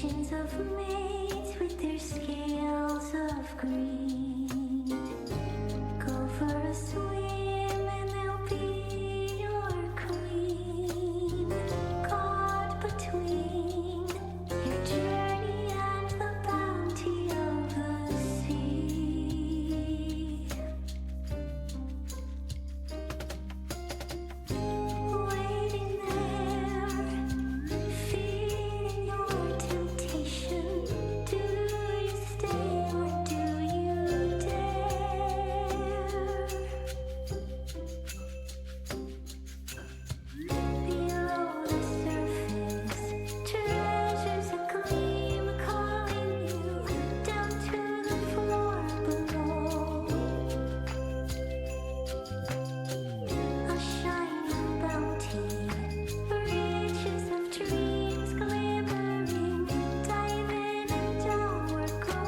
Visions of maids with their scales of green. Go for a swim and they'll be your queen. Caught between your journey and the bounty of the sea. Waiting there, feeling your temptation. Do you stay or do you dare? Below the surface, treasures a gleam calling you down to the floor below. A shining bounty, riches of dreams glimmering. Dive in and downward go.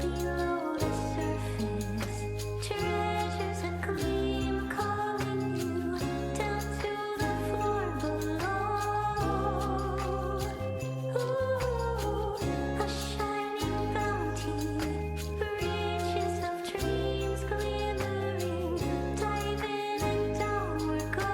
Below the surface, treasures a gleam calling you down to the floor below. A shining bounty, riches of dreams glimmering. Dive in and downward go.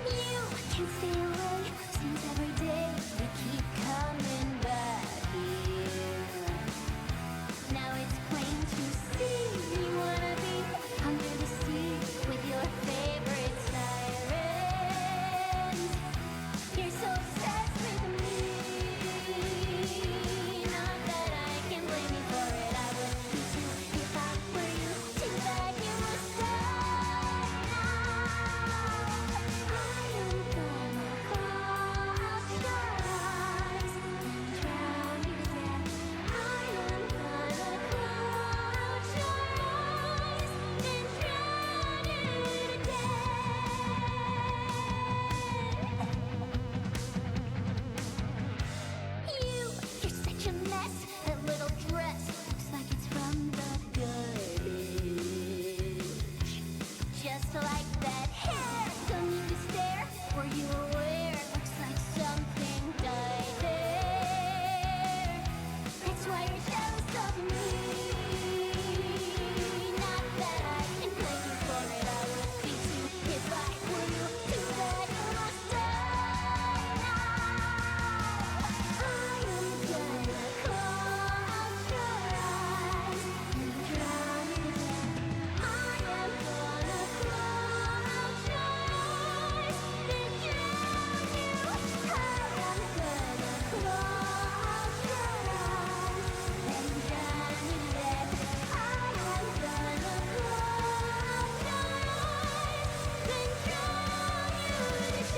You can stay away, seems every day we keep coming back here. Now it's plain to see you wanna be under the sea with your favorite sirens. You're so obsessed with me, not that I can blame you for it. I would be too if I were you. Too bad you must die now. I am gonna close your eyes and drown you there. I am gonna close your eyes and drown you to death. You're such a mess. That little dress looks like it's from the garbage. Just like that hair, don't need to stare. Were you aware? Looks like something died there. That's why you're jealous of me. Not that I can blame you for it. I would be too if I were you. Too bad you must die now. I am gonna close your eyes and drown you there. I am gonna close your eyes and drown you. I am gonna close your eyes and drown you there. I am gonna close your eyes and drown you to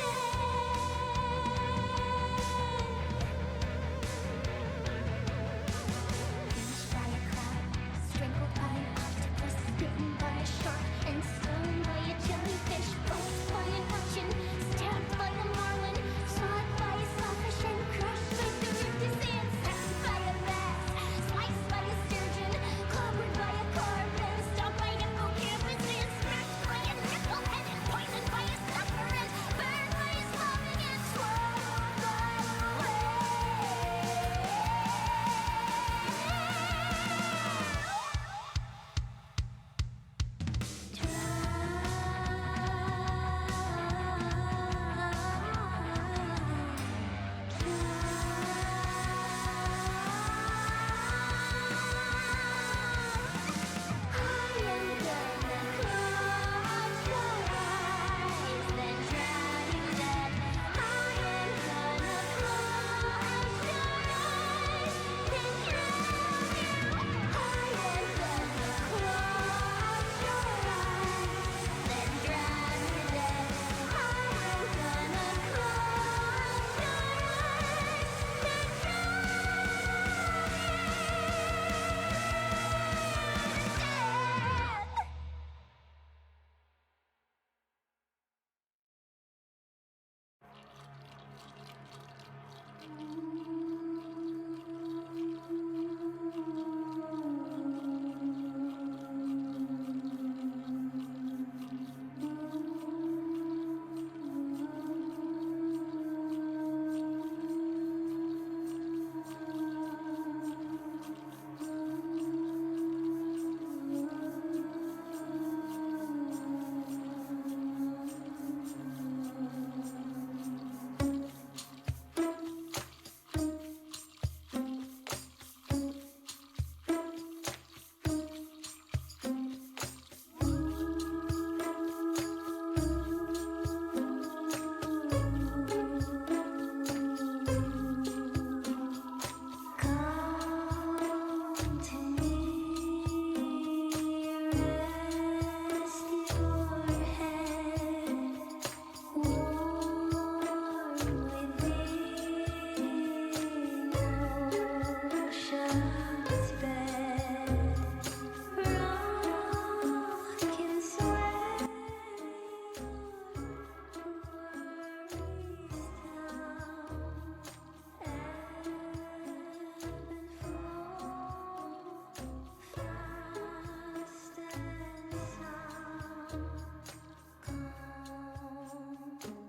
Finished by a cloud, strangled by an octopus, bitten by a shark, and stung by a jellyfish, poked by an urchin, stabbed by a marlin, sawed by a sawfish, and crushed by the rictus ant, sucked by a bass, sliced by a sturgeon, clobbered by a carp, and stomped by an octopus, and smacked by a knucklehead, poisoned by a sucker, and burned by a slobbing, and swallowed by a whale.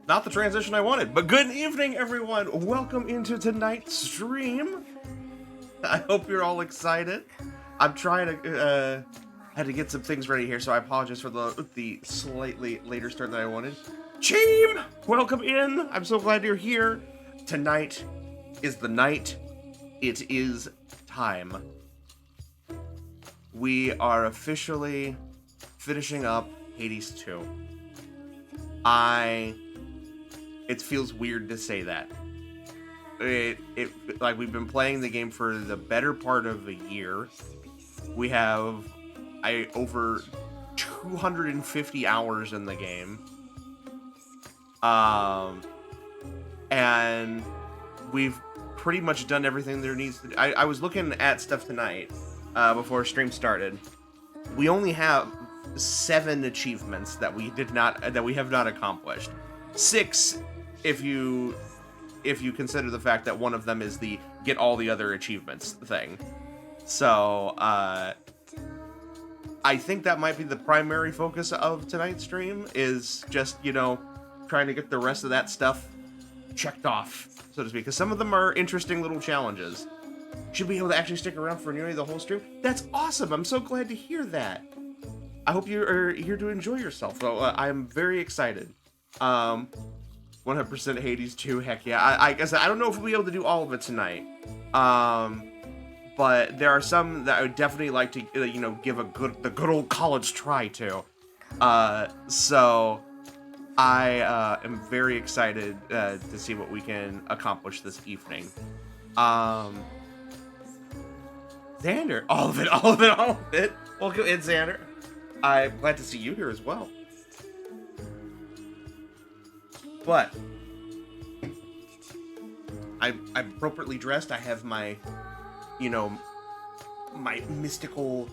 Not the transition I wanted, but good evening, everyone. Welcome into tonight's stream. I hope you're all excited. I'm trying to, had to get some things ready here, so I apologize for the slightly later start than I wanted. Team, welcome in. I'm so glad you're here. Tonight is the night. It is time. We are officially finishing up Hades 2. It feels weird to say that. Like, we've been playing the game for the better part of a year. We have over 250 hours in the game. And we've pretty much done everything there needs to. I was looking at stuff tonight before stream started. We only have 7 achievements that we have not accomplished. 6 if you consider the fact that one of them is the get all the other achievements thing. So I think that might be the primary focus of tonight's stream, is just, you know, trying to get the rest of that stuff checked off, so to speak, because some of them are interesting little challenges. Should be able to actually stick around for nearly the whole stream. That's awesome. I'm so glad to hear that. I hope you are here to enjoy yourself. So I'm very excited. 100% Hades 2. Heck yeah. I guess I don't know if we'll be able to do all of it tonight. But there are some that I would definitely like to, you know, give the good old college try to. So I am very excited to see what we can accomplish this evening. Xander, all of it. Welcome in, Xander. I'm glad to see you here as well. But I'm appropriately dressed. I have my, you know, my mystical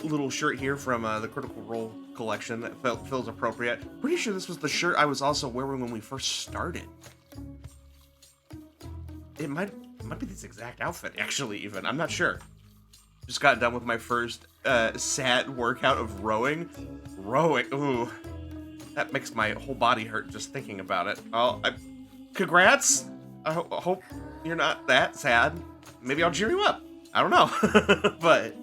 little shirt here from the Critical Role collection that feels appropriate. Pretty sure this was the shirt I was also wearing when we first started. It might be this exact outfit, actually, even. I'm not sure. Just got done with my first sad workout of rowing. Ooh. That makes my whole body hurt just thinking about it. Congrats! I hope you're not that sad. Maybe I'll cheer you up. I don't know. But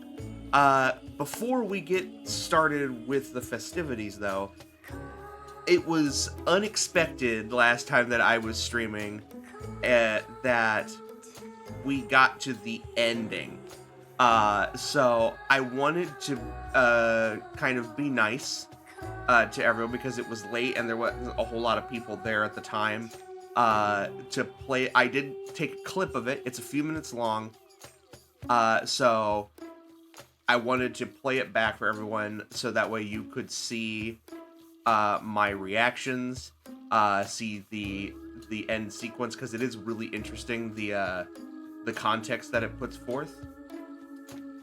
before we get started with the festivities, though, it was unexpected last time that I was streaming that we got to the ending. So I wanted to kind of be nice to everyone, because it was late and there wasn't a whole lot of people there at the time to play. I did take a clip of it. It's a few minutes long. So I wanted to play it back for everyone so that way you could see my reactions, see the end sequence, because it is really interesting, the context that it puts forth.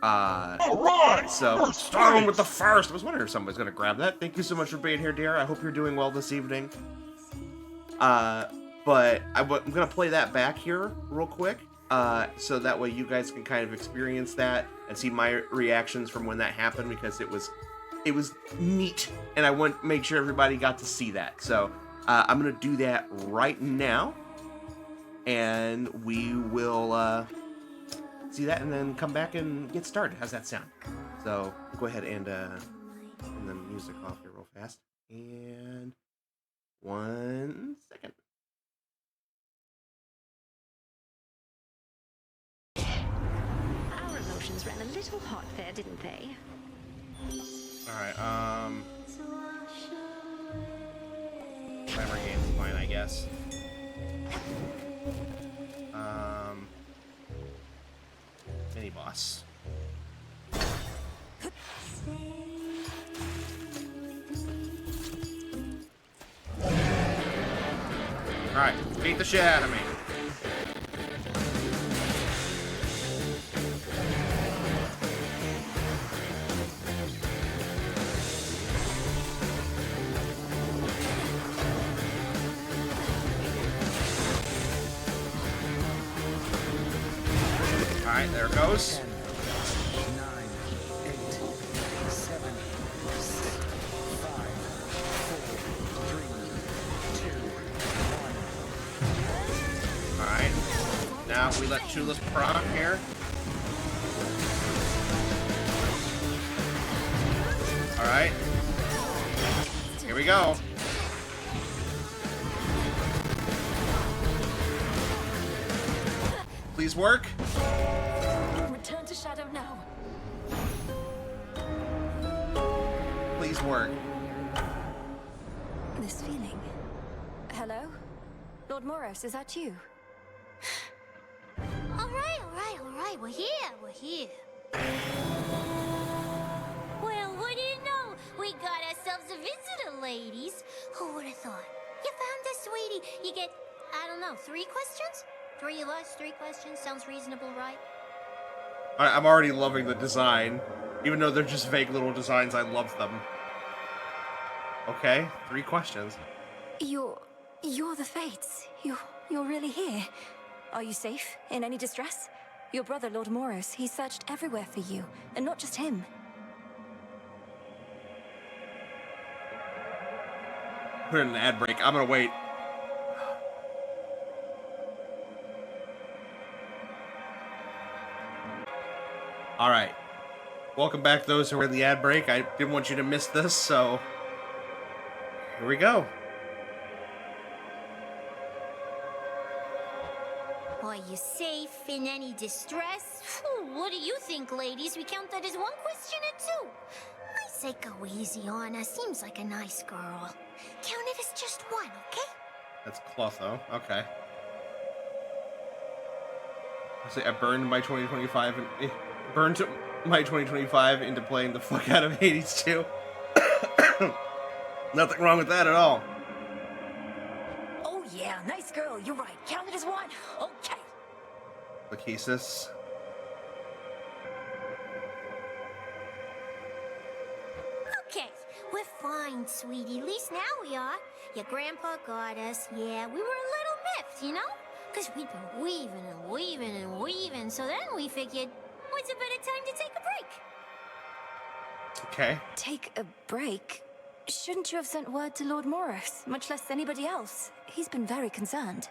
Alright! So, starting with the first. I was wondering if somebody's gonna grab that. Thank you so much for being here, dear. I hope you're doing well this evening. But I'm gonna play that back here real quick, so that way you guys can kind of experience that and see my reactions from when that happened, because it was neat, and I want to make sure everybody got to see that. So, I'm gonna do that right now, and we will, see that and then come back and get started. How's that sound? So go ahead and turn the music off here real fast. And 1 second. Our emotions ran a little hot there, didn't they? Alright, memory game's fine, I guess. Mini boss. Alright, beat the shit out of me. Alright, there it goes. 10, 9, 8, 7, 6, 5, 4, 3, 2, We let Tulis proc here. Alright. Here we go. Please work. Return to shadow now. Please work. This feeling. Hello? Lord Moros, is that you? All right. We're here. Well, what do you know? We got ourselves a visitor, ladies. Who would have thought? You found us, sweetie. You get, I don't know, 3 questions? 3 of us, 3 questions. Sounds reasonable, right? I'm already loving the design. Even though they're just vague little designs, I love them. Okay, 3 questions. You're the Fates. You're really here. Are you safe? In any distress? Your brother, Lord Moros, he searched everywhere for you, and not just him. Put in an ad break. I'm gonna wait. Alright. Welcome back, those who are in the ad break. I didn't want you to miss this, so... here we go. Are you safe in any distress? Phew, what do you think, ladies? We count that as 1 question or 2? I say go easy on her. Seems like a nice girl. Count it as just 1, okay? That's Clotho. Okay. I burned my 2025 and burned my 2025 into playing the fuck out of Hades 2. Nothing wrong with that at all. Oh yeah, nice girl, you're right. Count it as 1. Okay. Lachesis. Okay, we're fine, sweetie. At least now we are. Your grandpa got us. Yeah, we were a little miffed, you know? Because we'd been weaving. So then we figured, what's a better time to take a break? Okay. Take a break? Shouldn't you have sent word to Lord Moros, much less anybody else? He's been very concerned.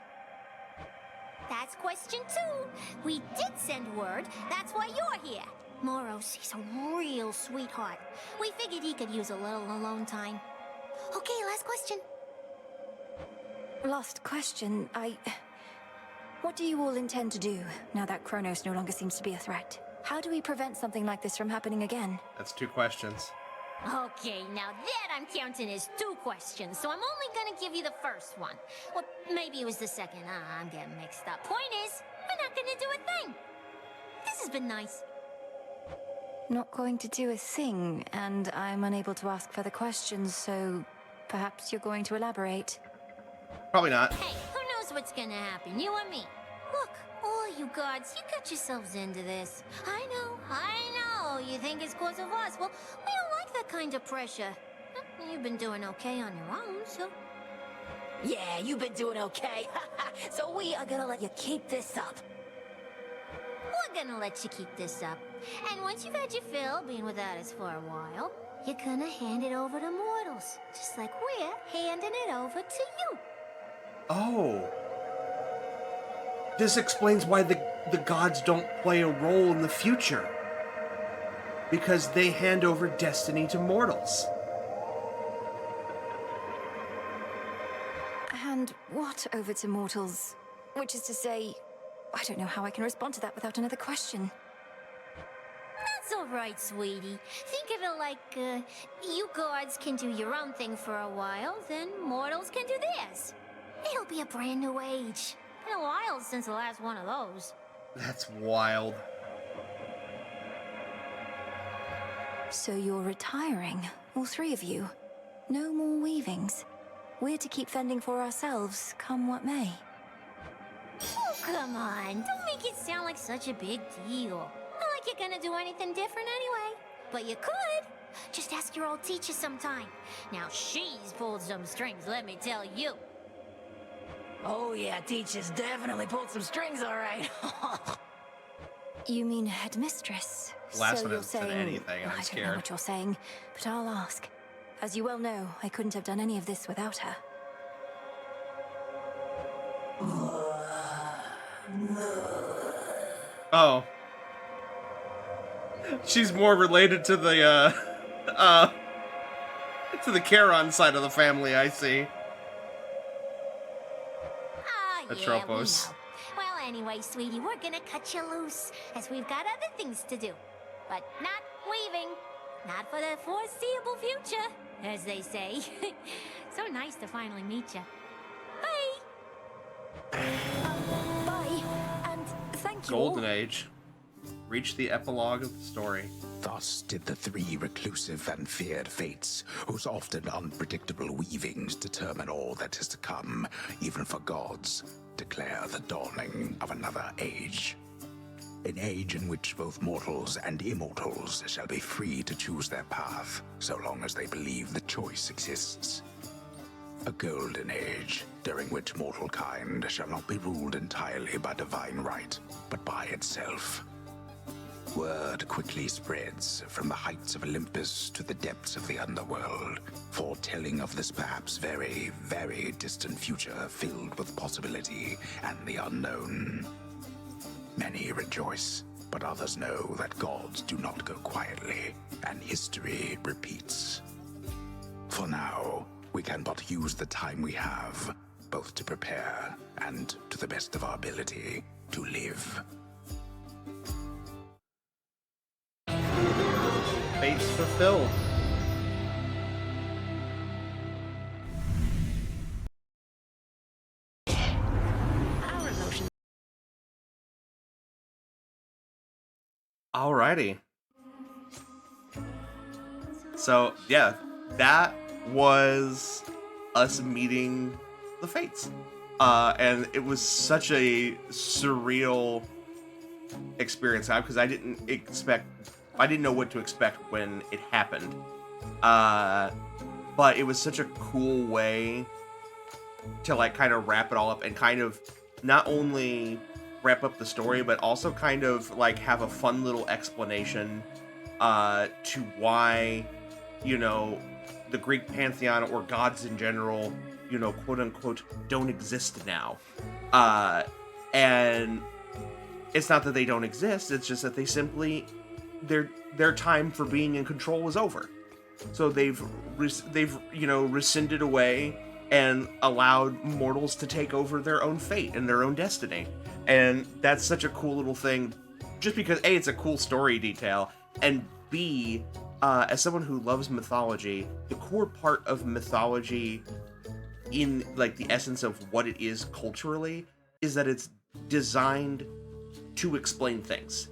That's question 2. We did send word. That's why you're here. Moros, he's a real sweetheart. We figured he could use a little alone time. Okay, last question. Last question, What do you all intend to do, now that Kronos no longer seems to be a threat? How do we prevent something like this from happening again? That's 2 questions. Okay, now that I'm counting as 2 questions, so I'm only gonna give you the first one. Well, maybe it was the second. I'm getting mixed up. Point is, we're not gonna do a thing. This has been nice. Not going to do a thing, and I'm unable to ask further questions, so perhaps you're going to elaborate. Probably not. Hey, who knows what's gonna happen, you or me? Look, all you gods, you got yourselves into this. I know. You think it's cause of us. Well, we don't like that kind of pressure. You've been doing okay on your own, so... Yeah, you've been doing okay. So we are gonna let you keep this up. We're gonna let you keep this up. And once you've had your fill being without us for a while, you're gonna hand it over to mortals. Just like we're handing it over to you. Oh. This explains why the gods don't play a role in the future. Because they hand over destiny to mortals. And what over to mortals? Which is to say, I don't know how I can respond to that without another question. That's all right, sweetie. Think of it like, you gods can do your own thing for a while, then mortals can do theirs. It'll be a brand new age. Been a while since the last one of those. That's wild. So you're retiring, all 3 of you. No more weavings. We're to keep fending for ourselves, come what may. Oh, come on. Don't make it sound like such a big deal. Not like you're gonna do anything different anyway. But you could. Just ask your old teacher sometime. Now, she's pulled some strings, let me tell you. Oh yeah, teacher's definitely pulled some strings, all right. You mean headmistress? Last So one you're hasn't said saying... anything, and I'm I don't know scared. what you're saying, but I'll ask. As you well know, I couldn't have done any of this without her. Oh. She's more related to the, uh, to the Charon side of the family, I see. Ah, yeah, we Atropos. know. Well, anyway, sweetie, we're gonna cut you loose, as we've got other things to do. But not leaving. Not for the foreseeable future, as they say. So nice to finally meet you. Bye! Bye, and thank you. Golden Age. Reach the epilogue of the story. Thus did the three reclusive and feared fates, whose often unpredictable weavings determine all that is to come, even for gods, declare the dawning of another age. An age in which both mortals and immortals shall be free to choose their path, so long as they believe the choice exists. A golden age, during which mortal kind shall not be ruled entirely by divine right, but by itself. Word quickly spreads from the heights of Olympus to the depths of the underworld, foretelling of this perhaps very, very distant future filled with possibility and the unknown. Many rejoice, but others know that gods do not go quietly, and history repeats. For now, we can but use the time we have, both to prepare and, to the best of our ability, to live. Fates fulfilled. Our emotions. Alrighty. So, yeah, that was us meeting the Fates. And it was such a surreal experience because I didn't know what to expect when it happened. But it was such a cool way to like kind of wrap it all up and kind of not only wrap up the story, but also kind of like have a fun little explanation to why, you know, the Greek pantheon or gods in general, you know, quote unquote, don't exist now. And it's not that they don't exist, it's just that they simply, their time for being in control is over. So they've you know, rescinded away and allowed mortals to take over their own fate and their own destiny. And that's such a cool little thing, just because A, it's a cool story detail, and B, as someone who loves mythology, the core part of mythology in like the essence of what it is culturally is that it's designed to explain things.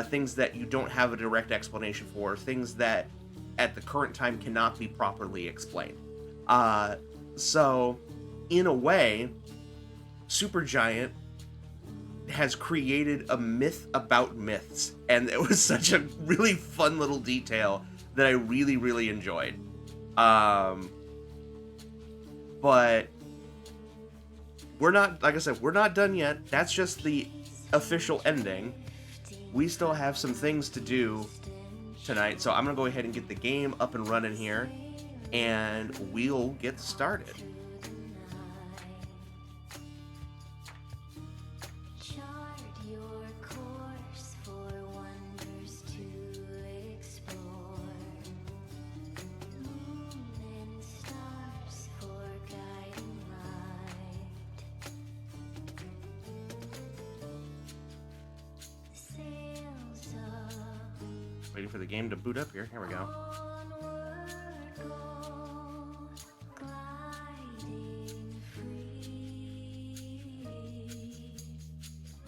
Things that you don't have a direct explanation for, things that at the current time cannot be properly explained. So, in a way, Supergiant has created a myth about myths, and it was such a really fun little detail that I really, really enjoyed. But we're not, like I said, we're not done yet. That's just the official ending. We still have some things to do tonight, so I'm gonna go ahead and get the game up and running here, and we'll get started. Chart your course for wonders to explore. Moon and stars for guiding light. Sails up, Waiting for the game to boot up here. Here we go. onward go, gliding free.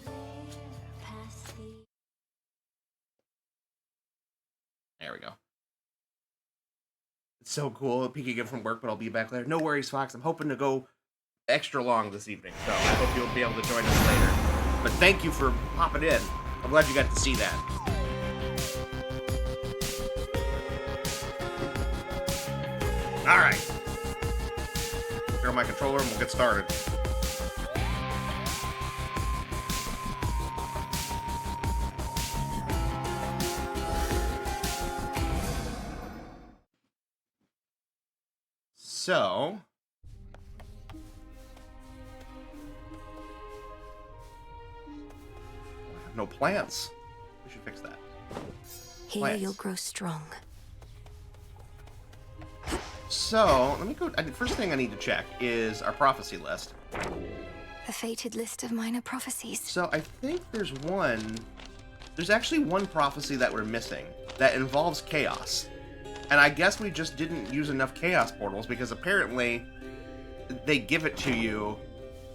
There past the There we go. It's so cool. Peeking in from work, but I'll be back later. No worries, Fox. I'm hoping to go extra long this evening, so I hope you'll be able to join us later. But thank you for popping in. I'm glad you got to see that. All right. Turn on my controller and we'll get started. So, no plants. We should fix that. Here Plants. you'll grow strong. So, let me go... First thing I need to check is our prophecy list. The fated list of minor prophecies. So, I think there's one... There's actually one prophecy that we're missing that involves chaos. And I guess we just didn't use enough chaos portals because apparently they give it to you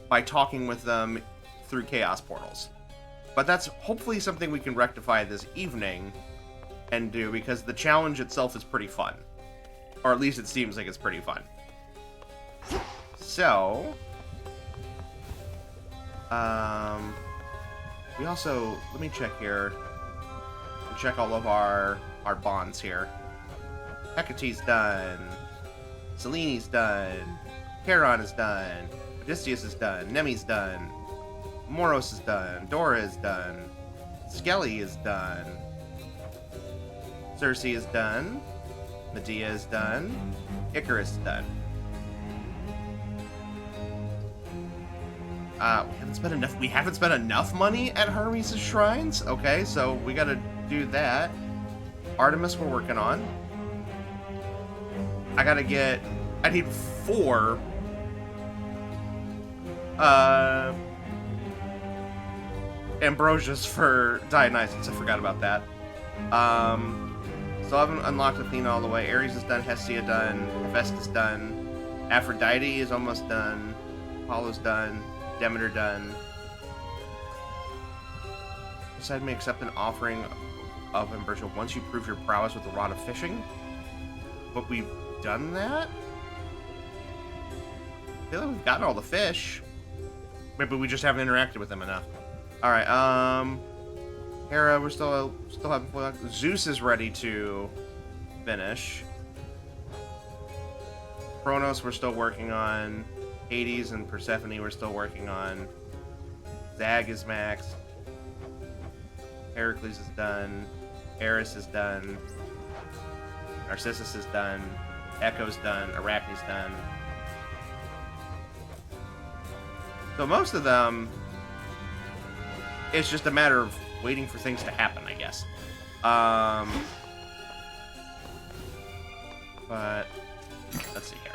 by talking with them through chaos portals. But that's hopefully something we can rectify this evening and do because the challenge itself is pretty fun. Or at least it seems like it's pretty fun. So... we also... Let me check here. Check all of our bonds here. Hecate's done. Seleni's done. Charon is done. Odysseus is done. Nemi's done. Moros is done. Dora is done. Skelly is done. Circe is done. Medea is done. Icarus is done. We haven't spent enough money at Hermes' shrines. Okay, so we gotta do that. Artemis we're working on. I need 4 Ambrosias for Dionysus. I forgot about that. Still haven't unlocked Athena all the way. Ares is done. Hestia done. Hephaestus done. Aphrodite is almost done. Apollo's done. Demeter done. Decide may accept an offering of Ambrosia once you prove your prowess with the rod of fishing. But we've done that? I feel like we've gotten all the fish. Maybe we just haven't interacted with them enough. Alright, Hera, we're still having full. Zeus is ready to finish. Kronos, we're still working on. Hades and Persephone, we're still working on. Zag is maxed. Heracles is done. Eris is done. Narcissus is done. Echo's done. Arachne's done. So most of them, it's just a matter of waiting for things to happen, I guess. But let's see here.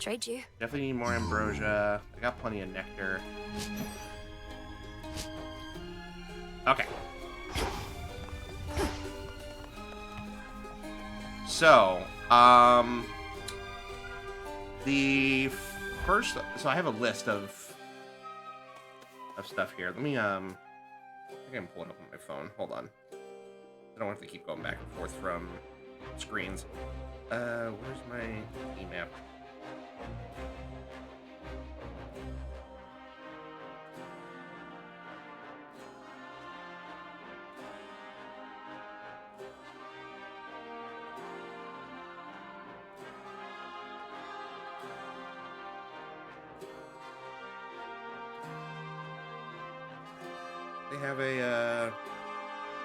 Trade you. Definitely need more ambrosia. I got plenty of nectar. Okay. So, the first, so I have a list of stuff here. Let me, I think I can pull it up on my phone. Hold on. I don't have to keep going back and forth from screens. Where's my e-map? They have a,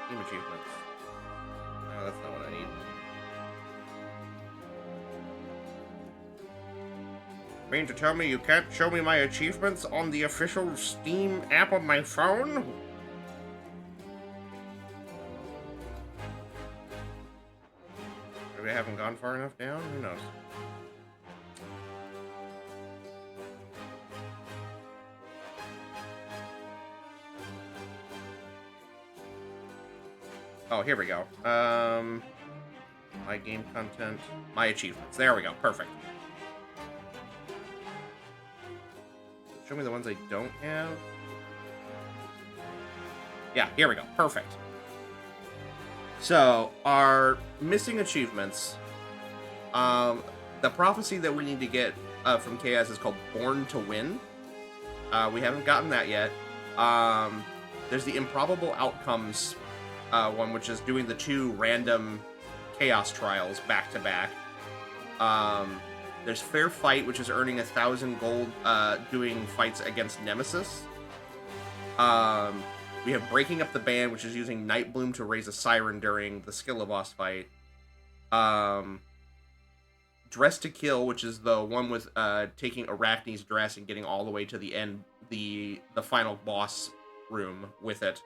team achievements. No, that's not what I need. Mean to tell me you can't show me my achievements on the official Steam app on my phone? Maybe I haven't gone far enough down? Who knows? Oh, here we go. My game content, my achievements. There we go. Perfect. Show me the ones I don't have. Yeah, here we go. Perfect. So, our missing achievements. The prophecy that we need to get from Chaos is called Born to Win. We haven't gotten that yet. There's the Improbable Outcomes one, which is doing the 2 random Chaos trials back to back. There's Fair Fight, which is earning 1,000 gold doing fights against Nemesis. We have Breaking Up the Band, which is using Nightbloom to raise a siren during the Skilla boss fight. Dress to Kill, which is the one with taking Arachne's dress and getting all the way to the end, the final boss room with it,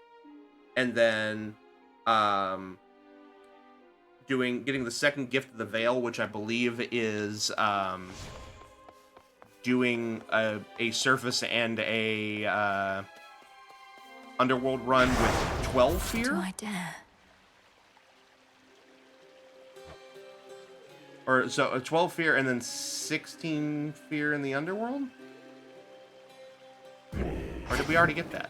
and then getting the second Gift of the Veil, which I believe is doing a surface and a underworld run with 12 fear. Do I dare? Or so 12 fear and then 16 fear in the underworld? Or did we already get that?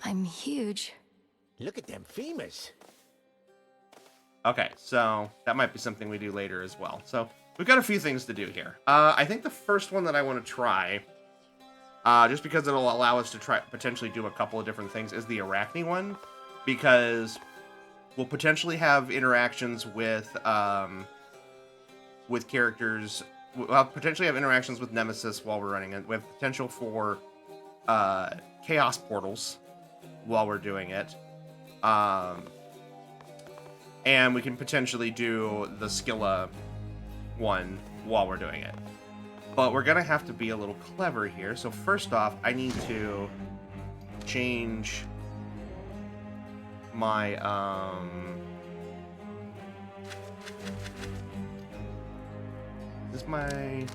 I'm huge. Look at them femurs. Okay, so that might be something we do later as well. So we've got a few things to do here. I think the first one that I want to try, just because it'll allow us to potentially do a couple of different things, is the Arachne one, because we'll potentially have interactions with characters. We'll potentially have interactions with Nemesis while we're running it. We have potential for chaos portals while we're doing it. And we can potentially do the Scylla one while we're doing it. But we're going to have to be a little clever here. So first off, I need to change my... Is this my... Is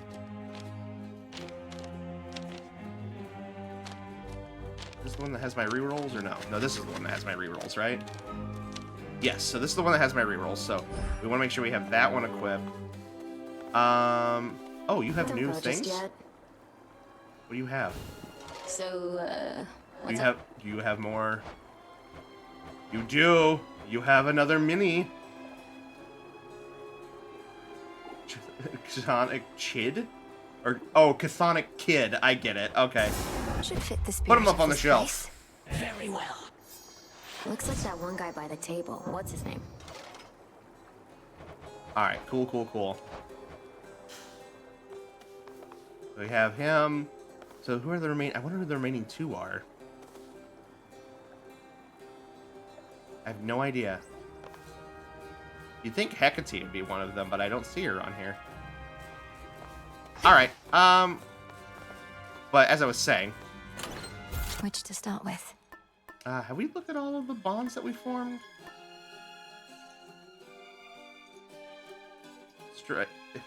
this the one that has my rerolls or no? No, this is the one that has my rerolls, right? Yes, so this is the one that has my rerolls, so we want to make sure we have that one equipped. Oh, you have Don't new go just things? yet. What do you have? So, Do you have more? You do! You have another mini! Chthonic Chid? Or, oh, Chthonic Kid, I get it, okay. Should fit the Put him spirit up of on the this shelf. place. Very well. looks like that one guy by the table. What's his name? Alright, cool. So we have him. So who are the remaining... I wonder who the remaining two are. I have no idea. You'd think Hecate would be one of them, but I don't see her on here. Alright, but as I was saying... Which to start with? have we looked at all of the bonds that we formed?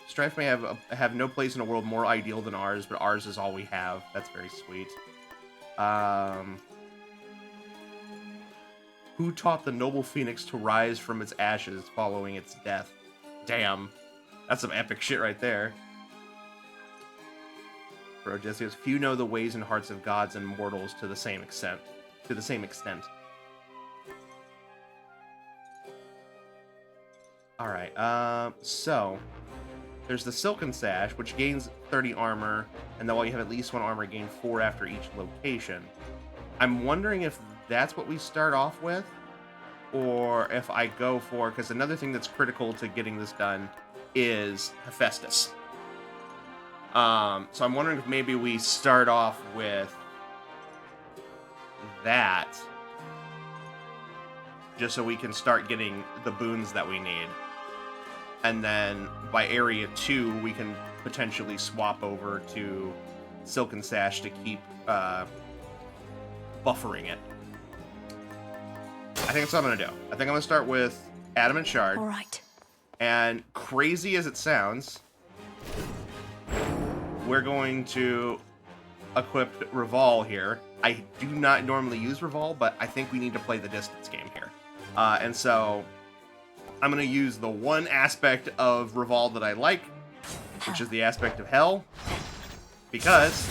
Strife may have no place in a world more ideal than ours, but ours is all we have. That's very sweet. Who taught the noble phoenix to rise from its ashes following its death? Damn. That's some epic shit right there. For Odysseus, few know the ways and hearts of gods and mortals to the same extent. Alright, so there's the Silken Sash, which gains 30 armor, and then while you have at least one armor, gain 4 after each location. I'm wondering if that's what we start off with, or if I go for, because another thing that's critical to getting this done is Hephaestus. So I'm wondering if maybe we start off with that, just so we can start getting the boons that we need. And then by area 2, we can potentially swap over to Silken Sash to keep buffering it. I think that's what I'm going to do. I think I'm going to start with Adamant Shard. All right. And crazy as it sounds, we're going to equip Revol here. I do not normally use Revol, but I think we need to play the distance game here. And so I'm going to use the one aspect of Revol that I like, which is the aspect of Hell, because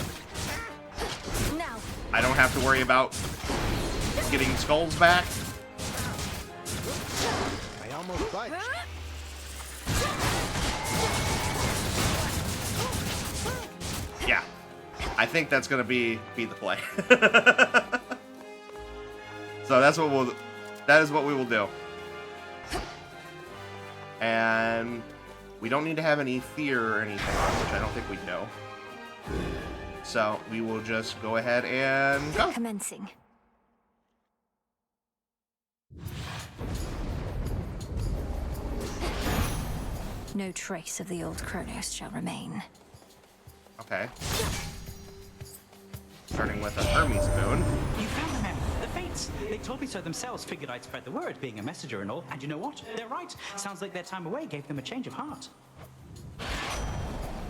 Now. I don't have to worry about getting skulls back. I almost budged. Yeah, I think that's gonna be the play. So that is what we will do. And we don't need to have any fear or anything, which I don't think we do. So we will just go ahead and go. Commencing. No trace of the old Kronos shall remain. Okay. Starting with a Hermes boon. You found the memo. The Fates. They told me so themselves. Figured I'd spread the word, being a messenger and all. And you know what? They're right. Sounds like their time away gave them a change of heart.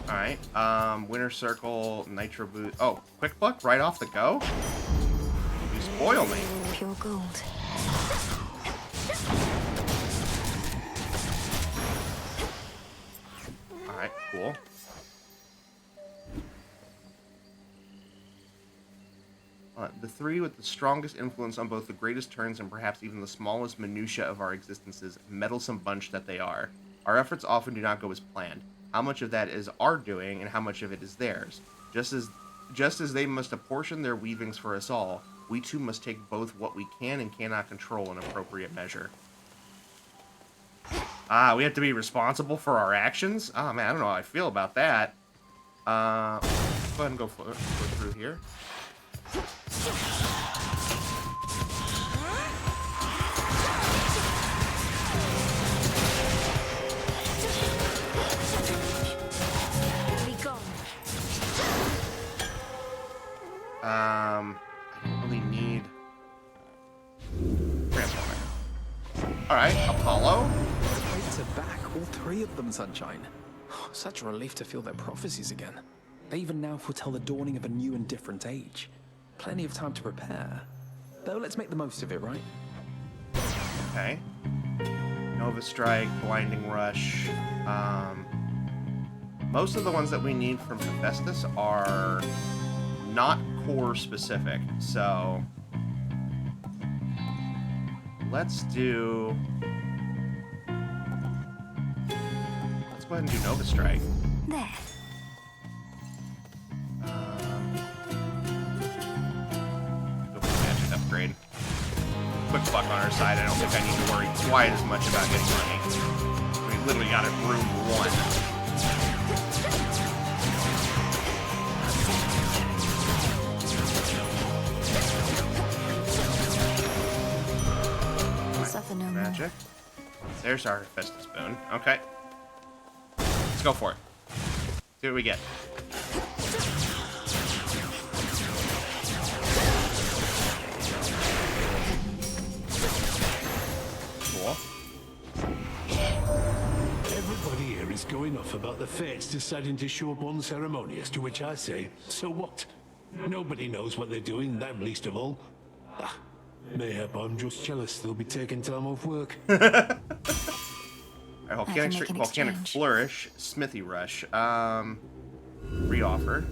Alright. Winter Circle, Nitro Boost. Oh, Quick Pluck right off the go? You spoil me. Pure gold. Alright, cool. The three with the strongest influence on both the greatest turns and perhaps even the smallest minutiae of our existences, meddlesome bunch that they are. Our efforts often do not go as planned. How much of that is our doing and how much of it is theirs? Just as they must apportion their weavings for us all, we too must take both what we can and cannot control in appropriate measure. Ah, we have to be responsible for our actions? Ah, man, I don't know how I feel about that. Go ahead and go through here. Be gone. I don't really need transforming. Alright, Apollo. Fates are back, all three of them, Sunshine. Such a relief to feel their prophecies again. They even now foretell the dawning of a new and different age. Plenty of time to prepare. Though let's make the most of it, right? Okay. Nova Strike, Blinding Rush. Most of the ones that we need from Hephaestus are not core specific, so let's go ahead and do Nova Strike. There. Go for the magic upgrade. Quick Pluck on our side. I don't think I need to worry quite as much about getting money. We literally got it room 1. Suffer no more. Magic. There's our Hephaestus boon. Okay. Let's go for it. See what we get. Cool. Everybody here is going off about the Fates deciding to show up unceremonious, to which I say, so what? Nobody knows what they're doing, them least of all. Ah, mayhap I'm just jealous they'll be taking time off work. Volcanic Flourish, Smithy Rush, reoffer.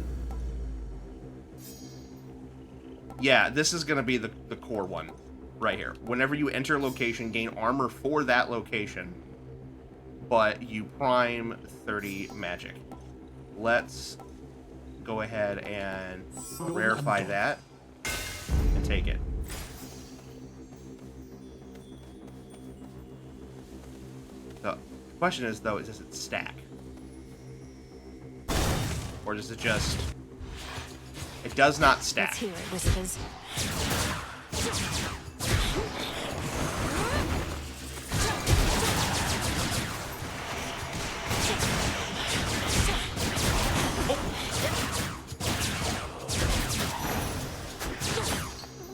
Yeah, this is gonna be the core one, right here. Whenever you enter a location, gain armor for that location, but you prime 30 magic. Let's go ahead and rarefy that and take it. The question is, though, does it stack? Or does it just... It does not stack. Let's hear it, Whispers.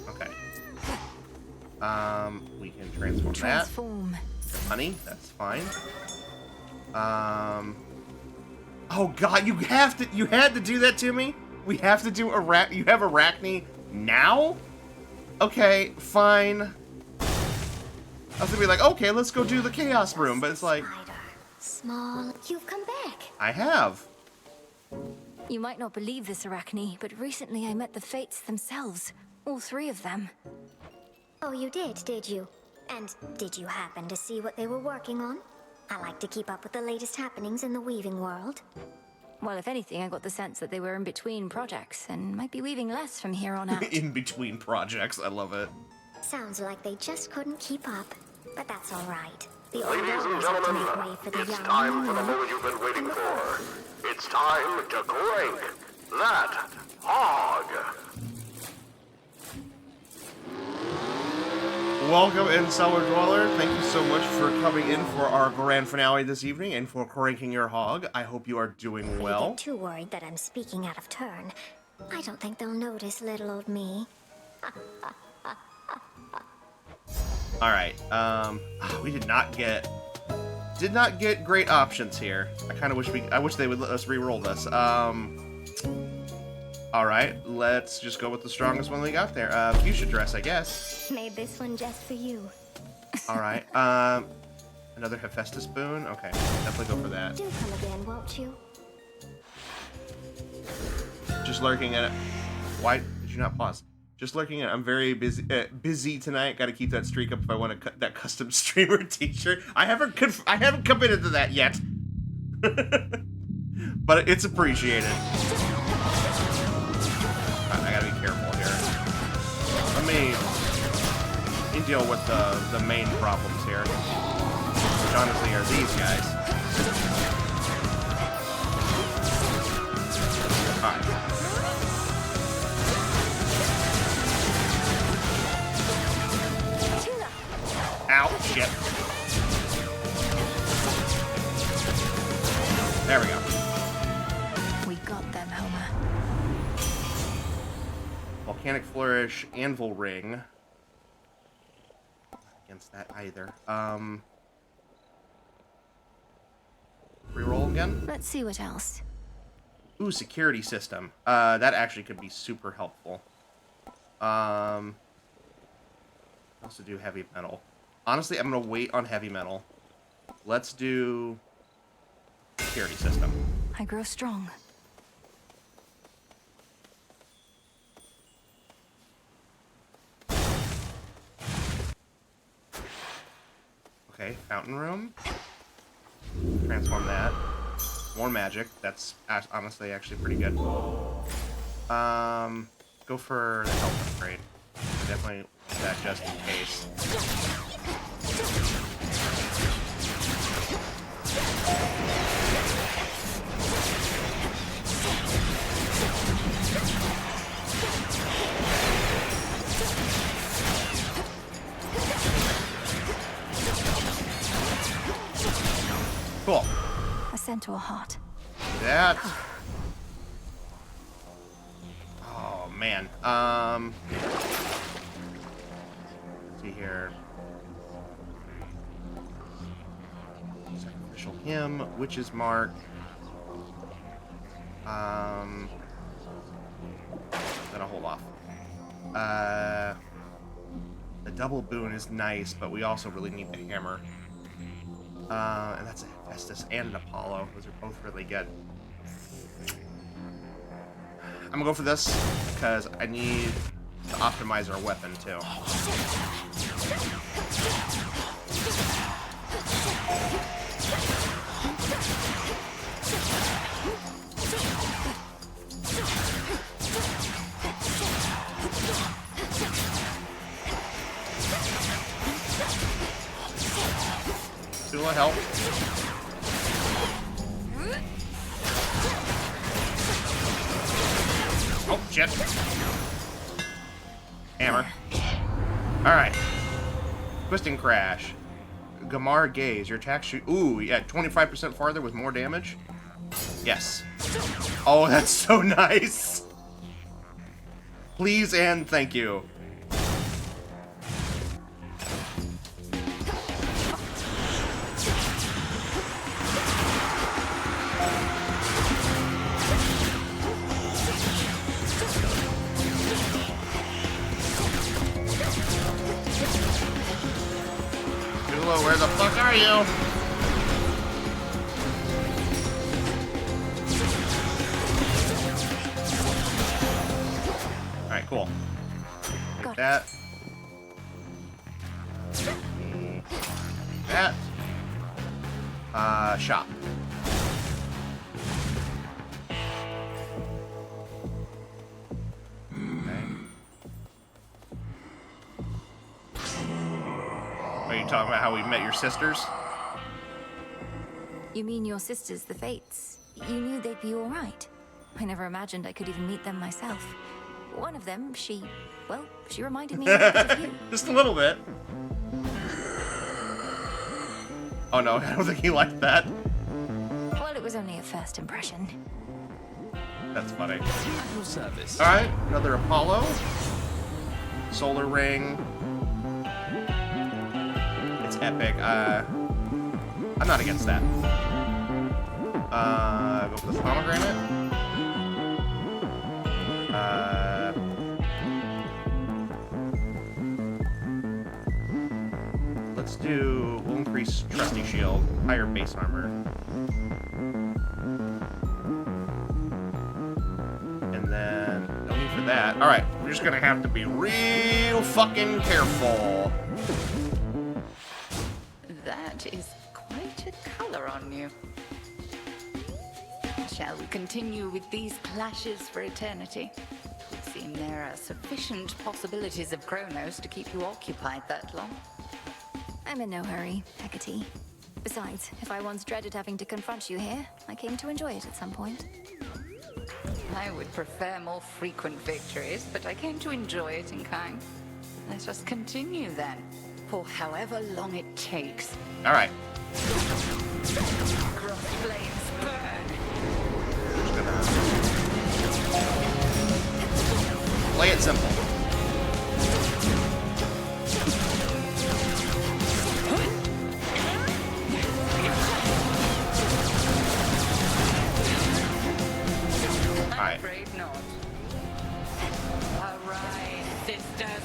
Okay. We can transform that. Transform. Honey, that's fine. Oh god, you had to do that to me? We have to do you have Arachne now? Okay, fine. I was gonna be like, okay, let's go do the Chaos Room, but it's like... Spider. Small. You've come back. I have. You might not believe this, Arachne, but recently I met the Fates themselves. All three of them. Oh, you did you? And did you happen to see what they were working on? I like to keep up with the latest happenings in the weaving world. Well, if anything, I got the sense that they were in between projects and might be weaving less from here on out. In between projects, I love it. Sounds like they just couldn't keep up. But that's all right. The old Ladies and always have to gentlemen, make way for the it's young time for the and moment you've been waiting for. It's time to crank that hog. Welcome in, Cellar Dweller. Thank you so much for coming in for our grand finale this evening and for cranking your hog. I hope you are doing You well. get too worried that I'm speaking out of turn. I don't think they'll notice little old me. All right. We did not get great options here. I wish they would let us re-roll this. All right, let's just go with the strongest one we got there. Fuchsia dress, I guess. Made this one just for you. All right. Another Hephaestus boon. Okay, definitely go for that. Do come again, won't you? Just lurking at it. Why did you not pause? Just lurking at it. I'm very busy tonight. Got to keep that streak up if I want to cut that custom streamer T-shirt. I haven't committed to that yet, but it's appreciated. I gotta be careful here. Let me deal with the main problems here, which honestly are these guys. Alright. Ow, shit. There we go. We got them, Homer. Volcanic Flourish, Anvil Ring. Against that either. Reroll again? Let's see what else. Ooh, security system. That actually could be super helpful. Also do heavy metal. Honestly, I'm gonna wait on heavy metal. Let's do security system. I grow strong. Okay, fountain room. Transform that. More magic. That's honestly actually pretty good. Go for the health upgrade. I definitely want that just in case. Cool. A centaur heart. That. Oh man. Let's see here. Sacrificial hymn, witch's mark. Then I'll hold off. The double boon is nice, but we also really need the hammer. And that's a Hephaestus and an Apollo. Those are both really good. I'm gonna go for this because I need to optimize our weapon too. Will it help? Oh, shit. Hammer. Alright. Twisting Crash. Gamar Gaze. Your attack shoot. Ooh, yeah, 25% farther with more damage? Yes. Oh, that's so nice. Please and thank you. Where the fuck are you? Alright, cool. Take that. That. Shop. Are you talking about how we met your sisters? You mean your sisters, the Fates? You knew they'd be all right. I never imagined I could even meet them myself. One of them, she reminded me a bit of you. Just a little bit. Oh no, I don't think he liked that. Well, it was only a first impression. That's funny. At your service. Alright, another Apollo. Solar ring. It's epic. I'm not against that. Go for the pomegranate. Let's do, we'll increase trusty shield, higher base armor. And then, no need for that. Alright, we're just gonna have to be real fucking careful. That is quite a color on you. Shall we continue with these clashes for eternity? It would seem there are sufficient possibilities of Kronos to keep you occupied that long. I'm in no hurry, Hecate. Besides, if I once dreaded having to confront you here, I came to enjoy it at some point. I would prefer more frequent victories, but I came to enjoy it in kind. Let us continue then, for however long it takes. All right. Cross flames burn. Just gonna play it simple. I'm afraid not. Arise, sisters.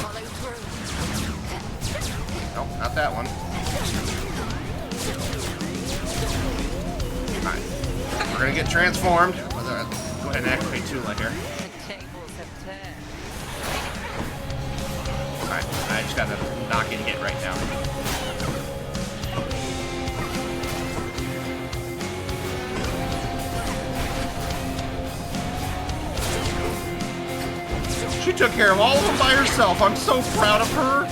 Follow through. Nope, not that one. Alright. We're gonna get transformed. Go ahead and activate Tula here. The tables have turned. Alright, I just gotta knock in hit right now. She took care of all of them by herself. I'm so proud of her.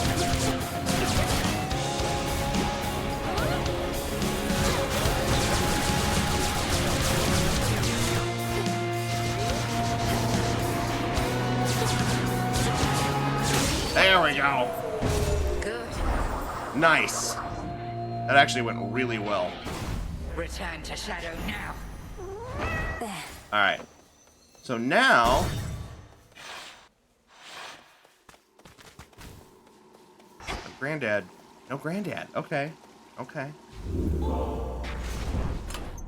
There we go. Good. Nice. That actually went really well. Return to Shadow now. There. Alright. So now... Granddad. No granddad. Okay. Okay.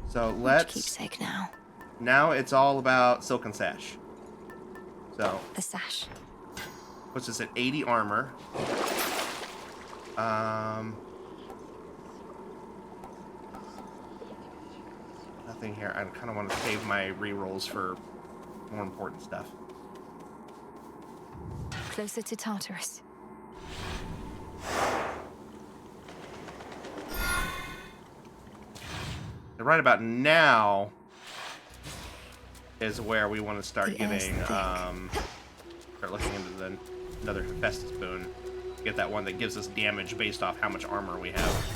So let's... Keepsake now. Now it's all about Silk and Sash. So... The sash. Puts us at 80 armor. Nothing here. I kind of want to save my rerolls for more important stuff. Closer to Tartarus. So right about now is where we want to start getting, start looking into another Hephaestus boon. Get that one that gives us damage based off how much armor we have.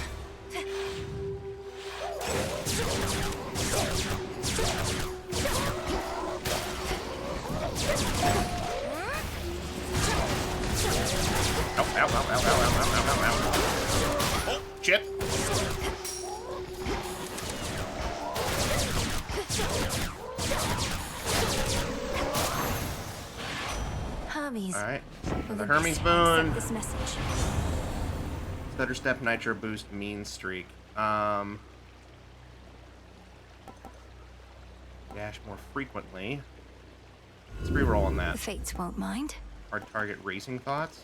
Ow, ow, ow, ow, ow, ow, ow, ow, ow. Oh, shit. Hermes. Alright. Will The the Hermes beast boon. accept this message? Stutter Step, Nitro Boost, Mean Streak. Dash more frequently. Let's reroll on The that. fates won't mind. Hard target, Racing Thoughts.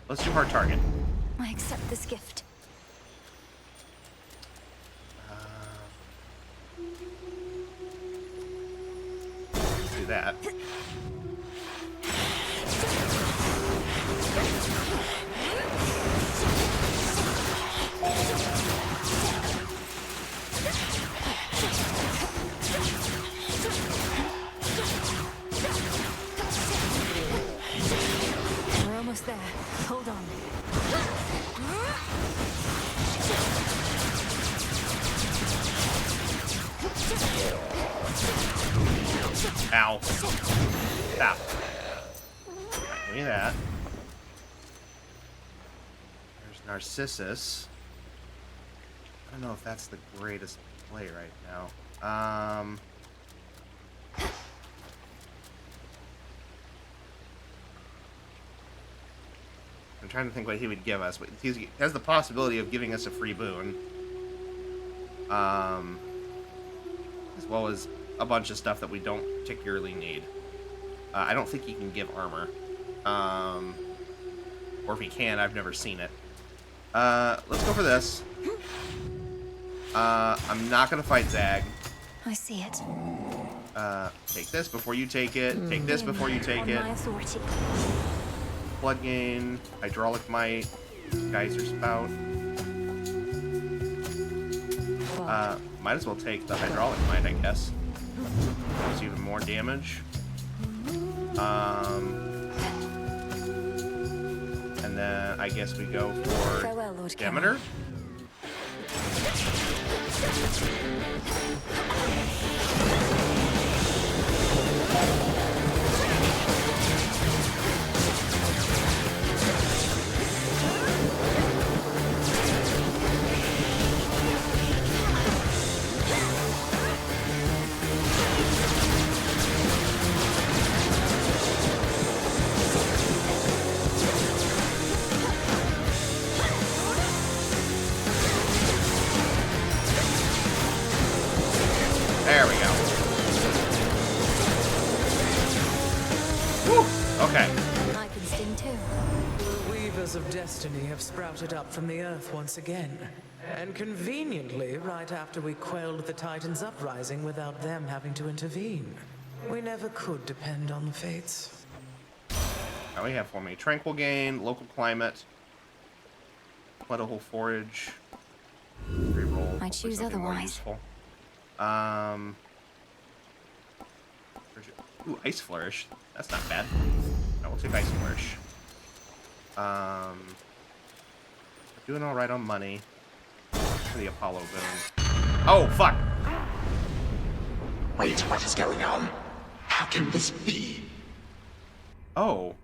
Let's do hard target. I accept this gift. Let's do that. Ow. Stop. Give me that. There's Narcissus. I don't know if that's the greatest play right now. I'm trying to think what he would give us, but he has the possibility of giving us a free boon. As well as a bunch of stuff that we don't particularly need. I don't think he can give armor. Or if he can, I've never seen it. Let's go for this. I'm not gonna fight Zag. I see it. Take this before you take it. Take this before you take it. My authority. Blood gain, hydraulic might, geyser spout. Might as well take the hydraulic might, I guess. Gives even more damage. And then I guess we go for Farewell, Lord Demeter. There we go. Whew. Okay. I can sting too. The Weavers of Destiny have sprouted up from the earth once again. And conveniently, right after we quelled the Titan's uprising without them having to intervene. We never could depend on the fates. Now we have for me tranquil gain, local climate, plentiful forage, reroll. I choose otherwise. Ooh, ice flourish. That's not bad. No, we'll take ice flourish. Doing all right on money. The Apollo boon. Oh fuck! Wait, what is going on? How can this be? Oh,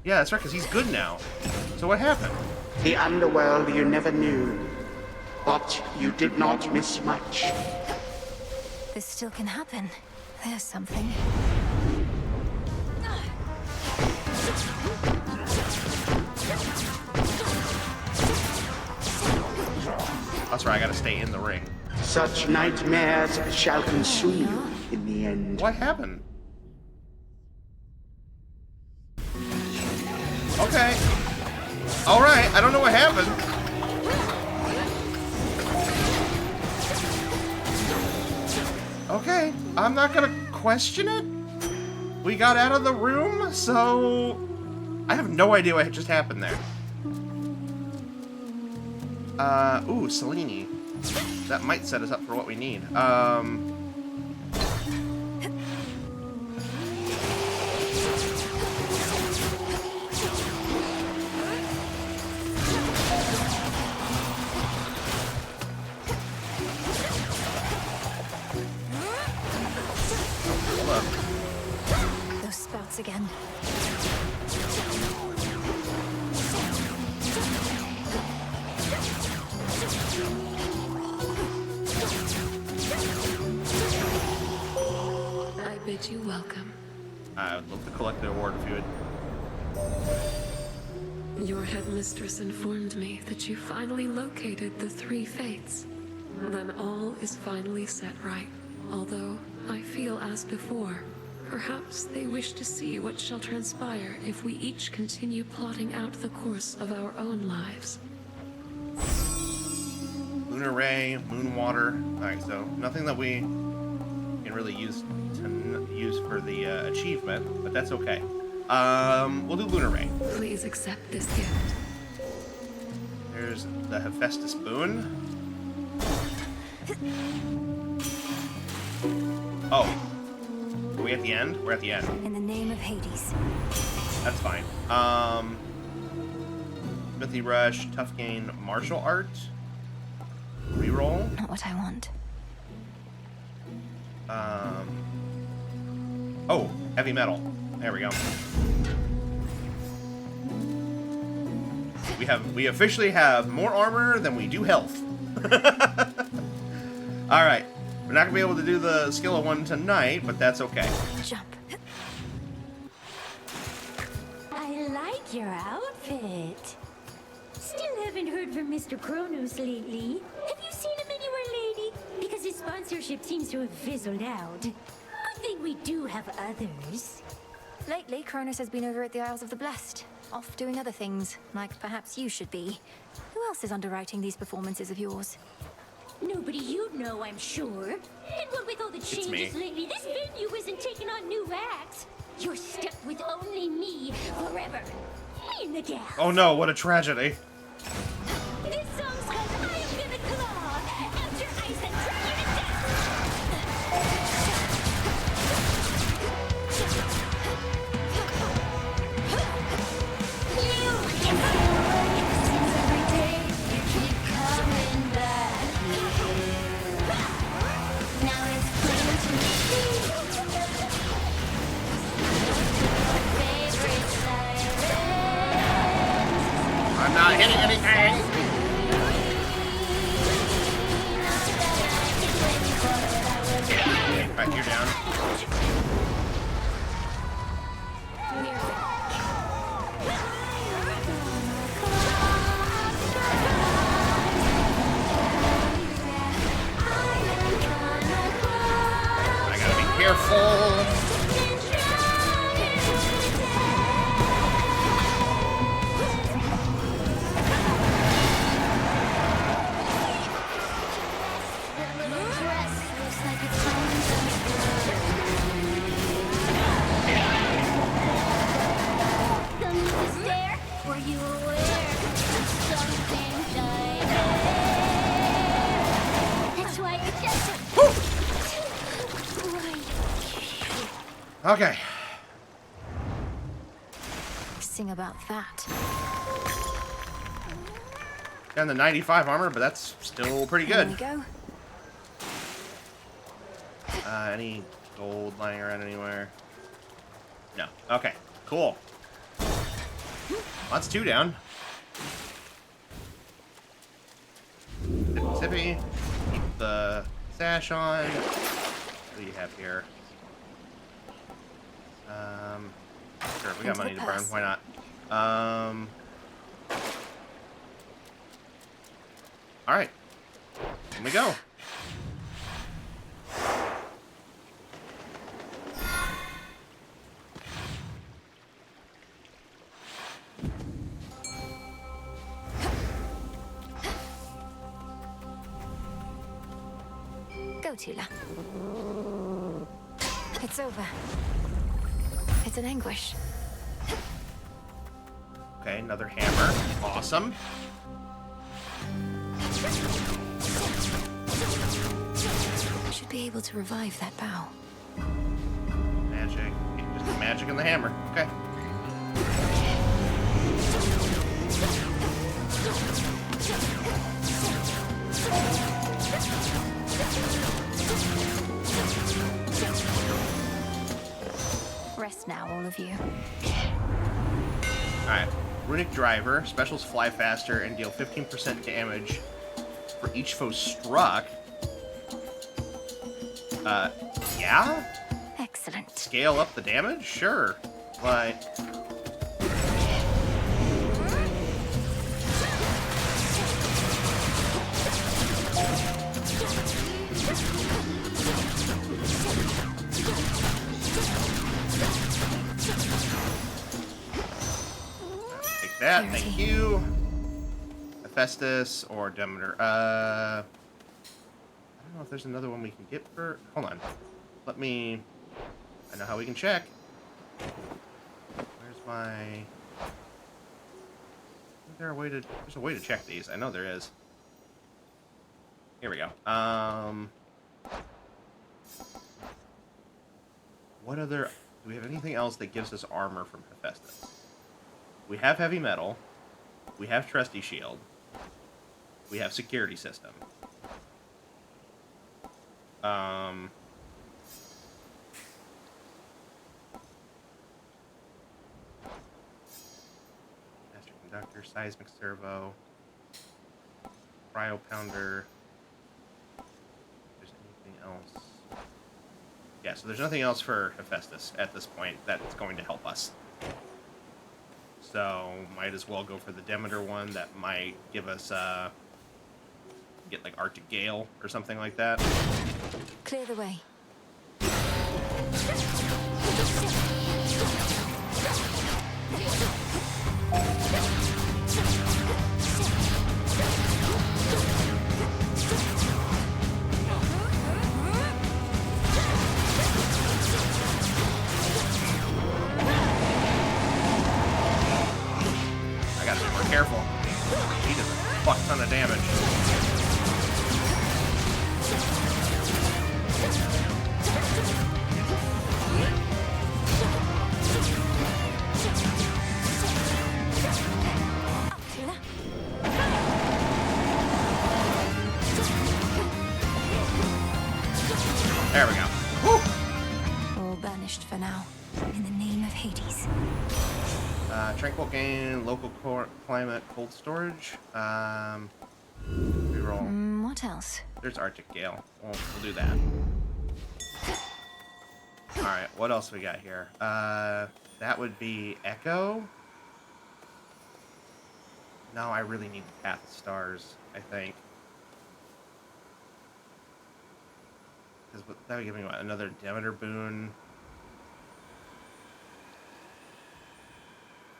yeah, that's right. Cause he's good now. So what happened? The underworld you never knew, but you did not miss much. This still can happen. There's something. That's right. I gotta stay in the ring. Such nightmares shall consume you in the end. What happened? Okay. All right. I don't know what happened. Okay, I'm not gonna question it. We got out of the room, so I have no idea what just happened there. Ooh, Selene. That might set us up for what we need. Those spouts again. I bid you welcome. I would love to collect the award if you would. Your headmistress informed me that you finally located the three fates. Then all is finally set right. Although I feel as before, perhaps they wish to see what shall transpire if we each continue plotting out the course of our own lives. Lunar Ray, Moon Water. Alright, so nothing that we can really use for the achievement, but that's okay. We'll do Lunar Ray. Please accept this gift. There's the Hephaestus Boon. Oh. Are we at the end? We're at the end. In the name of Hades. That's fine. Smithy Rush, Tough Gain, Martial Art. Reroll. Not what I want. Oh, heavy metal. There we go. We officially have more armor than we do health. All right. We're not gonna be able to do the Skilla one tonight, but that's okay. Jump. I like your outfit. Still haven't heard from Mr. Kronos lately. Have you seen him anywhere, lady? Because his sponsorship seems to have fizzled out. Good thing we do have others. Lately, Cronus has been over at the Isles of the Blessed, off doing other things, like perhaps you should be. Who else is underwriting these performances of yours? Nobody you'd know, I'm sure. And what with all the changes lately, this venue isn't taking on new acts. You're stuck with only me forever. In the gal. Oh no, what a tragedy. This song's called I Am Gonna Claw. Out your eyes and drag you to death. I'm not hitting anything. Right, you're down. I gotta be careful. Okay. Sing about that. Down the 95 armor, but that's still pretty good. There we go. Any gold lying around anywhere? No. Okay. Cool. That's 2 down. Tippy. Keep the sash on. What do you have here? Sure, we got money to burn. Why not? All right. Here we go. Go, Tula. It's over. It's an anguish. Okay, another hammer. Awesome. I should be able to revive that bow. Magic. Just the magic and the hammer. Okay. Rest now, all of you. Alright. Runic Driver. Specials fly faster and deal 15% damage for each foe struck. Yeah? Excellent. Scale up the damage? Sure. Like... Take that, thank you. Hephaestus or Demeter. I don't know if there's another one we can get for... Hold on. Let me... I know how we can check. Where's my... Is there a way to... There's a way to check these. I know there is. Here we go. What other... Do we have anything else that gives us armor from Hephaestus? We have heavy metal. We have trusty shield. We have security system. Conductor, seismic servo, cryo pounder. If there's anything else? Yeah, so there's nothing else for Hephaestus at this point that's going to help us. So might as well go for the Demeter one that might give us get like Arctic Gale or something like that. Clear the way. I gotta be more careful. He does a fuck ton of damage. There we go. Woo! All banished for now. In the name of Hades. Tranquil gain, local climate, cold storage. Reroll. What else? There's Arctic Gale. We'll do that. Alright, what else we got here? That would be Echo. No, I really need the Path of Stars, I think. Because that would give me what, another Demeter boon.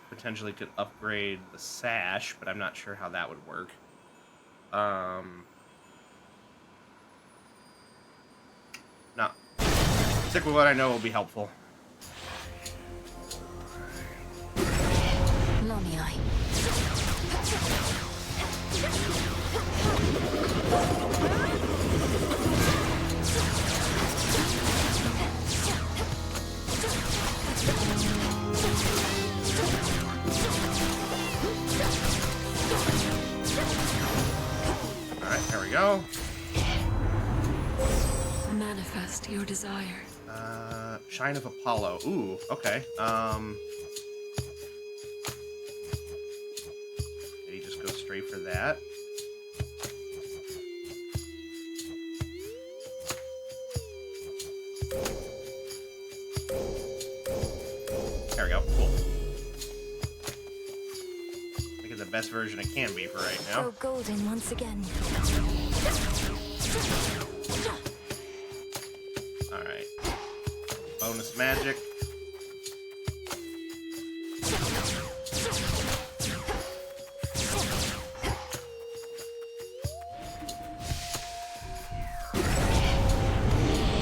Potentially could upgrade the sash, but I'm not sure how that would work. No. Stick with what I know will be helpful. Lamiai. Alright, there we go. Manifest your desire. Shine of Apollo. Ooh, okay. Maybe just go straight for that. There we go. Cool. Make it the best version it can be for right now. Go golden once again. Alright. Bonus magic.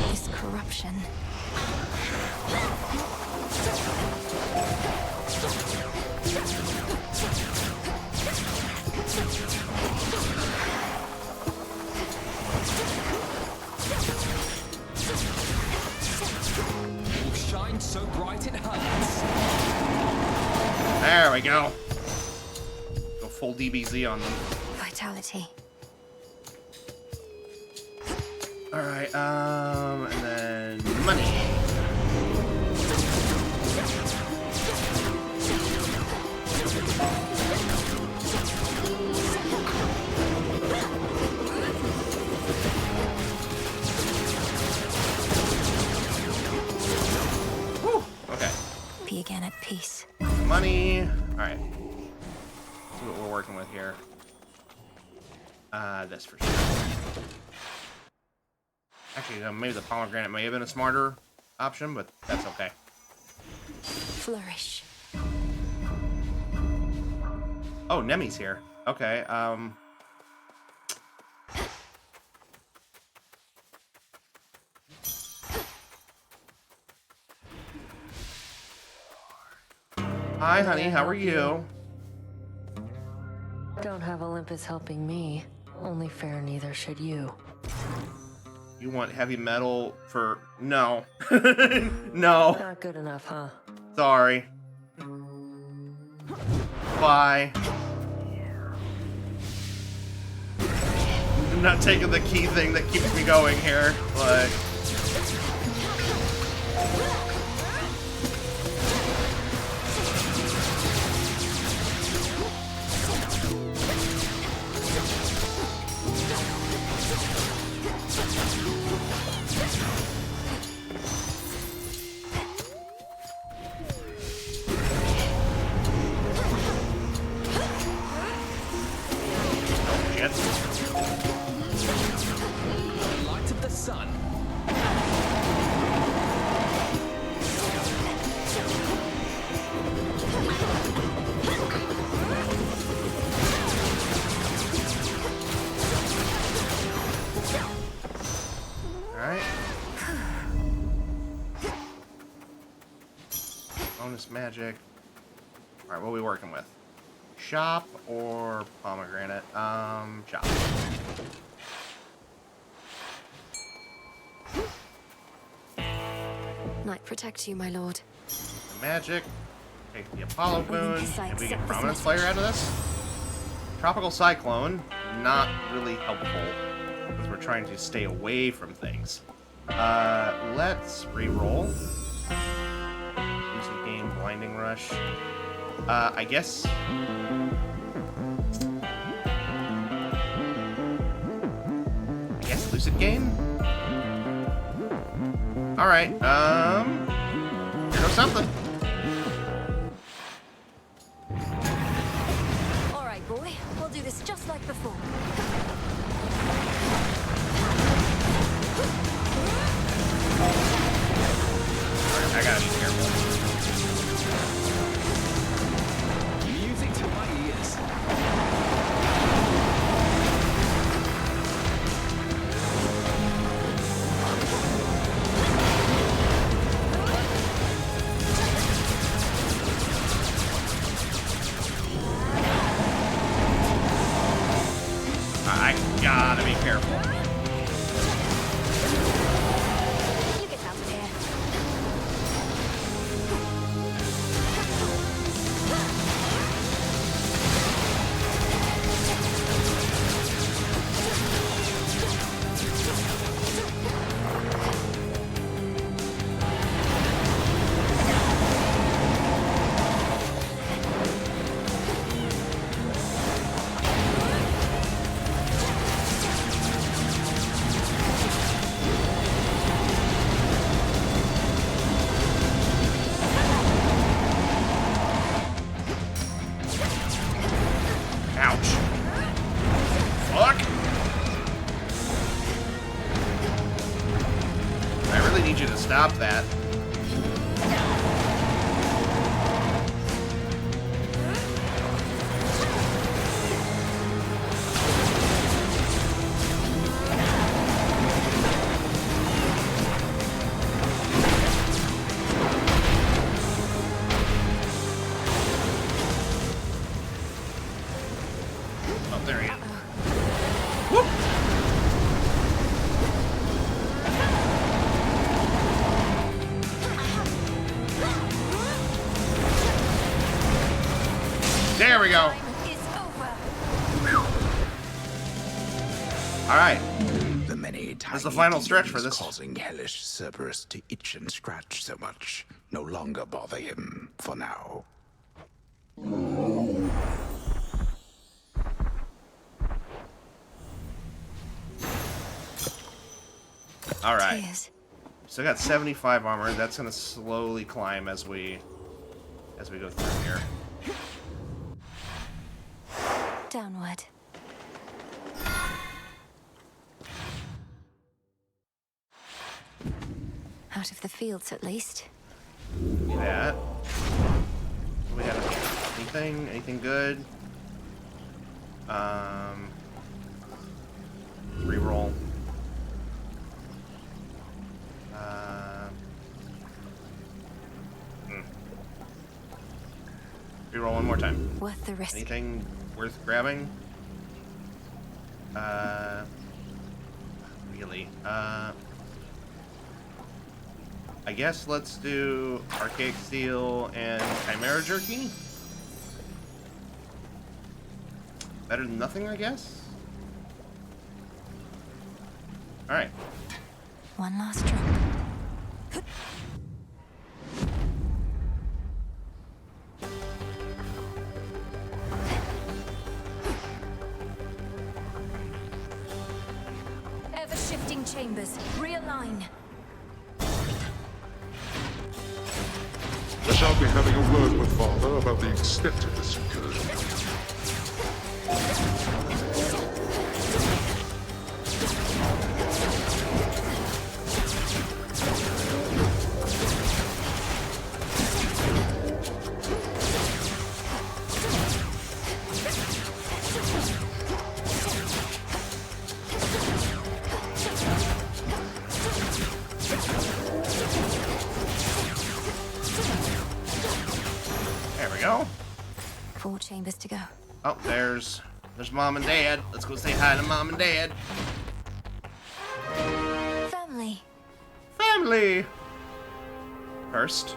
This corruption. Will shine so bright it hurts. There we go. Go full DBZ on them. Vitality. Alright, and then money. Whew, okay. Be again at peace. Money. Alright. See what we're working with here. This for sure. Actually, maybe the pomegranate may have been a smarter option, but that's okay. Flourish. Oh, Nemi's here. Okay, Hi, honey, how are you? Don't have Olympus helping me. Only fair, neither should you. You want heavy metal for... No. No. Not good enough, huh? Sorry. Bye. I'm not taking the key thing that keeps me going here, but... Bonus magic. Alright, what are we working with? Shop or pomegranate? Shop. Might protect you, my lord. Magic. Take the Apollo boon. Olympus, I And we get accept this Prominence message. Player out of this. Tropical Cyclone. Not really helpful. Because we're trying to stay away from things. Let's re-roll. Lucid Game, Blinding Rush. I guess... Lucid Game? Alright, here goes something. Alright, boy. We'll do this just like before. I gotta be careful. Music to my ears. I gotta be careful. You get out of here. Ouch. Fuck. I really need you to stop that. Oh, there he is. Whoop. There we go. All right. The many This is the final stretch for demons this. causing hellish Cerberus to itch and scratch so much no longer bother him for now. All right. Tears. So I got 75 armor. That's gonna slowly climb as we go through here. Downward. Out of the fields, at least. That. We have anything good? Reroll. Reroll one more time. Worth the risk. Anything worth grabbing? Really? I guess let's do Archaic Steel and Chimera Jerky. Better than nothing, I guess? Alright. One last drop. Ever-shifting chambers. Realign. I shall be having a word with Father about the extent of this incursion. go. 4 chambers to go. Oh, there's Mom and Dad. Let's go say hi to Mom and Dad. Family. Family! First,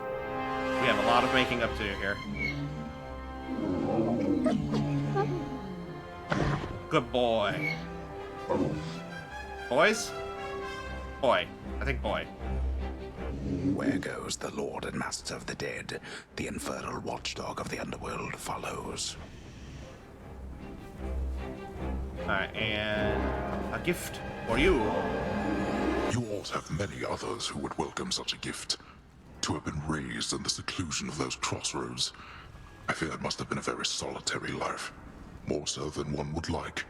we have a lot of making up to here. Good boy. Boys? Boy. I think boy. Where goes the Lord and Master of the Dead? The infernal watchdog of the underworld follows. Alright, and a gift for you. You ought to have many others who would welcome such a gift. To have been raised in the seclusion of those crossroads, I fear it must have been a very solitary life. More so than one would like.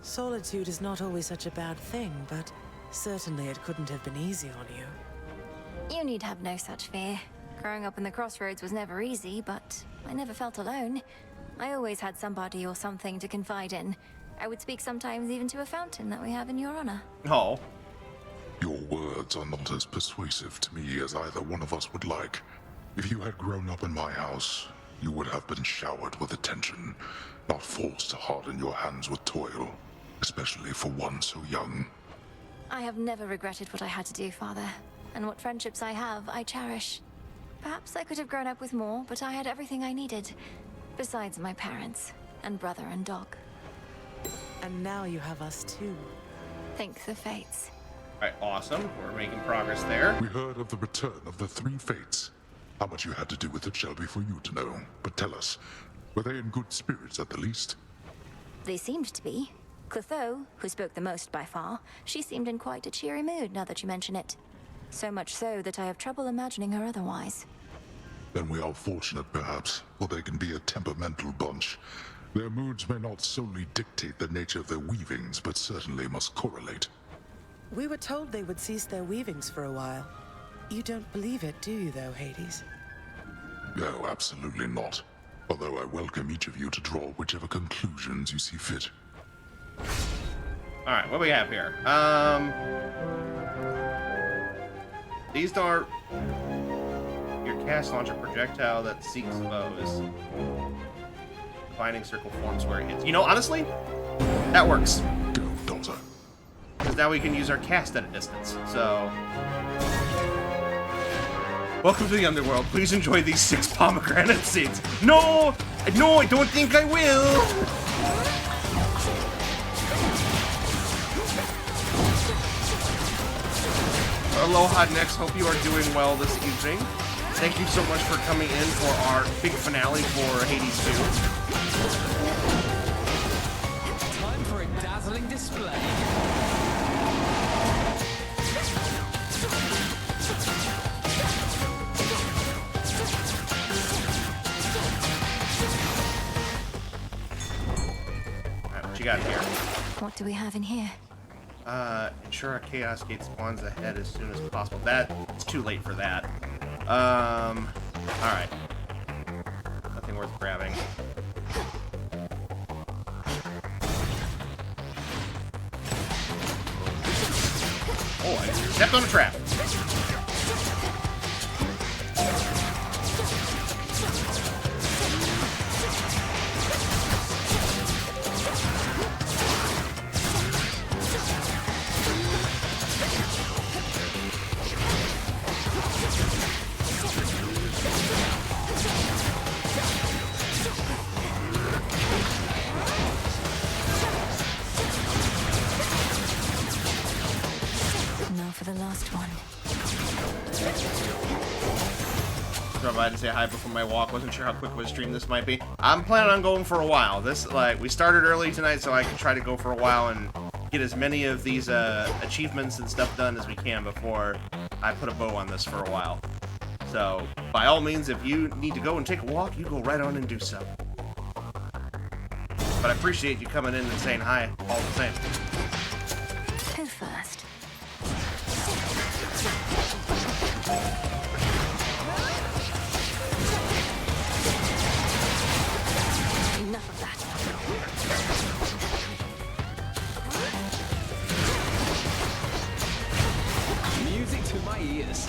Solitude is not always such a bad thing, but certainly it couldn't have been easy on you. You need have no such fear. Growing up in the crossroads was never easy, but I never felt alone. I always had somebody or something to confide in. I would speak sometimes even to a fountain that we have in your honor. Oh. Your words are not as persuasive to me as either one of us would like. If you had grown up in my house, you would have been showered with attention, not forced to harden your hands with toil, especially for one so young. I have never regretted what I had to do, Father. And what friendships I have, I cherish. Perhaps I could have grown up with more, but I had everything I needed. Besides my parents, and brother and dog. And now you have us too. Thank the fates. Alright, awesome. We're making progress there. We heard of the return of the 3 fates. How much you had to do with it shall be for you to know. But tell us, were they in good spirits at the least? They seemed to be. Clotho, who spoke the most by far, she seemed in quite a cheery mood now that you mention it. So much so that I have trouble imagining her otherwise. Then we are fortunate, perhaps, for they can be a temperamental bunch. Their moods may not solely dictate the nature of their weavings, but certainly must correlate. We were told they would cease their weavings for a while. You don't believe it, do you, though, Hades? No, absolutely not. Although I welcome each of you to draw whichever conclusions you see fit. Alright, what do we have here? These are your cast launch a projectile that seeks foes. The binding circle forms where it hits. You know, honestly, that works. Go, daughter. Because now we can use our cast at a distance, so... Welcome to the underworld. Please enjoy these 6 pomegranate seeds. No! No, I don't think I will! Aloha Next, hope you are doing well this evening. Thank you so much for coming in for our big finale for Hades 2. Time for a dazzling display. Alright, what you got here? What do we have in here? Ensure a chaos gate spawns ahead as soon as possible. It's too late for that. Alright. Nothing worth grabbing. Oh, I stepped on a trap. For the last one. Drop by to say hi before my walk. Wasn't sure how quick of a stream this might be. I'm planning on going for a while. We started early tonight, so I can try to go for a while and get as many of these achievements and stuff done as we can before I put a bow on this for a while. So, by all means, if you need to go and take a walk, you go right on and do so. But I appreciate you coming in and saying hi all the same. Who first? Enough of that. Music to my ears.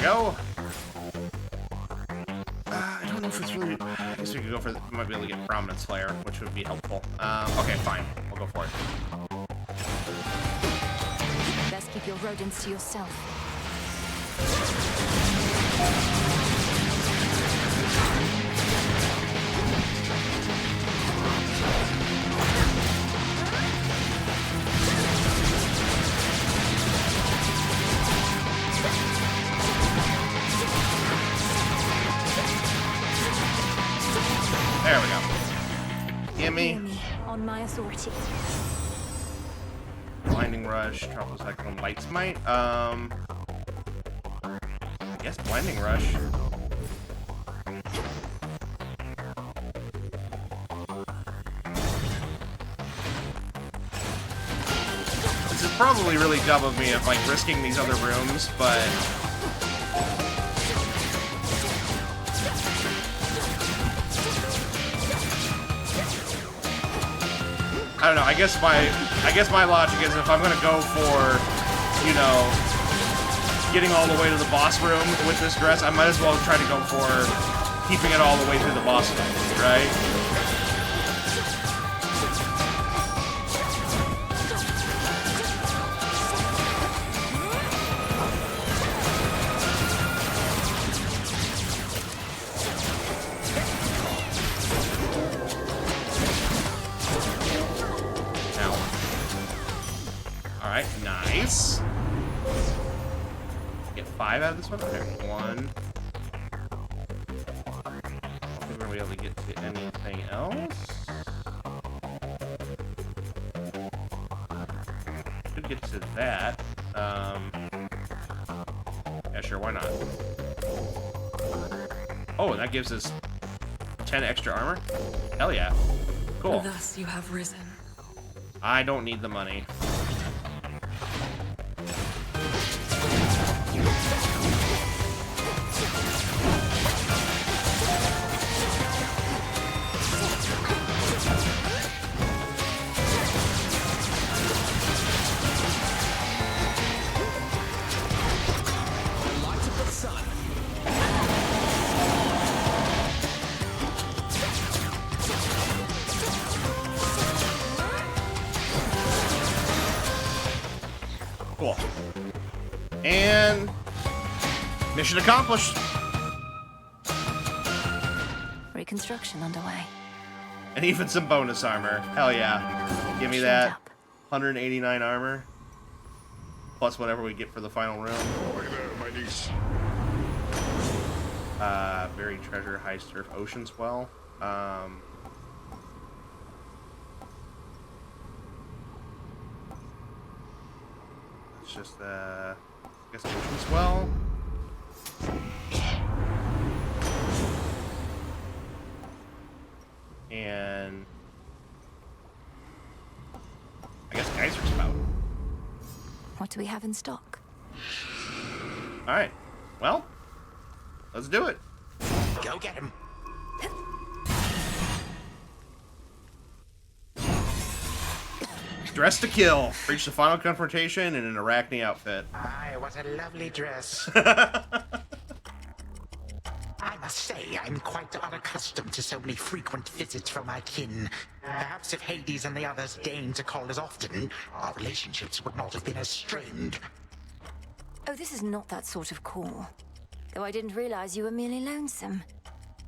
we go. I don't know if it's really... I guess we could go for... We might be able to get Prominence Flare, which would be helpful. Okay, fine. We'll go for it. Best keep your rodents to yourself. There we go. Gimme. On my authority. Blinding Rush, Tropical Cyclone, Light Smite. I guess Blinding Rush. This is probably really dumb of me of like risking these other rooms, but I don't know. I guess my logic is if I'm gonna go for, you know, getting all the way to the boss room with this dress, I might as well try to go for keeping it all the way through the boss room, right? Alright, nice. Get 5 out of this one? Okay, 1. I don't think we're gonna be able to get to anything else. Could get to that. Yeah, sure, why not? Oh, and that gives us 10 extra armor? Hell yeah. Cool. Thus you have risen. I don't need the money. Cool. And mission accomplished. Reconstruction underway. And even some bonus armor. Hell yeah. Give me that 189 armor. Plus whatever we get for the final room. Hey there, my niece. Buried treasure, high surf, ocean swell. It's just, I guess ocean swell. And I guess geyser spout. What do we have in stock? Alright. Well, let's do it. Go get him. Dress to kill. Reach the final confrontation in an Arachne outfit. My, what a lovely dress. I must say, I'm quite unaccustomed to so many frequent visits from my kin. Perhaps if Hades and the others deigned to call as often, our relationships would not have been as strained. Oh, this is not that sort of call. Though I didn't realize you were merely lonesome.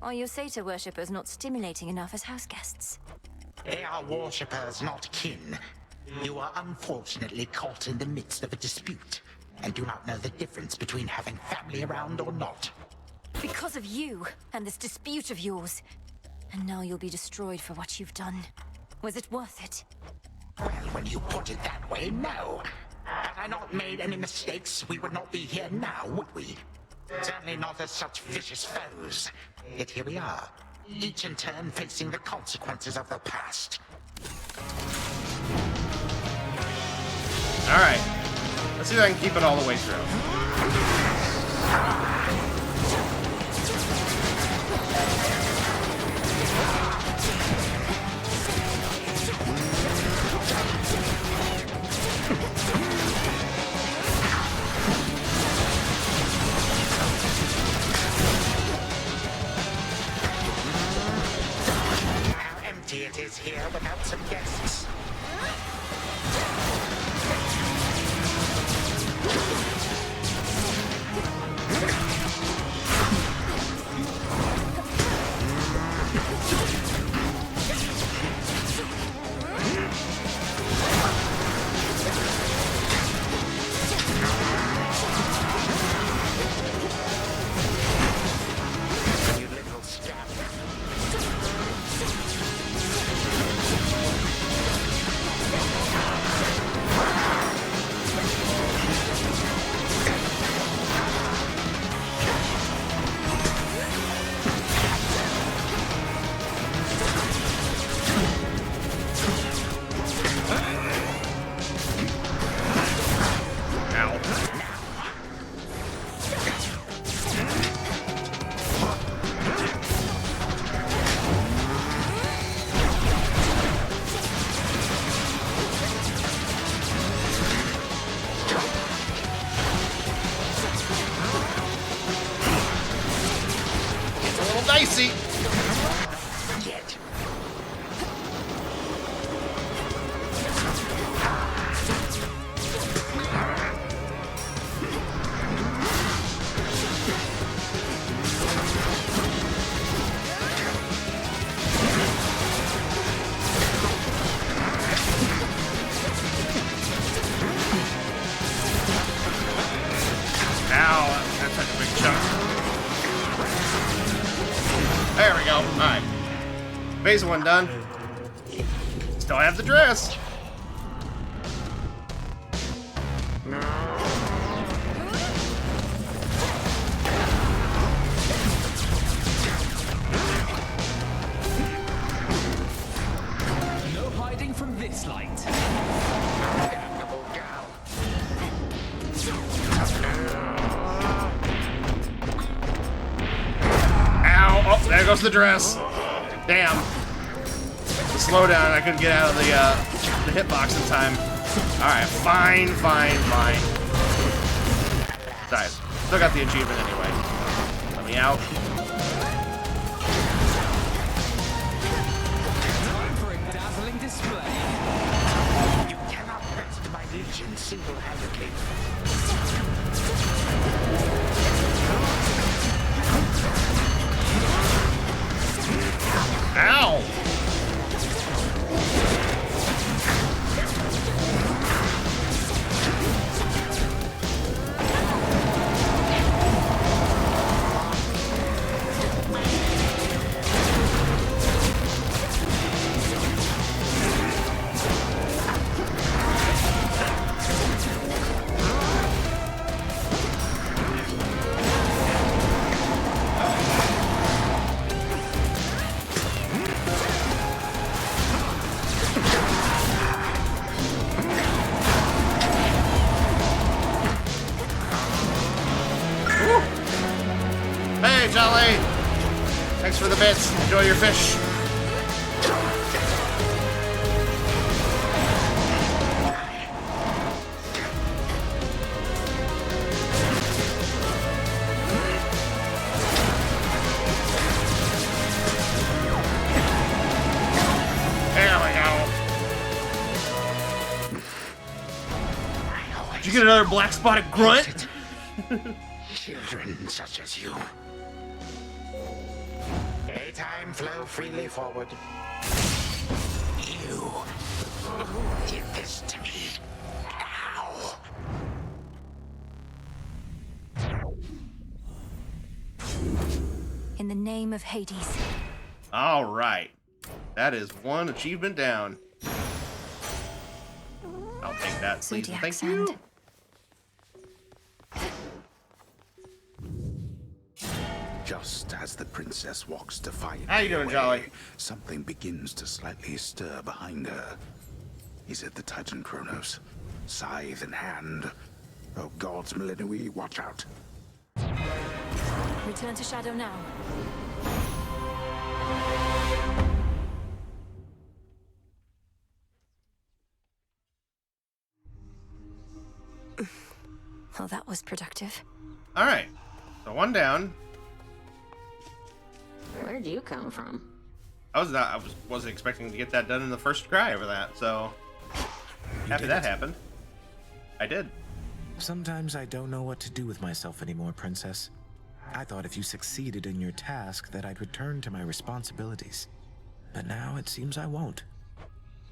Are your satyr worshippers not stimulating enough as house guests? They are worshippers, not kin. You are unfortunately caught in the midst of a dispute, and do not know the difference between having family around or not. Because of you, and this dispute of yours. And now you'll be destroyed for what you've done. Was it worth it? Well, when you put it that way, no. Had I not made any mistakes, we would not be here now, would we? Certainly not as such vicious foes. Yet here we are, each in turn facing the consequences of the past. Alright. Let's see if I can keep it all the way through. some guests. You little scab. It's a little dicey. Yet. Ow, that's like a big chunk. There we go. Alright. Phase 1 done. Still have the dress. No hiding from this light. Damnable gal. Ow. Oh, there goes the dress. Damn. The slowdown, I couldn't get out of the hitbox in time. Alright, fine. Nice. Still got the achievement anyway. Let me out. Time for a dazzling display. You cannot best my legion single-handedly. Ow! Hey, Jolly! Thanks for the bits. Enjoy your fish. There we go. Did you get another black spotted grunt? Children such as you. Daytime flow freely forward. You did this to me. Ow. In the name of Hades. All right. That is one achievement down. I'll take that, please. and Thank you. Just as the princess walks defiantly How you doing, away, Jolly? something begins to slightly stir behind her. Is it the Titan Kronos? Scythe in hand. Oh gods, Melinoi, watch out. Return to Shadow now. Well, that was productive. All right. So one down. Where'd you come from? wasn't expecting to get that done in the first try over that, so happy that happened. I did. Sometimes I don't know what to do with myself anymore, Princess. I thought if you succeeded in your task that I'd return to my responsibilities. But now it seems I won't.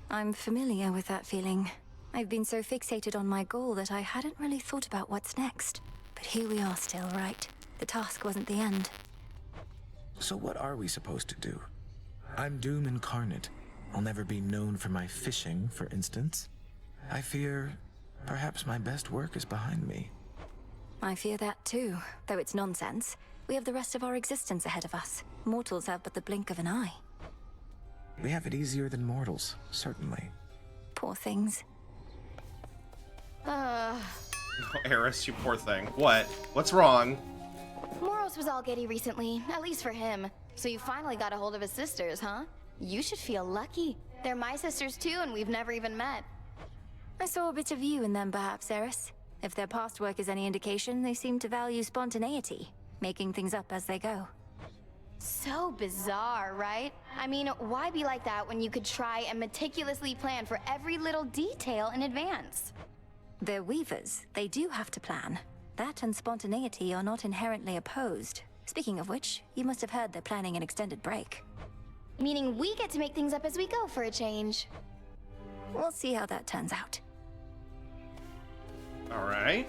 I'm familiar with that feeling. I've been so fixated on my goal that I hadn't really thought about what's next. But here we are still, right? The task wasn't the end. So what are we supposed to do? I'm Doom incarnate. I'll never be known for my fishing, for instance. I fear perhaps my best work is behind me. I fear that too, though it's nonsense. We have the rest of our existence ahead of us. Mortals have but the blink of an eye. We have it easier than mortals, certainly. Poor things. Oh, Eris, you poor thing. What? What's wrong? Moros was all giddy recently, at least for him. So you finally got a hold of his sisters, huh? You should feel lucky. They're my sisters too, and we've never even met. I saw a bit of you in them, perhaps, Eris. If their past work is any indication, they seem to value spontaneity, making things up as they go. So bizarre, right? I mean, why be like that when you could try and meticulously plan for every little detail in advance? They're weavers. They do have to plan. That and spontaneity are not inherently opposed. Speaking of which, you must have heard they're planning an extended break. Meaning we get to make things up as we go for a change. We'll see how that turns out. All right.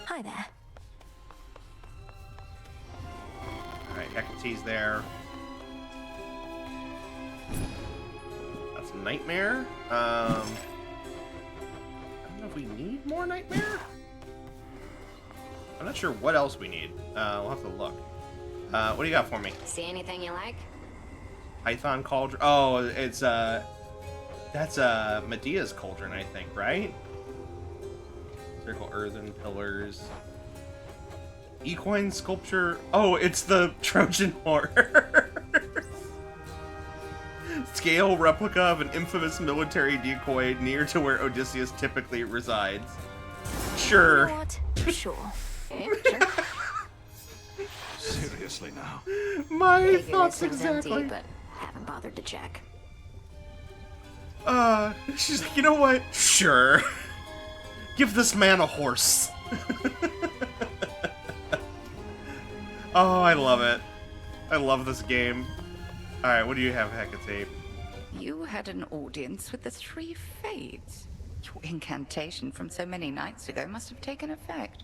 Hi there. All right, Hecate's there. That's a Nightmare. I don't know if we need more Nightmare. I'm not sure what else we need. We'll have to look. What do you got for me? See anything you like? Python Cauldron. Oh, it's that's Medea's Cauldron, I think, right? Circle earthen pillars. Equine sculpture. Oh, it's the Trojan horse. Scale replica of an infamous military decoy near to where Odysseus typically resides. Sure. You know what? Sure. Seriously now. My thoughts exactly. Empty, but haven't bothered to check. She's like, you know what? Sure. Give this man a horse. Oh, I love it. I love this game. Alright, what do you have, Hecate? You had an audience with the three Fates. Your incantation from so many nights ago must have taken effect.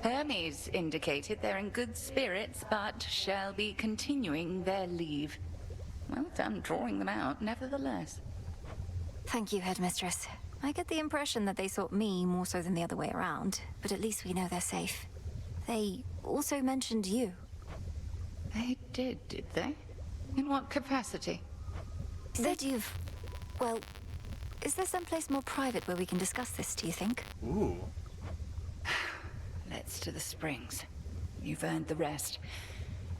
Hermes indicated they're in good spirits, but shall be continuing their leave. Well done drawing them out, nevertheless. Thank you, Headmistress. I get the impression that they sought me more so than the other way around, but at least we know they're safe. They also mentioned you. They did they? In what capacity? Said you've... Well, is there someplace more private where we can discuss this, do you think? Ooh. Let's to the springs. You've earned the rest.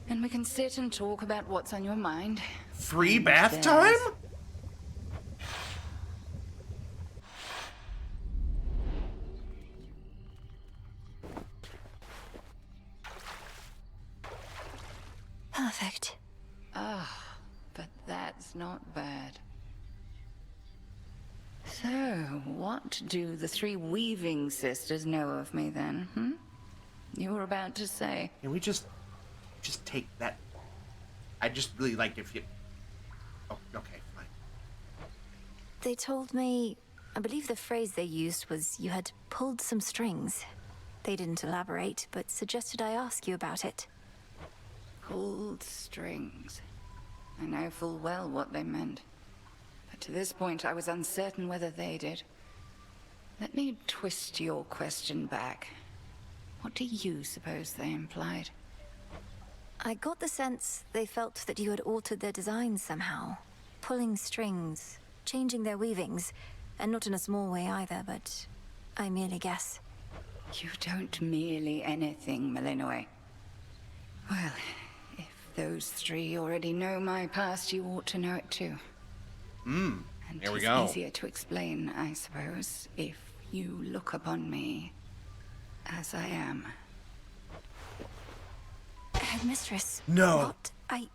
And we can sit and talk about what's on your mind. Free bath time? Perfect. Ah, but that's not bad. So, what do the three weaving sisters know of me then, hmm? You were about to say. Can we just take that? I just really like if you... Oh, okay, fine. They told me... I believe the phrase they used was you had pulled some strings. They didn't elaborate, but suggested I ask you about it. Pulled strings. I know full well what they meant. But to this point, I was uncertain whether they did. Let me twist your question back. What do you suppose they implied? I got the sense they felt that you had altered their designs somehow. Pulling strings, changing their weavings, and not in a small way either, but I merely guess. You don't merely anything, Malinois. Well, if those three already know my past, you ought to know it too. And here we it's go. Easier to explain, I suppose, if you look upon me as I am. Headmistress. No. What?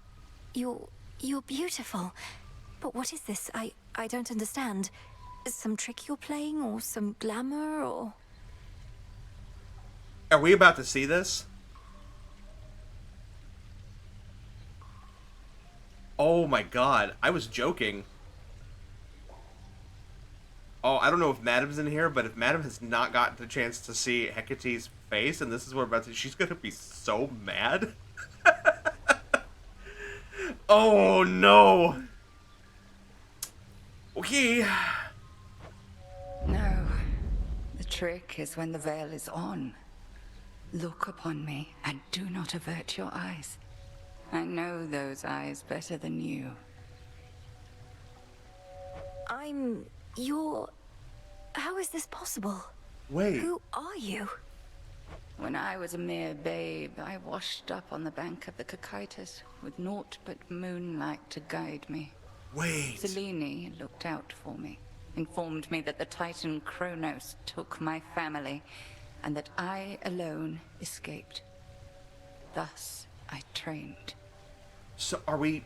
You're You're beautiful. But what is this? I don't understand. Some trick you're playing, or some glamour, or... Are we about to see this? Oh my god, I was joking. Oh, I don't know if Madam's in here, but if Madam has not gotten the chance to see Hecate's face, and this is what we're about to... She's gonna be so mad. Oh no! Okay. No. The trick is when the veil is on. Look upon me and do not avert your eyes. I know those eyes better than you. I'm... You're... How is this possible? Wait. Who are you? When I was a mere babe, I washed up on the bank of the Cocytus with naught but moonlight to guide me. Wait. Selene looked out for me, informed me that the Titan Kronos took my family, and that I alone escaped. Thus, I trained. So, are we...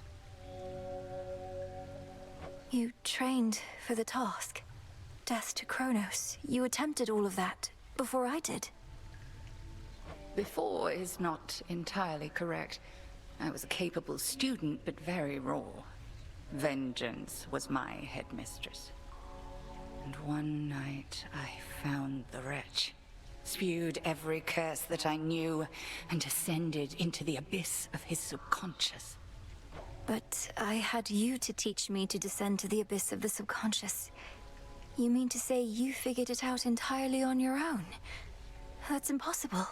You trained for the task. Death to Kronos. You attempted all of that before I did. Before is not entirely correct. I was a capable student, but very raw. Vengeance was my headmistress. And one night I found the wretch, spewed every curse that I knew, and descended into the abyss of his subconscious. But I had you to teach me to descend to the abyss of the subconscious. You mean to say you figured it out entirely on your own? That's impossible.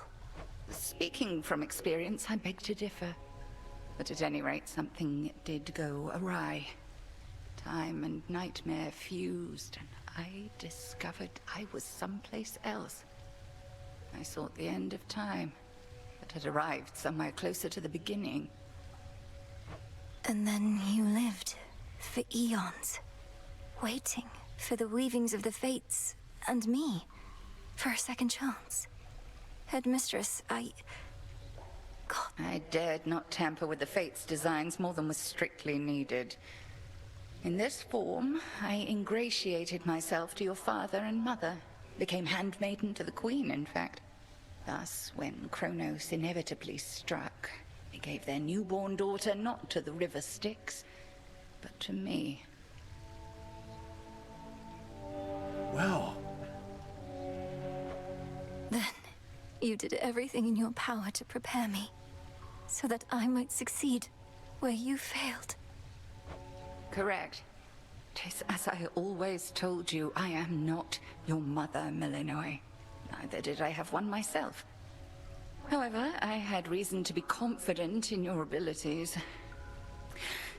Speaking from experience, I beg to differ. But at any rate, something did go awry. Time and nightmare fused, and I discovered I was someplace else. I sought the end of time, but had arrived somewhere closer to the beginning. And then you lived for eons, waiting for the weavings of the fates and me, for a second chance. Headmistress, God. I dared not tamper with the fates' designs more than was strictly needed. In this form, I ingratiated myself to your father and mother, became handmaiden to the queen, in fact. Thus, when Kronos inevitably struck, they gave their newborn daughter not to the river Styx, but to me. Well. Then, you did everything in your power to prepare me, so that I might succeed where you failed. Correct. 'Tis as I always told you, I am not your mother, Millenoi. Neither did I have one myself. However, I had reason to be confident in your abilities.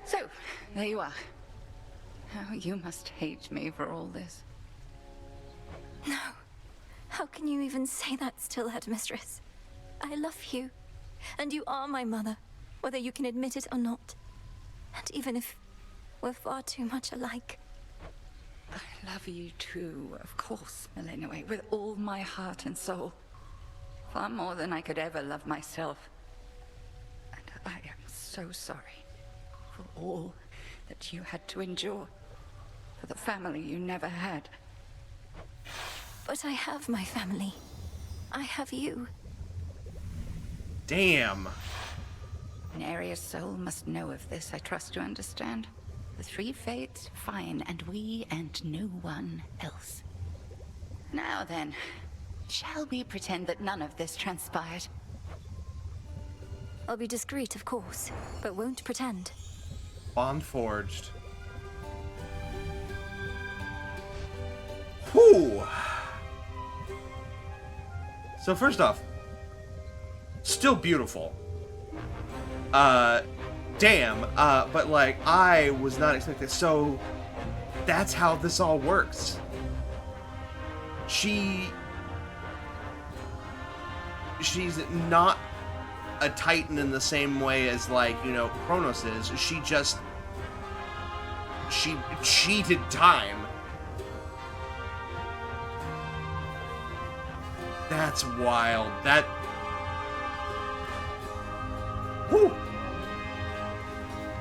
So, there you are. How you must hate me for all this. No. How can you even say that still, Headmistress? I love you. And you are my mother, whether you can admit it or not. And even if we're far too much alike. I love you too, of course, Millenoi, with all my heart and soul. Far more than I could ever love myself. And I am so sorry for all that you had to endure, for the family you never had. But I have my family. I have you. Damn. Neria's soul must know of this, I trust you understand. The three fates, fine, and we and no one else. Now then, shall we pretend that none of this transpired? I'll be discreet, of course, but won't pretend. Bond forged. Whew. So first off, still beautiful. Damn, but like, I was not expecting. So, that's how this all works. She's not a Titan in the same way as, like, you know, Kronos is. She cheated time. That's wild. Whew.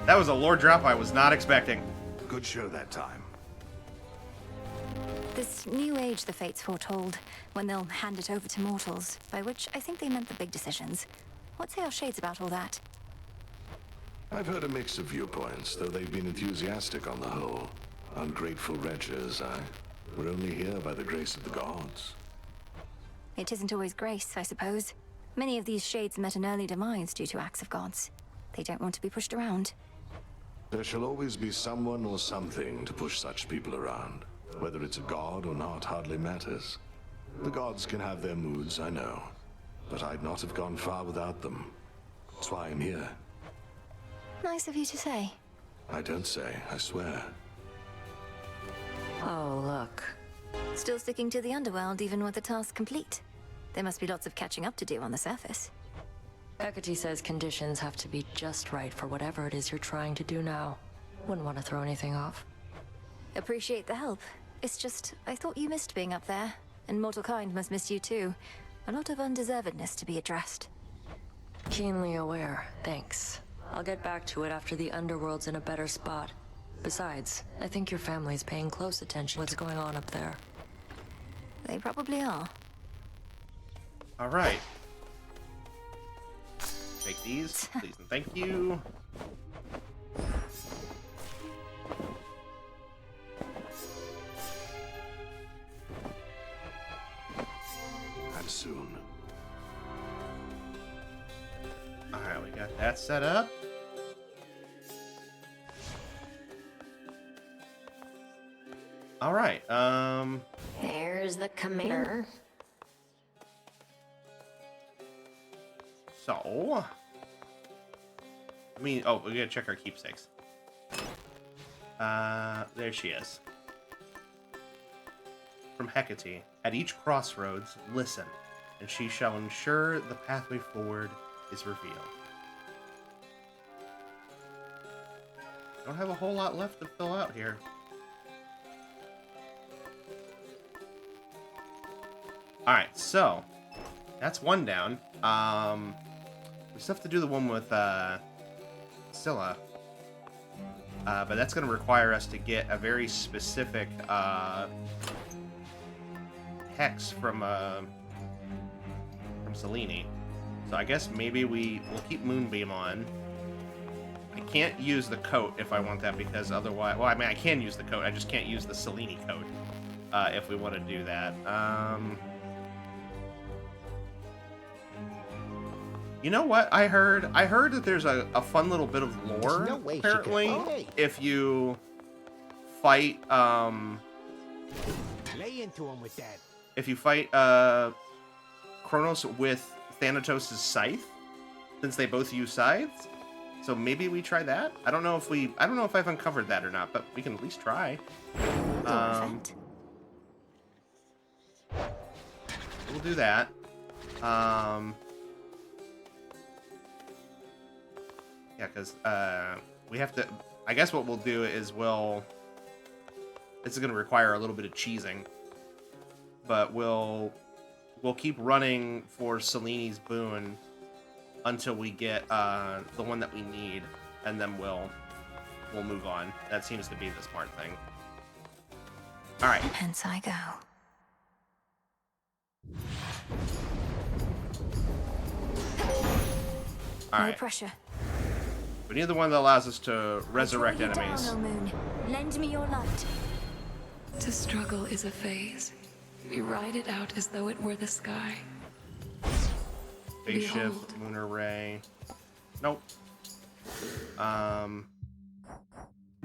That was a lore drop I was not expecting. Good show that time. This new age the Fates foretold, when they'll hand it over to mortals, by which I think they meant the big decisions. What say our shades about all that? I've heard a mix of viewpoints, though they've been enthusiastic on the whole. Ungrateful wretches, we're only here by the grace of the gods. It isn't always grace, I suppose. Many of these shades met an early demise due to acts of gods. They don't want to be pushed around. There shall always be someone or something to push such people around. Whether it's a god or not hardly matters. The gods can have their moods, I know. But I'd not have gone far without them. That's why I'm here. Nice of you to say. I don't say, I swear. Oh, look. Still sticking to the underworld even with the task complete. There must be lots of catching up to do on the surface. Hecate says conditions have to be just right for whatever it is you're trying to do now. Wouldn't want to throw anything off. Appreciate the help. It's just, I thought you missed being up there. And mortal kind must miss you too. A lot of undeservedness to be addressed. Keenly aware, thanks. I'll get back to it after the underworld's in a better spot. Besides, I think your family's paying close attention to what's going on up there. They probably are. All right. Take these, please and thank you. And soon. All right, we got that set up. All right. There's the commander. So, I mean, oh, we gotta check our keepsakes. There she is. From Hecate, at each crossroads, listen, and she shall ensure the pathway forward is revealed. Don't have a whole lot left to fill out here. Alright, so that's one down. We still have to do the one with Scylla. But that's gonna require us to get a very specific hex from Selene. So I guess maybe we'll keep Moonbeam on. I can't use the coat if I want that because otherwise, well, I mean I can use the coat. I just can't use the Selene coat if we want to do that. You know what I heard? I heard that there's a fun little bit of lore, There's no way she could- apparently, Okay. if you fight, Lay into him with that. if you fight, Kronos with Thanatos' scythe, since they both use scythes. So maybe we try that? I don't know if I've uncovered that or not, but we can at least try. We'll do that. Yeah, because we have to. I guess what we'll do is this is going to require a little bit of cheesing, but we'll keep running for Selene's boon until we get the one that we need, and then we'll move on. That seems to be the smart thing. All right. Hence I go. All No right. pressure. We need the one that allows us to resurrect Draw you enemies. Down, O moon. Lend me your light. To struggle is a phase. We ride it out as though it were the sky. Phase shift, Behold. lunar ray. Nope. A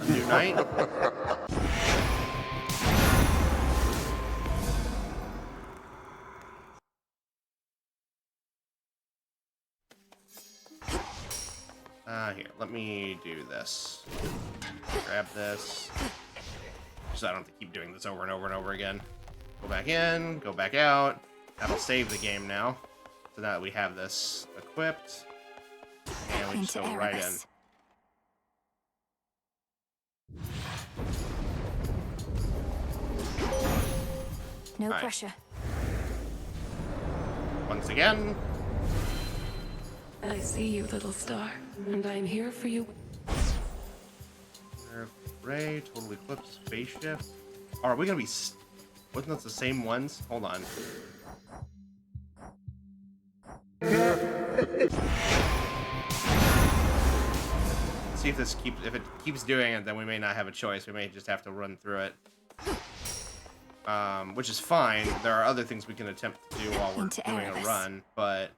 new night. Here, let me do this. Grab this. So I don't have to keep doing this over and over and over again. Go back in, go back out. That'll save the game now. So now that we have this equipped, and we just go right in. No Alright. pressure. Once again, I see you, little star, and I am here for you. Ray, Total Eclipse, Phase Shift. Oh, are we gonna be... Wasn't that the same ones? Hold on. See if this keeps... If it keeps doing it, then we may not have a choice. We may just have to run through it. Which is fine. There are other things we can attempt to do while we're doing a run, but...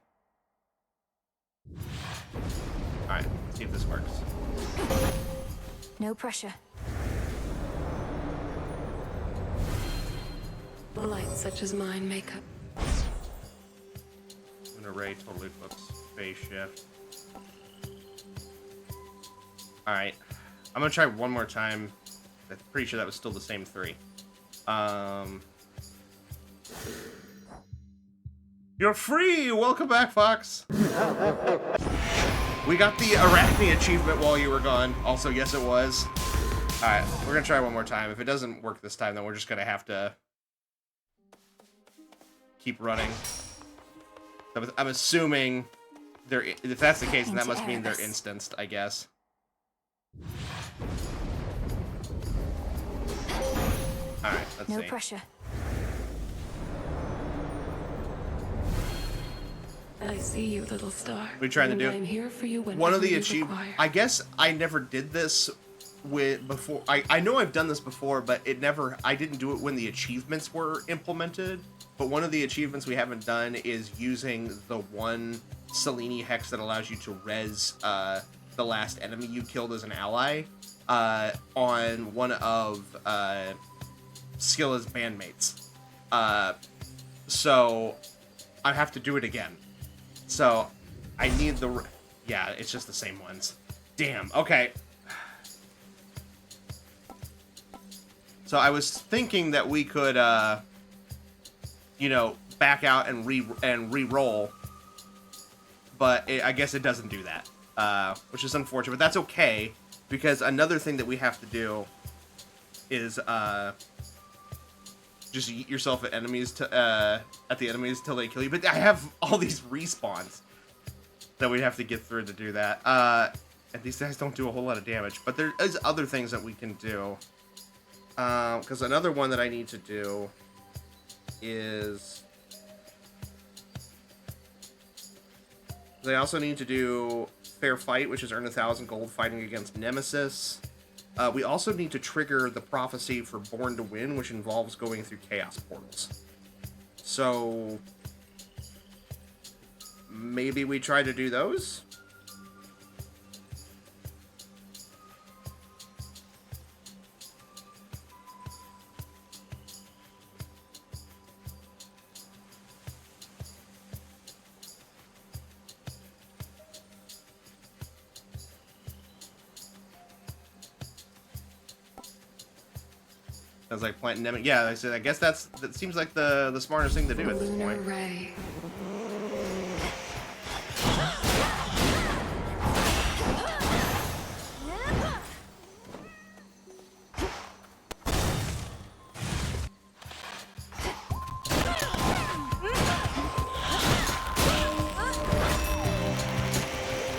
Alright, see if this works. No pressure. Light such as mine make up. Lunar Ray, Total Eclipse, Phase Shift. Alright. I'm gonna try one more time. I'm pretty sure that was still the same 3. You're free! Welcome back, Fox! We got the Arachne achievement while you were gone. Also, yes, it was. Alright, we're gonna try one more time. If it doesn't work this time, then we're just gonna have to keep running. I'm assuming they're... If that's the case, then that must mean they're instanced, I guess. Alright, let's see. No pressure. I see you, little star. We tried to do I'm here for you one of the you achievements. require. I guess I never did this with before. I know I've done this before, but it never. I didn't do it when the achievements were implemented. But one of the achievements we haven't done is using the one Selene hex that allows you to res the last enemy you killed as an ally on one of Scylla's bandmates. So I have to do it again. So I need the... Yeah, it's just the same ones. Damn, okay. So I was thinking that we could, you know, back out and re-roll, but I guess it doesn't do that, which is unfortunate. But that's okay, because another thing that we have to do is just yeet yourself at enemies at the enemies till they kill you. But I have all these respawns that we have to get through to do that. And these guys don't do a whole lot of damage, but there is other things that we can do. Because another one that I need to do is... They also need to do Fair Fight, which is earn 1,000 gold fighting against Nemesis. We also need to trigger the prophecy for Born to Win, which involves going through Chaos Portals. So... maybe we try to do those? Sounds like planting Nemesis. Yeah, I said. I guess that seems like the smartest thing to do at this point. Ray.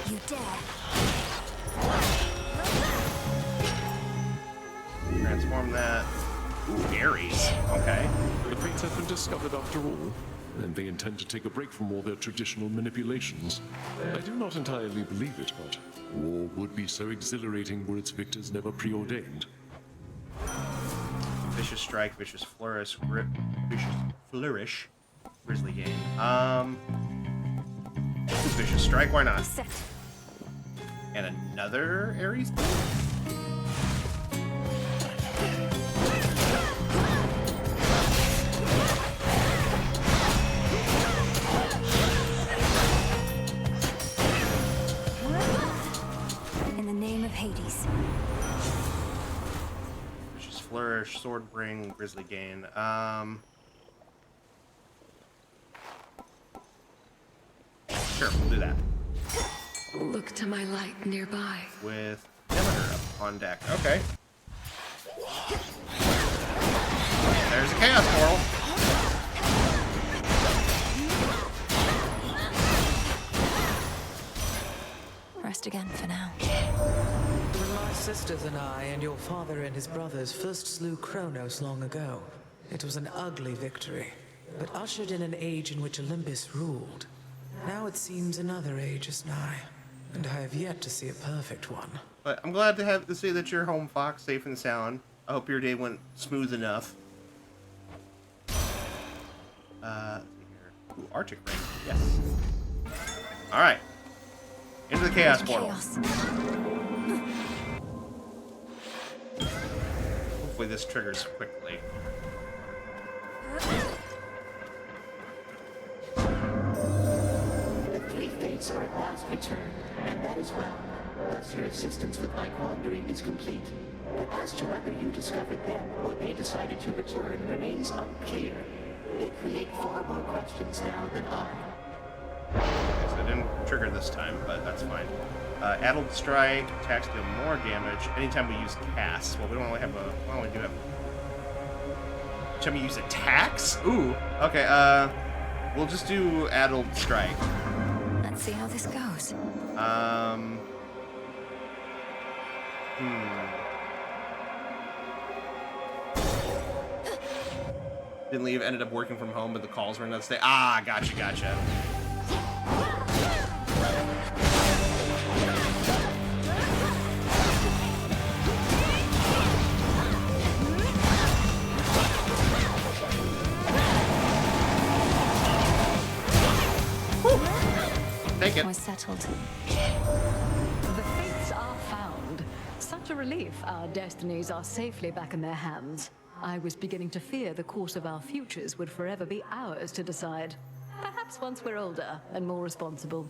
You dare. Transform that. Ooh, Ares. Okay. The fates have been discovered after all, and they intend to take a break from all their traditional manipulations. I do not entirely believe it, but war would be so exhilarating were its victors never preordained. Vicious Strike, Vicious Flourish, Vicious Flourish, Grizzly Game. Vicious Strike, why not? And another Ares build? In the name of Hades. Vicious Flourish, Sword Bring, Grizzly Gain. Sure, we'll do that. Look to my light nearby. With Demeter up on deck. Okay. There's a Chaos Portal. Rest again for now. When my sisters and I and your father and his brothers first slew Kronos long ago, it was an ugly victory, but ushered in an age in which Olympus ruled. Now it seems another age is nigh, and I have yet to see a perfect one. But I'm glad to see that you're home, Fox, safe and sound. I hope your day went smooth enough. Ooh, Arctic Ring. Yes. Alright. Into the Chaos Portal. Hopefully this triggers quickly. The three fates are at last returned, and that is well. Thus your assistance with my quandary is complete. But as to whether you discovered them or they decided to return remains unclear. They create far more questions now than I. Okay, so it didn't trigger this time, but that's fine. Addled Strike, attacks deal more damage anytime we use casts. Well, we don't only have a... Well, we do have... Anytime we use attacks? Ooh, okay, we'll just do Addled Strike. Let's see how this goes. Didn't leave, ended up working from home, but the calls were in that state. Ah, gotcha. Take it. We're settled. The fates are found. Such a relief. Our destinies are safely back in their hands. I was beginning to fear the course of our futures would forever be ours to decide. Perhaps once we're older and more responsible.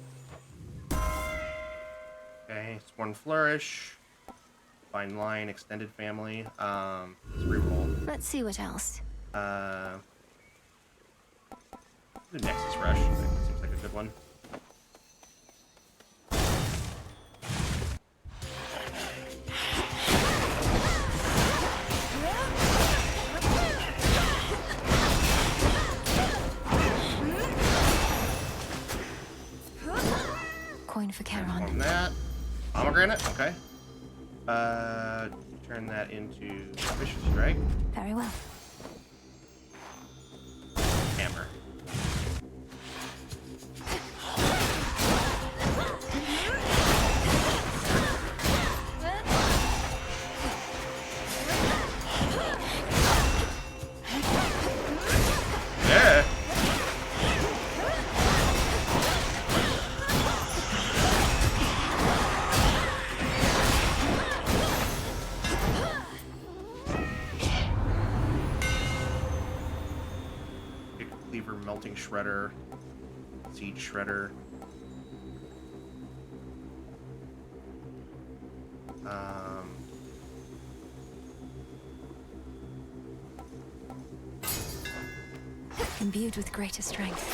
Okay, Sworn Flourish. Fine Line, Extended Family. Let's reroll. Let's see what else. The Nexus Rush. Seems like a good one. Coin for Charon. On that. Pomegranate, okay. Turn that into Vicious Strike. Very well. Hammer. Yeah. Cleaver, Melting Shredder, Seed Shredder. Imbued with greater strength.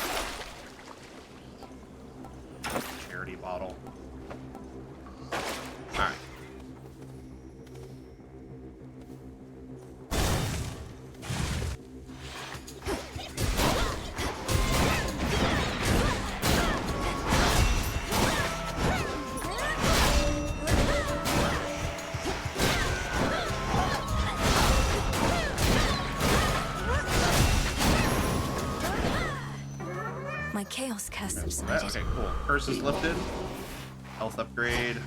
Charity Bottle. Alright. My chaos curse subsided. Okay, cool. Curse is lifted. Health upgrade.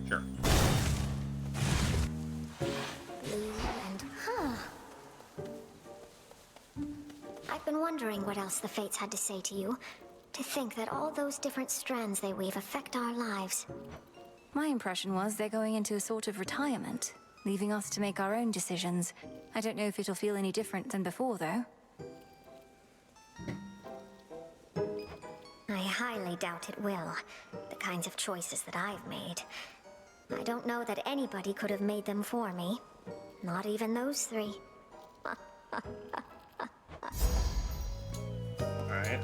Sure. I've been wondering what else the fates had to say to you. To think that all those different strands they weave affect our lives. My impression was they're going into a sort of retirement, leaving us to make our own decisions. I don't know if it'll feel any different than before, though. I highly doubt it will. The kinds of choices that I've made. I don't know that anybody could have made them for me. Not even those three. Alright,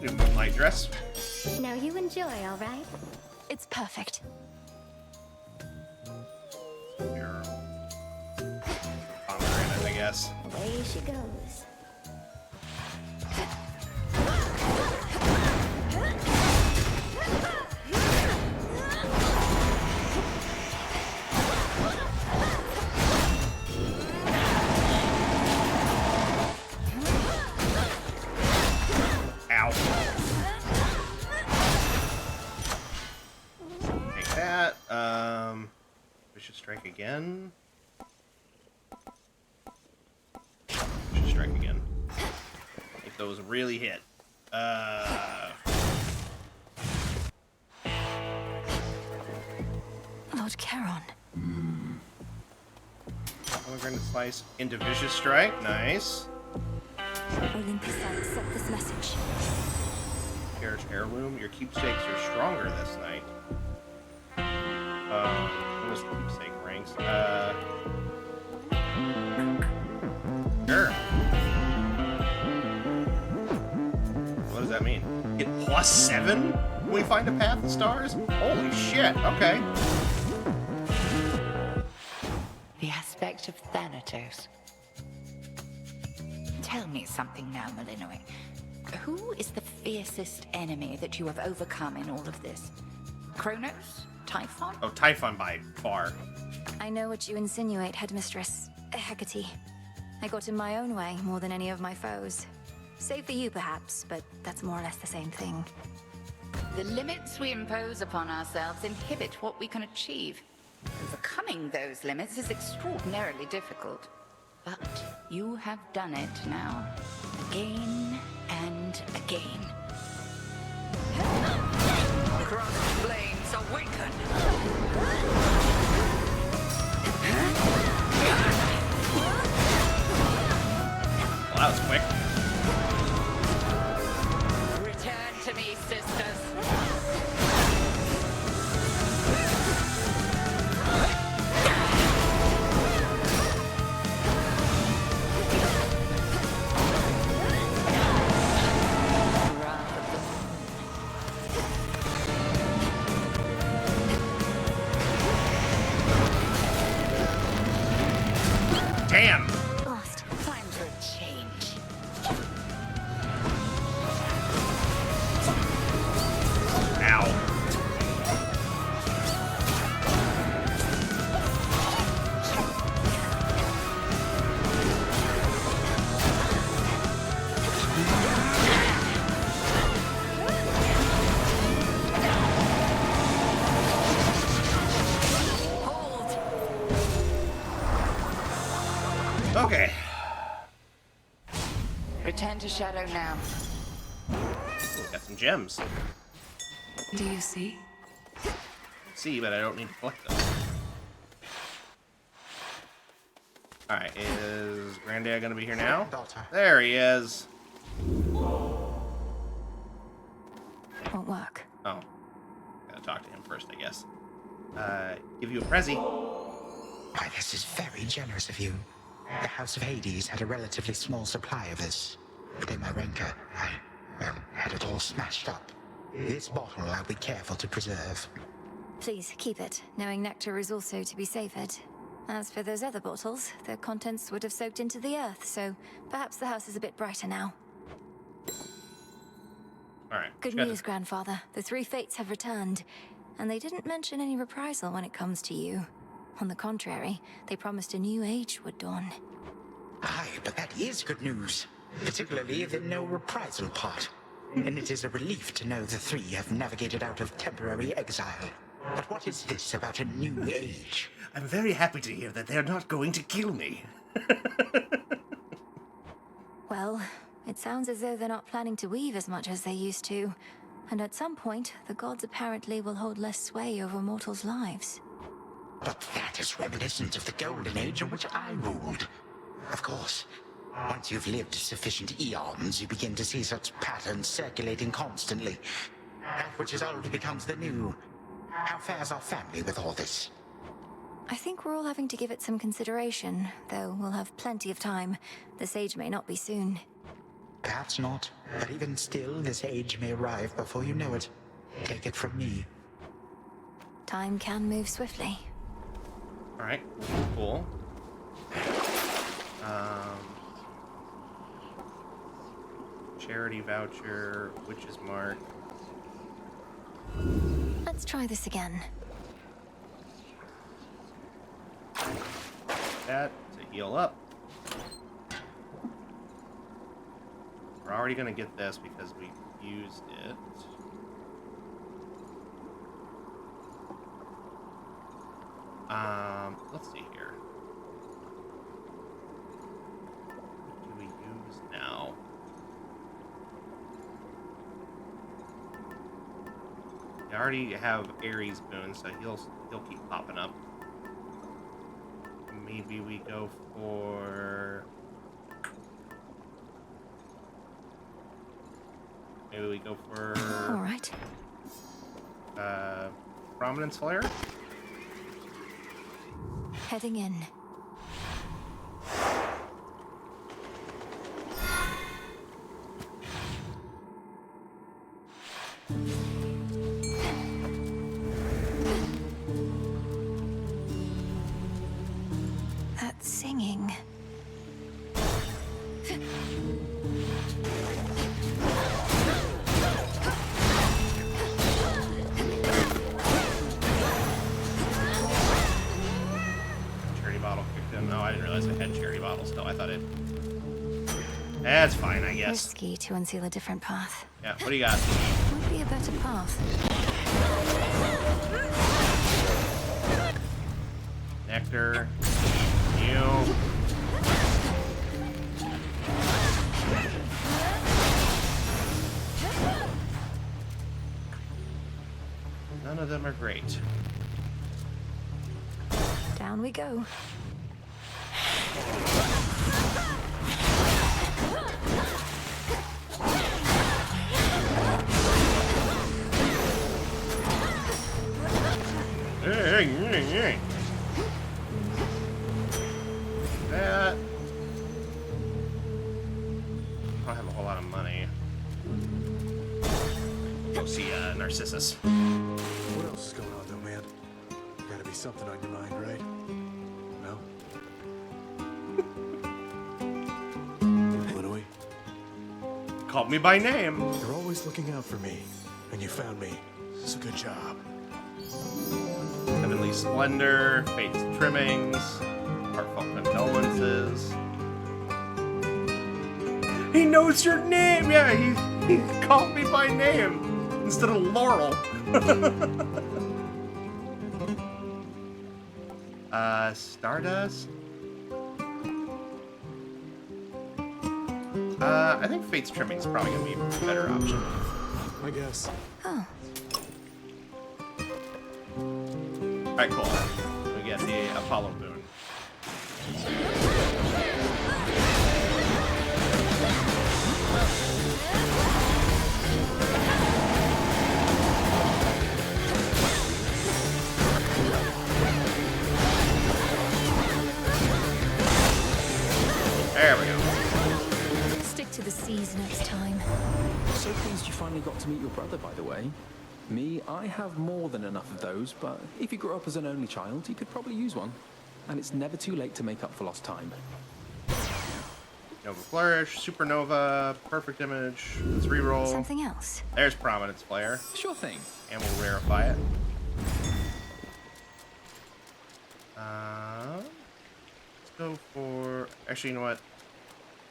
new moonlight dress. Now you enjoy, all right? It's perfect. Your pomegranate, I guess. Away she goes. again. Should strike again. If those really hit. Lord Charon. Pomegranate slice into vicious strike. Nice. Olympus accept this message. Carriage heirloom. Your keepsakes are stronger this night. What was the keepsake ranks? Sure. What does that mean? Get +7 when we find a path of stars? Holy shit, okay. The aspect of Thanatos. Tell me something now, Malinois. Who is the fiercest enemy that you have overcome in all of this? Kronos? Typhon? Oh, Typhon by far. I know what you insinuate, Headmistress. Hecate. I got in my own way more than any of my foes. Save for you, perhaps, but that's more or less the same thing. The limits we impose upon ourselves inhibit what we can achieve. Overcoming those limits is extraordinarily difficult. But you have done it now. Again and again. Cross flames awaken! Well, that was quick. Return to me, sisters. Damn! Lost. Time for a change. Ow. Okay. Return to Shadow now. Got some gems. Do you see? See, but I don't need to collect them. Alright, is Granddad gonna be here now? There he is. Won't work. Oh. Gotta talk to him first, I guess. Give you a Prezi. Why, this is very generous of you. The House of Hades had a relatively small supply of this. But in my rancor, I had it all smashed up. This bottle I'll be careful to preserve. Please, keep it, knowing nectar is also to be savored. As for those other bottles, their contents would have soaked into the earth, so perhaps the house is a bit brighter now. Alright. Good news, Grandfather. The three fates have returned, and they didn't mention any reprisal when it comes to you. On the contrary, they promised a new age would dawn. Aye, but that is good news. Particularly the no reprisal part. And it is a relief to know the three have navigated out of temporary exile. But what is this about a new age? I'm very happy to hear that they're not going to kill me. Well, it sounds as though they're not planning to weave as much as they used to. And at some point, the gods apparently will hold less sway over mortals' lives. But that is reminiscent of the golden age in which I ruled. Of course, once you've lived sufficient eons, you begin to see such patterns circulating constantly. That which is old becomes the new. How fares our family with all this? I think we're all having to give it some consideration, though we'll have plenty of time. The sage may not be soon. Perhaps not, but even still, this age may arrive before you know it. Take it from me. Time can move swiftly. Alright, cool. Charity voucher, witch's mark. Let's try this again. That to heal up. We're already gonna get this because we used it. Let's see here. What do we use now? I already have Ares boon, so he'll keep popping up. Maybe we go for. Maybe we go for. All right. Prominence flare. Heading in. That singing. Cherry bottle kicked in. No, I didn't realize I had cherry bottles still. I thought it. That's fine, I guess. Risky to unseal a different path. Yeah, what do you got? Would be a better path. Nectar. You. None of them are great. Down we go. Hey. That. I don't have a whole lot of money. Go see Narcissus. What else is going on, though, man? Gotta be something on your mind, right? No? Illinois? Called me by name. You're always looking out for me, and you found me. So good job. Heavenly Splendor, Fate's Trimmings, Heartfelt Condolences. He knows your name! Yeah, he called me by name instead of Laurel. Stardust? I think Fate's Trimming is probably going to be a better option. I guess. Oh. Alright, cool. We get the Apollo boon. There we go. Stick to the seas next time. So pleased you finally got to meet your brother, by the way. Me, I have more than enough of those, but if you grew up as an only child, you could probably use one. And it's never too late to make up for lost time. Nova Flourish, Supernova, Perfect Image. Let's reroll. Something else. There's Prominence Flare. Sure thing. And we'll rarefy it. Let's go for. Actually, you know what?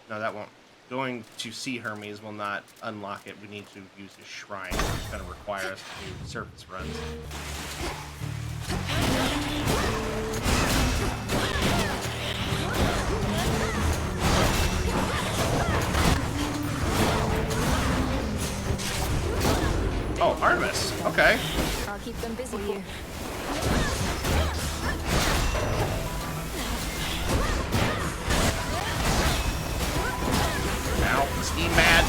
No, that won't. Going to see Hermes will not unlock it. We need to use his shrine. It's going to require us to do surface runs. Oh, Artemis. Okay. I'll keep them busy here. Now, Steam Mad.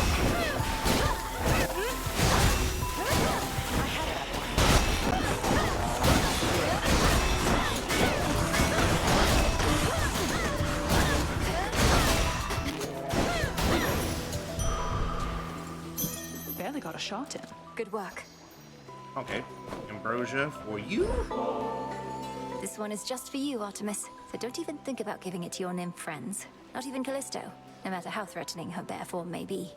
Barely got a shot in. Good work. Okay. Ambrosia for you. This one is just for you, Artemis. So don't even think about giving it to your nymph friends. Not even Callisto, no matter how threatening her bare form may be.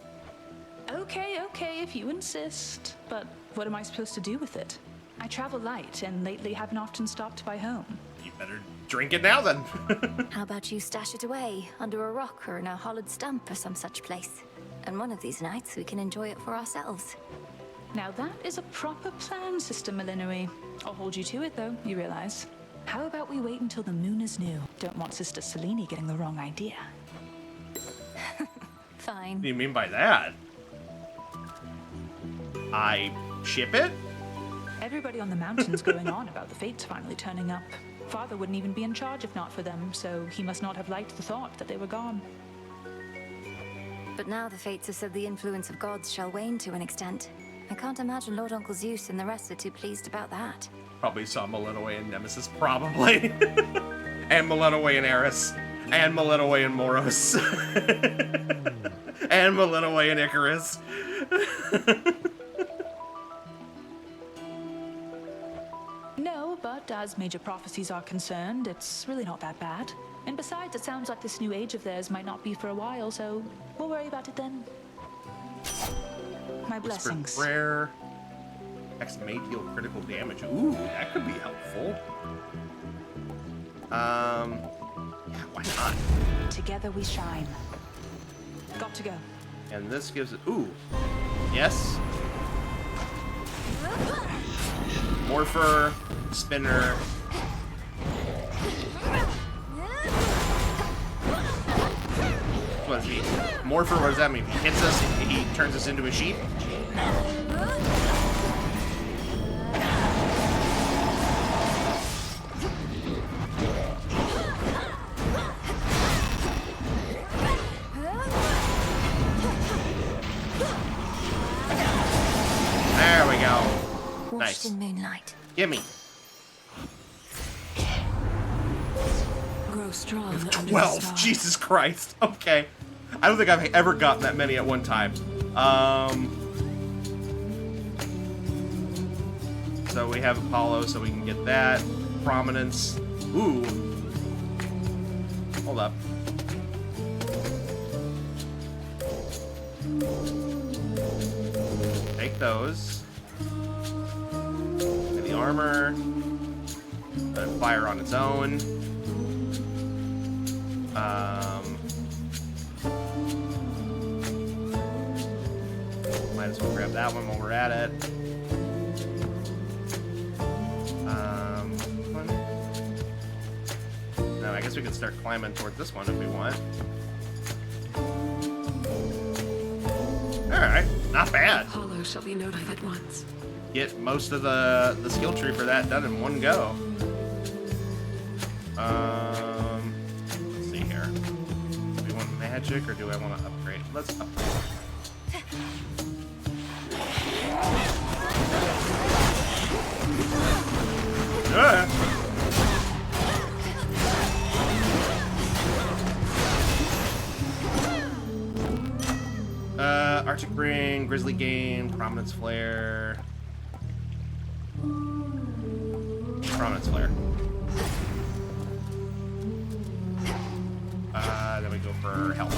Okay, if you insist. But what am I supposed to do with it? I travel light, and lately haven't often stopped by home. You better drink it now, then. How about you stash it away, under a rock or in a hollowed stump or some such place? And one of these nights, we can enjoy it for ourselves. Now that is a proper plan, Sister Millenary. I'll hold you to it, though, you realize. How about we wait until the moon is new? Don't want Sister Selene getting the wrong idea. Fine. What do you mean by that? I ship it? Everybody on the mountain's going on about the fates finally turning up. Father wouldn't even be in charge if not for them, so he must not have liked the thought that they were gone. But now the fates have said the influence of gods shall wane to an extent. I can't imagine Lord Uncle Zeus and the rest are too pleased about that. Probably saw Milenoway and Nemesis, probably. And Milenoway and Eris. And Milenoway and Moros. And Milenoway and Icarus. No, but as major prophecies are concerned, it's really not that bad. And besides, it sounds like this new age of theirs might not be for a while, so we'll worry about it then. My blessings. Prayer. X may deal critical damage. Ooh, that could be helpful. Yeah, why not? Together we shine. Got to go. And this gives it. Ooh. Yes. Morpher, spinner. What does it mean? Morpher, what does that mean? He hits us, he turns us into a sheep? There we go. Washed Nice. in moonlight. Gimme. Grow strong under the 12. stars. Jesus Christ. Okay. I don't think I've ever gotten that many at one time. So we have Apollo, so we can get that. Prominence. Ooh. Hold up. Take those. And the armor. Let it fire on its own. Might as well grab that one while we're at it. No, I guess we could start climbing towards this one if we want. Alright, not bad. Apollo shall be notified once. Get most of the skill tree for that done in one go. Let's see here. Do we want magic or do I want to upgrade? Let's upgrade. Arctic Ring, Grizzly Game, Prominence Flare. Prominence Flare. Then we go for health.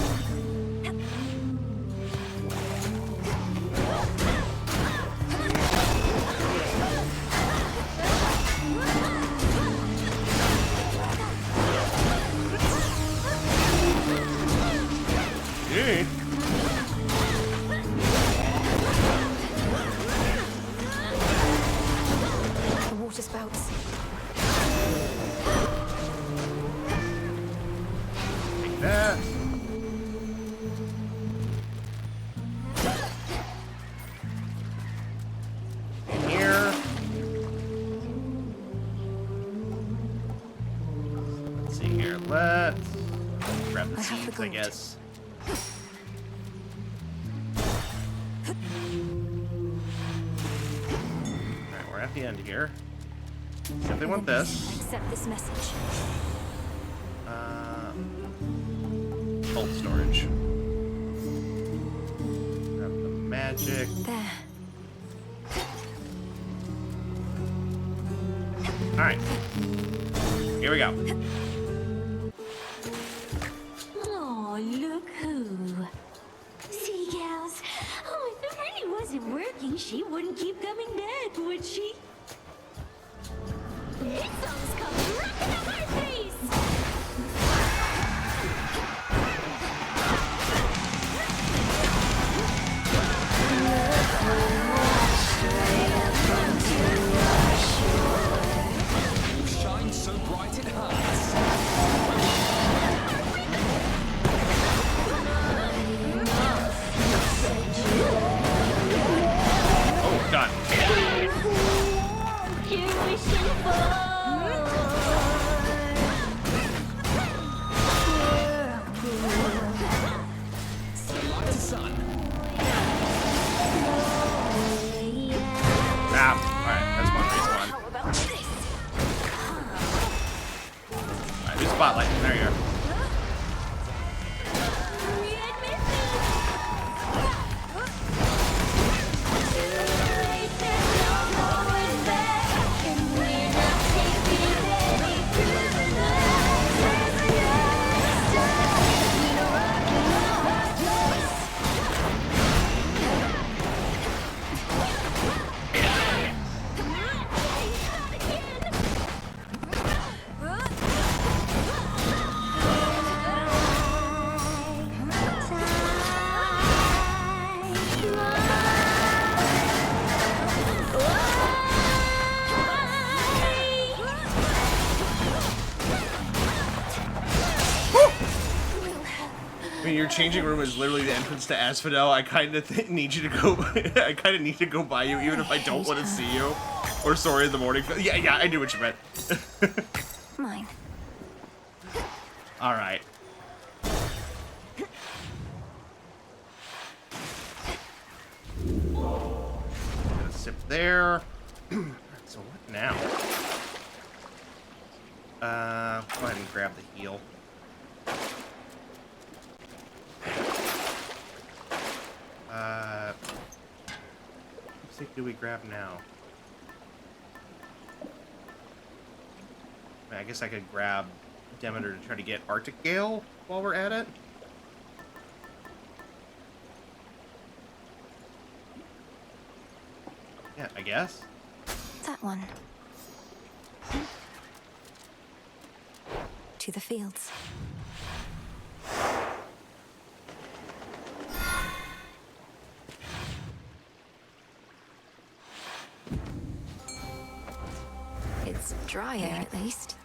Yeah. The water spouts. Take that. In here. Let's see here. Let's grab the seeds, I guess. Alright, we're at the end here. So if they want this. Accept this message. Cold storage. Grab the magic. There. Alright. Here we go. Oh, look who. See, gals? Oh, if it really wasn't working, she wouldn't keep coming back, would she? This song's called Rockin' Up Our Face! You shine so your changing room is literally the entrance to Asphodel, I kind of need you to go. I kind of need to go by you, even if I don't want to see you. Or sorry in the morning. Yeah, I knew what you meant. Mine. All right. Gonna sip there. So what now? Go ahead and grab the heal. What stick do we grab now? I guess I could grab Demeter to try to get Arctic Gale while we're at it. Yeah, I guess. That one. To the fields. It's drier, at least.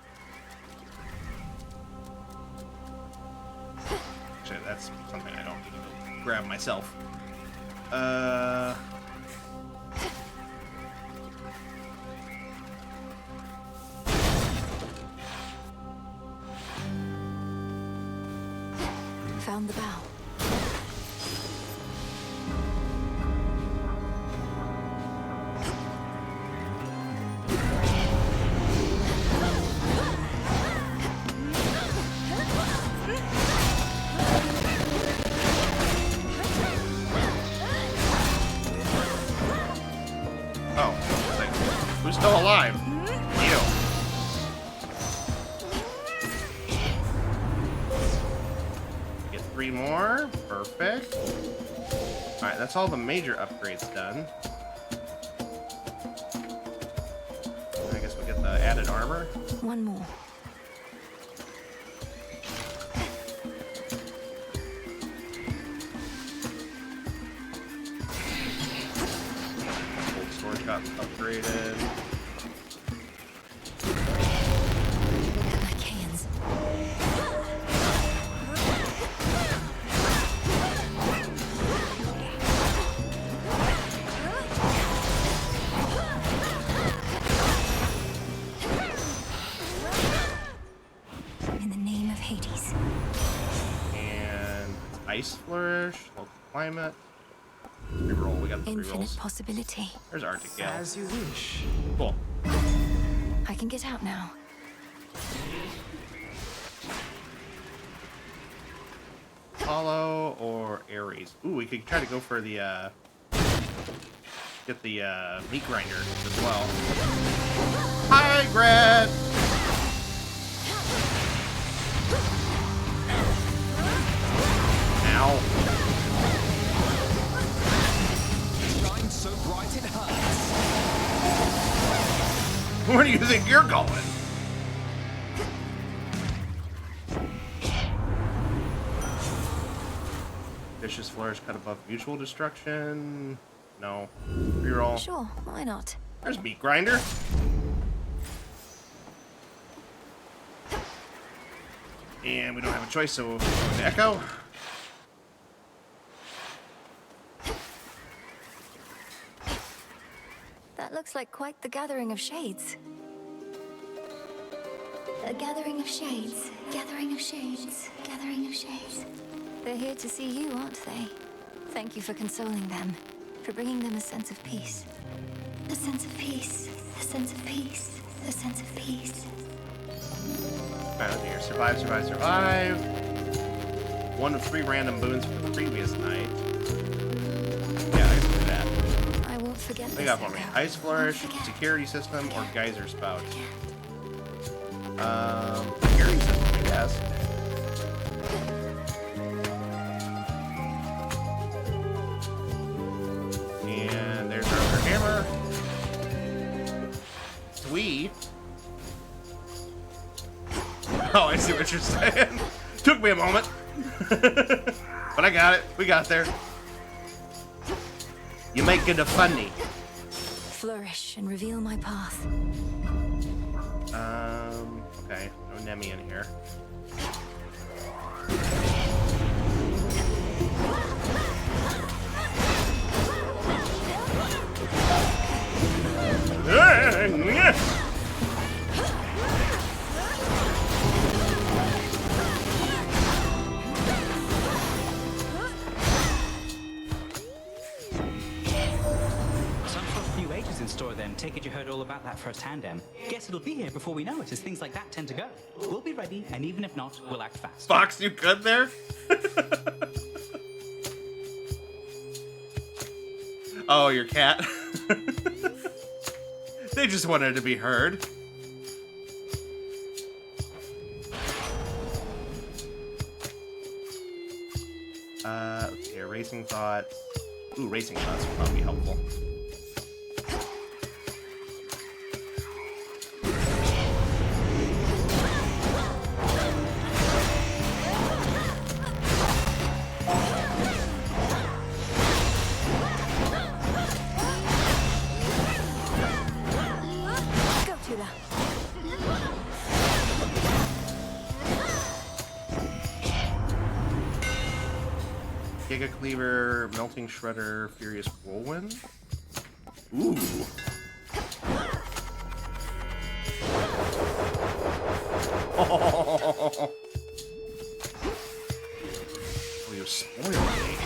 Actually, that's something I don't need to go grab myself. Found the bow. Oh, who's still alive? You. Get 3 more. Perfect. Alright, that's all the major upgrades done. I guess we'll get the added armor. One more. Cold storage got upgraded. My cans. In the name of Hades. And ice flourish, local climate. Reroll, we got the Infinite rerolls. possibility. There's Arctic Gale. As you wish. Cool. I can get out now. Apollo or Ares? Ooh, we could try to go for the, get the, meat grinder as well. Hi, Grad! Ow. Shine so bright it hurts. Where do you think you're going? Vicious flourish cut above mutual destruction. No. Reroll. Sure, why not? There's meat grinder. And we don't have a choice, so we'll go to Echo. That looks like quite the gathering of shades. A gathering of shades. Gathering of shades. Gathering of shades. They're here to see you, aren't they? Thank you for consoling them, for bringing them a sense of peace. A sense of peace. A sense of peace. A sense of peace. Found here. Survive, survive, survive. 1 of 3 random boons from the previous night. Yeah, I can do that. I won't forget They this. got for me. Echo. Ice Flourish, Security System, or Geyser Spout. Security System, I guess. And there's our other hammer. Sweet. Oh, I see what you're saying. Took me a moment. But I got it. We got there. You make it a funny. Flourish and reveal my path. Okay. No Nemi in here. in store then. Take it you heard all about that firsthand, Em. Guess it'll be here before we know it, as things like that tend to go. We'll be ready, and even if not, we'll act fast. Fox, you good there? Oh, your cat. They just wanted to be heard. Let's see here. Racing thoughts. Ooh, racing thoughts would probably be helpful. Go to that. Giga Cleaver, Melting Shredder, Furious Whirlwind. Ooh. Oh, you spoiled me.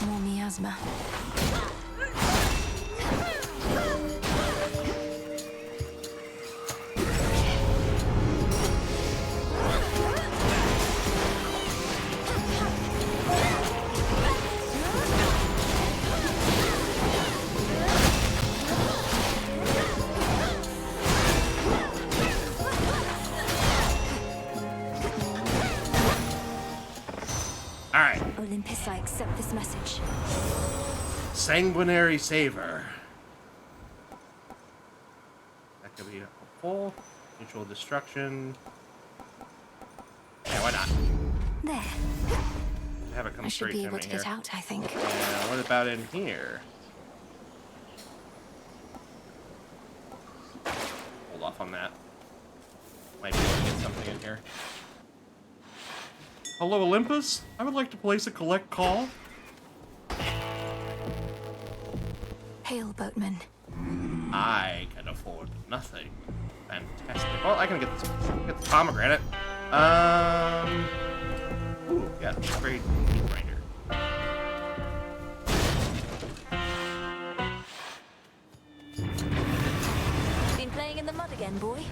More miasma. Alright. Olympus, I accept this message. Sanguinary Saver. That could be helpful. Mutual Destruction. Yeah, why not? There. Have it come I should straight be to able me to here. get out, I think. Yeah, what about in here? Hold off on that. Might be able to get something in here. Hello, Olympus? I would like to place a collect call. Hail, boatman. I can afford nothing. Fantastic. Well, I can get this pomegranate. Ooh, yeah, great grinder. Been playing in the mud again, boy?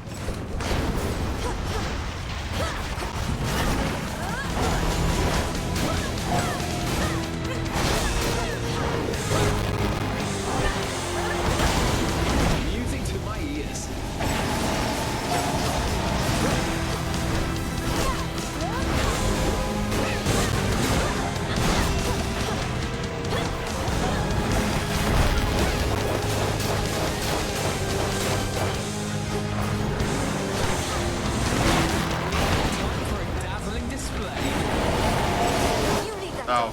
Music to my ears. For a dazzling display. Oh.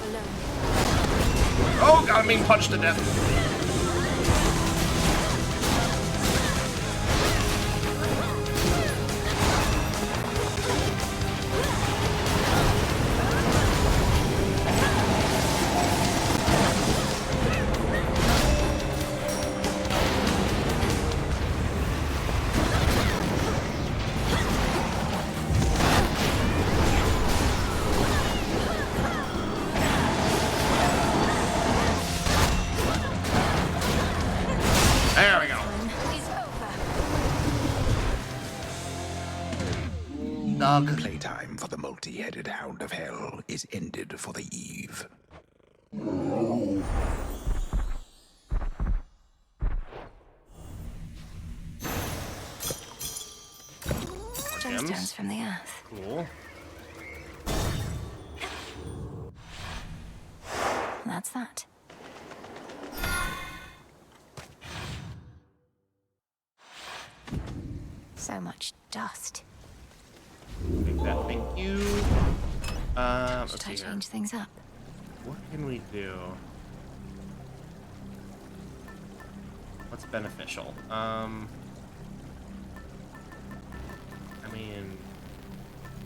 Oh, God, I'm being punched to death. There we go. Nug. Playtime for the multi-headed Hound of Hell is ended for the eve. Gemstones from the earth. Cool. That's that. So much dust. Take that, thank you. Should Let's I see here. change things up? What can we do? What's beneficial? I mean,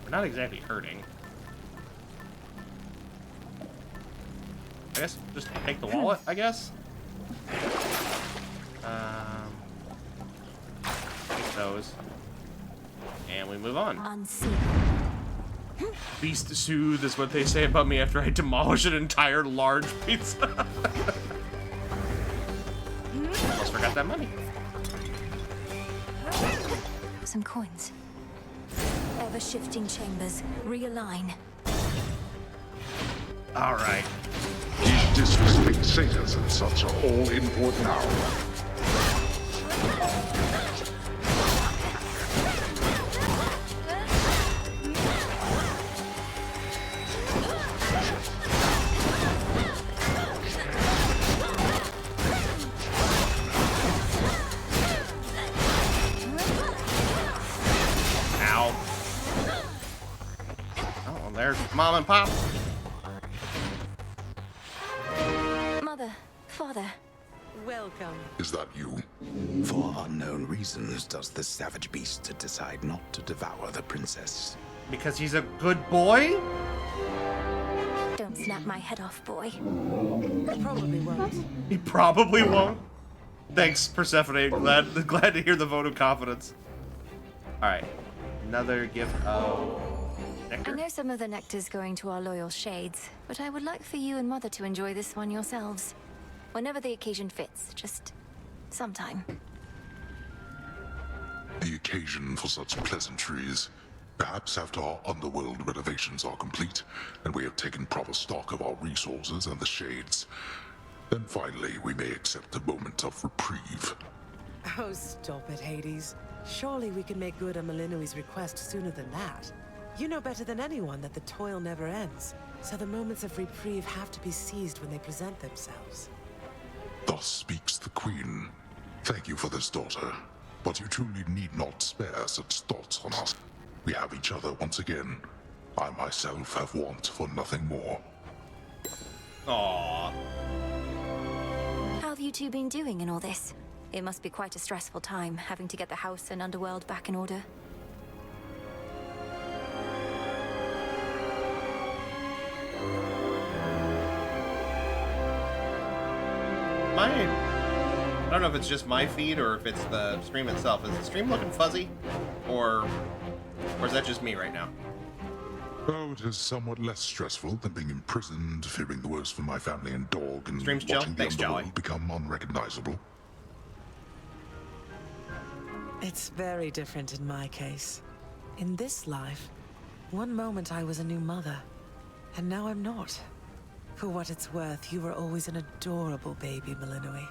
we're not exactly hurting. I guess just take the wallet, I guess. Take those. And we move on. Unseen. Beast soothe is what they say about me after I demolish an entire large pizza. Almost forgot that money. Some coins. Ever-shifting chambers. Realign. All right. You disrespect satyrs in such an all-important hour. Ow. Oh, there's Mom and Pop. Mother, father. Welcome. Is that you? For unknown reasons, does the savage beast decide not to devour the princess? Because he's a good boy? Don't snap my head off, boy. Probably won't. He probably won't. Thanks, Persephone. Glad to hear the vote of confidence. Alright. Another gift of I nectar. know some of the nectar's going to our loyal shades, but I would like for you and Mother to enjoy this one yourselves. Whenever the occasion fits, just sometime. The occasion for such pleasantries. Perhaps after our underworld renovations are complete, and we have taken proper stock of our resources and the shades, then finally we may accept a moment of reprieve. Oh, stop it, Hades. Surely we can make good on Malinui's request sooner than that. You know better than anyone that the toil never ends, so the moments of reprieve have to be seized when they present themselves. Thus speaks the Queen. Thank you for this, daughter. But you truly need not spare such thoughts on us. We have each other once again. I myself have want for nothing more. Aww. How have you two been doing in all this? It must be quite a stressful time, having to get the house and underworld back in order. I don't know if it's just my feed or if it's the stream itself. Is the stream looking fuzzy? Or is that just me right now? Oh, it is somewhat less stressful than being imprisoned, fearing the worst for my family and dog, and Streams chill? watching the Thanks, underworld Jolly. become unrecognizable. It's very different in my case. In this life, one moment I was a new mother, and now I'm not. For what it's worth, you were always an adorable baby, Malinui.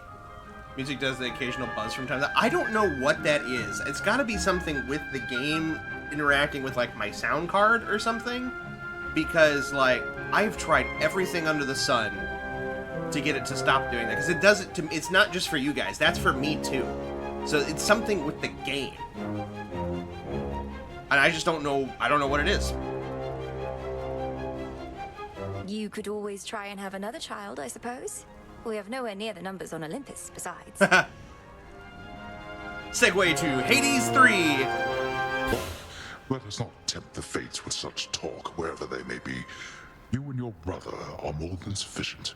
Music does the occasional buzz from time to time. I don't know what that is. It's got to be something with the game interacting with, like, my sound card or something. Because, like, I've tried everything under the sun to get it to stop doing that. Because it does it to me. It's not just for you guys. That's for me, too. So it's something with the game. And I just don't know. I don't know what it is. You could always try and have another child, I suppose. We have nowhere near the numbers on Olympus, besides. Segue to Hades 3. Let us not tempt the fates with such talk, wherever they may be. You and your brother are more than sufficient.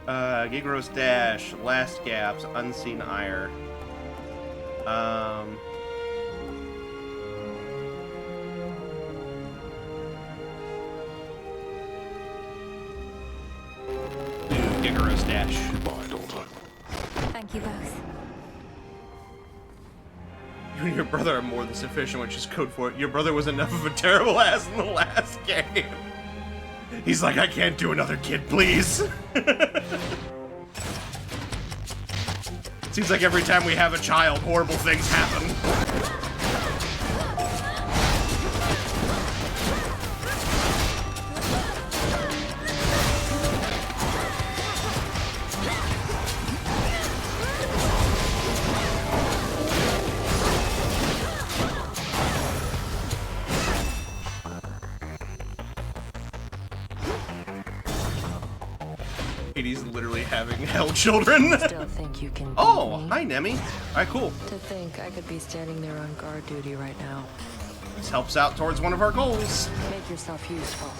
Gigaros Dash, Last Gaps, Unseen Ire. Gigaros Dash. Goodbye, daughter. Thank you both. You and your brother are more than sufficient, which is code for it. Your brother was enough of a terrible ass in the last game. He's like, I can't do another kid, please. Seems like every time we have a child, horrible things happen. Hades literally having hell children. Still think you can beat Oh, me? hi, Nemi. Alright, cool. To think I could be standing there on guard duty right now. This helps out towards one of our goals. Make yourself useful.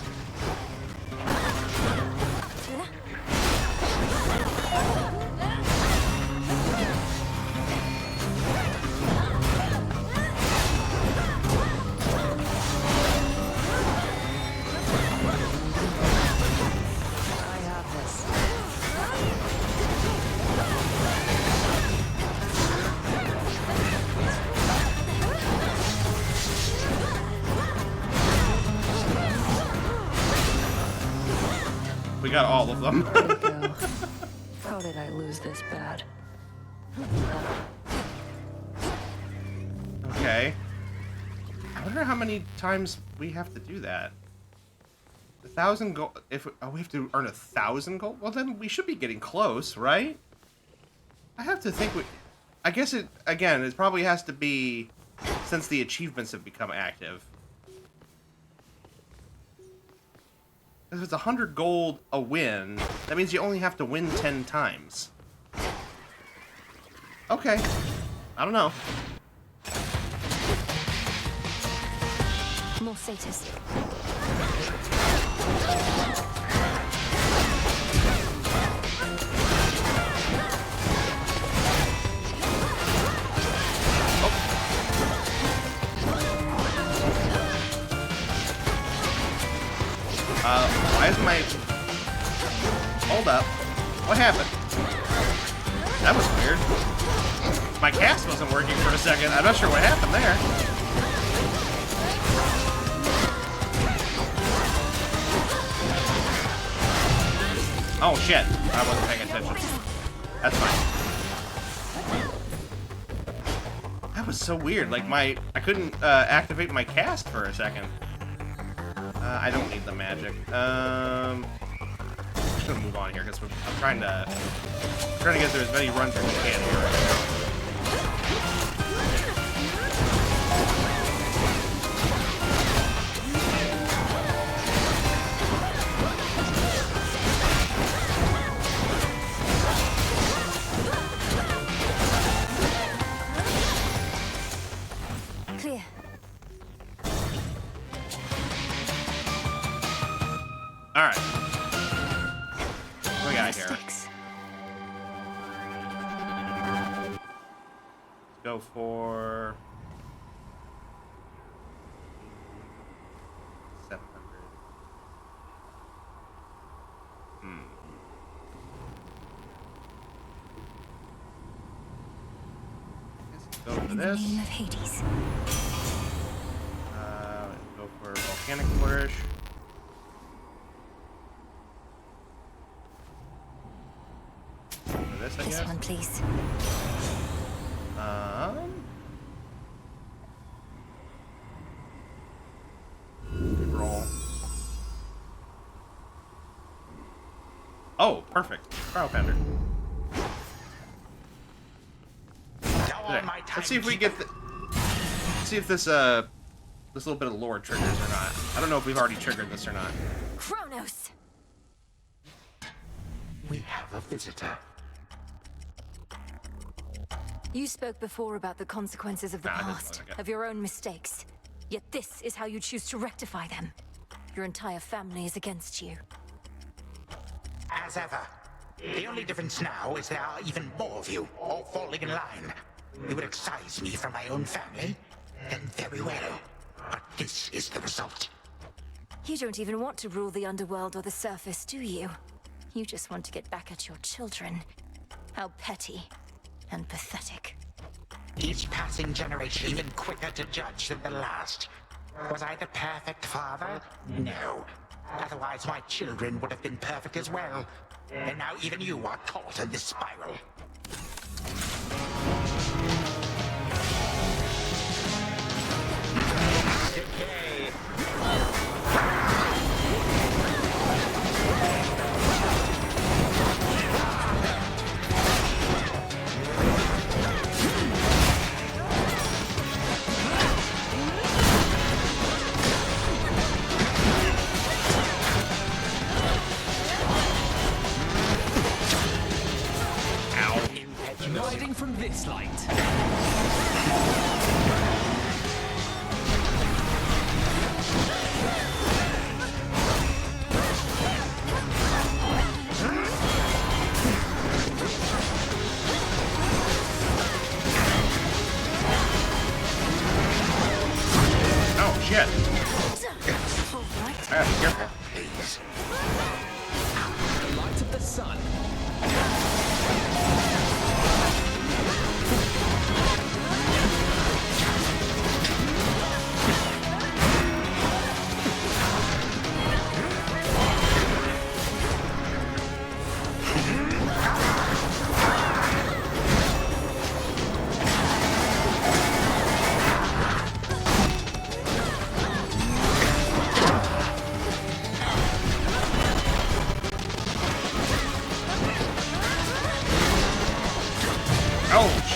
got all of them. There you go. How did I lose this bad? Okay. I wonder how many times we have to do that. 1,000 gold. If we have to earn 1,000 gold, well then we should be getting close, right? I have to think we. I guess it again. It probably has to be since the achievements have become active. If it's 100 gold a win, that means you only have to win 10 times. Okay. I don't know. More satyrs. Why is my... Hold up. What happened? That was weird. My cast wasn't working for a second. I'm not sure what happened there. Oh shit. I wasn't paying attention. That's fine. That was so weird. Like I couldn't activate my cast for a second. I don't need the magic. I'm just gonna move on here because I'm trying to get through as many runs as we can here right now. Clear. Alright. What we got here? Let's go for 700. Go for In this. the name of Hades. Go for volcanic flourish. For this, I This guess. one, please. Roll. Oh, perfect. Crowd Pender. Let's see if we get the. Let's see if this this little bit of lore triggers or not. I don't know if we've already triggered this or not. Kronos. We have a visitor. You spoke before about the consequences of the Nah, it doesn't past, look like it. of your own mistakes. Yet this is how you choose to rectify them. Your entire family is against you. As ever. The only difference now is there are even more of you, all falling in line. You would excise me from my own family? Then very well. But this is the result. You don't even want to rule the underworld or the surface, do you? You just want to get back at your children. How petty and pathetic. Each passing generation even quicker to judge than the last. Was I the perfect father? No. Otherwise my children would have been perfect as well. And now even you are caught in this spiral. Decay. Riding from this light. Oh shit! I gotta be careful. The light of the sun.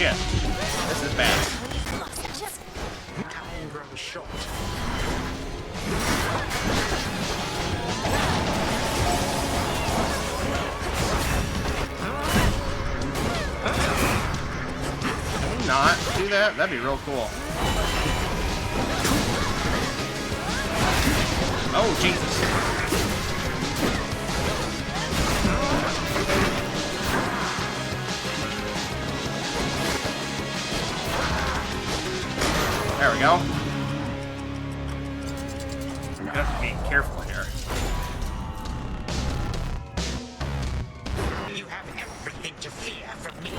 shit. This is bad. Time grows short. Can we not do that? That'd be real cool. Oh, Jesus. There we go. I'm gonna have to be careful here. You have everything to fear from me.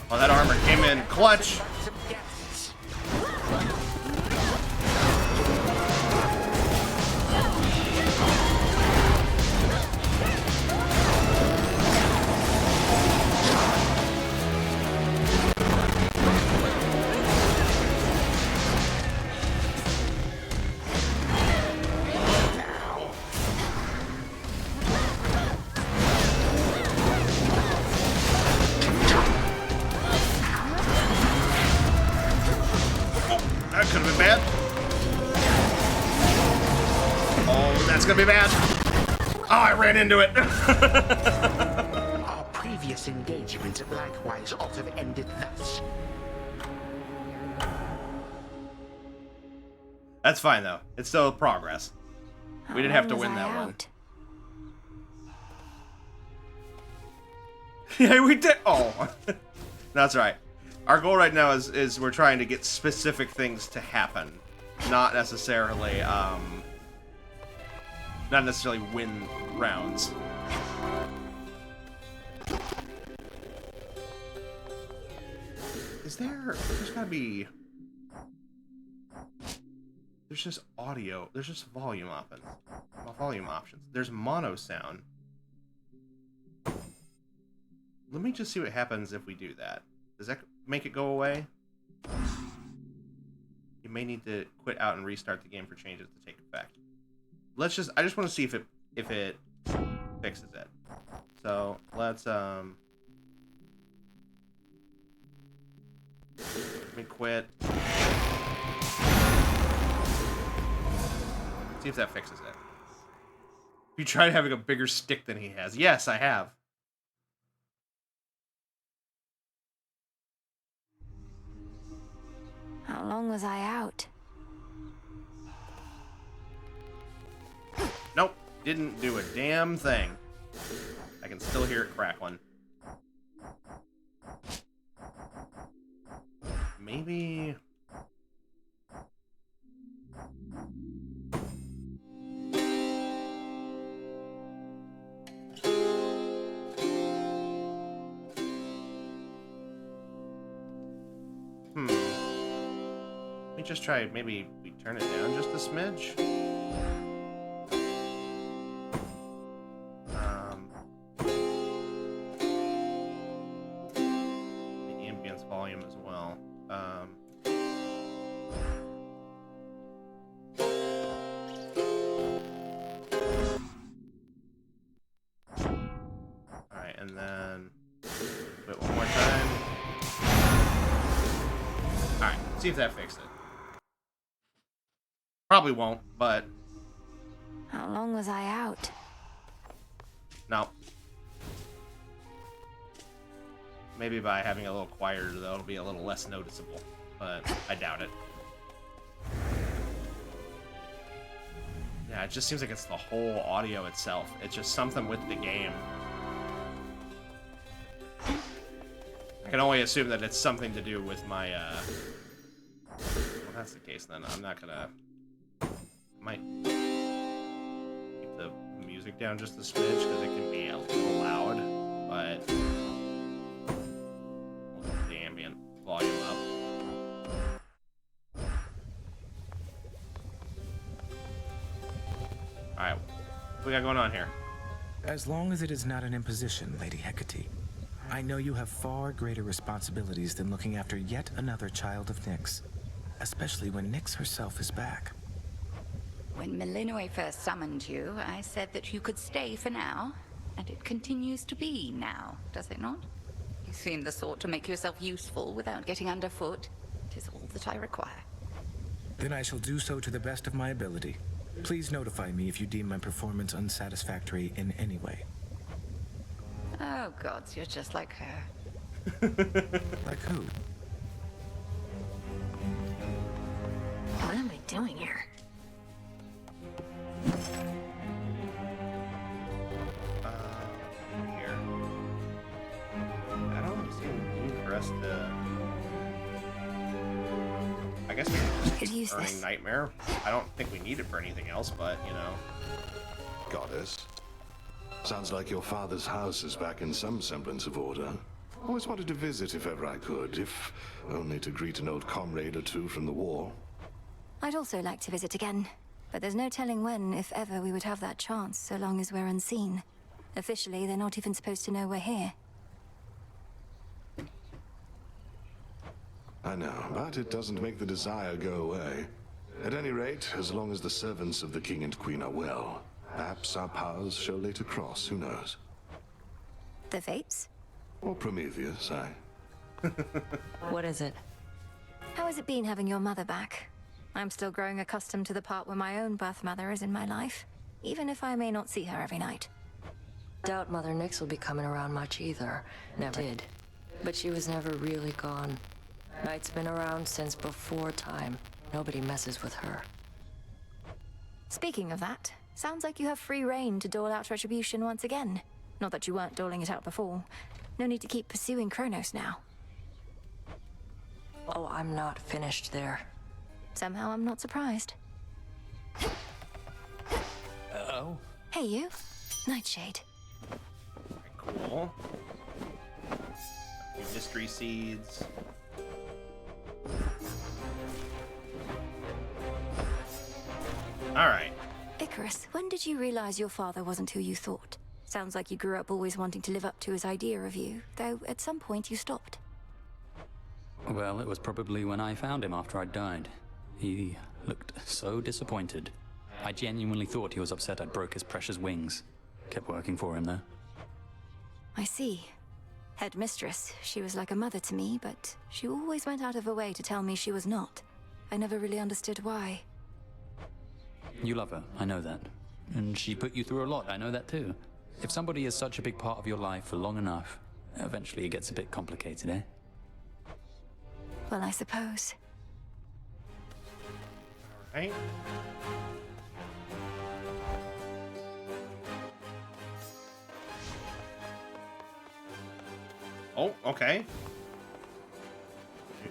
Oh, that armor came in clutch. That could have been bad. Oh, that's gonna be bad. Oh, I ran into it. Our previous engagement likewise ought to have ended thus. That's fine though. It's still progress. We didn't have to win that one. Yeah, we did. Oh, that's right. Our goal right now is we're trying to get specific things to happen, not necessarily win rounds. There's gotta be. There's just audio. There's just volume options. There's mono sound. Let me just see what happens if we do that. Does that make it go away? You may need to quit out and restart the game for changes to take effect. I just want to see if it fixes it. So let's let me quit. See if that fixes it. You tried having a bigger stick than he has. Yes, I have. How long was I out? Nope, didn't do a damn thing. I can still hear it crackling. Maybe... Let me just try, maybe we turn it down just a smidge. The ambience volume as well. Alright, and then wait one more time. Alright, see if that fixed it. Probably won't, but... How long was I out? No. Maybe by having a little quieter, though, it'll be a little less noticeable. But I doubt it. Yeah, it just seems like it's the whole audio itself. It's just something with the game. I can only assume that it's something to do with my, Well, that's the case, then. I'm not gonna... Might keep the music down just a smidge because it can be a little loud, but we'll keep the ambient volume up. Alright. we got going on here? As long as it is not an imposition, Lady Hecate. I know you have far greater responsibilities than looking after yet another child of Nyx, especially when Nyx herself is back. When Malinois first summoned you, I said that you could stay for now, and it continues to be now, does it not? You seem the sort to make yourself useful without getting underfoot. It is all that I require. Then I shall do so to the best of my ability. Please notify me if you deem my performance unsatisfactory in any way. Oh gods, you're just like her. Like who? What am I doing here? Here. I don't see any need for us to. I guess we can just keep burning Nightmare. I don't think we need it for anything else, but you know. Goddess. Sounds like your father's house is back in some semblance of order. Always wanted to visit if ever I could, if only to greet an old comrade or two from the war. I'd also like to visit again, but there's no telling when, if ever, we would have that chance, so long as we're unseen. Officially, they're not even supposed to know we're here. I know, but it doesn't make the desire go away. At any rate, as long as the servants of the king and queen are well, perhaps our paths shall later cross, who knows? The Fates? Or Prometheus, aye. What is it? How has it been having your mother back? I'm still growing accustomed to the part where my own birth mother is in my life, even if I may not see her every night. Doubt Mother Nyx will be coming around much either. Never did. But she was never really gone. Night's been around since before time. Nobody messes with her. Speaking of that, sounds like you have free reign to dole out retribution once again. Not that you weren't doling it out before. No need to keep pursuing Kronos now. Oh, I'm not finished there. Somehow I'm not surprised. Uh-oh. Hey you, Nightshade. Cool. A few mystery seeds. Alright. Icarus, when did you realize your father wasn't who you thought? Sounds like you grew up always wanting to live up to his idea of you, though at some point you stopped. Well, it was probably when I found him after I'd died. He looked so disappointed. I genuinely thought he was upset I'd broke his precious wings. Kept working for him, though. I see. Headmistress, she was like a mother to me, but she always went out of her way to tell me she was not. I never really understood why. You love her, I know that. And she put you through a lot, I know that too. If somebody is such a big part of your life for long enough, eventually it gets a bit complicated, eh? Well, I suppose. Alright. Oh, okay.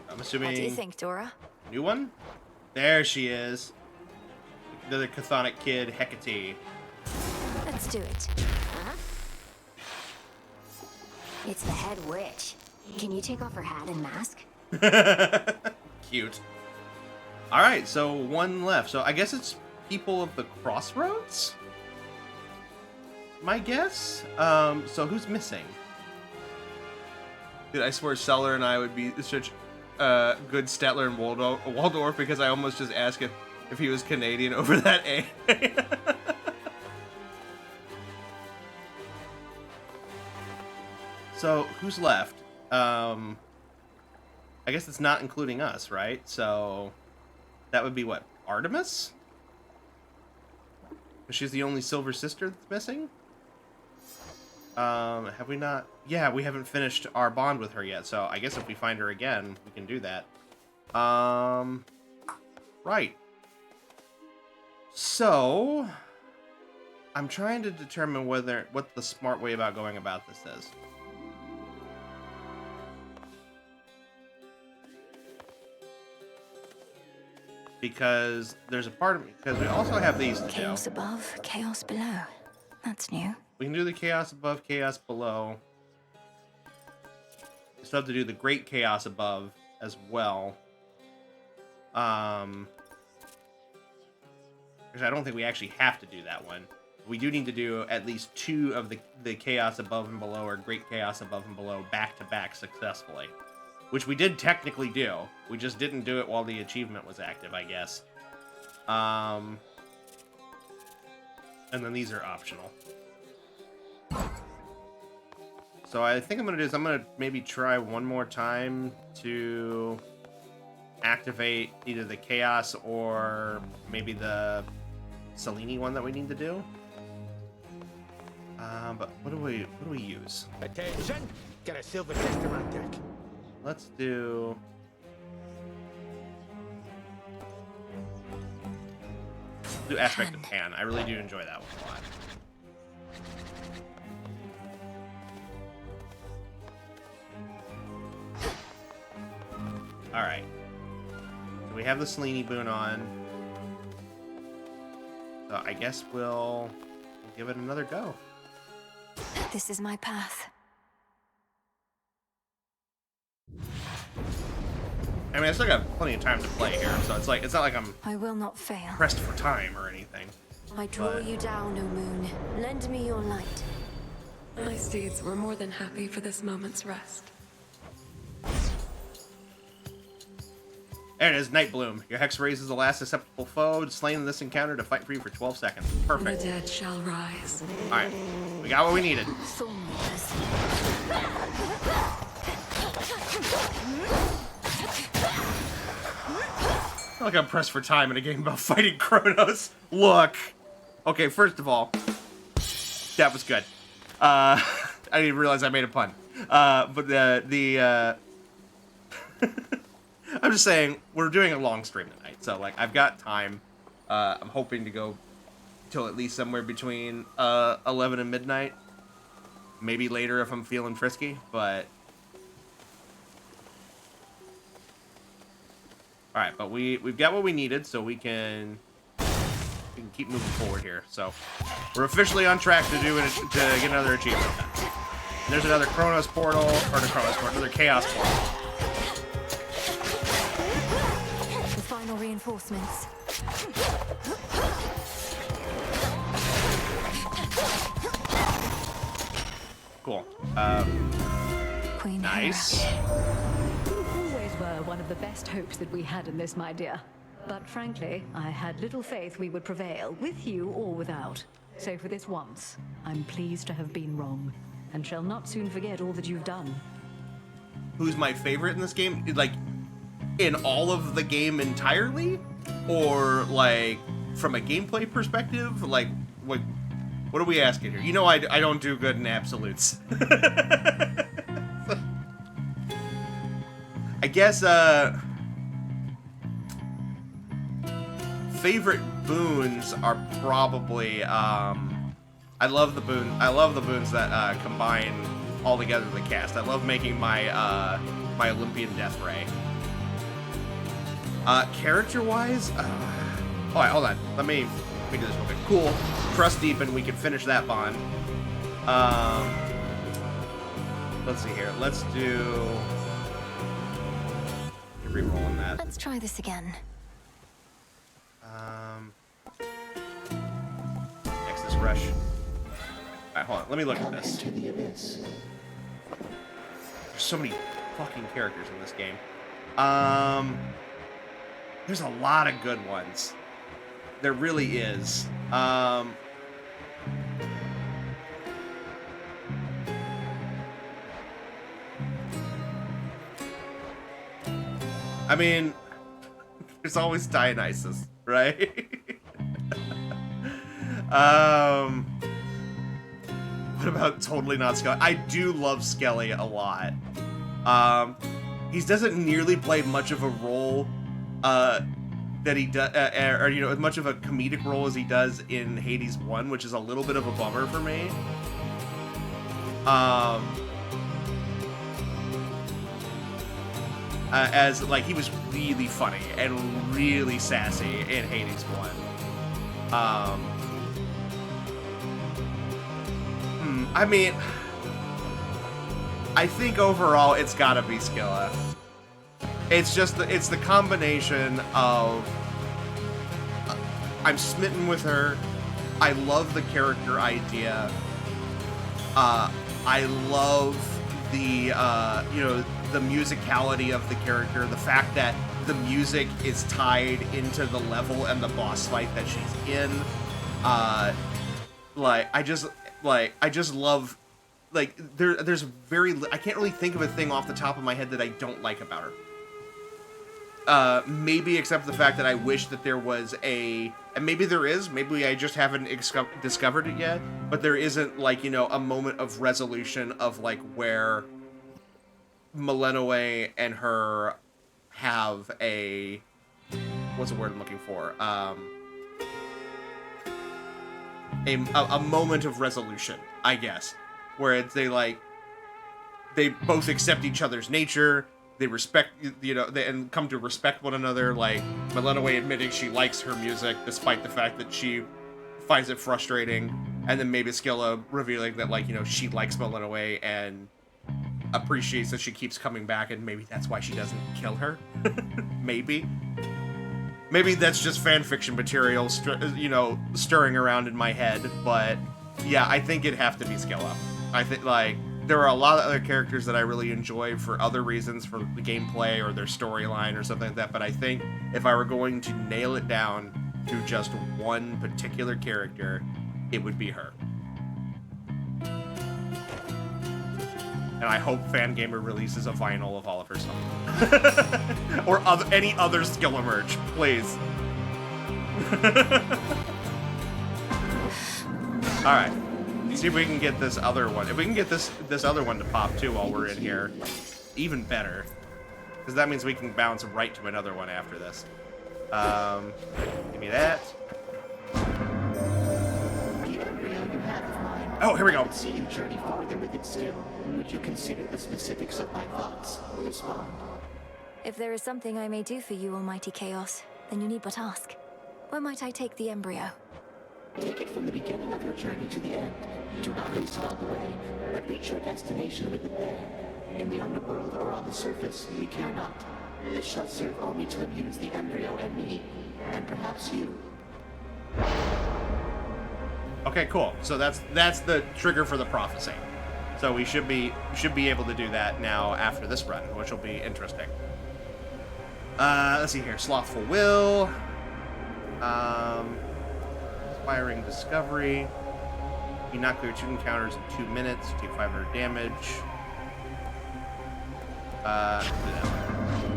I'm assuming... What do you think, Dora? New one? There she is. The chthonic kid, Hecate. Let's do it. Huh? It's the head witch. Can you take off her hat and mask? Cute. Alright, so one left. So I guess it's people of the crossroads? My guess? So who's missing? Dude, I swear Seller and I would be such good Stetler and Waldorf because I almost just asked if he was Canadian over that A. So, who's left? I guess it's not including us, right? So, that would be what? Artemis? She's the only Silver Sister that's missing? Have we not? Yeah, we haven't finished our bond with her yet, so I guess if we find her again, we can do that. Right. So, I'm trying to determine what the smart way about going about this is. Because there's a part of me, because we also have these to do. Chaos above, chaos below. That's new. We can do the chaos above, chaos below. We still have to do the great chaos above as well. Because I don't think we actually have to do that one. We do need to do at least 2 of the Chaos Above and Below or Great Chaos Above and Below back-to-back successfully. Which we did technically do. We just didn't do it while the achievement was active, I guess. And then these are optional. So I think I'm going to maybe try one more time to activate either the Chaos or maybe the Selene one that we need to do. But what do we use? Attention! Got a silver tester on deck. Let's do... Aspect of Pan. I really do enjoy that one a lot. Alright. So we have the Selene boon on. So I guess we'll give it another go. This is my path. I mean, I still got plenty of time to play here, so it's not like I'm I will not fail. pressed for time or anything. I draw you down, O moon. Lend me your light. My steeds were more than happy for this moment's rest. There it is, Night Bloom. Your hex raises the last susceptible foe slain in this encounter to fight for you for 12 seconds. Perfect. The dead shall rise. Alright, we got what we needed. Like I'm pressed for time in a game about fighting Kronos. Look. Okay, first of all, that was good. I didn't even realize I made a pun. But I'm just saying, we're doing a long stream tonight, so like I've got time. I'm hoping to go till at least somewhere between 11 and midnight. Maybe later if I'm feeling frisky, but... Alright, but we've got what we needed, so we can keep moving forward here. So, we're officially on track to get another achievement done. And there's another Kronos portal, or another Chaos portal. The final reinforcements. Cool. Queen nice. You always were one of the best hopes that we had in this, my dear. But frankly, I had little faith we would prevail, with you or without. So for this once, I'm pleased to have been wrong, and shall not soon forget all that you've done. Who's my favorite in this game? Like, in all of the game entirely? Or, like, from a gameplay perspective? Like, what are we asking here? You know I don't do good in absolutes. I guess, favorite boons are probably, I love the boons that, combine all together the cast. I love making my, my Olympian Death Ray. Character-wise, alright, hold on. Let me do this real quick. Cool. Trust deepen, we can finish that bond. Let's see here. Let's do... Re-rolling that. Let's try this again. Nexus Rush. Alright, hold on. Let me look at this. There's so many fucking characters in this game. There's a lot of good ones. There really is. I mean, there's always Dionysus, right? What about totally not Skelly? I do love Skelly a lot. He doesn't nearly play much of a role that he does, or you know, as much of a comedic role as he does in Hades 1, which is a little bit of a bummer for me. As like he was really funny and really sassy in Hades 1. I mean, I think overall it's gotta be Scylla. It's just it's the combination of I'm smitten with her, I love the character idea. I love the the musicality of the character, the fact that the music is tied into the level and the boss fight that she's in. I just love, like, there's I can't really think of a thing off the top of my head that I don't like about her. Maybe except the fact that I wish that there was and maybe there is, maybe I just haven't discovered it yet, but there isn't, like, a moment of resolution of, like, where Malenoe and her have what's the word I'm looking for? A moment of resolution, I guess, where they both accept each other's nature, they respect, and come to respect one another, like Malenoe admitting she likes her music despite the fact that she finds it frustrating, and then maybe Skilla revealing that, like, she likes Malenoe and appreciates that she keeps coming back, and maybe that's why she doesn't kill her. Maybe that's just fan fiction material, stirring around in my head. But yeah, I think it'd have to be Skilla. I think, like, there are a lot of other characters that I really enjoy for other reasons, for the gameplay or their storyline or something like that. But I think if I were going to nail it down to just one particular character, it would be her. And I hope Fangamer releases a vinyl of all of her stuff. Or any other Skilla merch, please. Alright. See if we can get this other one. If we can get this other one to pop too while we're in here, even better. Because that means we can bounce right to another one after this. Give me that. Oh, here we go. See you journey farther with it still. Would you consider the specifics of my thoughts or respond? If there is something I may do for you, Almighty Chaos, then you need but ask. Where might I take the embryo? Take it from the beginning of your journey to the end. Do not lose it on the way, but reach your destination with it there. In the underworld or on the surface, we care not. This shall serve only to amuse the embryo and me, and perhaps you. Okay, cool. So that's the trigger for the prophecy. So we should be able to do that now after this run, which will be interesting. Let's see here. Slothful Will. Inspiring Discovery. You knock clear 2 encounters in 2 minutes. Take 500 damage.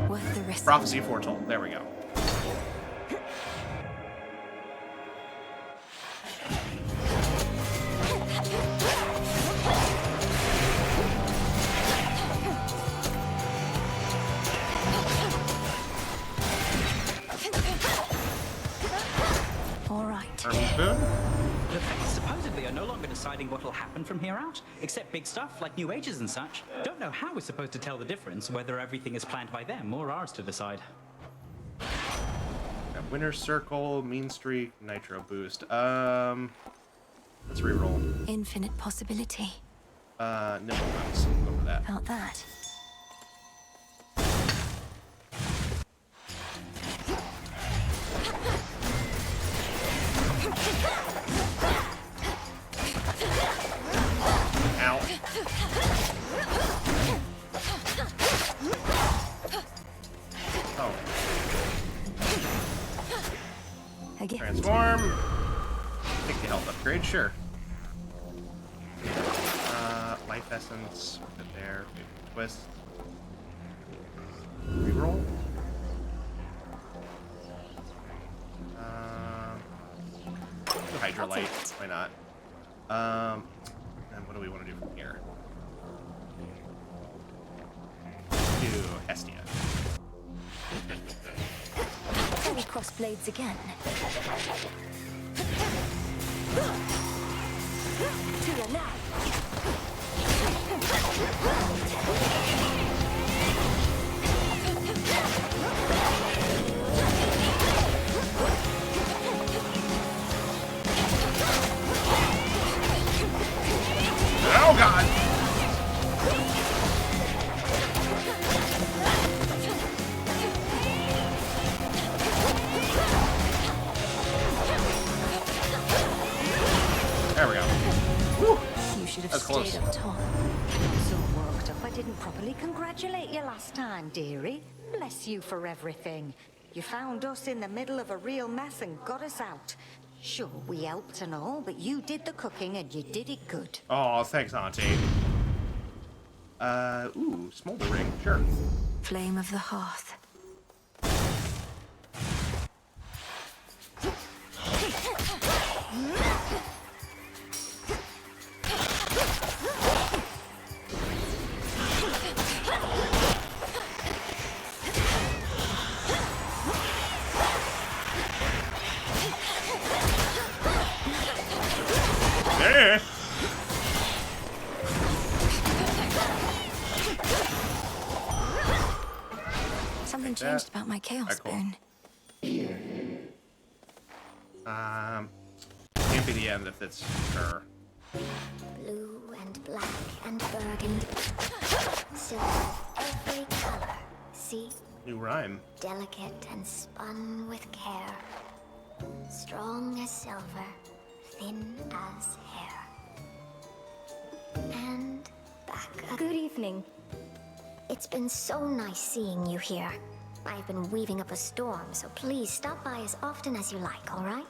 Worth the risk. Prophecy Foretold. There we go. All right. The Fates supposedly are no longer deciding what will happen from here out, except big stuff like new ages and such. Don't know how we're supposed to tell the difference, whether everything is planned by them or ours to decide. Got Winner Circle, Mean Streak, Nitro Boost. Let's reroll. Infinite possibility. Nimble Bounce. Go for that. About that. Ow. Oh. Again. Transform. Take the health upgrade, sure. Life Essence. Put it there. Twist. Reroll. Hydra Light. Why not? And what do we want to do from here? Do Hestia. Can we cross blades again? To the left. Oh god! should have That's close. stayed up top. I'm so worked up I didn't properly congratulate you last time, dearie. Bless you for everything. You found us in the middle of a real mess and got us out. Sure, we helped and all, but you did the cooking and you did it good. Oh, thanks, Auntie. Ooh, smoldering, sure. Flame of the hearth. Yeah. Something changed about my chaos spoon. Can't be the end if it's her. Blue and black and burgundy. Silver, every color. See? New rhyme. Delicate and spun with care. Strong as silver, thin as hair. And back. Good evening. It's been so nice seeing you here. I've been weaving up a storm, so please stop by as often as you like, all right?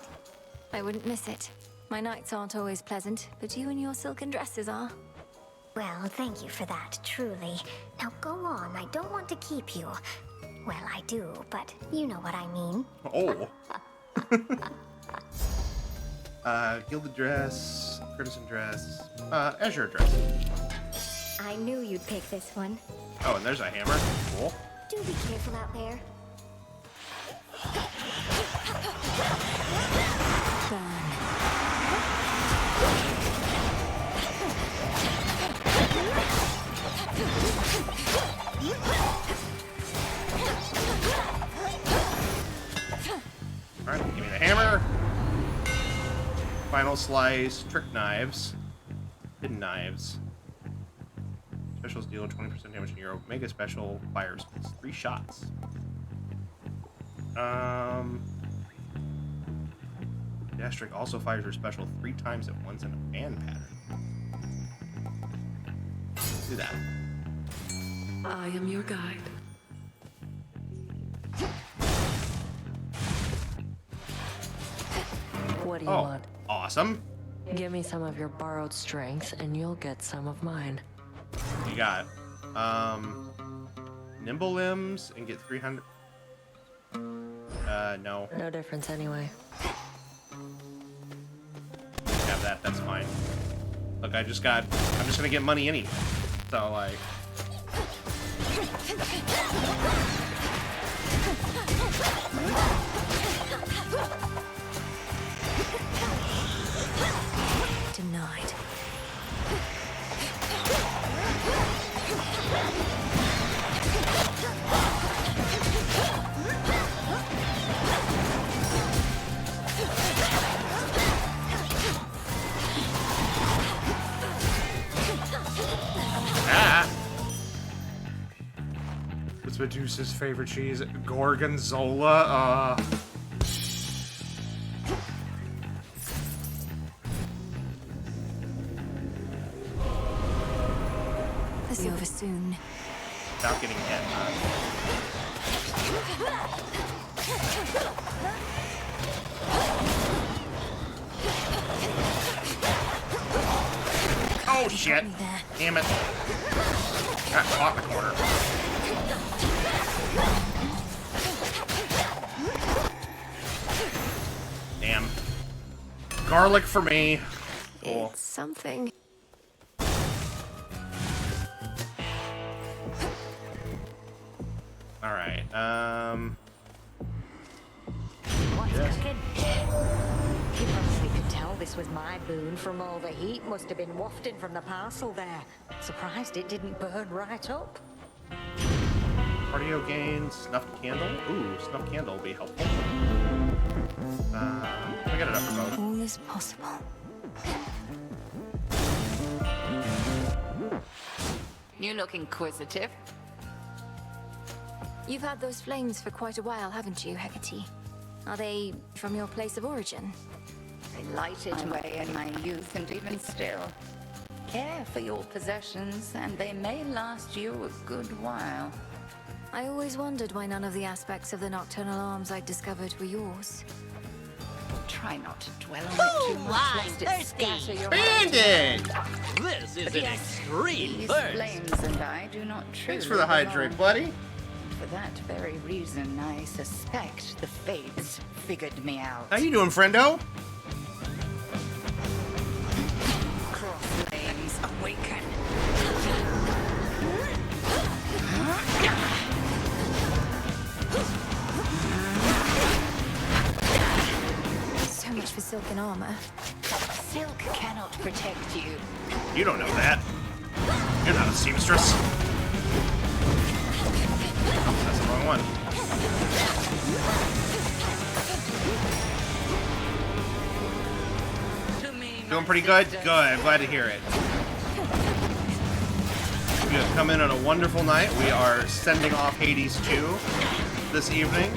I wouldn't miss it. My nights aren't always pleasant, but you and your silken dresses are. Well, thank you for that, truly. Now go on, I don't want to keep you. Well, I do, but you know what I mean. Oh. Gilded dress, courtesan dress, azure dress. I knew you'd pick this one. Oh, and there's a hammer. Cool. Do be careful out there. Alright, give me the hammer. Final slice, trick knives, hidden knives. Specials deal 20% damage to your Omega special fires 3 shots. Dastric also fires her special 3 times at once in a fan pattern. Do that. I am your guide. What do you want? Awesome. Give me some of your borrowed strength, and you'll get some of mine. You got nimble limbs and get 300. No. No difference anyway. Have that. That's fine. Look, I'm just gonna get money anyway. So like. Denied. What's Medusa's favorite cheese? Gorgonzola. This will be over soon. Without getting hit. Oh shit! Damn it! Got caught in the corner. Damn. Garlic for me. Cool. It's something. All right. What's Yes. cooking? You probably could tell this was my boon from all the heat must have been wafting from the parcel there. Surprised it didn't burn right up. Cardio gains, snuffed candle. Ooh, snuffed candle will be helpful. I got enough for both. All is possible. You look inquisitive. You've had those flames for quite a while, haven't you, Hecate? Are they from your place of origin? They lighted my way in my youth, and even still. care for your possessions, and they may last you a good while. I always wondered why none of the aspects of the nocturnal arms I'd discovered were yours. Try not to dwell on it too much, lest it scatter your Bandit! This is But an yes, extreme these thirst. flames and I do not truly Thanks for the hydrate, belong. buddy. For that very reason, I suspect the Fates figured me out. How you doing, friendo? Cross flames awaken. So much for silken armor. Silk cannot protect you. You don't know that. You're not a seamstress. Oh, that's the wrong one. Doing pretty good? Good. I'm glad to hear it. We have come in on a wonderful night. We are sending off Hades 2 this evening,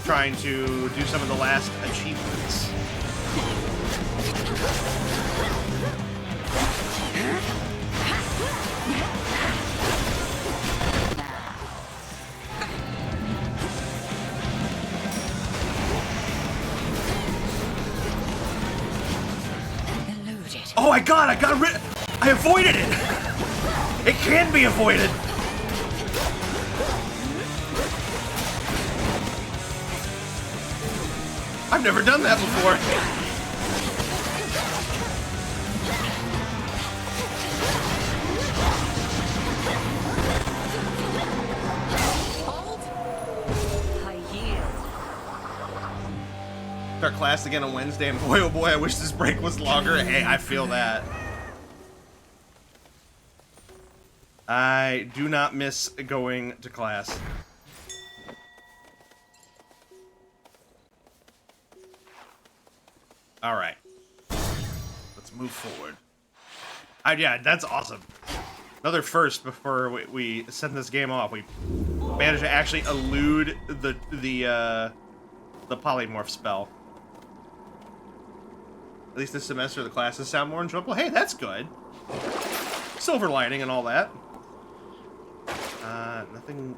trying to do some of the last achievements. Oh my god, I got rid. I avoided it! It can be avoided! I've never done that before. Start class again on Wednesday, and boy, oh boy, I wish this break was longer. Hey, I feel that. I do not miss going to class. All right, let's move forward. Yeah, that's awesome. Another first before we send this game off. We managed to actually elude the polymorph spell. At least this semester the classes sound more enjoyable. Hey, that's good. Silver lining and all that. Nothing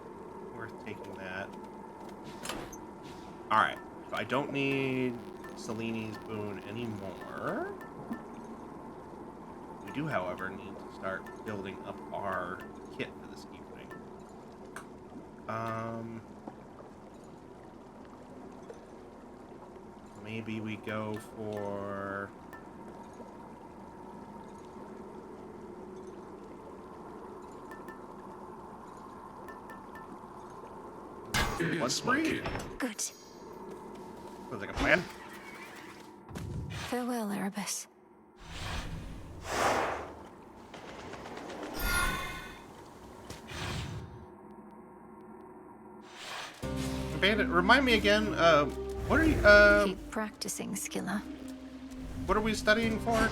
worth taking that. Alright. So I don't need Seleni's boon anymore. We do, however, need to start building up our kit for this evening. Maybe we go for... One spree? Good. Sounds like a plan. Farewell, Erebus. Bandit, remind me again, what are you, Keep practicing, Skilla. what are we studying for?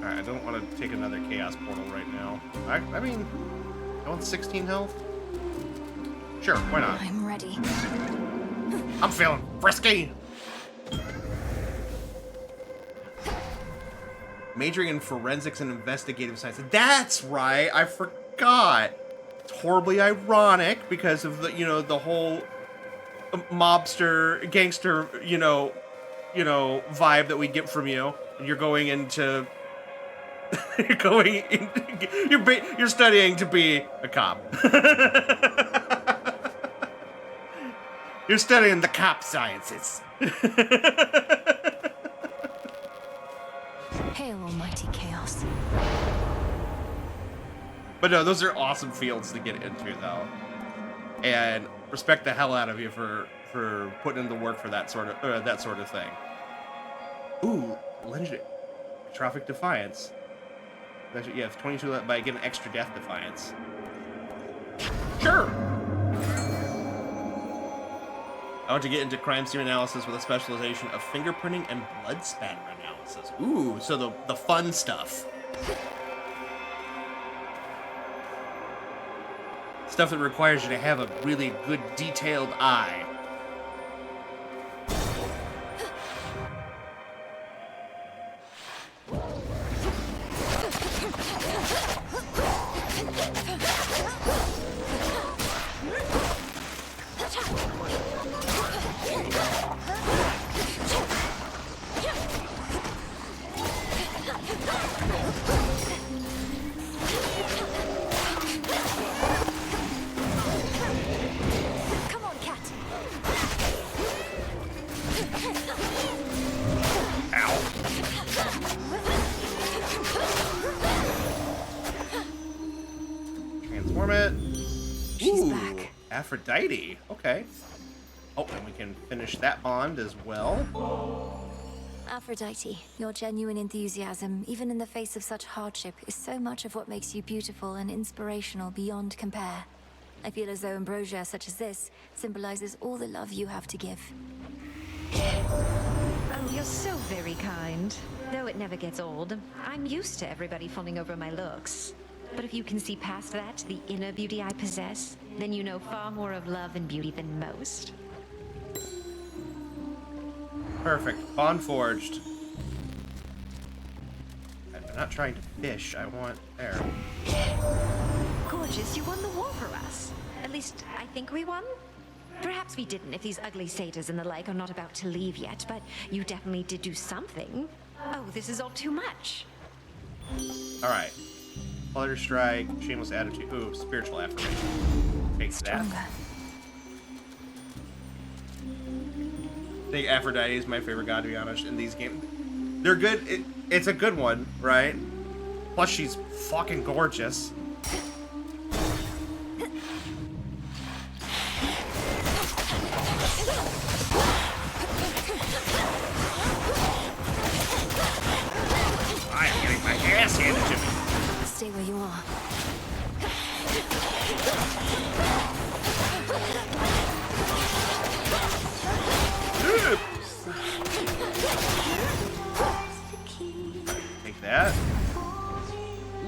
Alright, I don't want to take another Chaos Portal right now. I mean, I want 16 health? Sure, why not? I'm ready. I'm feeling frisky! Majoring in forensics and investigative science. That's right, I forgot. It's horribly ironic because of the, the whole mobster, gangster, vibe that we get from you. And you're going into... you're studying to be a cop. You're studying the cop sciences. Hail, almighty chaos. But no, those are awesome fields to get into, though. And respect the hell out of you for putting in the work for that sort of thing. Ooh, legendary Trophic Defiance. You have 22 left, but I get an extra death defiance. Sure. I want to get into crime scene analysis with a specialization of fingerprinting and blood spatter analysis. Ooh, so the fun stuff. Stuff that requires you to have a really good detailed eye. She's Ooh, back. Aphrodite. Okay. Oh, and we can finish that bond as well. Aphrodite, your genuine enthusiasm, even in the face of such hardship, is so much of what makes you beautiful and inspirational beyond compare. I feel as though ambrosia such as this symbolizes all the love you have to give. Oh, you're so very kind. Though it never gets old. I'm used to everybody fawning over my looks. But if you can see past that, the inner beauty I possess, then you know far more of love and beauty than most. Perfect. Bond forged. I'm not trying to fish. I want there. Gorgeous, you won the war for us. At least, I think we won. Perhaps we didn't if these ugly satyrs and the like are not about to leave yet, but you definitely did do something. Oh, this is all too much. Alright. Flutter strike, shameless attitude. Ooh, spiritual affirmation. Take that. I think Aphrodite is my favorite god, to be honest, in these games. They're good. It's a good one, right? Plus, she's fucking gorgeous. I am getting my ass handed to me. Stay where you are. Take that.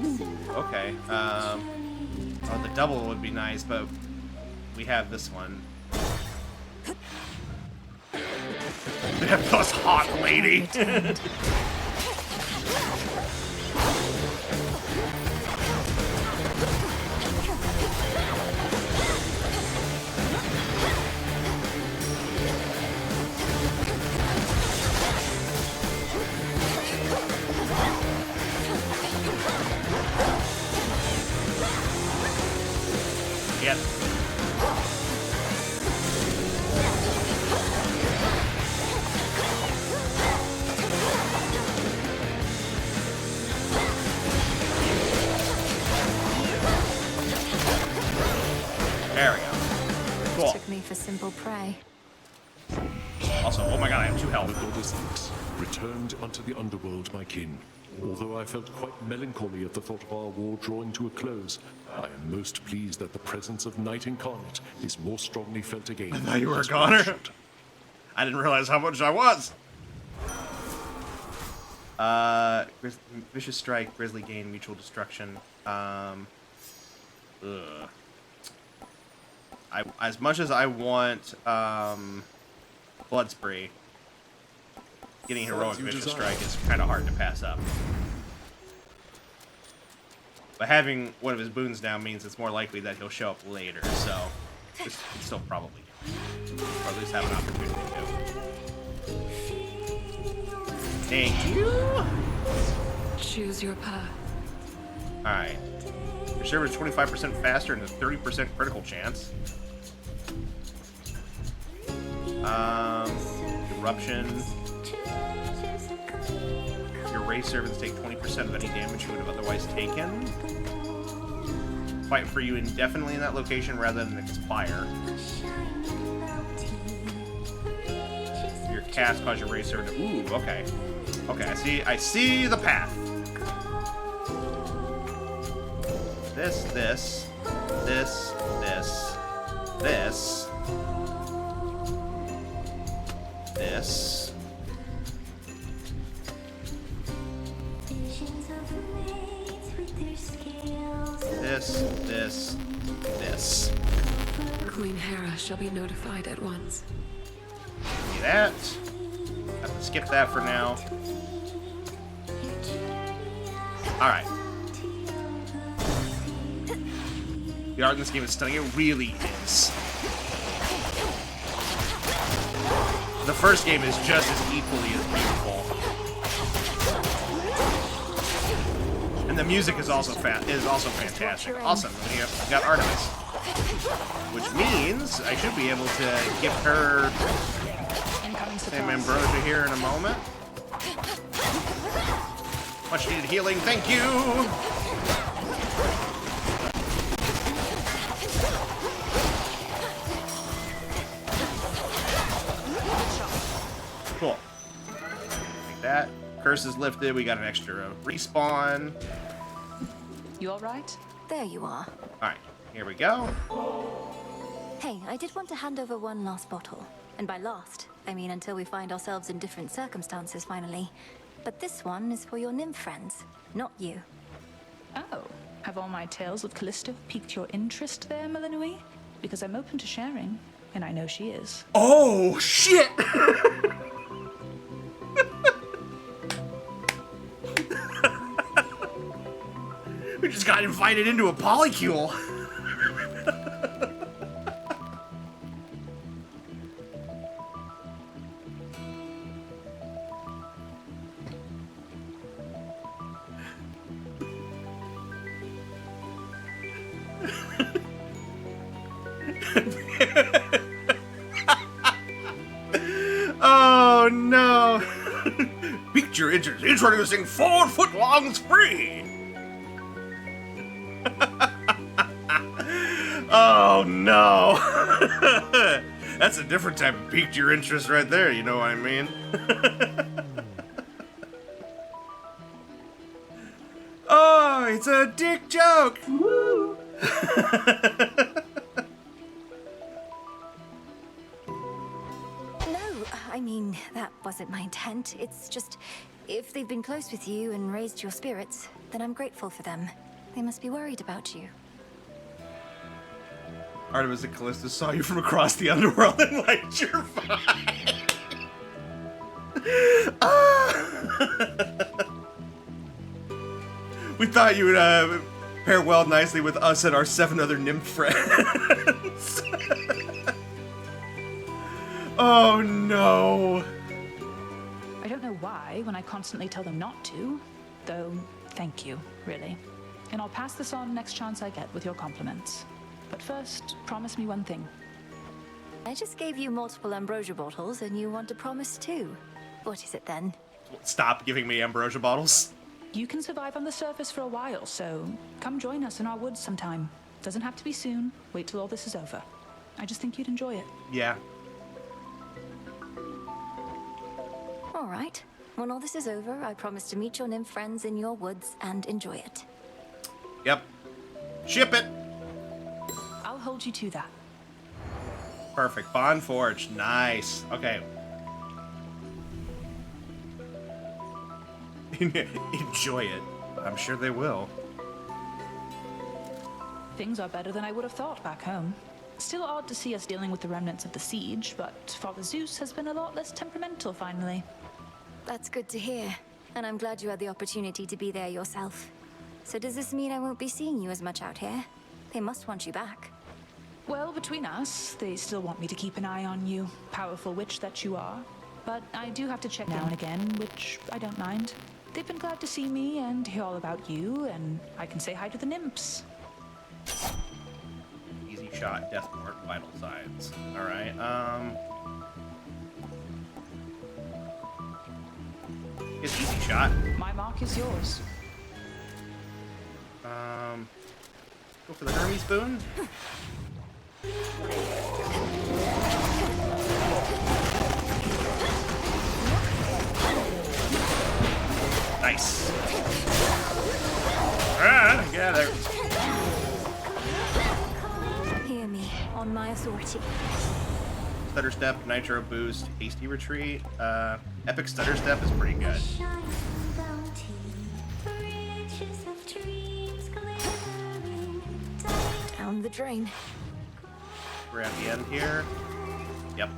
Ooh, okay. Oh, the double would be nice, but we have this one. We have this hot lady. Yep. There we go. Cool. Took me for simple prey. Also, oh my god, I have 2 health. The goddess Nyx returned unto the underworld, my kin. Although I felt quite melancholy at the thought of our war drawing to a close, I am most pleased that the presence of Night Incarnate is more strongly felt again. I thought you were a goner. I didn't realize how much I was. Vicious Strike, Grizzly Gain, Mutual Destruction. As much as I want Blood Spree, getting Heroic Vicious Strike is kind of hard to pass up. But having one of his boons now means it's more likely that he'll show up later, so it's still probably, or at least have an opportunity to. Thank you. Choose your path. Alright. Your server is 25% faster and has 30% critical chance. Eruption. Your race servants take 20% of any damage you would have otherwise taken. Fight for you indefinitely in that location rather than expire. Your cast cause your race servant to... Ooh, okay. Okay, I see the path. This, this, this, this, this, this. This. Queen Hera shall be notified at once. Give me that. Have to skip that for now. Alright. The art in this game is stunning. It really is. The first game is just as equally as beautiful. And the music is also fantastic. Awesome. We got Artemis. Which means I should be able to give her some ambrosia here in a moment. Much needed healing, thank you! that. Curse is lifted. We got an extra respawn. You alright? There you are. Alright, here we go. Hey, I did want to hand over one last bottle. And by last, I mean until we find ourselves in different circumstances finally. But this one is for your nymph friends, not you. Oh, have all my tales of Callisto piqued your interest there, Melanui? Because I'm open to sharing, and I know she is. Oh, shit! We just got invited into a polycule. Oh no! Piqued your interest. Introducing 4-foot-long spree. Oh no! That's a different type of piqued your interest right there. You know what I mean? Oh, it's a dick joke. Woo! No, I mean, that wasn't my intent. It's just, if they've been close with you and raised your spirits, then I'm grateful for them. They must be worried about you. Artemis and Callisto saw you from across the underworld and liked your vibe. We thought you would pair well nicely with us and our 7 other nymph friends. Oh no. I don't know why when I constantly tell them not to, though thank you, really. And I'll pass this on next chance I get with your compliments. But first, promise me one thing. I just gave you multiple ambrosia bottles and you want to promise too. What is it then? Stop giving me ambrosia bottles. You can survive on the surface for a while, so come join us in our woods sometime. Doesn't have to be soon. Wait till all this is over. I just think you'd enjoy it. Yeah. All right. When all this is over, I promise to meet your nymph friends in your woods and enjoy it. Yep. Ship it. I'll hold you to that. Perfect. Bond forged. Nice. Okay. Enjoy it. I'm sure they will. Things are better than I would have thought back home. Still odd to see us dealing with the remnants of the siege, but Father Zeus has been a lot less temperamental finally. That's good to hear. And I'm glad you had the opportunity to be there yourself. So does this mean I won't be seeing you as much out here? They must want you back. Well, between us, they still want me to keep an eye on you, powerful witch that you are. But I do have to check now and again, which I don't mind. They've been glad to see me and hear all about you, and I can say hi to the nymphs. Easy shot, death mark, vital signs. Alright, it's easy shot. My mark is yours. Go for the Hermes boon. Nice. Ah, get out of there. Hear me, on my authority. Stutter step, nitro boost, hasty retreat. Epic stutter step is pretty good. Down the drain. We're at the end here. Yep.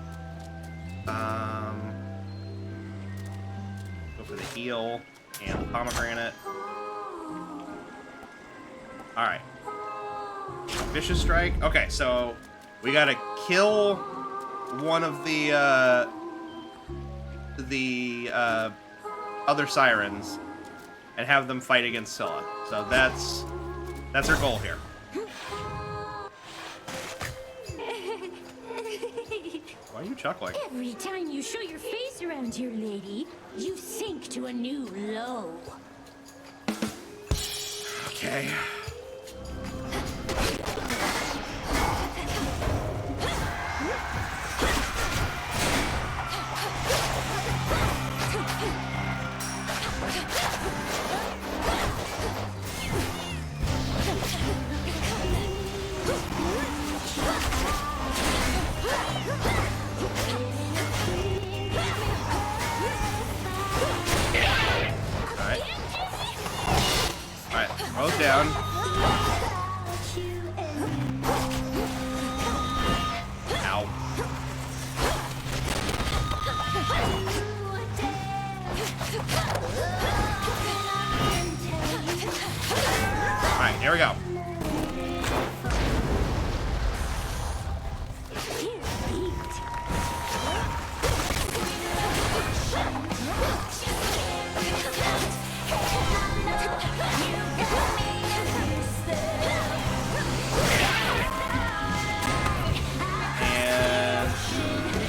Go for the heal and the pomegranate. Alright. Vicious strike. Okay, so we gotta kill one of the other sirens and have them fight against Scylla. So that's our goal here. Why are you chuckling? Every time you show your face around here, lady, you sink to a new low. Okay. Both down. Ow. Alright, here we go.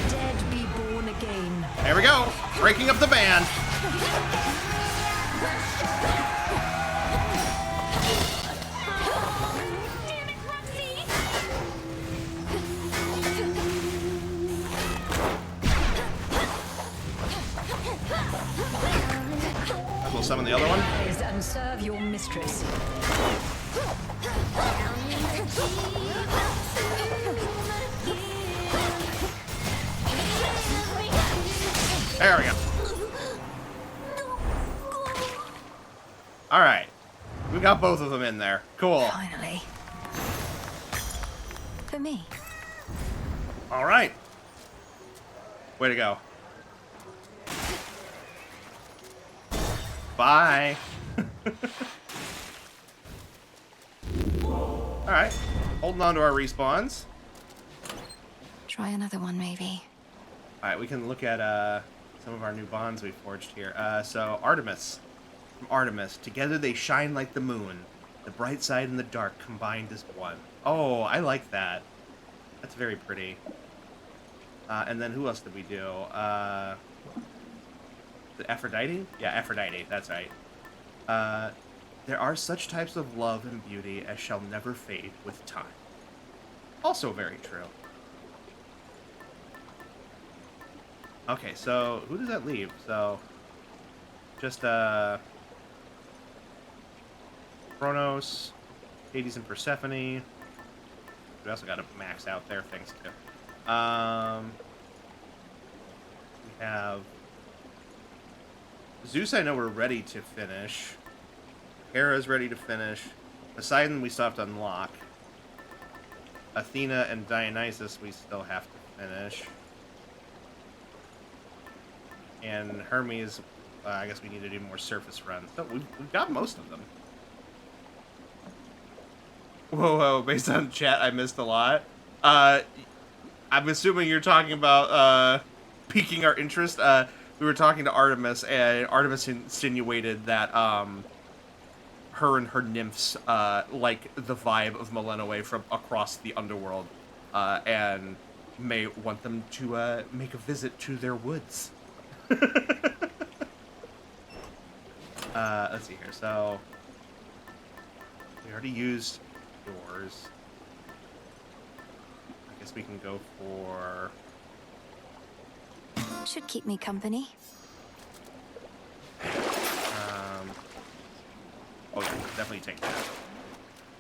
Dead be born again. There we go. Breaking up the band. We'll summon the other one. Rise and serve your mistress. There we go. All right. We got both of them in there. Cool. Finally. For me. All right. Way to go. Bye. All right. Holding on to our respawns. Try another one, maybe. All right, we can look at some of our new bonds we forged here. So Artemis. From Artemis. Together they shine like the moon. The bright side and the dark combined as one. Oh, I like that. That's very pretty. And then who else did we do? The Aphrodite? Yeah, Aphrodite. That's right. There are such types of love and beauty as shall never fade with time. Also very true. Okay, so who does that leave? So, just, Kronos, Hades and Persephone. We also got to max out their things, too. We have Zeus, I know we're ready to finish. Hera's ready to finish. Poseidon, we still have to unlock. Athena and Dionysus, we still have to finish. And Hermes, I guess we need to do more surface runs. So we've got most of them. Whoa, based on chat, I missed a lot. I'm assuming you're talking about piquing our interest. We were talking to Artemis, and Artemis insinuated that her and her nymphs like the vibe of Millennium from across the underworld, and may want them to make a visit to their woods. Let's see here. So we already used yours. I guess we can go for. Should keep me company. Oh yeah, definitely take that.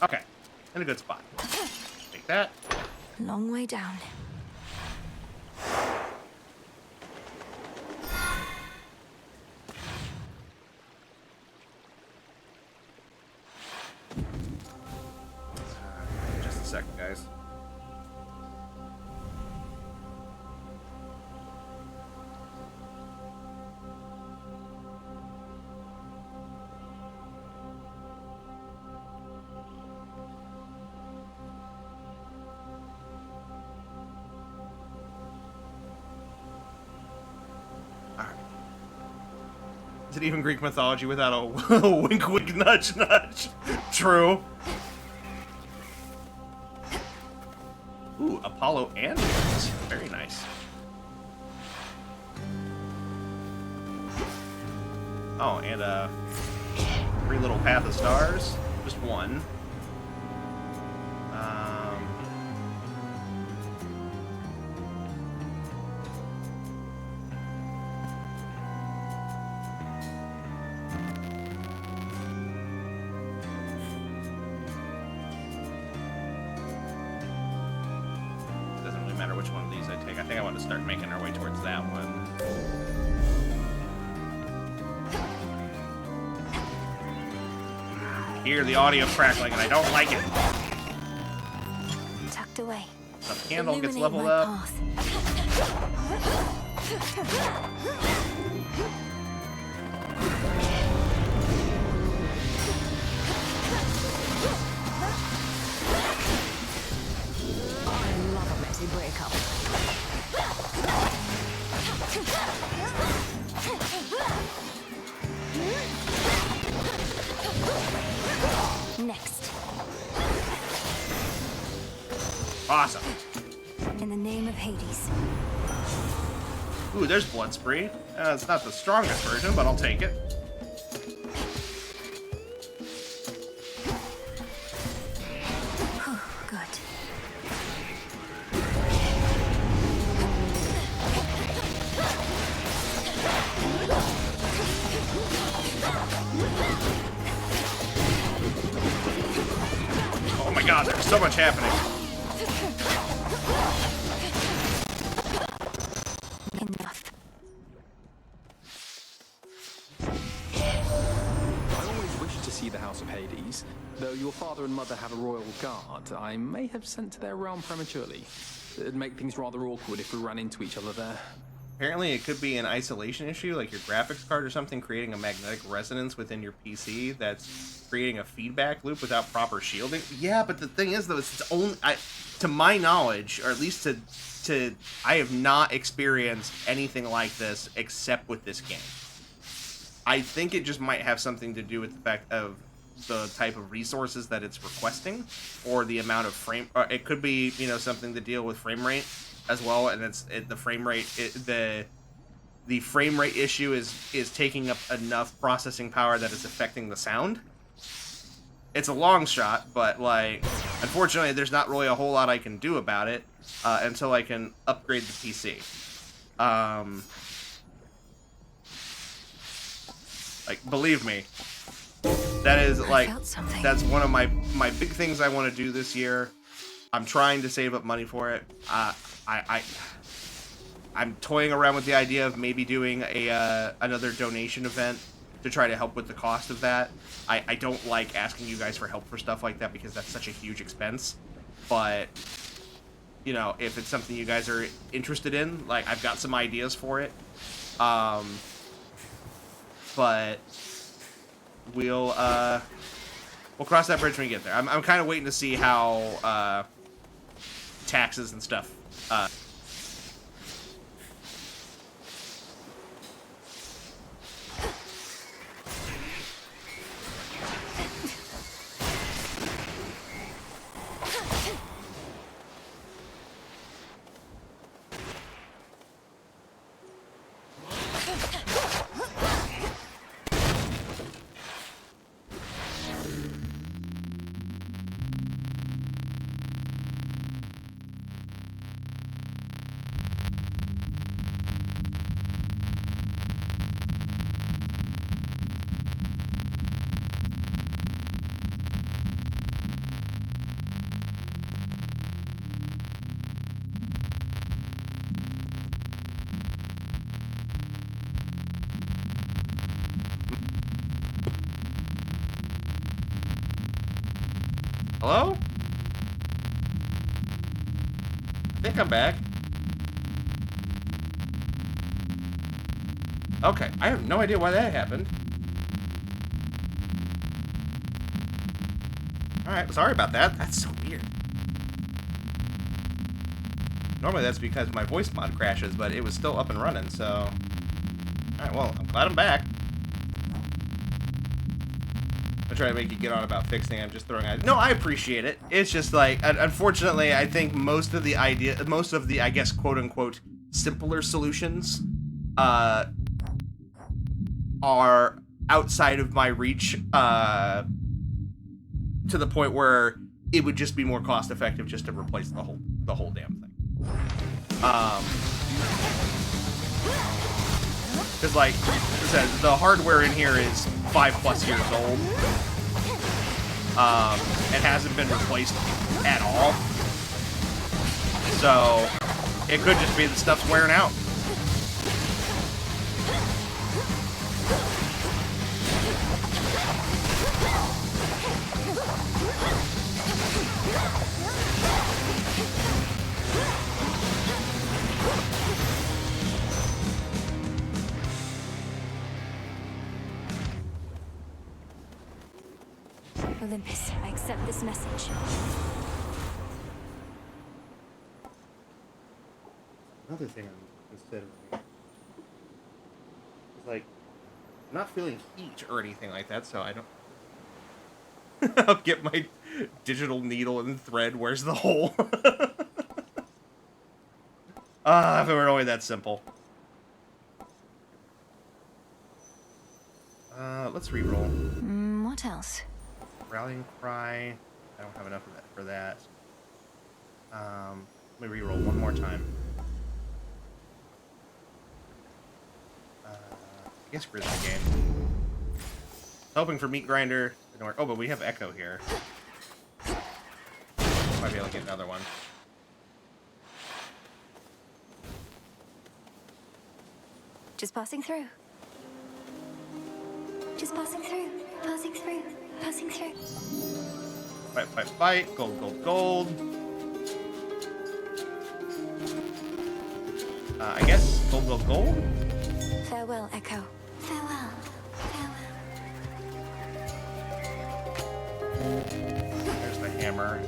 Okay, in a good spot. Take that. Long way down. Just a second, guys. Is it even Greek mythology without a wink, wink, nudge, nudge? True. Ooh, Apollo and Venus. Very nice. Oh, and free little path of stars. Just one. Which one of these I take. I think I want to start making our way towards that one. hear the audio crackling, and I don't like it. Tucked away. The candle gets Illuminate leveled my up. path. I love a messy breakup. Next. Awesome. In the name of Hades. Ooh, there's Blood Spree. It's not the strongest version, but I'll take it. Good. Oh my god, there's so much happening. Enough. I always wished to see the House of Hades. Though your father and mother have a royal guard, I may have sent to their realm prematurely. It'd make things rather awkward if we ran into each other there. Apparently it could be an isolation issue, like your graphics card or something creating a magnetic resonance within your PC that's creating a feedback loop without proper shielding. Yeah, but the thing is, though, it's only, to my knowledge, or at least I have not experienced anything like this except with this game. I think it just might have something to do with the fact of the type of resources that it's requesting, or the amount of frame. It could be, you know, something to deal with frame rate as well, and the frame rate. The frame rate issue is taking up enough processing power that it's affecting the sound. It's a long shot, but like, unfortunately, there's not really a whole lot I can do about it until I can upgrade the PC. Like, believe me, that is like, that's one of my big things I want to do this year. I'm trying to save up money for it. I'm toying around with the idea of maybe doing another donation event to try to help with the cost of that. I don't like asking you guys for help for stuff like that because that's such a huge expense. But, you know, if it's something you guys are interested in, like, I've got some ideas for it. But we'll cross that bridge when we get there. I'm kind of waiting to see how taxes and stuff. Hello? I think I'm back. Okay, I have no idea why that happened. Alright, sorry about that. That's so weird. Normally that's because my voice mod crashes, but it was still up and running, so... Alright, well, I'm glad I'm back. I'm trying to make you get on about fixing. I'm just throwing out. No, I appreciate it. It's just like, unfortunately, I think most of the, I guess, quote unquote, simpler solutions, are outside of my reach, to the point where it would just be more cost effective just to replace the whole damn thing. Because, like I said, the hardware in here is 5+ years old. It hasn't been replaced at all. So, it could just be the stuff's wearing out. Olympus, I accept this message. Another thing I'm considering is like, I'm not feeling heat or anything like that, so I don't. I'll get my digital needle and thread. Where's the hole? If it were only that simple. Let's reroll. What else? Rallying cry. I don't have enough of that for that. Let me reroll one more time. I guess Grizzly game. Hoping for meat grinder. Didn't work. Oh, but we have Echo here. Might be able to get another one. Just passing through. Just passing through. Passing through. Passing through. Fight, fight, fight. Gold, gold, gold. I guess gold, gold, gold. Farewell, Echo. Farewell. There's the hammer.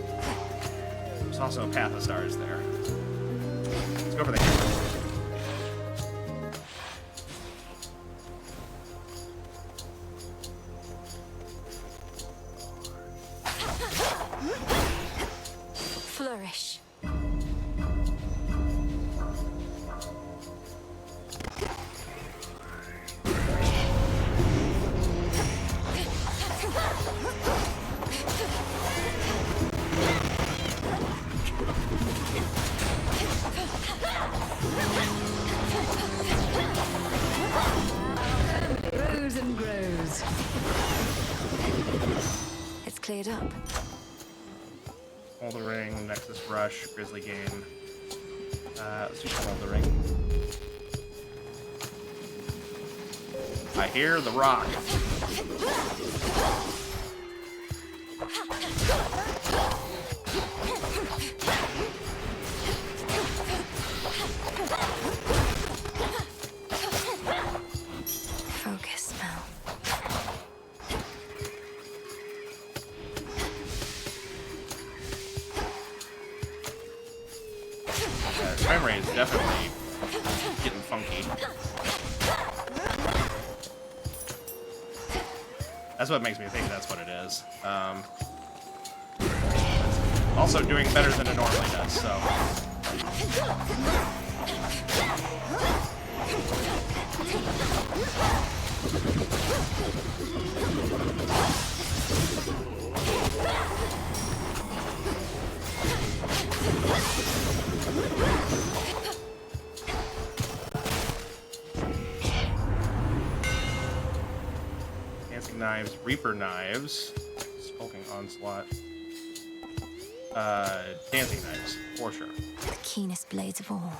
There's also a path of stars there. Let's go for the hammer. Flourish. Grows and grows. It's cleared up. Smoldering, Nexus Rush, Grizzly Game. Let's do Smoldering. I hear the rock. Focus, Mel. Frame rate is definitely getting funky. That's what makes me think that's what it is. Also doing better than it normally does, so. Dancing Knives, Reaper Knives, Skulking Onslaught, Dancing Knives, for sure. The keenest blades of all.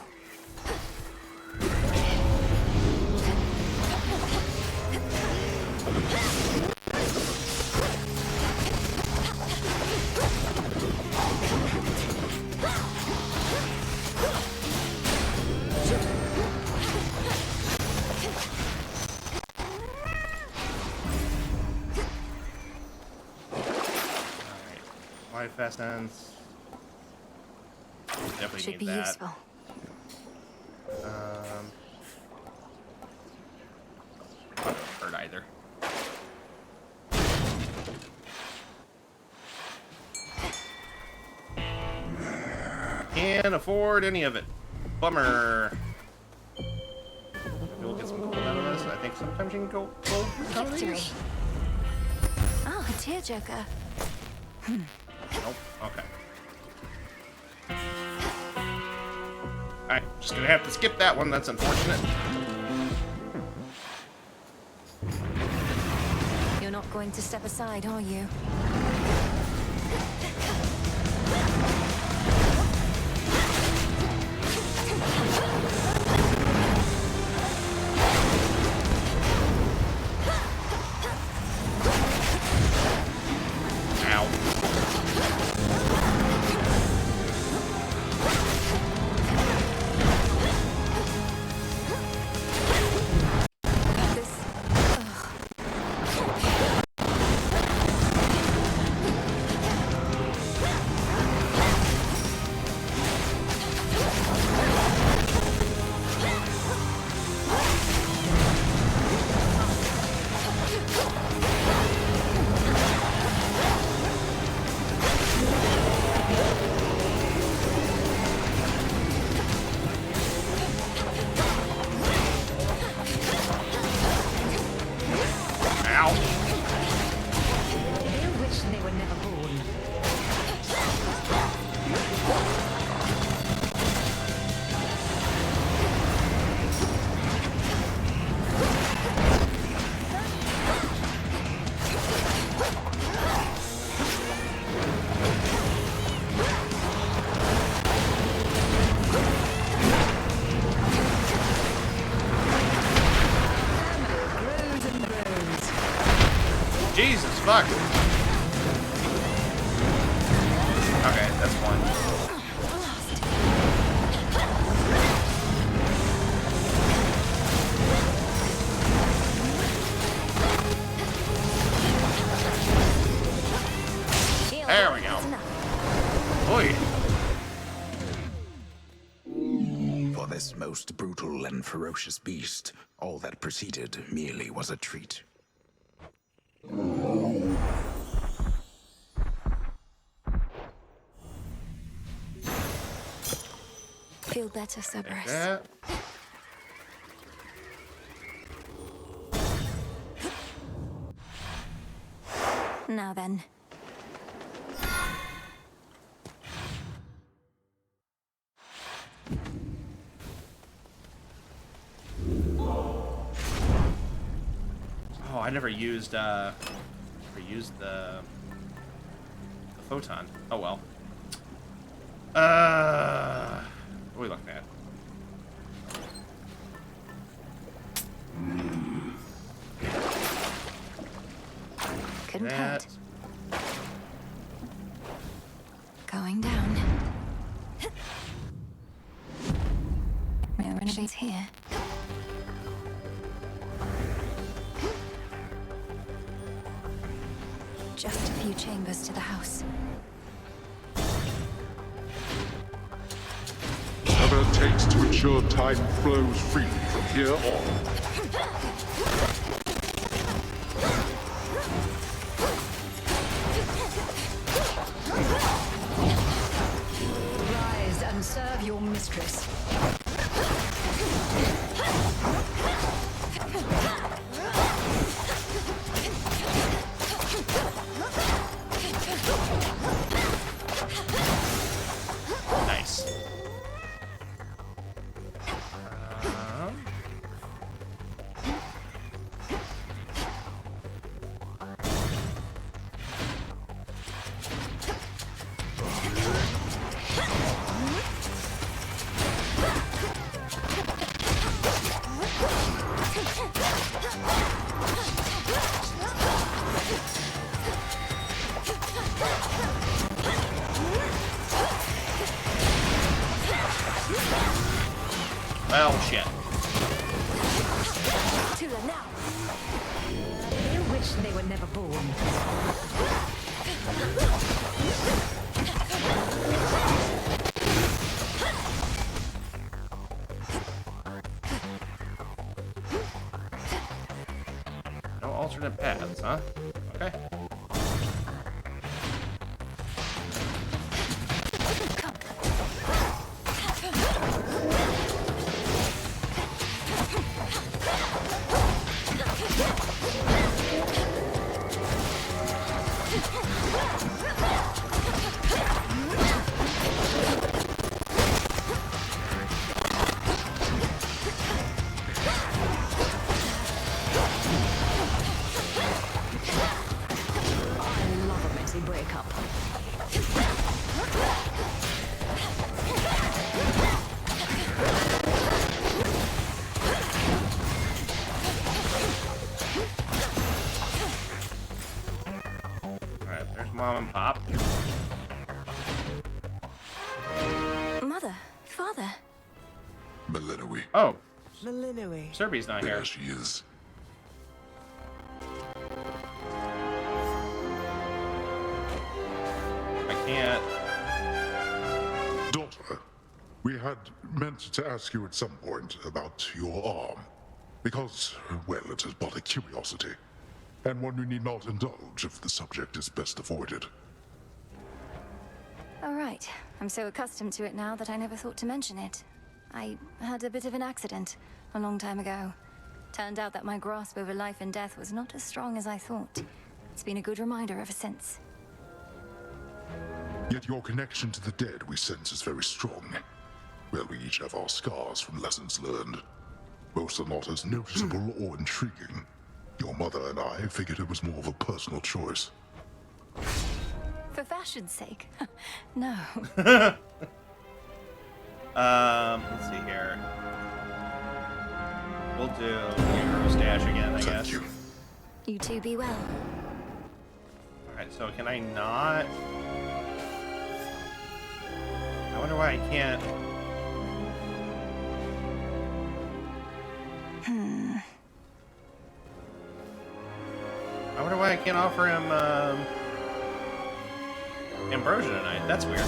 Life Fast Ends. Definitely Should need be that. useful. Not hurt either. Can't afford any of it. Bummer. Maybe we'll get some gold out of this. I think sometimes you can go gold for some of Victory. these. Oh, a tearjerker. Nope. Okay. Alright, just gonna have to skip that one. That's unfortunate. You're not going to step aside, are you? fuck? Okay, that's one. There we go. Oi. For this most brutal and ferocious beast, all that preceded merely was a treat. Feel better, Cerberus. Yeah. Now then. Oh, I never used the photon. Oh well. What are we looking at? Couldn't That. count. Going down. Renovates here. Just a few chambers to the house. Whatever it takes to ensure time flows freely from here on. Rise and serve your mistress. Nice. Well, shit. Tula now. You wish they were never born. No alternate paths, huh? Okay. I love a messy breakup. Alright, there's Mom and Pop. Mother, father. Melinoe. Oh, Melinoe. Serby's not here. There she is. I can't. Daughter, we had meant to ask you at some point about your arm. Because, well, it is but a curiosity. And one you need not indulge if the subject is best avoided. All right. I'm so accustomed to it now that I never thought to mention it. I had a bit of an accident a long time ago. Turned out that my grasp over life and death was not as strong as I thought. It's been a good reminder ever since. Yet your connection to the dead we sense is very strong. Well, we each have our scars from lessons learned. Most are not as noticeable or intriguing. Your mother and I figured it was more of a personal choice. For fashion's sake? No. Let's see here. We'll do Hero Stash again, I guess. You two be well. Alright, so can I not? I wonder why I can't. I wonder why I can't offer him ambrosia tonight. That's weird.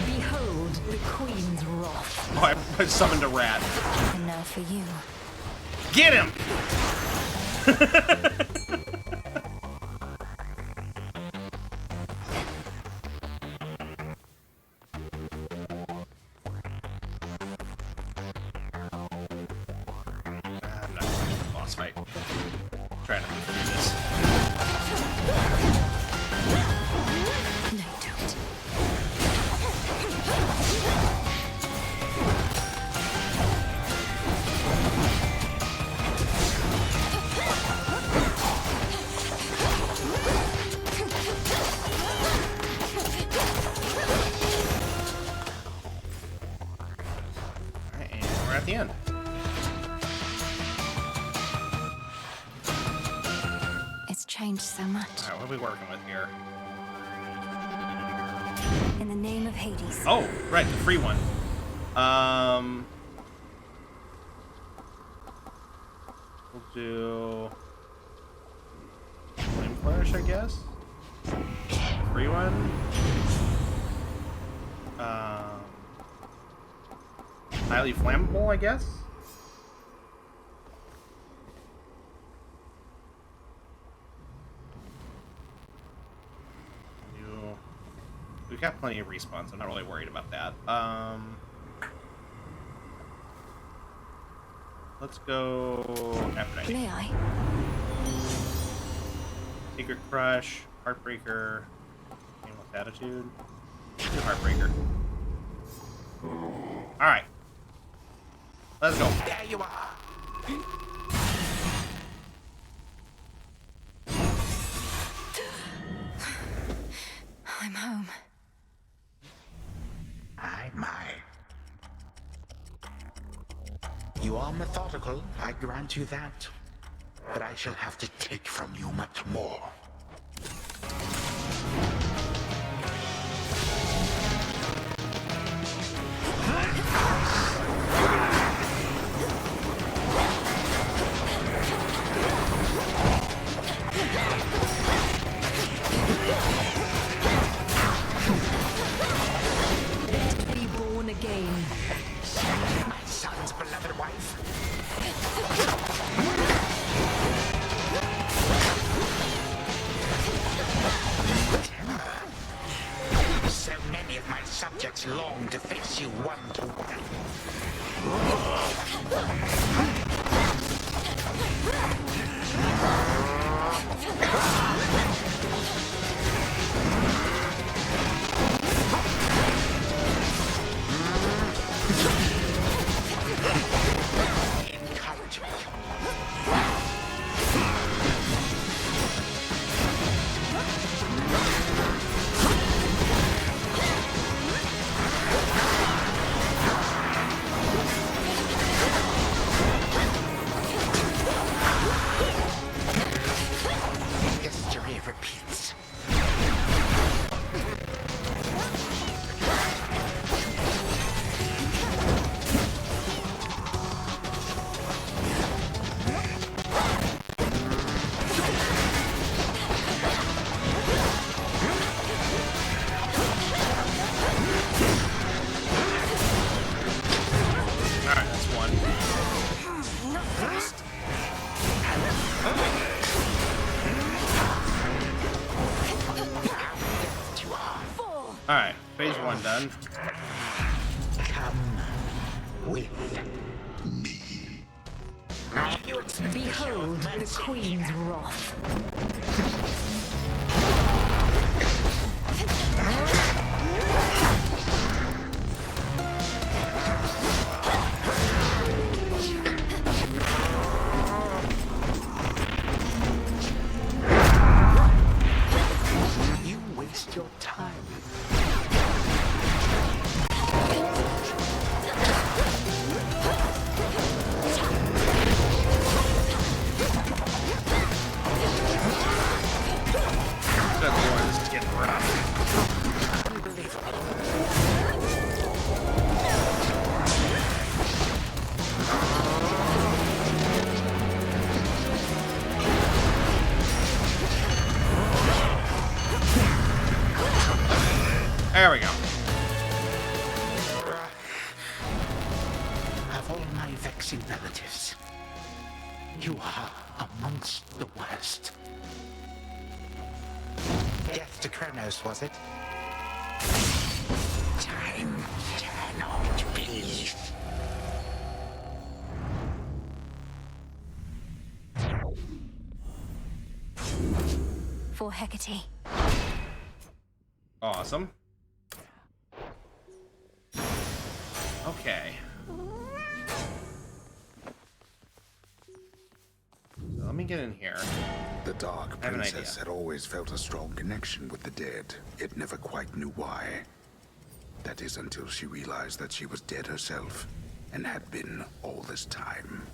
Behold the Queen's wrath. Oh, I summoned a rat. And now for you. Get him! I'm not gonna do the boss fight. I'm trying to move through this. No, don't. Alright, and we're at the end. It's changed so much. Alright, what are we working with here? In the name of Hades. Oh, right, the free one. We'll do Flame Flourish, I guess. Free one. Highly flammable, I guess. We've got plenty of respawns. I'm not really worried about that. Let's go Aphrodite. May I? Secret Crush, Heartbreaker, Aimless Attitude, and Heartbreaker. Alright. Let's go. There you are. I'm home. My. You are methodical, I grant you that. But I shall have to take from you much more. Be born again. My son's beloved wife. So many of my subjects long to face you one to encourage me. History repeats. Alright, that's one. Not first. Alright, phase one done. Come with me. Behold the Queen's wrath. Good lord, this is getting rough. There we go. Of all my vexing relatives, you are amongst the worst. Death to Kronos, was it? Time, turn out, please. For Hecate. Awesome. Okay. So let me get in here. The Dark I have an Princess idea. had always felt a strong connection with the dead, yet never quite knew why. That is until she realized that she was dead herself, and had been all this time.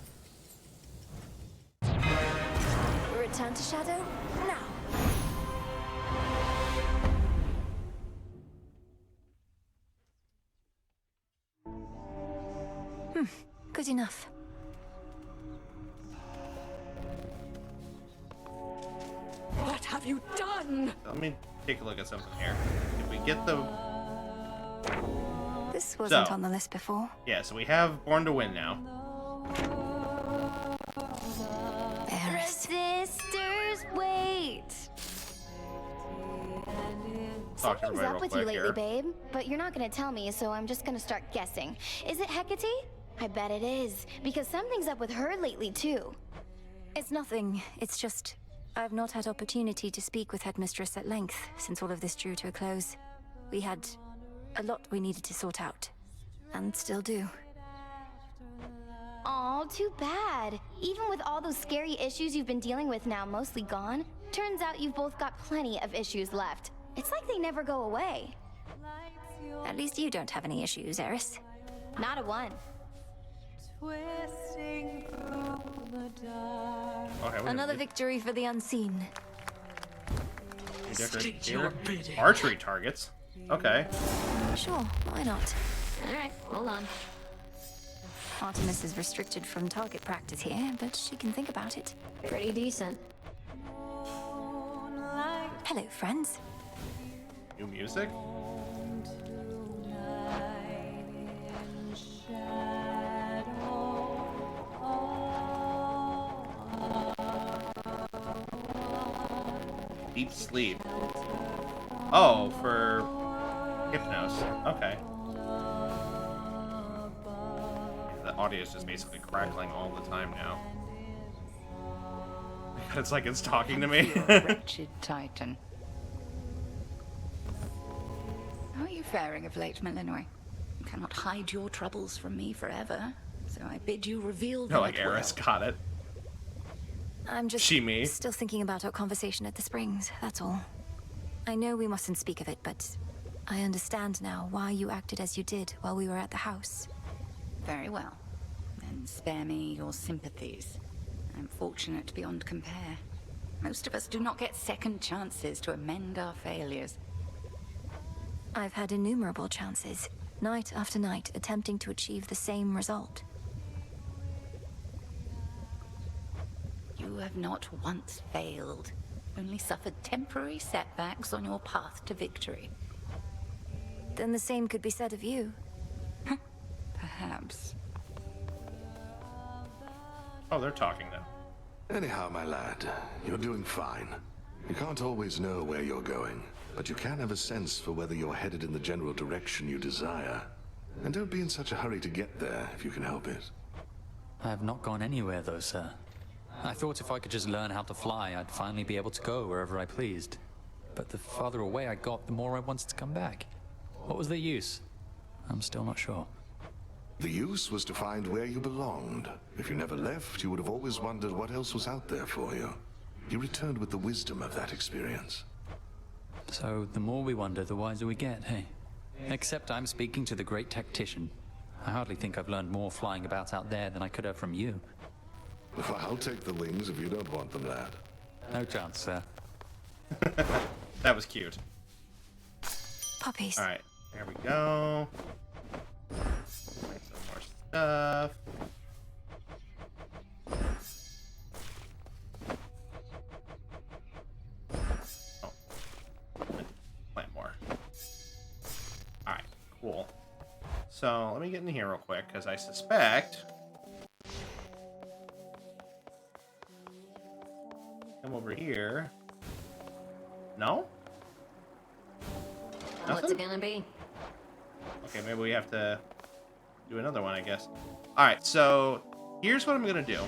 Return to Shadow? Now. Good enough. What have you done? Let me take a look at something here. If we get the... This wasn't So. on the list before. Yeah, so we have Born to Win now. Resistors, wait. Talk to Something's everybody up real with quick you lately, here. babe. But you're not gonna tell me, so I'm just gonna start guessing. Is it Hecate? I bet it is, because something's up with her lately too. It's nothing. It's just I've not had opportunity to speak with Headmistress at length since all of this drew to a close. We had a lot we needed to sort out, and still do. Aw, too bad. Even with all those scary issues you've been dealing with now mostly gone, turns out you've both got plenty of issues left. It's like they never go away. At least you don't have any issues, Eris. Not a one. Okay, Another victory for the unseen. Different here. Archery targets. Okay. Sure, why not? Alright, hold on. Artemis is restricted from target practice here, but she can think about it. Pretty decent. Hello, friends. New music? Deep sleep. Oh, for Hypnos. Okay. Yeah, the audio is just basically crackling all the time now. It's like it's talking to me. You wretched Titan. How are you faring of late, Melinoy? You cannot hide your troubles from me forever, so I bid you reveal them. No, like Eris got it. I'm just She me. still thinking about our conversation at the Springs, that's all. I know we mustn't speak of it, but I understand now why you acted as you did while we were at the house. Very well. Then spare me your sympathies. I'm fortunate beyond compare. Most of us do not get second chances to amend our failures. I've had innumerable chances, night after night, attempting to achieve the same result. You have not once failed, only suffered temporary setbacks on your path to victory. Then the same could be said of you. Perhaps. Oh, they're talking now. Anyhow, my lad, you're doing fine. You can't always know where you're going, but you can have a sense for whether you're headed in the general direction you desire. And don't be in such a hurry to get there if you can help it. I have not gone anywhere, though, sir. I thought if I could just learn how to fly, I'd finally be able to go wherever I pleased. But the farther away I got, the more I wanted to come back. What was the use? I'm still not sure. The use was to find where you belonged. If you never left, you would have always wondered what else was out there for you. You returned with the wisdom of that experience. So, the more we wonder, the wiser we get, hey? Except I'm speaking to the great tactician. I hardly think I've learned more flying about out there than I could have from you. I'll take the wings if you don't want them, lad. No chance, sir. That was cute. Puppies. All right, there we go. Find some more stuff. Oh, plant more. All right, cool. So let me get in here real quick because I suspect. Come over here. No? What's Nothing? it gonna be? Okay, maybe we have to do another one, I guess. Alright, so here's what I'm gonna do.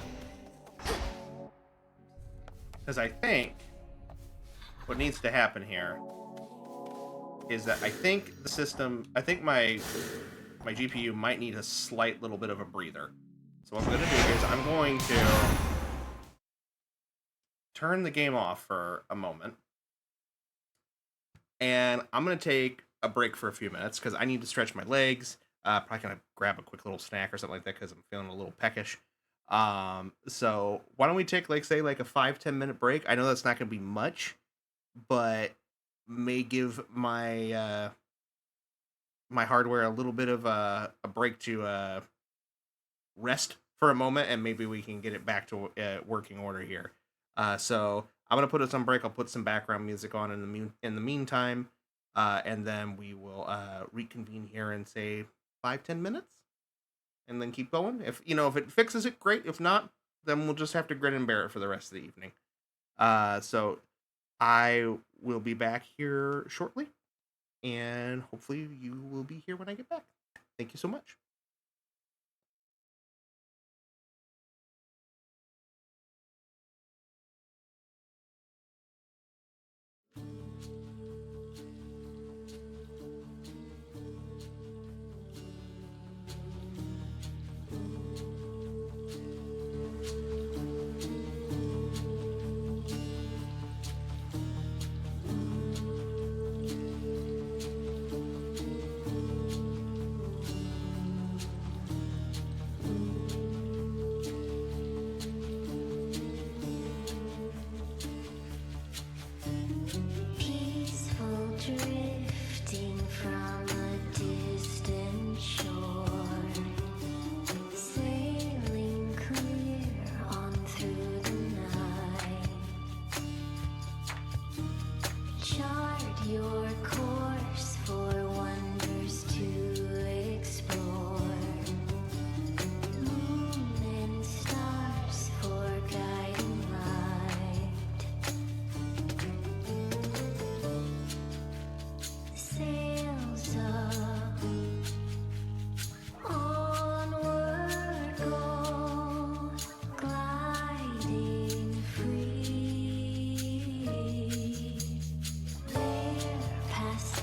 Because I think what needs to happen here is that I think the system, I think my GPU might need a slight little bit of a breather. So what I'm gonna do is I'm going to turn the game off for a moment. And I'm going to take a break for a few minutes because I need to stretch my legs. Probably going to grab a quick little snack or something like that because I'm feeling a little peckish. So why don't we take, like, say, like a 5-10 minute break? I know that's not going to be much, but may give my my hardware a little bit of a break to rest for a moment, and maybe we can get it back to working order here. So I'm gonna put us on break. I'll put some background music on in the meantime, and then we will reconvene here in say 5-10 minutes, and then keep going. If it fixes it, great. If not, then we'll just have to grin and bear it for the rest of the evening. So I will be back here shortly, and hopefully you will be here when I get back. Thank you so much. Peaceful drifting from a distant shore, sailing clear on through the night. Chart your course for wonders to explore. Moon and stars for guiding light. Sails up, onward go, gliding free. There past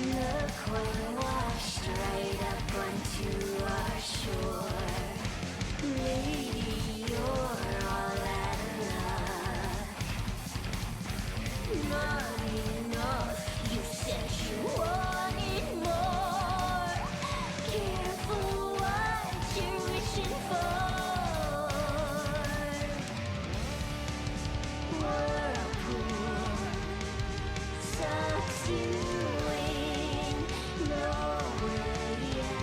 Look, we're washed right up onto our shore. Lady, you're all that enough. Not enough, you said you wanted more. Careful what you're wishing for. Whirlpool sucks you in, nowhere yet.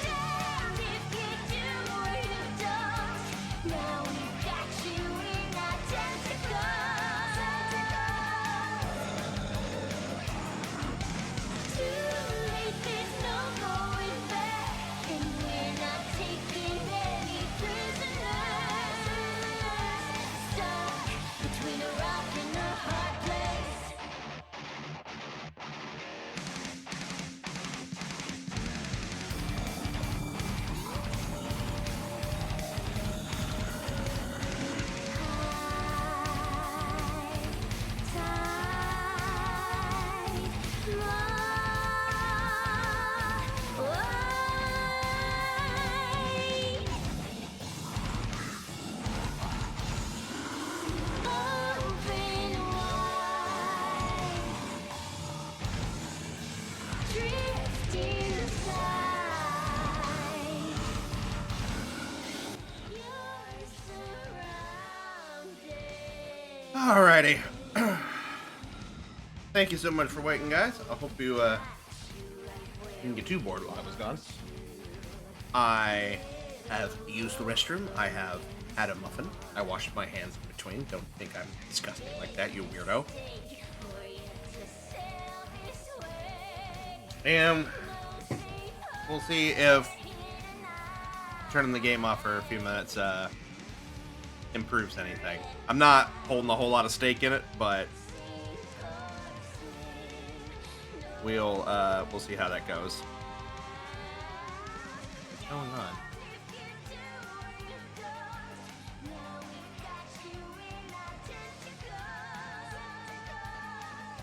Damned if you do or you don't. Now we've got you in our tentacles. Too late, there's no going back, and we're not taking any prisoners. Stuck between a rock and a hard place. Alrighty. Thank you so much for waiting, guys. I hope you didn't get too bored while I was gone. I have used the restroom. I have had a muffin. I washed my hands in between. Don't think I'm disgusting like that, you weirdo. And we'll see if turning the game off for a few minutes improves anything. I'm not holding a whole lot of stake in it, but we'll see how that goes. What's going on?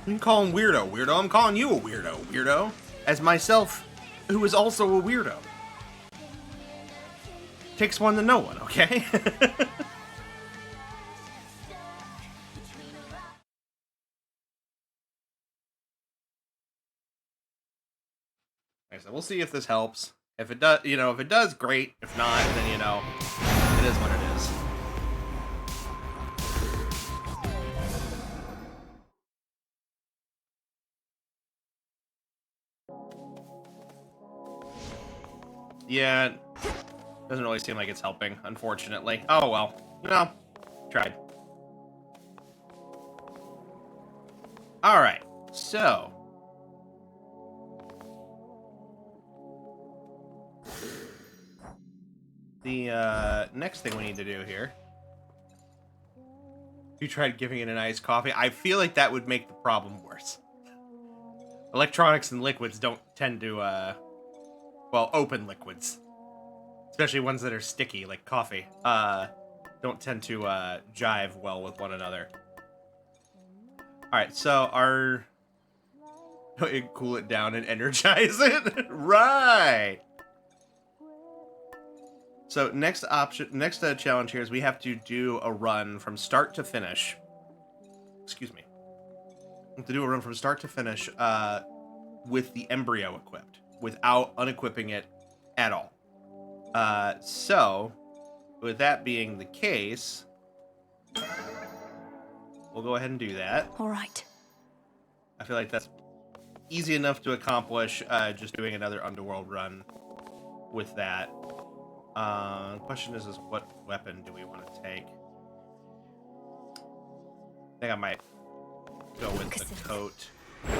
You can call him weirdo. Weirdo, I'm calling you a weirdo. Weirdo. As myself, who is also a weirdo. Takes one to know one, okay? So we'll see if this helps. If it does, if it does, great. If not, then, it is what it is. Yeah, doesn't really seem like it's helping, unfortunately. Oh well, tried. Alright, so the next thing we need to do here. You tried giving it an iced coffee. I feel like that would make the problem worse. Electronics and liquids don't tend to, open liquids, especially ones that are sticky, like coffee, don't tend to jive well with one another. Alright, so cool it down and energize it? Right! So next challenge here is we have to do a run from start to finish. Excuse me. We have to do a run from start to finish with the embryo equipped, without unequipping it at all. So, with that being the case, we'll go ahead and do that. All right. I feel like that's easy enough to accomplish, just doing another Underworld run with that. Question is what weapon do we want to take? I think I might go with the coat. You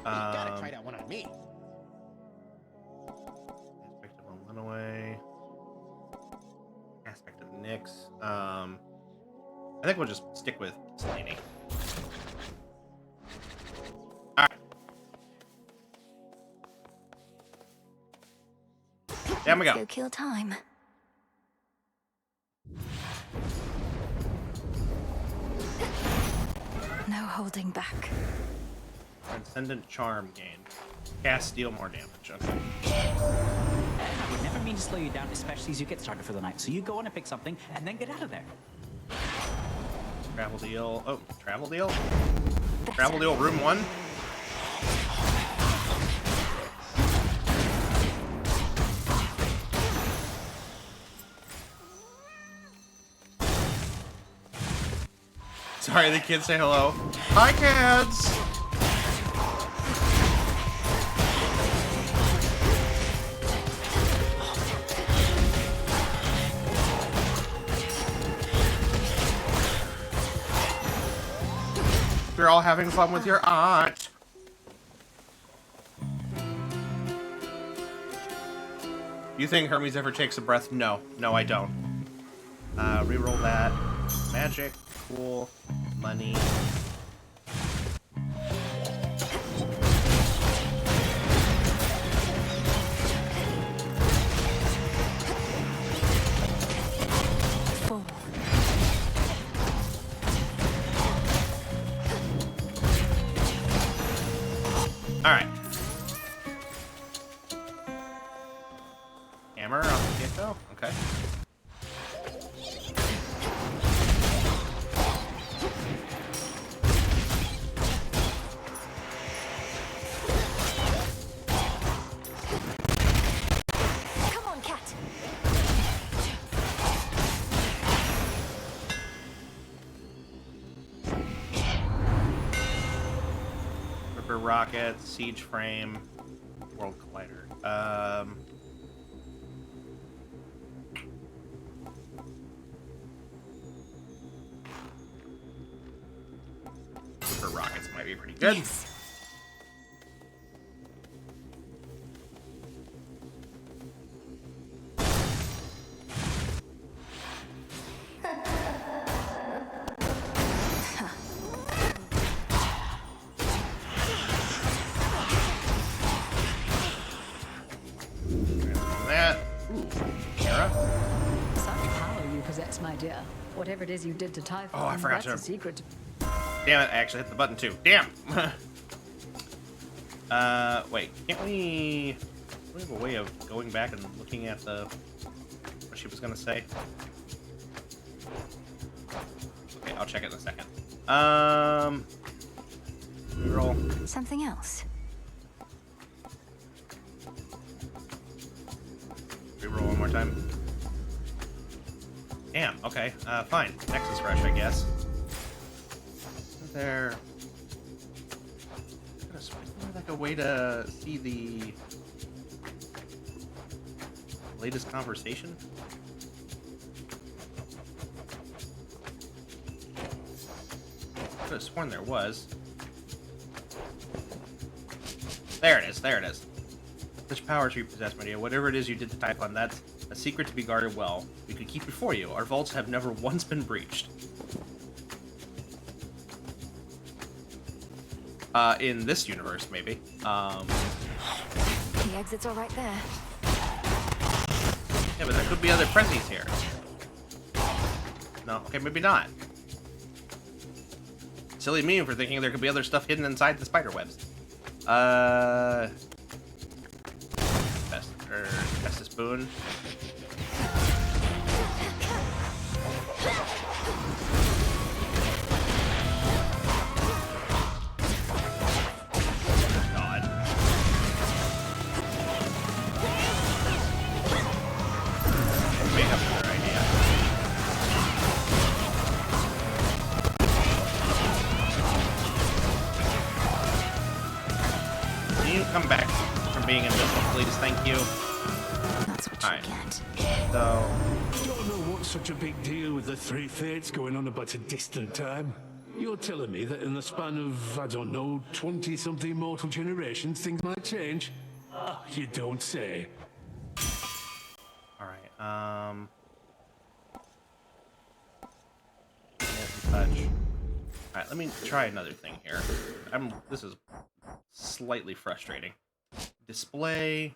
gotta try that one on me. Aspect of Illinois. Aspect of Nyx. I think we'll just stick with Slaney. Alright. There we go. Go kill time. No, no holding back. Transcendent Charm gained. Cast deal more damage. Okay. I would never mean to slow you down, especially as you get started for the night. So you go on and pick something, and then get out of there. Travel deal. Oh, travel deal? Travel deal, room 1? Sorry, the kids say hello. Hi, kids! You're all having fun with your aunt. You think Hermes ever takes a breath? No. No, I don't. Reroll that. Magic. Cool. Money. Alright. Hammer off the get-go? Okay. Come on, cat. Ripper rocket, siege frame, world collider. Ripper rockets might be pretty good. Yes. That. Ooh. Kara? Such power you possess, my dear. Whatever it is you did to Typhon, Oh, I forgot that's to- a secret. Damn it, I actually hit the button too. Damn! Wait, can't we... Do we have a way of going back and looking at the... what she was gonna say? Okay, I'll check it in a second. Reroll. Something else. Reroll one more time. Damn, okay, fine. Nexus Rush, I guess. There... Is there like a way to see the latest conversation? I could have sworn there was. There it is, there it is. Such powers you possess, my dear. Whatever it is you did to Typhon, that's a secret to be guarded well. We could keep it for you. Our vaults have never once been breached. In this universe, maybe. The exit's all right there. Yeah, but there could be other prezzies here. No, okay, maybe not. Silly me for thinking there could be other stuff hidden inside the spider webs. Best spoon. Come back from being invisible, please. Thank you. That's what you get. So, Don't know what's such a big deal with the three fates going on about a distant time. You're telling me that in the span of, I don't know, 20-something mortal generations, things might change? Ah, you don't say. alright, touch. Alright, let me try another thing here. This is slightly frustrating. Display.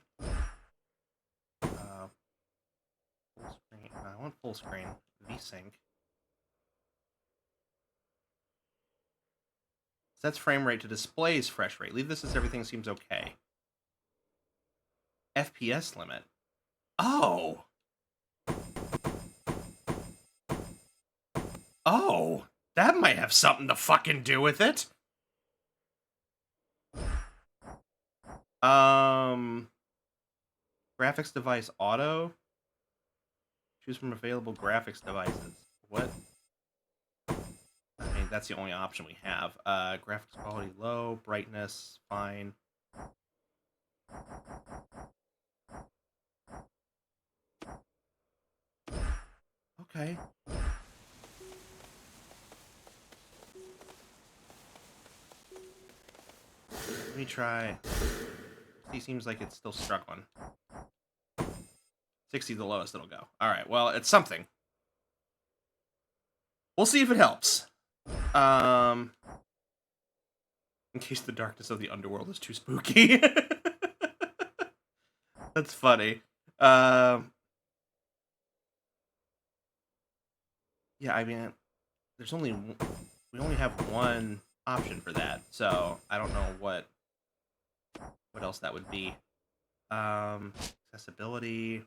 Full screen. I want full screen. VSync. Sets frame rate to displays fresh rate. Leave this as everything seems okay. FPS limit. Oh. Oh. That might have something to fucking do with it. Graphics device auto. Choose from available graphics devices. What? I mean, that's the only option we have. Graphics quality low, brightness fine. Okay. Let me try. He seems like it's still struggling. 60 the lowest it'll go. Alright, well, it's something. We'll see if it helps. In case the darkness of the underworld is too spooky. That's funny. Yeah, I mean, we only have one option for that, so I don't know what else that would be. Accessibility.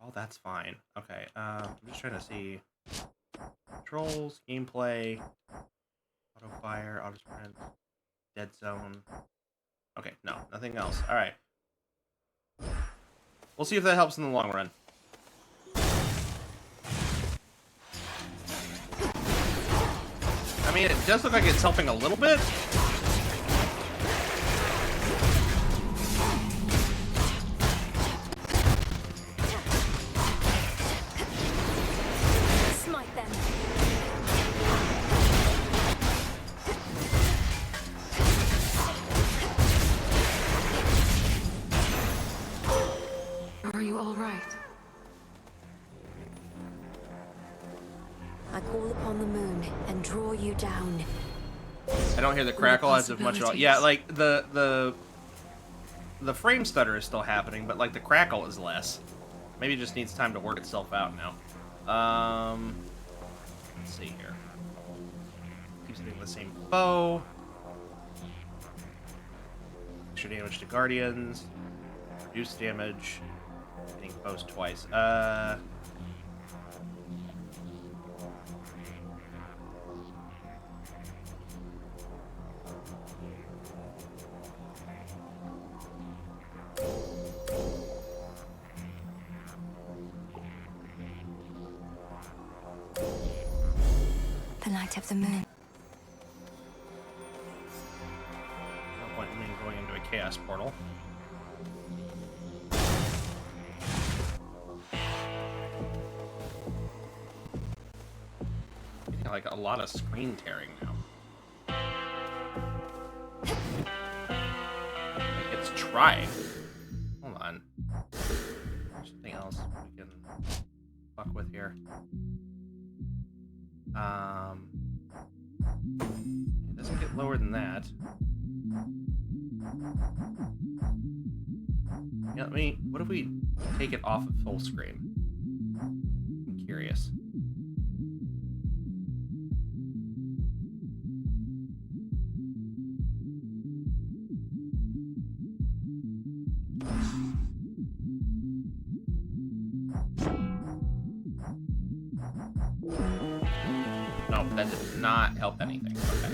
Oh, that's fine. Okay, I'm just trying to see controls, gameplay, auto fire, auto sprint, dead zone. Okay, no, nothing else. All right, we'll see if that helps in the long run. I mean, it does look like it's helping a little bit. Smite them. Are you all right? I call upon the moon and draw you down. I don't hear the crackle as of much at all. Yeah, like the frame stutter is still happening, but like the crackle is less. Maybe it just needs time to work itself out now. Let's see here. Keeps hitting the same bow. Extra damage to guardians. Reduce damage. Hitting foes twice. The light of the moon. No point in me going into a chaos portal. Getting like a lot of screen tearing now. Like it's trying. Hold on. There's something else we can fuck with here. It doesn't get lower than that. Yeah, what if we take it off of full screen? I'm curious. No, that did not help anything. Okay.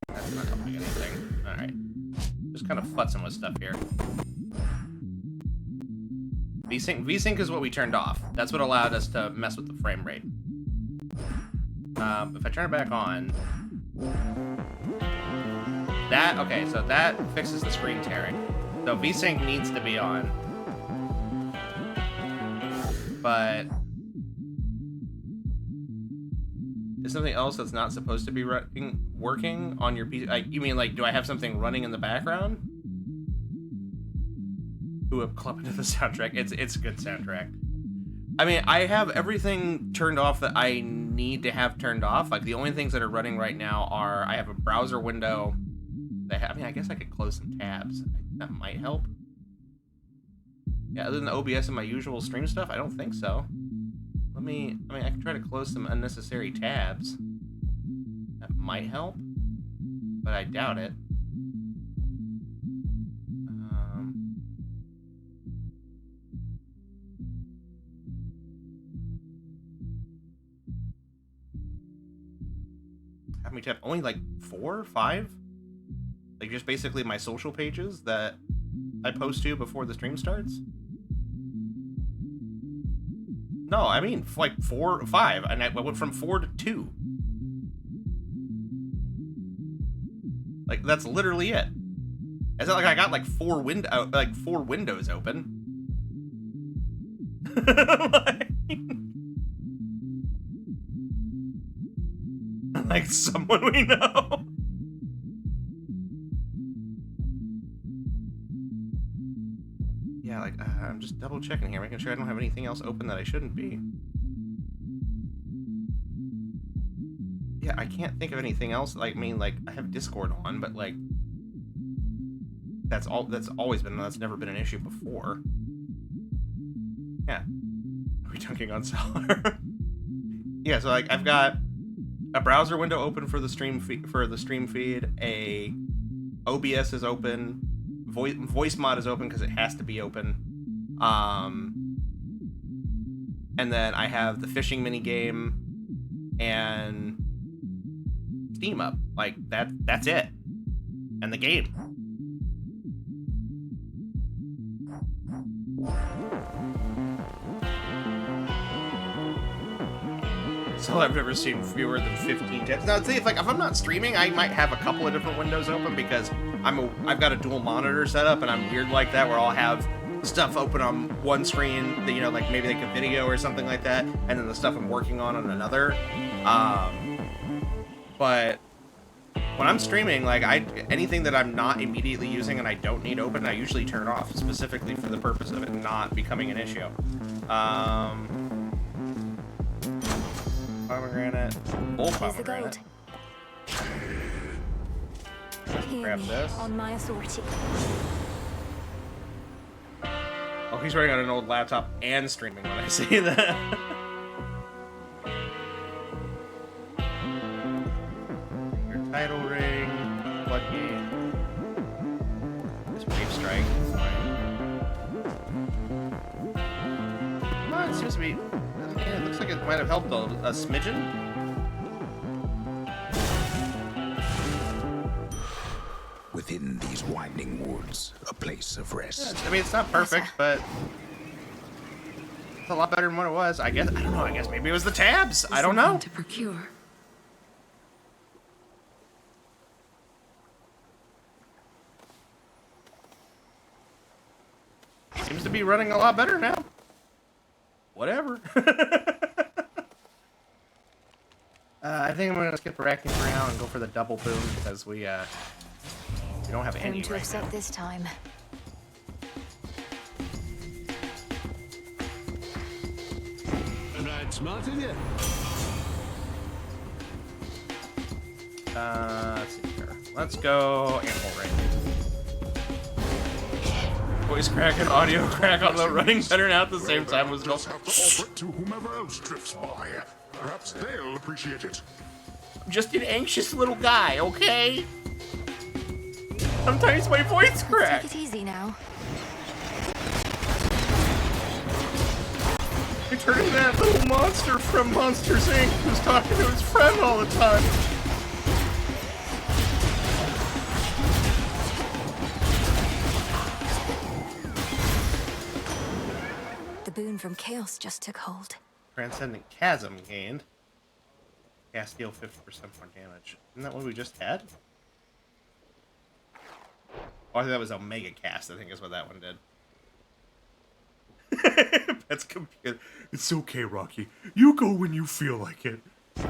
That's not helping anything. Alright. Just kind of futzing with stuff here. VSync is what we turned off. That's what allowed us to mess with the frame rate. If I turn it back on... Okay, so that fixes the screen tearing. So VSync needs to be on. But... is something else that's not supposed to be working on your PC? Like, you mean, like, do I have something running in the background? Ooh, I'm clubbing to the soundtrack. It's a good soundtrack. I mean, I have everything turned off that I need to have turned off. Like, the only things that are running right now are, I have a browser window. I mean, I guess I could close some tabs. That might help. Yeah, other than the OBS and my usual stream stuff, I don't think so. I mean, I can try to close some unnecessary tabs. That might help, but I doubt it. How many tabs? Only like 4 or 5? Like just basically my social pages that I post to before the stream starts? No, I mean like 4 or 5, and I went from 4 to 2. Like that's literally it. It's not like I got like 4 windows open. Like someone we know. Yeah, like I'm just double checking here, making sure I don't have anything else open that I shouldn't be. Yeah, I can't think of anything else. Like, I mean, like I have Discord on, but like that's never been an issue before. Yeah. Are we dunking on Cellar? Yeah, so like I've got a browser window open for the stream feed, a OBS is open, voice mod is open because it has to be open, and then I have the fishing mini game and Steam up. Like that's it, and the game. So I've never seen fewer than 15 tabs. Now, see, if I'm not streaming, I might have a couple of different windows open because I've got a dual monitor setup, and I'm weird like that, where I'll have stuff open on one screen, that, you know, like maybe like a video or something like that, and then the stuff I'm working on another. But when I'm streaming, like anything that I'm not immediately using and I don't need open, I usually turn off specifically for the purpose of it not becoming an issue. Pomegranate. Full pomegranate. Let's grab this. On my authority. Oh, he's running on an old laptop and streaming when I say that. Your title ring, floodgate. This wave strike. Well, it seems to be. Yeah, it looks like it might have helped a smidgen. Within these winding woods, a place of rest. Yeah, I mean, it's not perfect, but it's a lot better than what it was. I guess, I don't know, I guess maybe it was the tabs. I don't know. To procure. Seems to be running a lot better now. Whatever. I think I'm gonna skip Arachne for now and go for the double boom because we don't have any to right upset now. this time. Right, smart of you. Let's see here. Let's go Ample Ring. Voice crack and audio crack on the running better now at the same time was Just have to offer it to whomever else drifts by. Perhaps they'll appreciate it. I'm just an anxious little guy, okay? Sometimes my voice cracks. Take it easy now. You're turning that little monster from Monsters Inc. who's talking to his friend all the time. The boon from chaos just took hold. Transcendent Chasm gained. Cast deal 50% more damage. Isn't that what we just had? Oh, I think that was Omega Cast, I think is what that one did. That's computer. It's okay, Rocky. You go when you feel like it. That's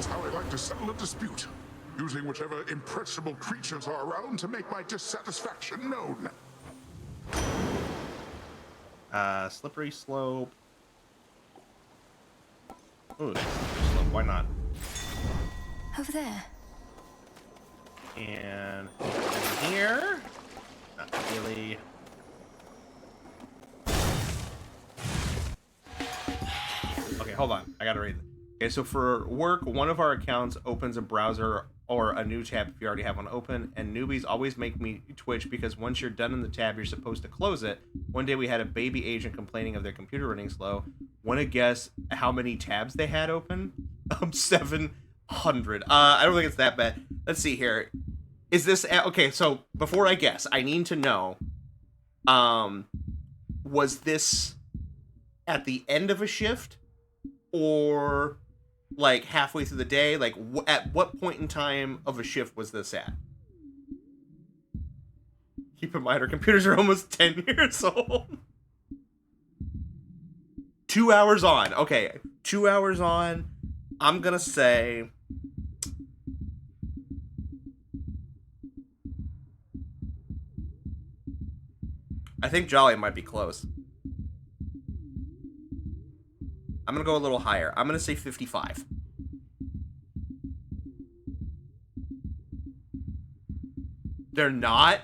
how I like to settle a dispute. Using whichever impressionable creatures are around to make my dissatisfaction known. Slippery slope. Ooh, slippery slope. Why not? Over there. And in here. Not really. Okay, hold on. I gotta read it. Okay, so for work, one of our accounts opens a browser or a new tab if you already have one open, and newbies always make me twitch because once you're done in the tab, you're supposed to close it. One day we had a baby agent complaining of their computer running slow. Wanna guess how many tabs they had open? 700. I don't think it's that bad. Let's see here. Is this... Okay, so before I guess, I need to know, was this at the end of a shift? Or like halfway through the day? Like at what point in time of a shift was this at? Keep in mind our computers are almost 10 years old. 2 hours on. Okay, 2 hours on. I'm gonna say I think Jolly might be close. I'm gonna go a little higher. I'm gonna say 55. They're not?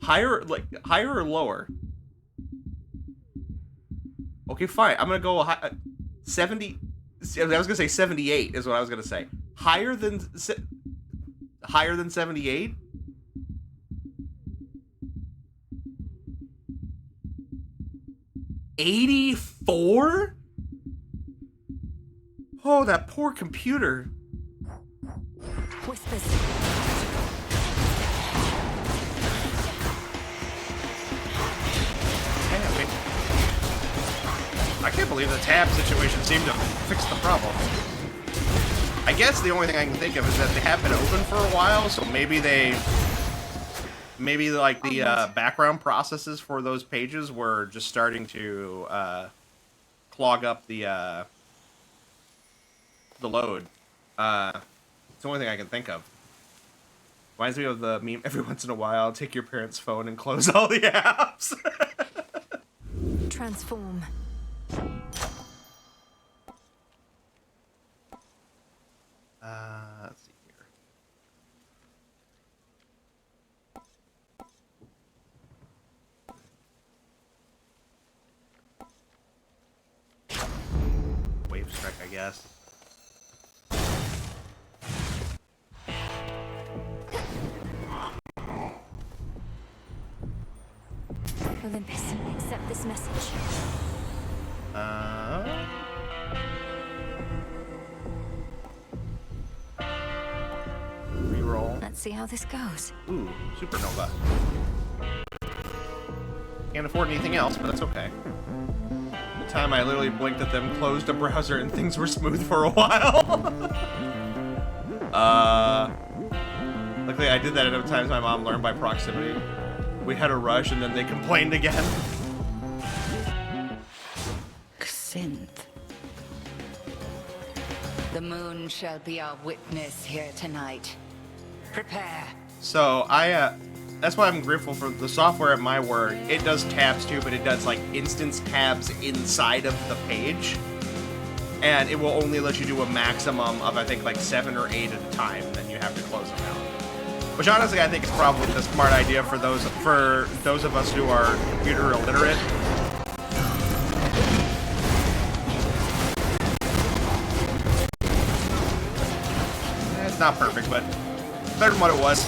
Higher, like, higher or lower? Okay, fine. I'm gonna go 70... I was gonna say 78 is what I was gonna say. Higher than 78? $84? Oh, that poor computer. Whispers. I can't believe the tab situation seemed to fix the problem. I guess the only thing I can think of is that they have been open for a while, so maybe like the background processes for those pages were just starting to clog up the load. It's the only thing I can think of. Reminds me of the meme, every once in a while, take your parents' phone and close all the apps. Transform. Let's see here. Wave strike, I guess. Olympus, accept this message. Reroll. Let's see how this goes. Ooh, supernova. Can't afford anything else, but that's okay. The time I literally blinked at them, closed a browser, and things were smooth for a while. Luckily I did that enough times my mom learned by proximity. We had a rush, and then they complained again. Synth. The moon shall be our witness here tonight. Prepare. So that's why I'm grateful for the software at my work. It does tabs too, but it does like instance tabs inside of the page. And it will only let you do a maximum of, I think, like 7 or 8 at a time, and then you have to close them out. Which honestly I think is probably the smart idea for those of us who are computer illiterate. It's not perfect, but better than what it was.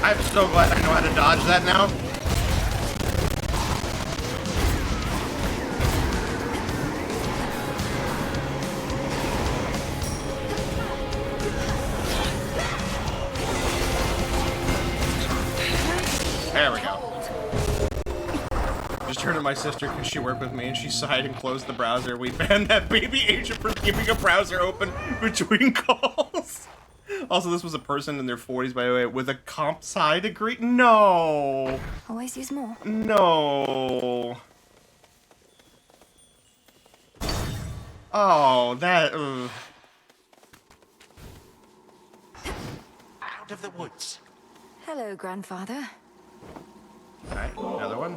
I'm so glad I know how to dodge that now. There we go. Just turning my my sister because she worked with me and she sighed and closed the browser. We banned that baby agent for keeping a browser open between calls. Also, this was a person in their 40s, by the way, with a comp sci degree. No. Always use more. No. Oh, that. Out of the woods. Hello, grandfather. Alright, another one.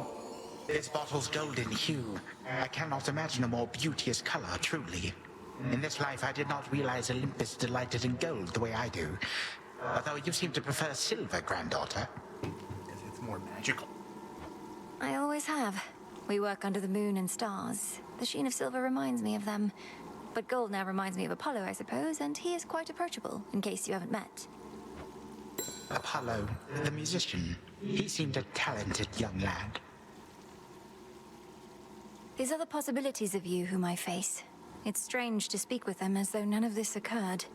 This bottle's golden hue. I cannot imagine a more beauteous color, truly. In this life, I did not realize Olympus delighted in gold the way I do. Although you seem to prefer silver, granddaughter. It's more magical. I always have. We work under the moon and stars. The sheen of silver reminds me of them. But gold now reminds me of Apollo, I suppose, and he is quite approachable, in case you haven't met. Apollo, the musician. He seemed a talented young lad. These are the possibilities of you whom I face. It's strange to speak with them as though none of this occurred.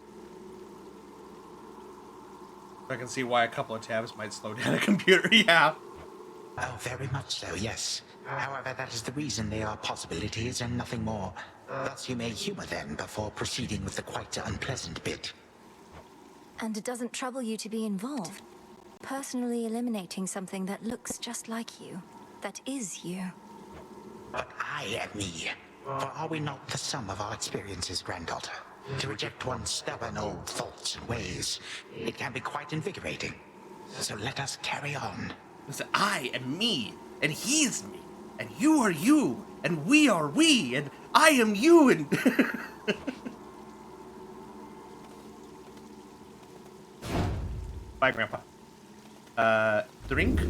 I can see why a couple of tabs might slow down a computer, yeah. Oh, very much so, yes. However, that is the reason they are possibilities and nothing more. Thus you may humor them before proceeding with the quite unpleasant bit. And it doesn't trouble you to be involved. Personally eliminating something that looks just like you. That is you. But I am me. For are we not the sum of our experiences, granddaughter? To reject one's stubborn old thoughts and ways, it can be quite invigorating. So let us carry on. Listen, I am me, and he's me, and you are you, and we are we, and I am you, and... Bye, Grandpa. Drink?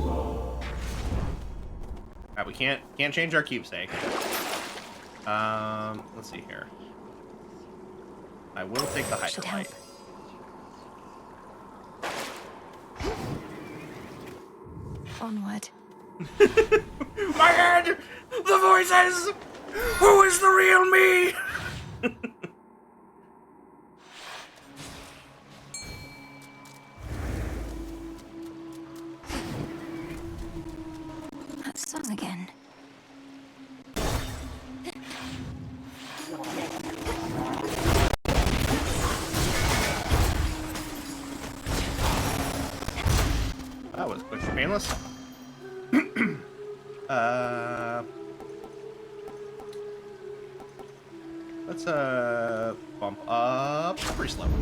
Alright, we can't change our keepsake. Let's see here. I will take the hydrolyte. Onward. My head! The voices! Who is the real me? That song again. That was quick and painless. Let's bump up priest level.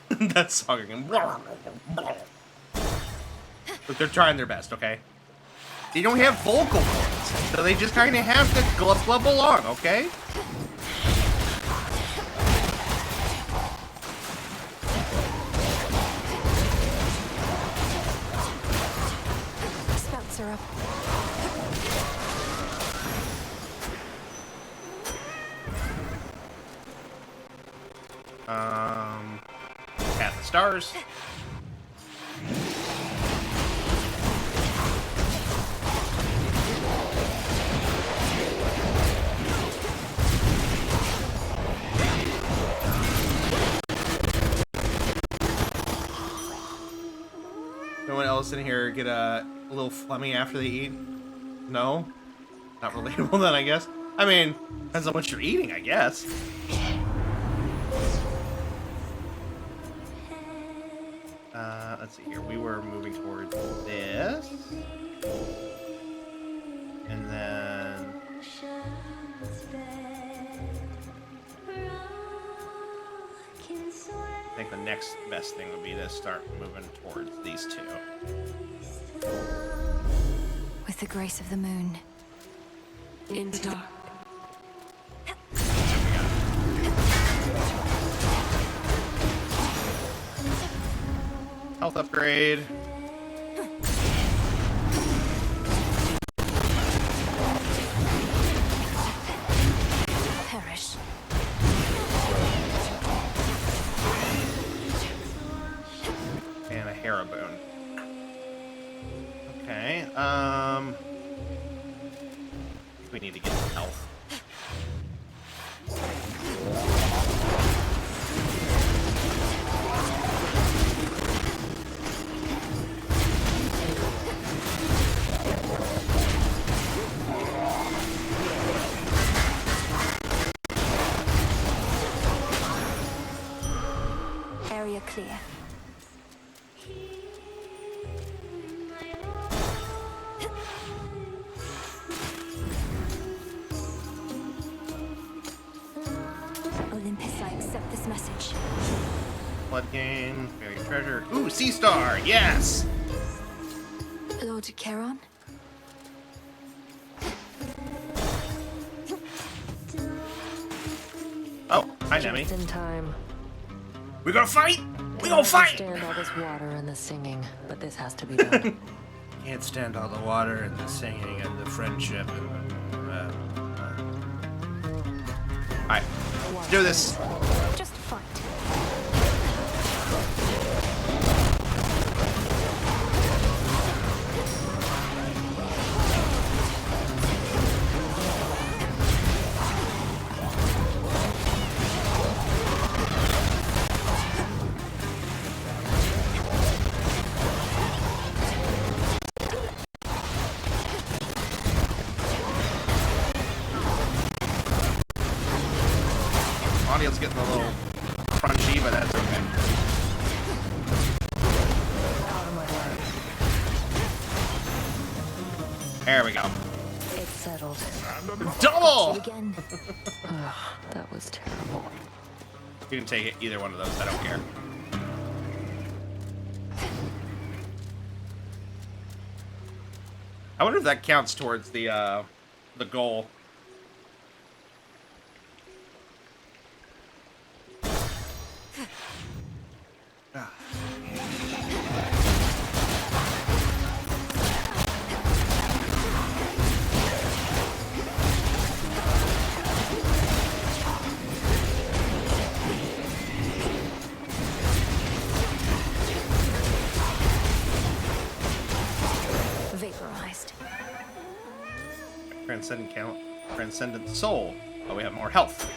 That song again. But they're trying their best, okay? They don't have vocal cords, so they just kind of have to glub along, okay? Spouts are up. At the stars. No one else in here get a little flummy after they eat? No? Not relatable then, I guess. I mean, depends on what you're eating, I guess. Let's see here. We were moving towards this. And then... I think the next best thing would be to start moving towards these two. With the grace of the moon. In the dark. Health upgrade. Perish. And a Haraboon. Okay, we need to get some health. this message. Blood gain, buried treasure. Ooh, Sea Star, yes! Lord Charon? Oh, hi, Nemi. Just in time. We gonna fight? We Can't gonna fight! understand all this water and the singing, but this has to be done. Can't stand all the water and the singing and the friendship and Alright, let's do this. Just fight. Audio's getting a little crunchy, but that's okay. There we go. It's settled. Double! Again. Ugh, that was terrible. You can take it, either one of those, I don't care. I wonder if that counts towards the goal. Vaporized. Transcendent soul. Oh, we have more health.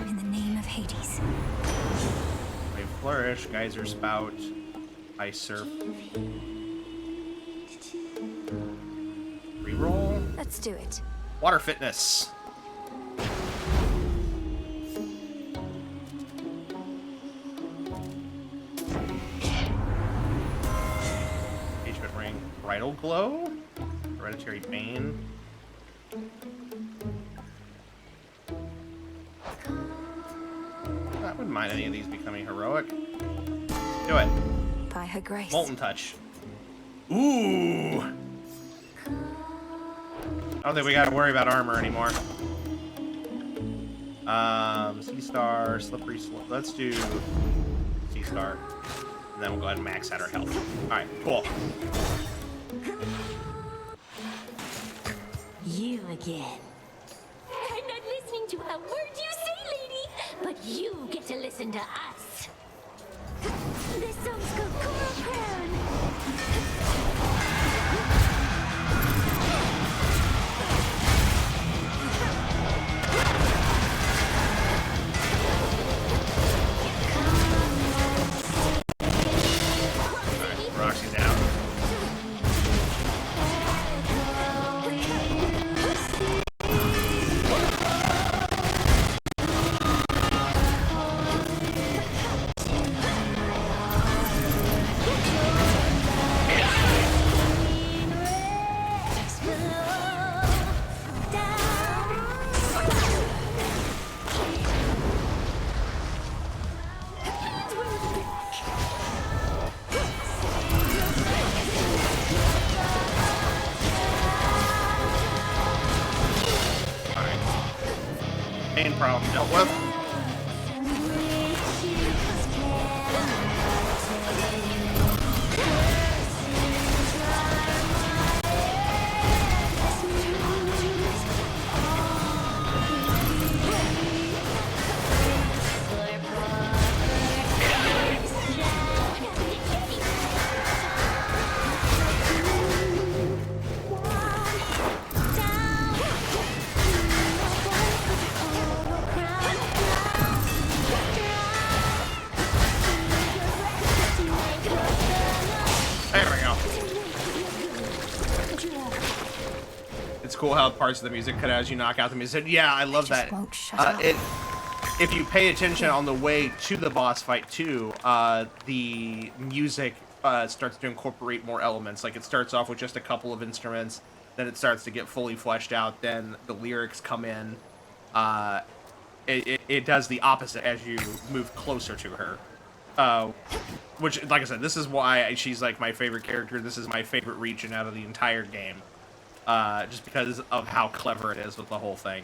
In the name of Hades. Wave flourish, geyser spout, ice surf. Reroll. Let's do it. Water fitness. Engagement ring. Bridal glow. Hereditary bane. I wouldn't mind any of these becoming heroic. Do it. By her grace. Molten touch. Ooh. I don't think we gotta worry about armor anymore. Sea Star, slippery slope. Let's do Sea Star. And then we'll go ahead and max out our health. Alright, cool. You again. I'm not listening to a word you say, lady, but you get to listen to us. This song's called Coral Crown. Roxy's out. Main problem dealt with. cool how parts of the music cut out as you knock out the music. Yeah, I love that. Won't shut up. If you pay attention on the way to the boss fight too, the music starts to incorporate more elements. Like it starts off with just a couple of instruments, then it starts to get fully fleshed out. Then the lyrics come in. It does the opposite as you move closer to her. Which, like I said, this is why she's like my favorite character. This is my favorite region out of the entire game. Just because of how clever it is with the whole thing.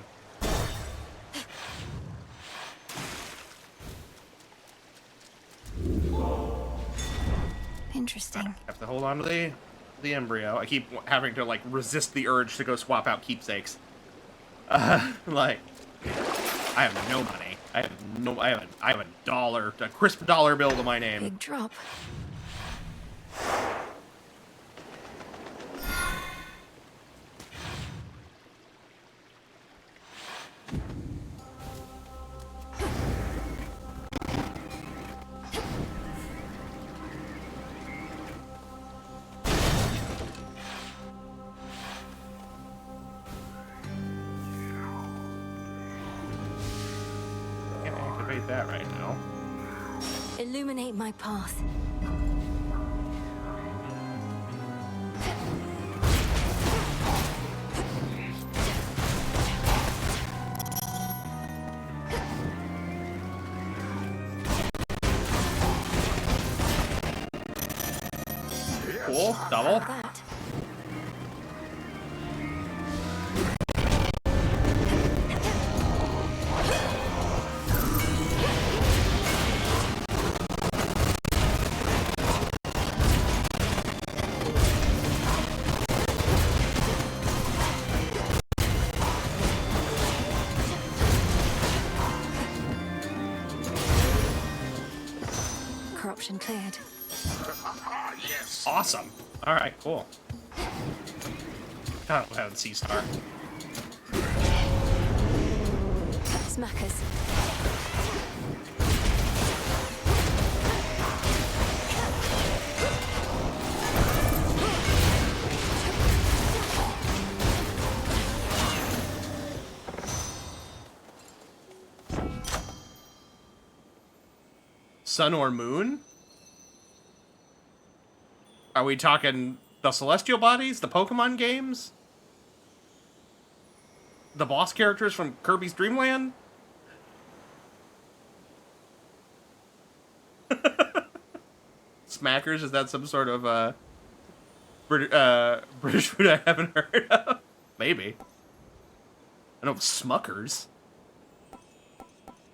Interesting. I have to hold on to the embryo. I keep having to like resist the urge to go swap out keepsakes. Like I have no money. I have a dollar, a crisp dollar bill to my name. Big drop. Can't activate that right now. Illuminate my path. Cool, double. Corruption cleared. Yes. Awesome. All right, cool. God, I haven't C-Star. Smackers. Sun or moon? Are we talking the Celestial Bodies, the Pokemon games? The boss characters from Kirby's Dream Land? Smackers, is that some sort of British food I haven't heard of? Maybe. I know Smuckers.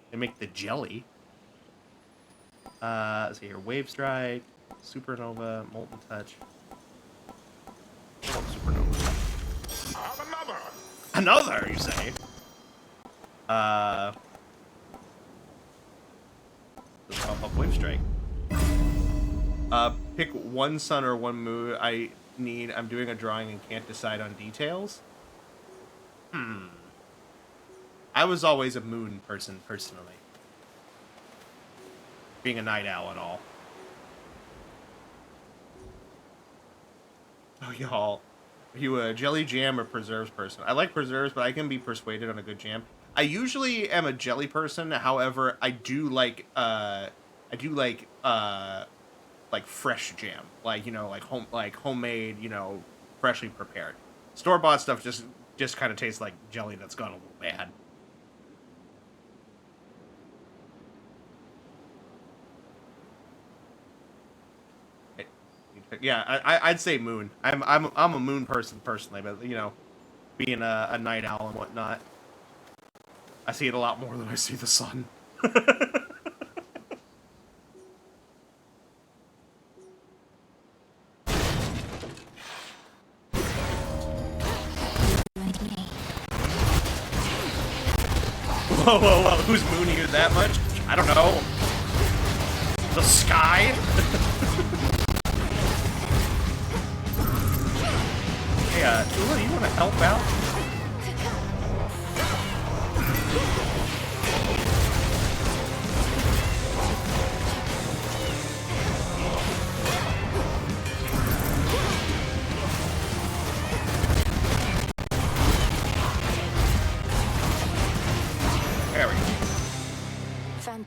They make the jelly. Let's see here. Wave Strike, Supernova, Molten Touch. Oh, Supernova. Another, you say? Let's pump up Wave Strike. Pick one sun or one moon. I'm doing a drawing and can't decide on details. I was always a moon person, personally. Being a night owl and all. Oh, y'all. Are you a jelly jam or preserves person? I like preserves, but I can be persuaded on a good jam. I usually am a jelly person. However, I do like fresh jam. Like, you know, like homemade, you know, freshly prepared. Store-bought stuff just kind of tastes like jelly that's gone a little bad. Yeah, I'd say moon. I'm a moon person personally, but you know, being a night owl and whatnot, I see it a lot more than I see the sun. Whoa, who's mooning you that much? I don't know. The sky? Hey, Tula, you want to help out?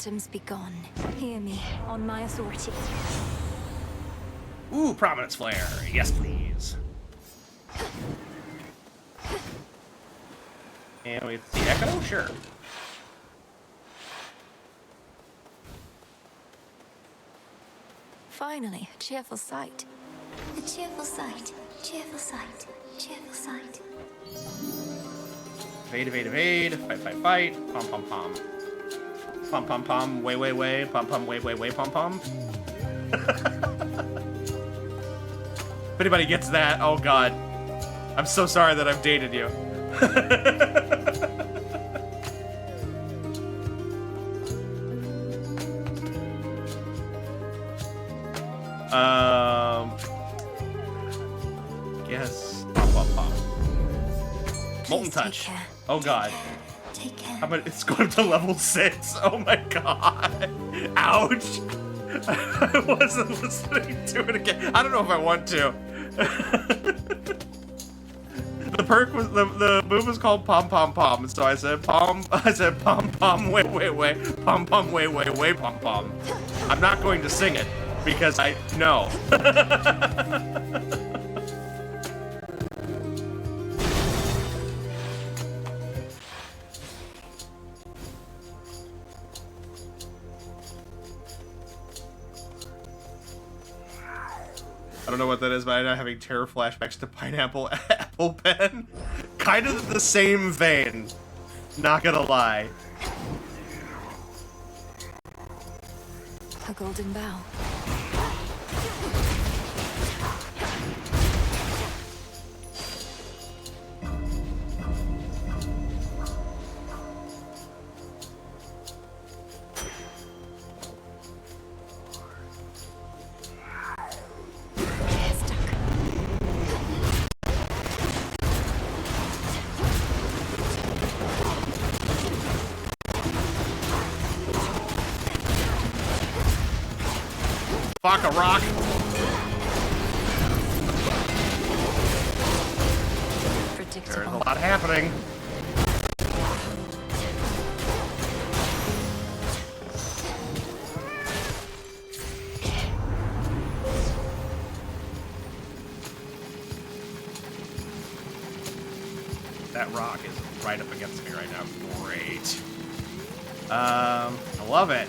phantoms be gone. Hear me, on my authority. Ooh, Prominence Flare. Yes, please. And we see Echo? Sure. Finally, a cheerful sight. A cheerful sight, cheerful sight, cheerful sight. Evade, evade, evade. Fight, fight, fight. Pom, pom, pom. Pom, pom, pom. Way, way, way. Pom, pom, way, way, way. Pom, pom. If anybody gets that, oh god. I'm so sorry that I've dated you. Guess. Pop, pop, pop. Molten Touch. Oh god. Take care. How about it's going up to level 6? Oh my god. Ouch. I wasn't listening to it again. I don't know if I want to. The perk was the move was called Pom Pom Pom, so I said Pom Pom way way way Pom Pom way way way Pom Pom. I'm not going to sing it because I know. I don't know what that is, but I'm not having terror flashbacks to Pineapple Apple Pen. Kind of the same vein. Not gonna lie. A golden bow. Fuck a rock. There's a lot happening. That rock is right up against me right now. Great. I love it.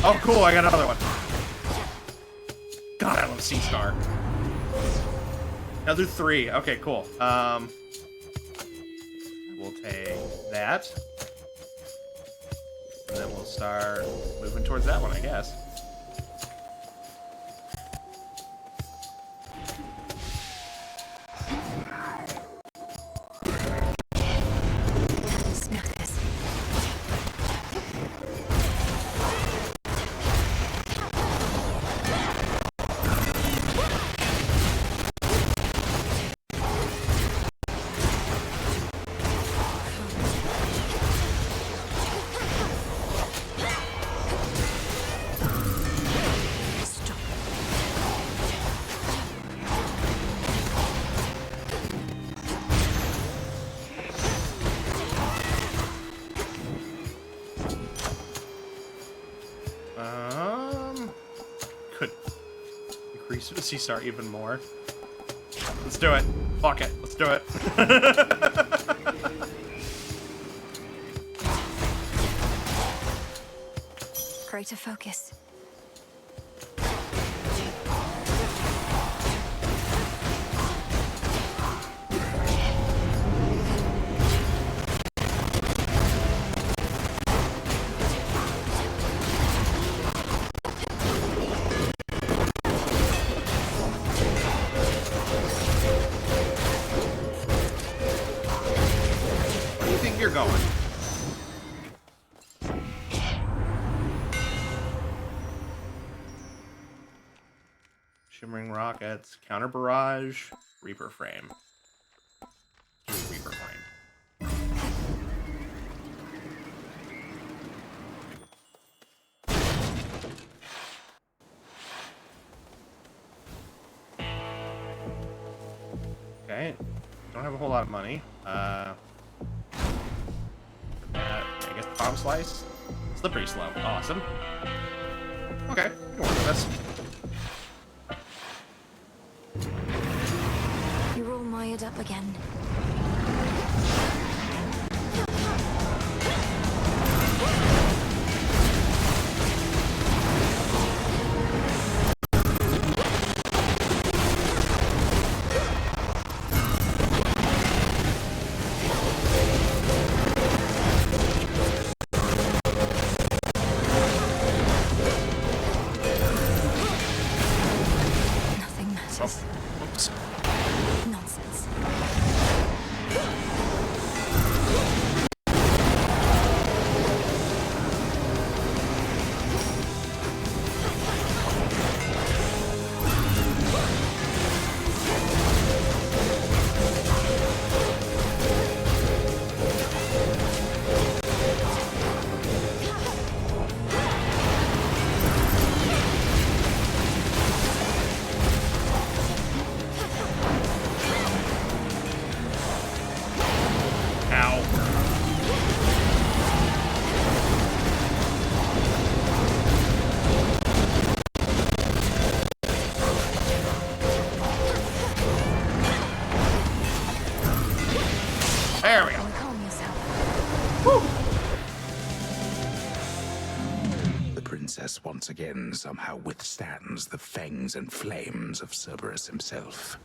Oh, cool, I got another one. God, I love C-Star. I'll do 3. Okay, cool. We'll take that. And then we'll start moving towards that one, I guess. Could increase the C-Star even more. Let's do it. Fuck it. Let's do it. Greater focus. Where do you think you're going? Shimmering Rockets, Counter Barrage, Reaper Frame. Reaper Frame. Alright. Don't have a whole lot of money. I guess palm slice? Slippery slope. Awesome. Okay, can work with this. You're all mired up again. Nothing matters. Oops. Nonsense. There we go. Calm yourself. The princess once again somehow withstands the fangs and flames of Cerberus himself.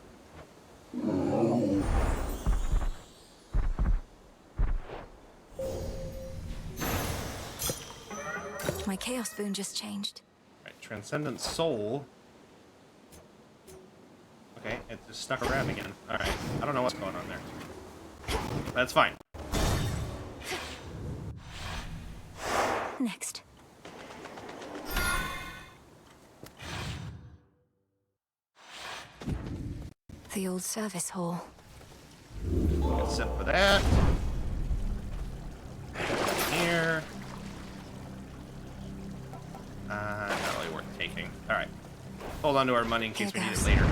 My chaos boon just changed. Right, Transcendent Soul. Okay, it just stuck around again. Alright, I don't know what's going on there. That's fine. Next. The old service hall. Get set for that. Here. Not really worth taking. Alright. Hold on to our money in case we need it later.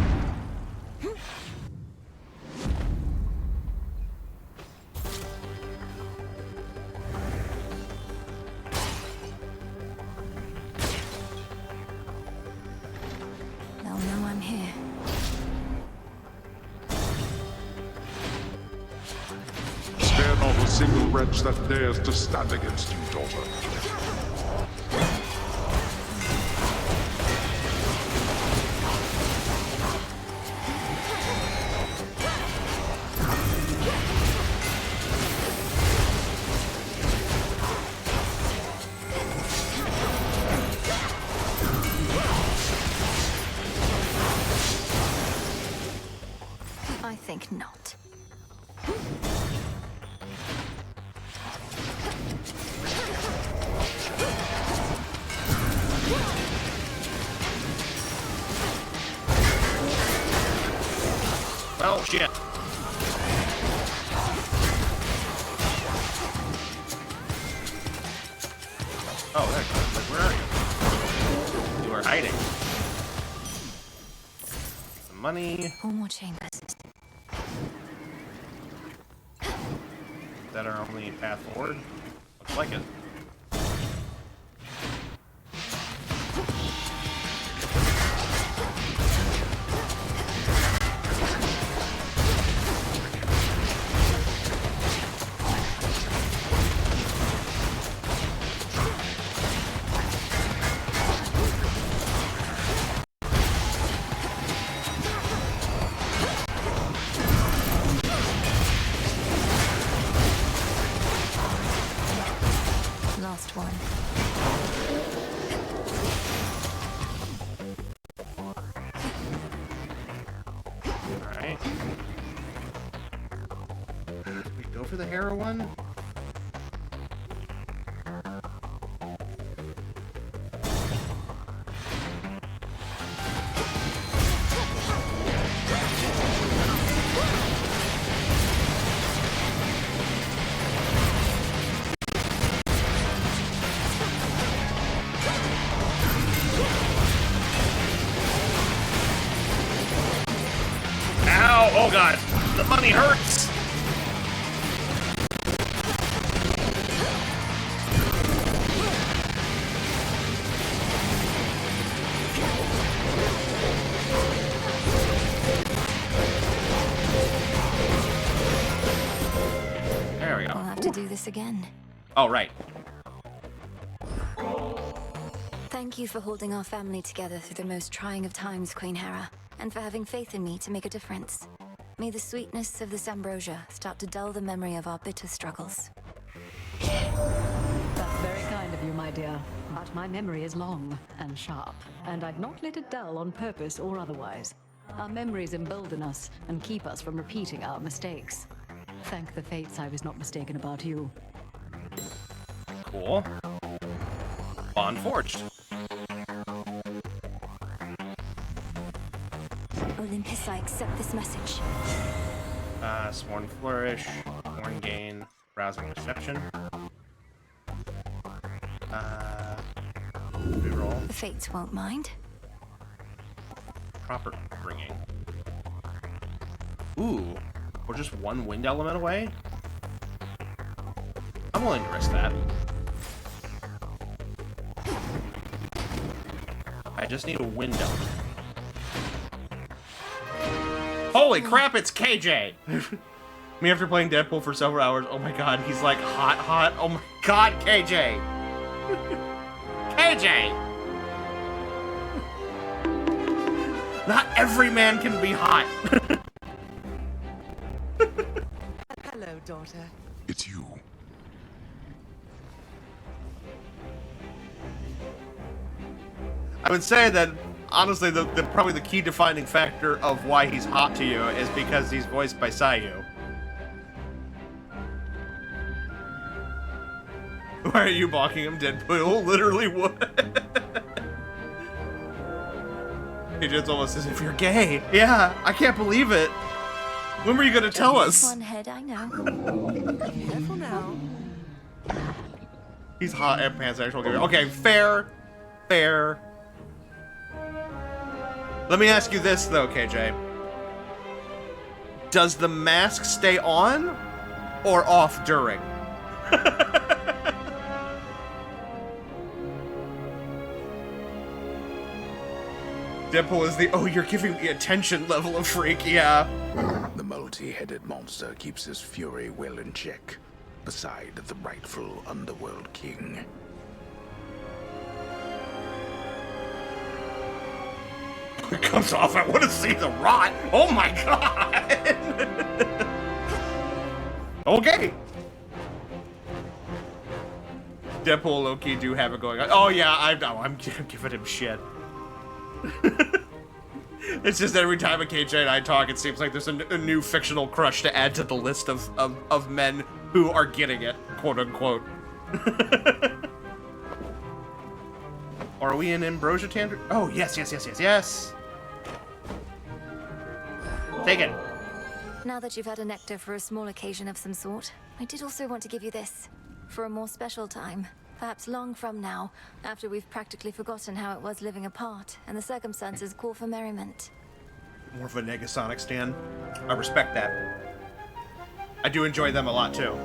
They'll know I'm here. Spare not a single wretch that dares to stand against you, daughter. I think not. Well, shit. Oh, there. Where are you? You are hiding. Some money. 4 more chambers. Is that our only path forward? Looks like it. Last one. Alright. We go for the heroine? Ow! Oh god! money hurts! There we go. We'll have to do this again. Oh, right. Thank you for holding our family together through the most trying of times, Queen Hera, and for having faith in me to make a difference. May the sweetness of this ambrosia start to dull the memory of our bitter struggles. That's very kind of you, my dear. But my memory is long and sharp, and I've not let it dull on purpose or otherwise. Our memories embolden us and keep us from repeating our mistakes. Thank the fates I was not mistaken about you. Cool. Bond forged. Olympus, I accept this message. Sworn Flourish, Horn Gain, Rousing Reception. Reroll. The fates won't mind. Proper bringing. Ooh, we're just one wind element away? I'm willing to risk that. I just need a wind element. Holy crap, it's KJ! Me after playing Deadpool for several hours, oh my god, he's like hot. Oh my god, KJ! KJ! Not every man can be hot! Hello, daughter. It's you. I would say that, honestly, probably the key defining factor of why he's hot to you is because he's voiced by Sayu. Why are you balking him, Deadpool? Literally what? It's almost as if you're gay. Yeah, I can't believe it. When were you gonna tell us? One head, I know. Careful now. He's hot and pansexual. Okay, fair. Fair. Let me ask you this, though, KJ. Does the mask stay on or off during? Deadpool is the, oh, you're giving me attention level of freak, yeah. The multi-headed monster keeps his fury well in check, beside the rightful underworld king. It comes off, I want to see the rot. Oh my god. Okay. Deadpool and Loki do have it going on. Oh yeah, I'm giving him shit. It's just every time a KJ and I talk, it seems like there's a new fictional crush to add to the list of men who are getting it, quote unquote. Are we in Ambrosia Tandra? Oh, yes. Take it. Now that you've had a nectar for a small occasion of some sort, I did also want to give you this. For a more special time. Perhaps long from now, after we've practically forgotten how it was living apart, and the circumstances call for merriment. More of a Negasonic stan. I respect that. I do enjoy them a lot, too.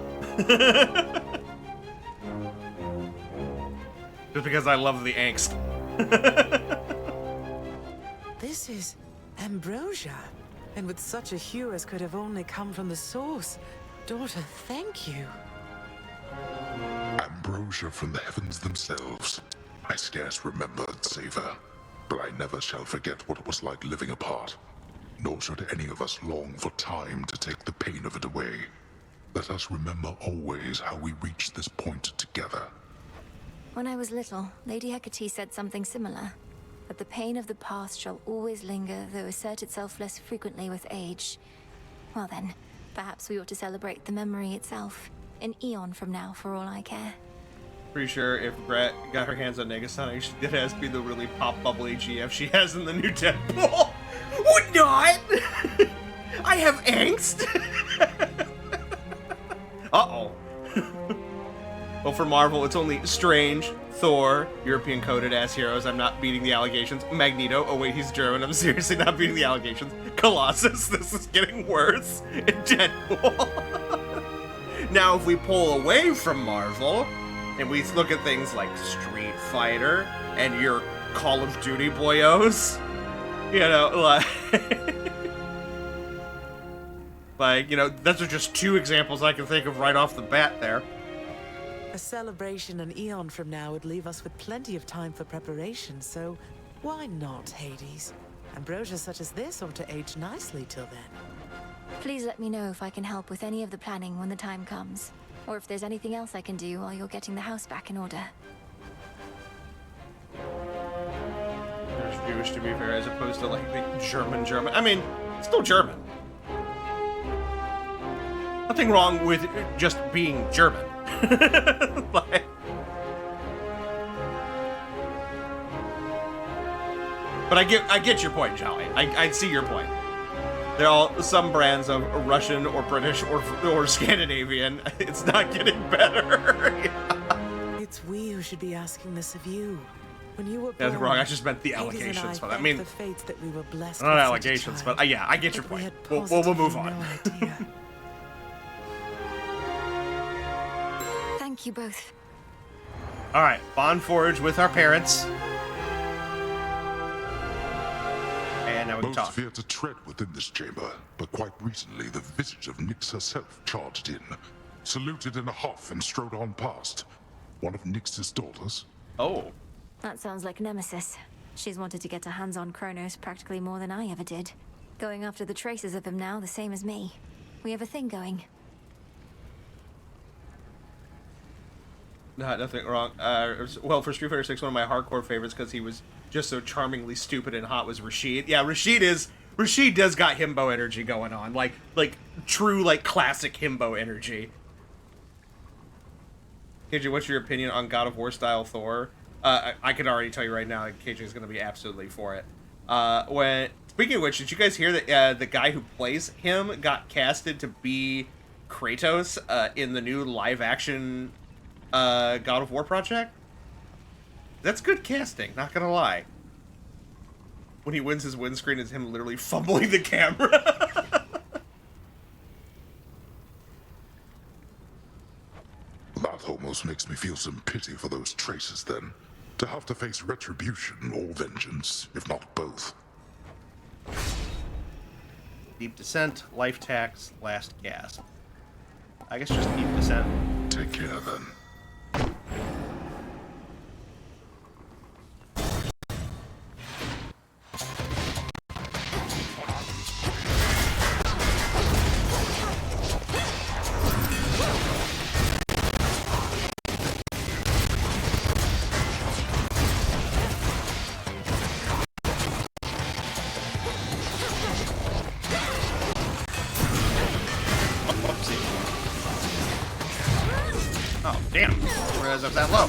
Just because I love the angst. This is ambrosia, and with such a hue as could have only come from the source. Daughter, thank you. Ambrosia from the heavens themselves. I scarce remember its savor, but I never shall forget what it was like living apart. Nor should any of us long for time to take the pain of it away. Let us remember always how we reached this point together. When I was little, Lady Hecate said something similar. That the pain of the past shall always linger, though assert itself less frequently with age. Well then, perhaps we ought to celebrate the memory itself. An eon from now, for all I care. Pretty sure if Brett got her hands on Negasonic, she did has to be the really pop bubbly GF she has in the new Deadpool. Would not! I have angst! Uh-oh. Well, for Marvel, it's only Strange, Thor, European coded ass heroes. I'm not beating the allegations. Magneto. Oh wait, he's German. I'm seriously not beating the allegations. Colossus. This is getting worse. And Deadpool. Now, if we pull away from Marvel and we look at things like Street Fighter and your Call of Duty boyos, you know, like, you know, those are just two examples I can think of right off the bat there. A celebration an eon from now would leave us with plenty of time for preparation, so why not, Hades? Ambrosia such as this ought to age nicely till then. Please let me know if I can help with any of the planning when the time comes. Or if there's anything else I can do while you're getting the house back in order. There's Jewish, to be fair, as opposed to, like, the German. I mean, it's still German. Nothing wrong with just being German. Like, but I get your point, Jolly. I see your point. They're all some brands of Russian or British or Scandinavian. It's not getting better. It's we who should be asking this of you. When you were That's born, wrone. I just meant the Hades and allegations. But I thanked mean, the fates that we were blessed not with such a allegations, child, but yeah, I get your but we point. had We'll move positively on. no idea. Thank you both. All right, Bond Forge with our parents. And now we can Most talk. feared to tread within this chamber, but quite recently the visage of Nyx herself charged in, saluted in a huff and strode on past. One of Nyx's daughters. Oh. That sounds like Nemesis. She's wanted to get her hands on Kronos practically more than I ever did. Going after the traces of him now, the same as me. We have a thing going. Nothing wrong. Well, for Street Fighter 6, one of my hardcore favorites, because he was just so charmingly stupid and hot, was Rashid. Yeah, Rashid does got himbo energy going on, like true like classic himbo energy. KJ, what's your opinion on God of War style Thor? I can already tell you right now, KJ is going to be absolutely for it. Speaking of which, did you guys hear that the guy who plays him got casted to be Kratos in the new live action God of War project? That's good casting, not gonna lie. When he wins his windscreen, it's him literally fumbling the camera. That almost makes me feel some pity for those traces then. To have to face retribution or vengeance, if not both. Deep Descent, Life Tax, Last Gasp. I guess just Deep Descent. Take care then. Oh, damn. Whereas up that low.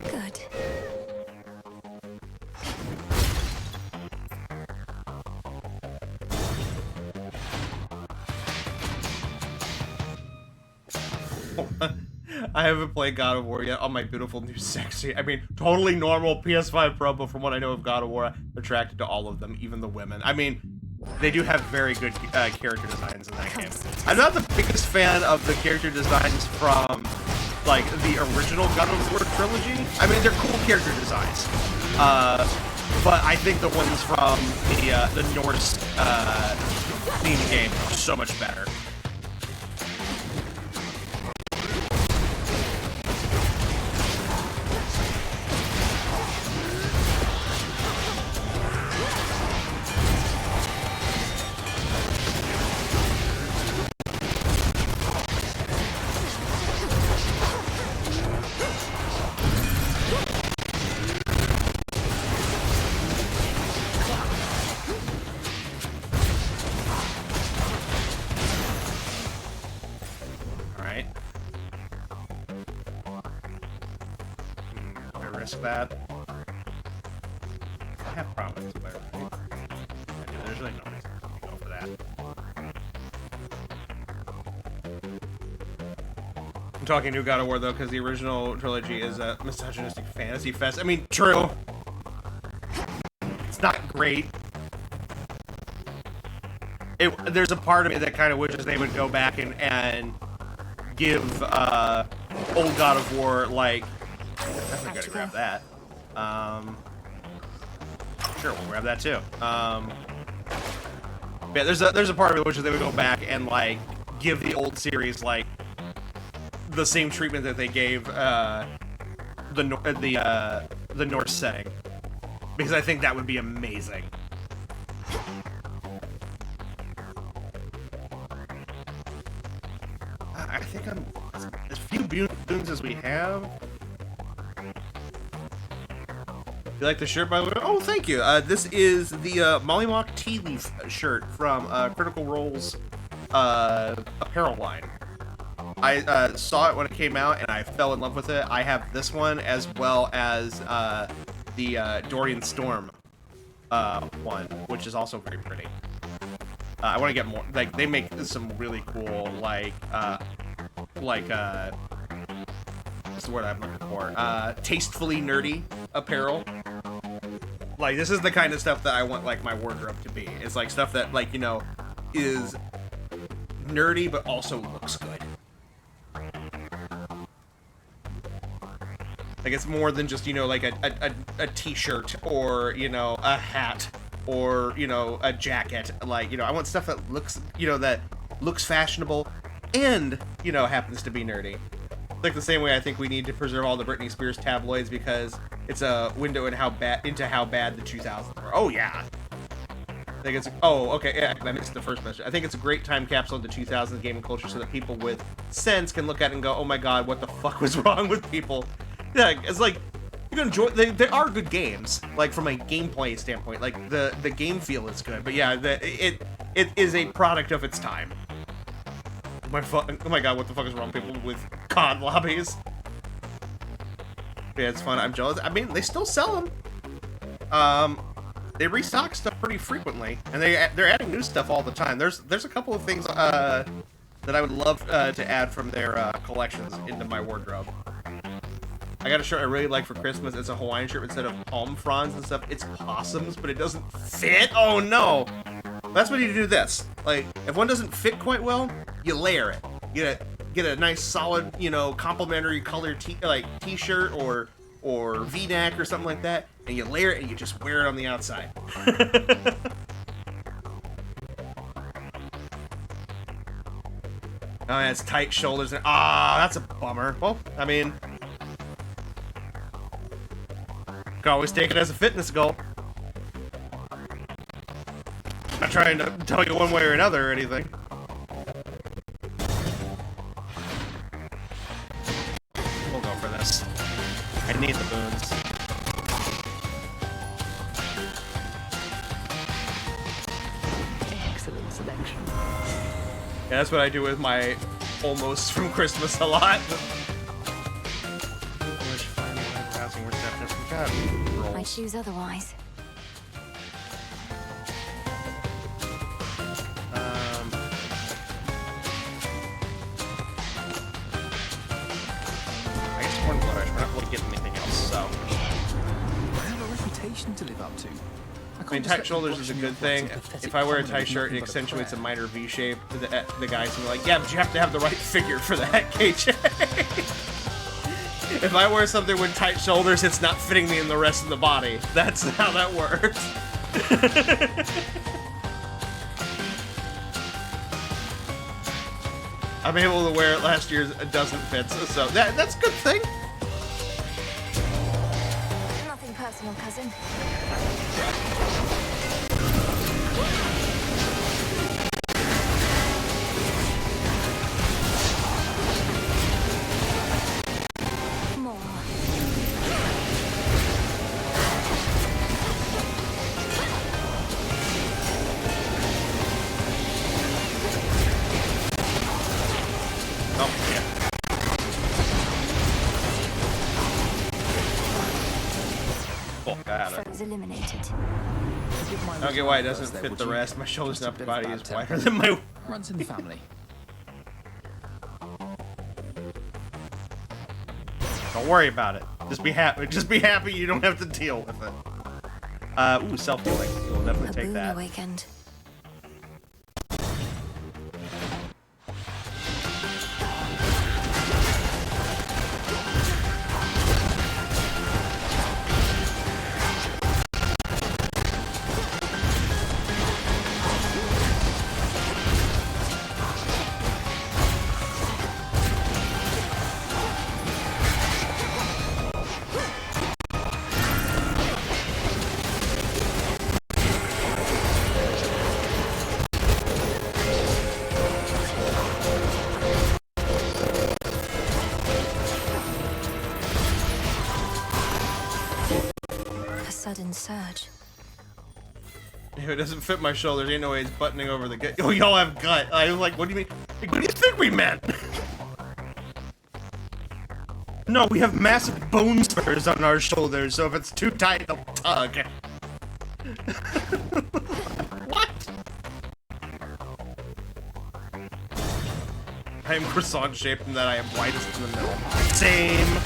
Good. I haven't played God of War yet on my beautiful new sexy. I mean, totally normal PS5 Pro, but from what I know of God of War, I'm attracted to all of them, even the women. I mean, they do have very good character designs in that game. I'm not the biggest fan of the character designs from, like, the original God of War trilogy. I mean, they're cool character designs. But I think the ones from the Norse themed game are so much better. ask that. I have promised, but there's really no reason to go for that. I'm talking New God of War though, because the original trilogy is a misogynistic fantasy fest. I mean, true. It's not great. There's a part of me that kind of wishes they would go back and give old God of War, like, definitely gotta grab that. Sure, we'll grab that too. Yeah, there's a part of me which is they would go back and like give the old series like the same treatment that they gave the Norse setting, because I think that would be amazing. I think I'm as few boons as we have. You like the shirt, by the way? Oh, thank you. This is the Mollymock Tea Leaf shirt from Critical Role's apparel line. I saw it when it came out, and I fell in love with it. I have this one, as well as the Dorian Storm one, which is also very pretty. I want to get more. Like, they make some really cool, like what's the word I'm looking for? Tastefully nerdy apparel. Like, this is the kind of stuff that I want, like, my wardrobe to be. It's like stuff that, like, you know, is nerdy but also looks good. Like, it's more than just, you know, like a t-shirt or, you know, a hat or, you know, a jacket. Like, you know, I want stuff that looks, you know, that looks fashionable and, you know, happens to be nerdy. Like the same way I think we need to preserve all the Britney Spears tabloids because it's a window into how bad the 2000s were. Oh yeah. I think it's okay. Yeah, I missed the first message. I think it's a great time capsule into 2000s gaming culture so that people with sense can look at it and go, "Oh my God, what the fuck was wrong with people?" Yeah, it's like you can enjoy. They are good games, like from a gameplay standpoint. Like the game feel is good, but yeah, it is a product of its time. Oh my God, what the fuck is wrong with people with COD lobbies? Yeah, it's fun. I'm jealous. I mean, they still sell them. They restock stuff pretty frequently, and they're adding new stuff all the time. There's a couple of things that I would love to add from their collections into my wardrobe. I got a shirt I really like for Christmas. It's a Hawaiian shirt instead of palm fronds and stuff. It's possums, but it doesn't fit. Oh no! That's when you do this. Like, if one doesn't fit quite well, you layer it. Get a nice solid, you know, complementary color t-shirt or V-neck or something like that, and you layer it and you just wear it on the outside. Oh, yeah, it's tight shoulders. That's a bummer. Well, I mean, you can always take it as a fitness goal. I'm not trying to tell you one way or another or anything. We'll go for this. I need the boons. Excellent selection. Yeah, that's what I do with my almost from Christmas a lot. I choose otherwise. I guess one flash. We're not looking at anything else, so. I have a reputation to live up to. I mean, tight shoulders is a good thing. If I wear a tight shirt, it accentuates a minor V shape. The guys will be like, yeah, but you have to have the right figure for that, KJ. If I wear something with tight shoulders, it's not fitting me in the rest of the body. That's how that works. I'm able to wear it last year. It doesn't fit, so that's a good thing. Nothing personal, cousin. is eliminated. I don't get why it doesn't fit the rest. My shoulders and upper body is wider than my... Runs in the family. Don't worry about it. Just be happy. Just be happy you don't have to deal with it. Ooh, self-healing. We'll definitely take that. Awakened. Sudden surge. If it doesn't fit my shoulders, ain't no way it's buttoning over the gut. Oh, y'all have gut. I was like, what do you mean? Like, what do you think we meant? No, we have massive bone spurs on our shoulders, so if it's too tight, they'll tug. What? I am croissant shaped in that I am widest in the middle. Same.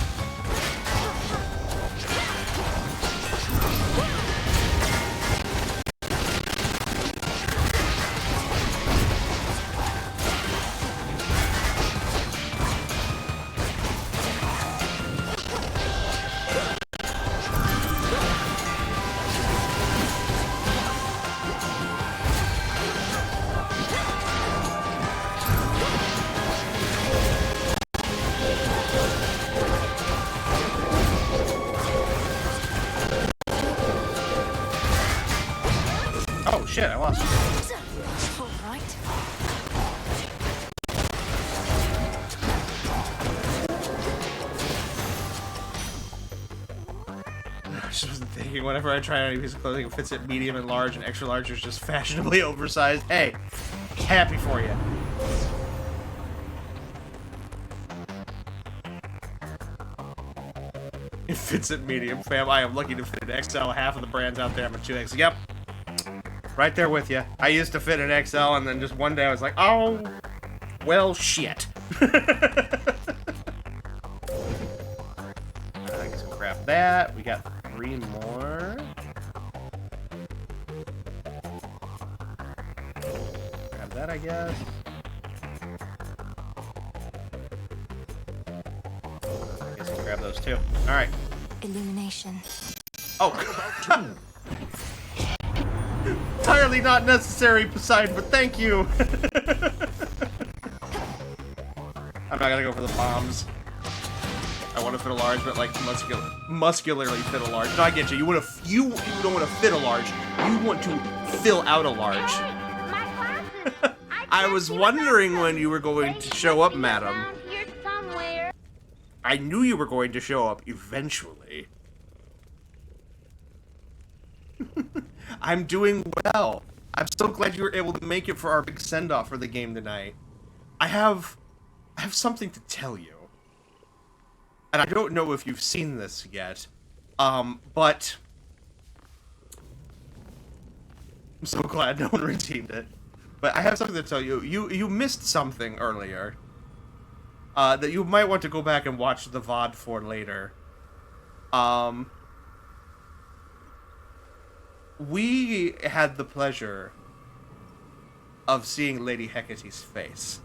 Oh shit, I lost. All right. I just wasn't thinking. Whenever I try on any piece of clothing, it fits at medium and large, and extra large is just fashionably oversized. Hey, happy for you. It fits at medium, fam. I am lucky to fit an XL. Half of the brands out there, I'm a 2X. Yep. Right there with you. I used to fit an XL, and then just one day I was like, oh, well, shit. I guess we'll grab that. We got 3 more. Grab that, I guess. I guess we'll grab those too. All right. Illumination. Oh. Entirely not necessary, Poseidon, but thank you. I'm not gonna go for the bombs. I want to fit a large, but like muscularly fit a large. No, I get you. You don't want to fit a large. You want to fill out a large. I was wondering when you were going to show up, madam. I knew you were going to show up eventually. I'm doing well. I'm so glad you were able to make it for our big send-off for the game tonight. I have something to tell you. And I don't know if you've seen this yet, but I'm so glad no one redeemed it. But I have something to tell you. You missed something earlier that you might want to go back and watch the VOD for later. We had the pleasure of seeing Lady Hecate's face.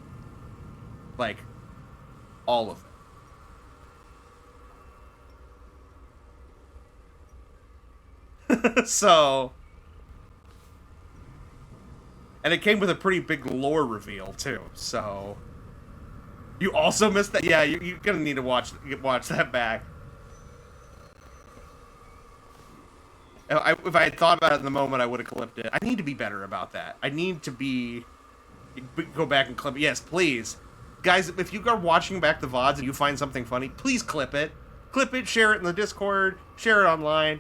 Like, all of it. So... And it came with a pretty big lore reveal, too, so... You also missed that? Yeah, you're gonna need to watch that back. If I had thought about it in the moment, I would have clipped it. I need to be better about that. I need to go back and clip it. Yes, please. Guys, if you are watching back the VODs and you find something funny, please clip it. Clip it, share it in the Discord, share it online.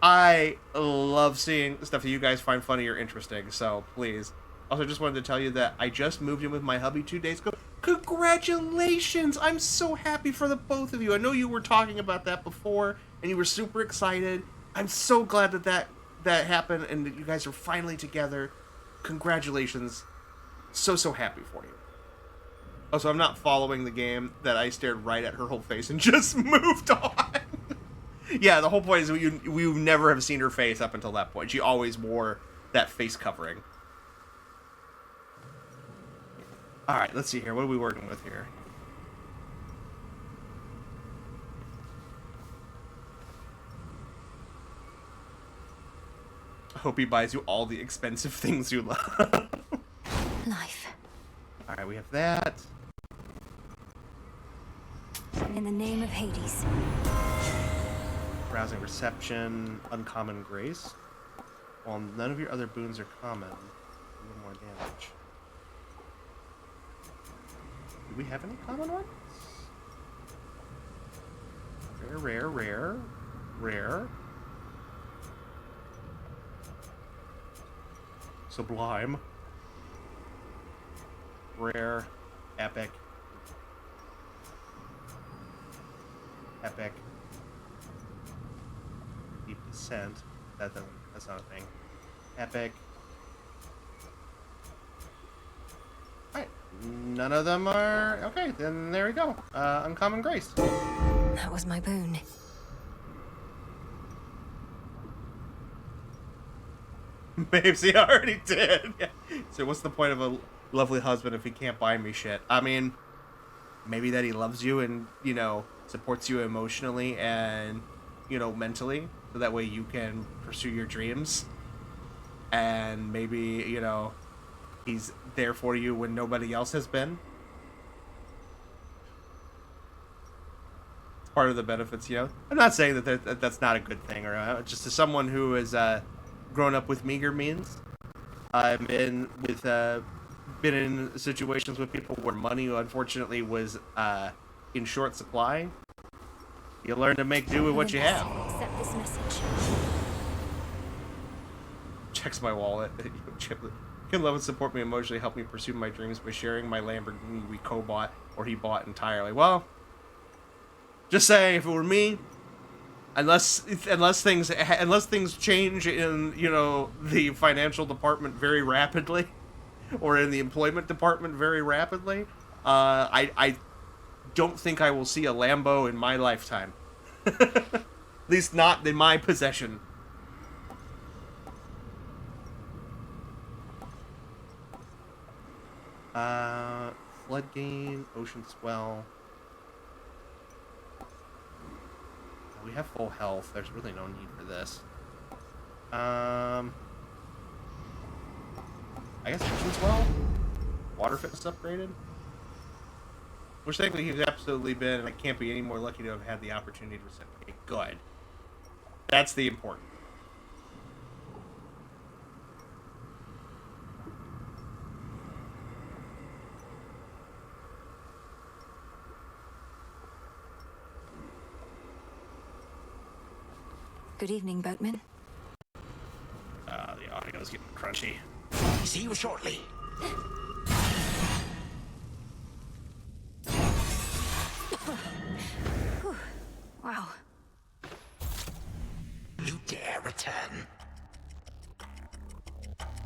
I love seeing stuff that you guys find funny or interesting, so please. Also, just wanted to tell you that I just moved in with my hubby 2 days ago. Congratulations! I'm so happy for the both of you. I know you were talking about that before, and you were super excited. I'm so glad that happened and that you guys are finally together. Congratulations. So happy for you. Also, I'm not following the game that I stared right at her whole face and just moved on. Yeah, the whole point is we never have seen her face up until that point. She always wore that face covering. Alright, let's see here. What are we working with here? I hope he buys you all the expensive things you love. Life. Alright, we have that. In the name of Hades. Rousing Reception, Uncommon Grace. While none of your other boons are common, a little more damage. Do we have any common ones? Rare. Sublime. Rare. Epic. Deep Descent. That's not a thing. Epic. Alright. None of them are... Okay, then there we go. Uncommon Grace. That was my boon. Babes, he already did. Yeah. So what's the point of a lovely husband if he can't buy me shit? I mean, maybe that he loves you and, you know, supports you emotionally and, you know, mentally, so that way you can pursue your dreams. And maybe, you know, he's there for you when nobody else has been. It's part of the benefits, you know. I'm not saying that that's not a good thing, or just as someone who has grown up with meager means, I've been in situations with people where money, unfortunately, was in short supply. You learn to make do with what you have. Accept this message. Checks my wallet. You can love and support me emotionally, help me pursue my dreams by sharing my Lamborghini we co-bought or he bought entirely. Well, just saying, if it were me, unless things change in, you know, the financial department very rapidly, or in the employment department very rapidly, I don't think I will see a Lambo in my lifetime. At least not in my possession. Floodgate, Ocean Swell. We have full health. There's really no need for this. I guess Ocean Swell? Water fitness upgraded? Which technically he's absolutely been, and I can't be any more lucky to have had the opportunity to reciprocate. Good. That's the important. Good evening, boatman. The audio's getting crunchy. See you shortly. Wow. You dare return?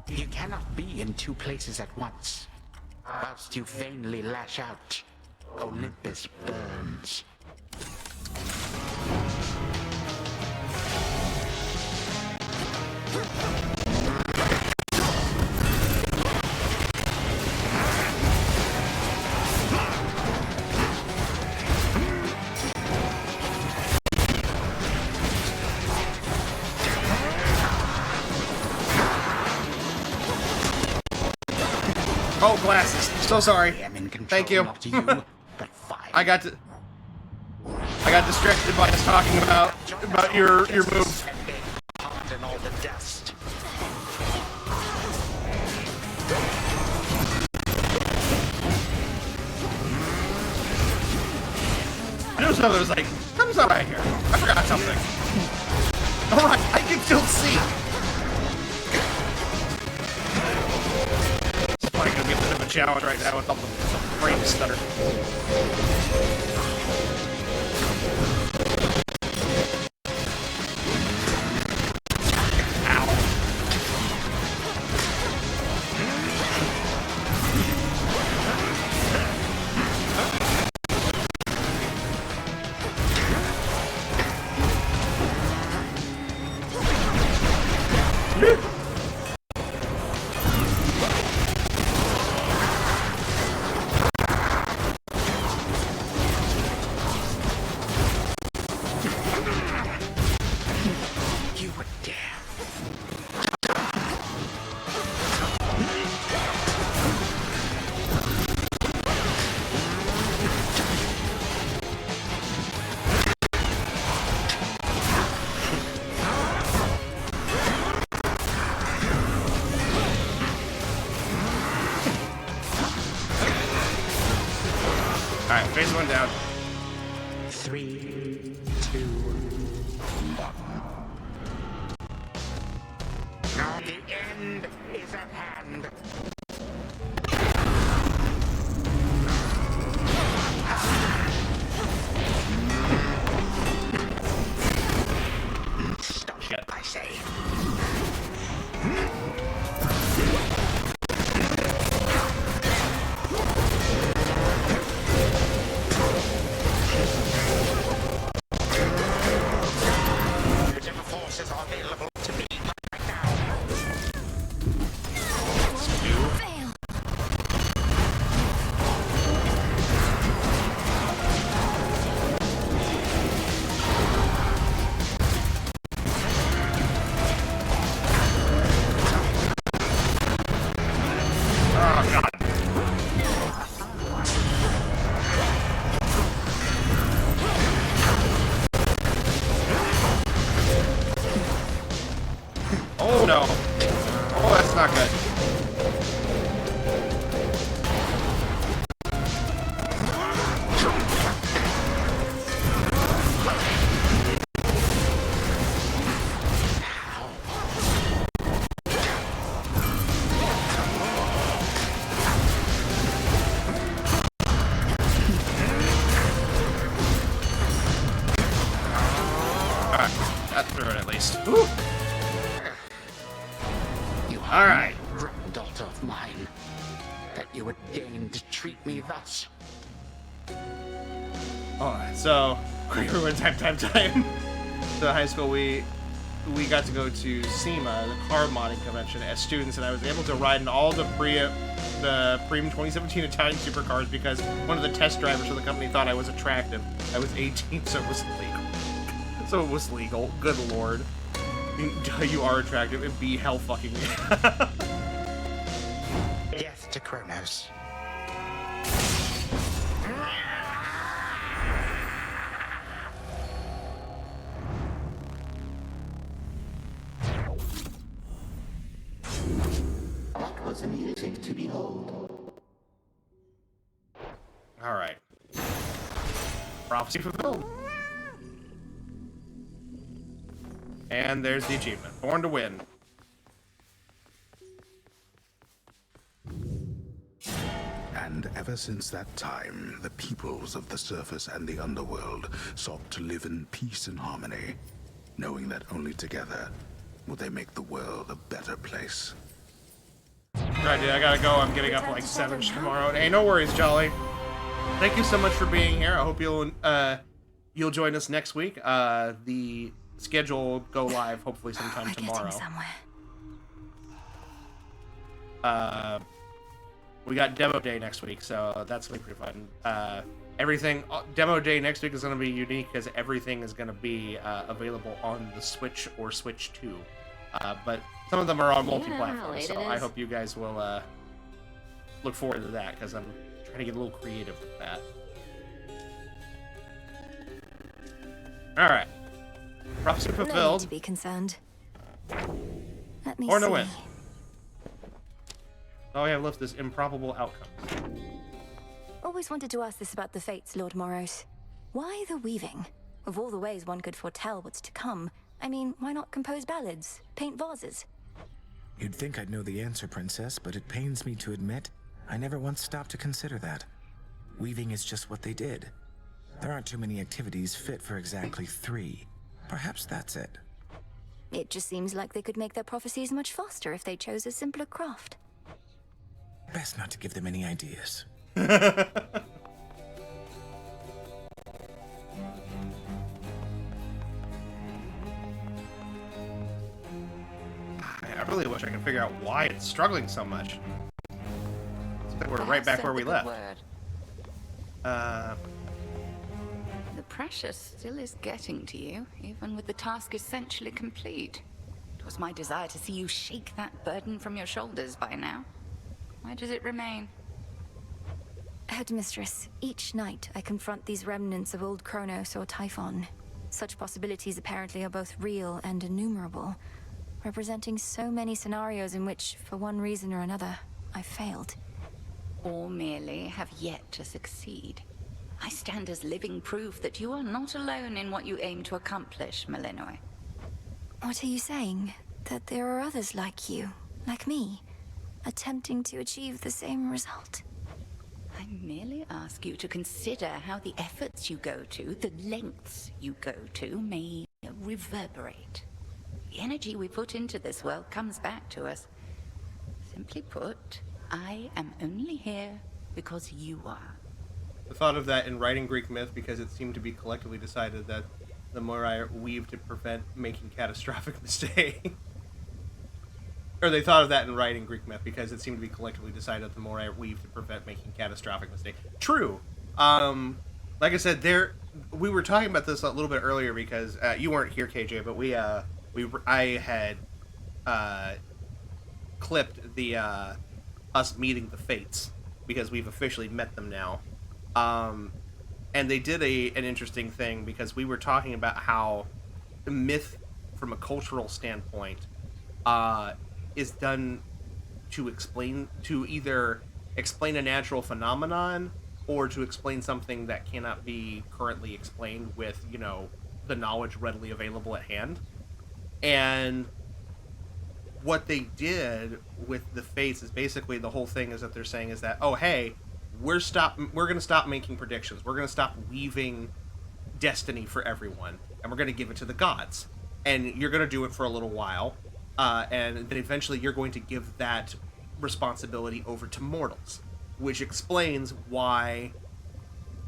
You cannot be in two places at once. Whilst you vainly lash out, Olympus burns. Oh, glasses. So sorry. Thank you. I got distracted by us talking about your move. And all the dust. I knew something was like, something's not right here. I forgot something. Alright, I can still see. It's probably gonna be a bit of a challenge right now with all the frame stutter. Alright, phase 1 down. 3, 2, 1. Now the end is at hand. Stop it, I say. Whichever forces are available to me right now. Fail. Oh, God. Oh, no. Oh, that's not good. Alright, that threw it at least. Woo. You All right. granddaughter of mine, that you would deign to treat me thus. Alright, so we're in time. So high school, we got to go to SEMA, the car modding convention, as students, and I was able to ride in all the Preem 2017 Italian supercars because one of the test drivers for the company thought I was attractive. I was 18, so it was legal. So it was legal. Good lord. I mean, you are attractive, and be hell fucking Death to Kronos. That was amusing to behold. Alright. Prophecy fulfilled. And there's the achievement. Born to win. And ever since that time, the peoples of the surface and the underworld sought to live in peace and harmony, knowing that only together will they make the world a better place. Right, dude, I gotta go. I'm getting up at like 7 tomorrow. Hey, no worries, Jolly. Thank you so much for being here. I hope you'll join us next week. The schedule will go live hopefully sometime tomorrow. We got demo day next week, so that's gonna be pretty fun. Everything demo day next week is gonna be unique because everything is gonna be available on the Switch or Switch 2. But some of them are on multi-platform, so I hope you guys will look forward to that because I'm trying to get a little creative with that. All right, prophecy No need fulfilled. to be concerned. Let me Or no see. win. All we have left is improbable outcomes. Always wanted to ask this about the fates, Lord Moros. Why the weaving? Of all the ways one could foretell what's to come, I mean, why not compose ballads, paint vases? You'd think I'd know the answer, Princess, but it pains me to admit I never once stopped to consider that. Weaving is just what they did. There aren't too many activities fit for exactly 3. Perhaps that's it. It just seems like they could make their prophecies much faster if they chose a simpler craft. Best not to give them any ideas. I really wish I could figure out why it's struggling so much. It's like we're right back where we left. The pressure still is getting to you, even with the task essentially complete. It was my desire to see you shake that burden from your shoulders by now. Why does it remain? Headmistress, each night I confront these remnants of old Kronos or Typhon. Such possibilities apparently are both real and innumerable, representing so many scenarios in which, for one reason or another, I failed. Or merely have yet to succeed. I stand as living proof that you are not alone in what you aim to accomplish, Malinois. What are you saying? That there are others like you, like me, attempting to achieve the same result? I merely ask you to consider how the efforts you go to, the lengths you go to, may reverberate. The energy we put into this world comes back to us. Simply put, I am only here because you are. The thought of that in writing Greek myth because it seemed to be collectively decided that the Moirai weave to prevent making catastrophic mistakes. Or they thought of that in writing Greek myth because it seemed to be collectively decided that the Moirai weave to prevent making catastrophic mistakes. True. Like I said, we were talking about this a little bit earlier because you weren't here, KJ, but I had clipped the us meeting the Fates because we've officially met them now. And they did an interesting thing because we were talking about how myth, from a cultural standpoint, is done to either explain a natural phenomenon or to explain something that cannot be currently explained with, the knowledge readily available at hand. And what they did with the Fates is basically the whole thing is that they're saying is that, oh, hey, we're going to stop making predictions. We're going to stop weaving destiny for everyone, and we're going to give it to the gods. And you're going to do it for a little while, and then eventually you're going to give that responsibility over to mortals, which explains why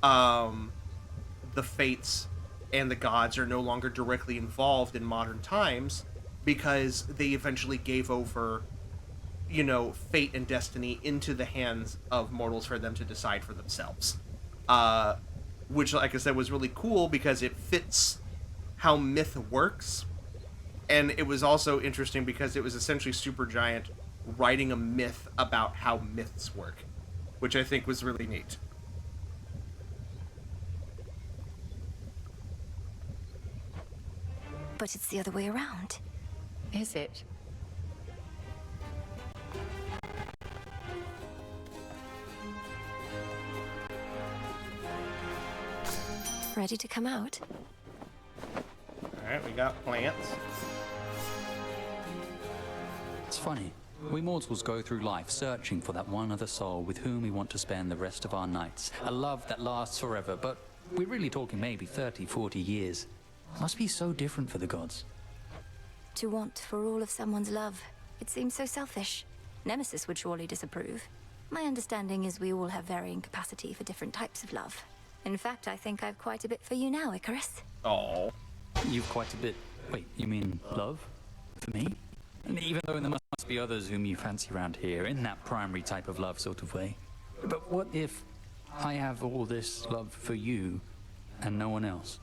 the Fates and the gods are no longer directly involved in modern times, because they eventually gave over fate and destiny into the hands of mortals for them to decide for themselves. Which, like I said, was really cool because it fits how myth works. And it was also interesting because it was essentially Supergiant writing a myth about how myths work, which I think was really neat. But it's the other way around. Is it? Ready to come out? Alright, we got plants. It's funny. We mortals go through life searching for that one other soul with whom we want to spend the rest of our nights. A love that lasts forever, but we're really talking maybe 30, 40 years. Must be so different for the gods. To want for all of someone's love, it seems so selfish. Nemesis would surely disapprove. My understanding is we all have varying capacity for different types of love. In fact, I think I've quite a bit for you now, Icarus. Oh. You've quite a bit... Wait, you mean love? For me? And even though there must be others whom you fancy around here, in that primary type of love sort of way. But what if I have all this love for you and no one else?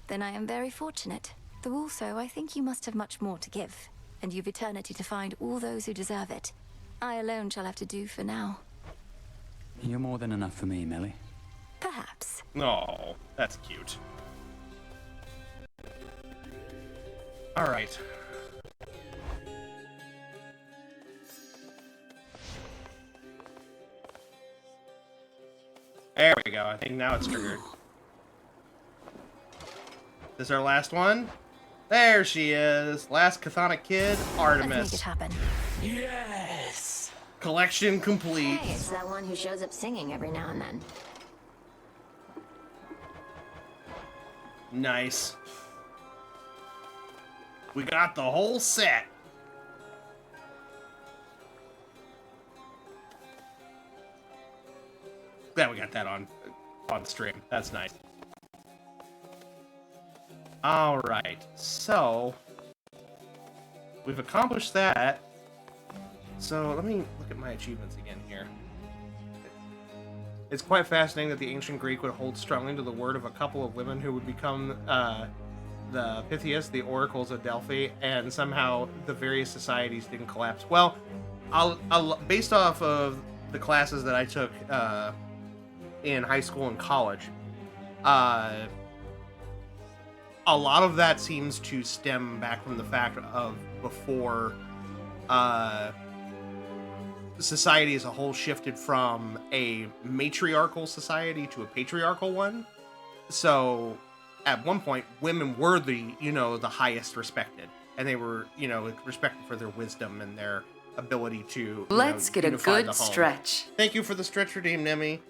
Then I am very fortunate. Though also, I think you must have much more to give, and you've eternity to find all those who deserve it. I alone shall have to do for now. You're more than enough for me, Melly. Perhaps. Oh, that's cute. Alright. There we go. I think now it's triggered. This is our last one? There she is. Last Chthonic Kid, Artemis. Let's make it happen. Yes! Collection complete. Hey, it's that one who shows up singing every now and then. Nice. We got the whole set. Glad we got that on stream. That's nice. Alright, so we've accomplished that. So let me look at my achievements again here. It's quite fascinating that the ancient Greek would hold strongly to the word of a couple of women who would become the Pythias, the oracles of Delphi, and somehow the various societies didn't collapse. Well, based off of the classes that I took in high school and college, a lot of that seems to stem back from the fact of before society as a whole shifted from a matriarchal society to a patriarchal one. So at one point, women were the, the highest respected, and they were, respected for their wisdom and their ability to Let's get a unify the good home. stretch. Thank you for the stretch redeem, Nemi.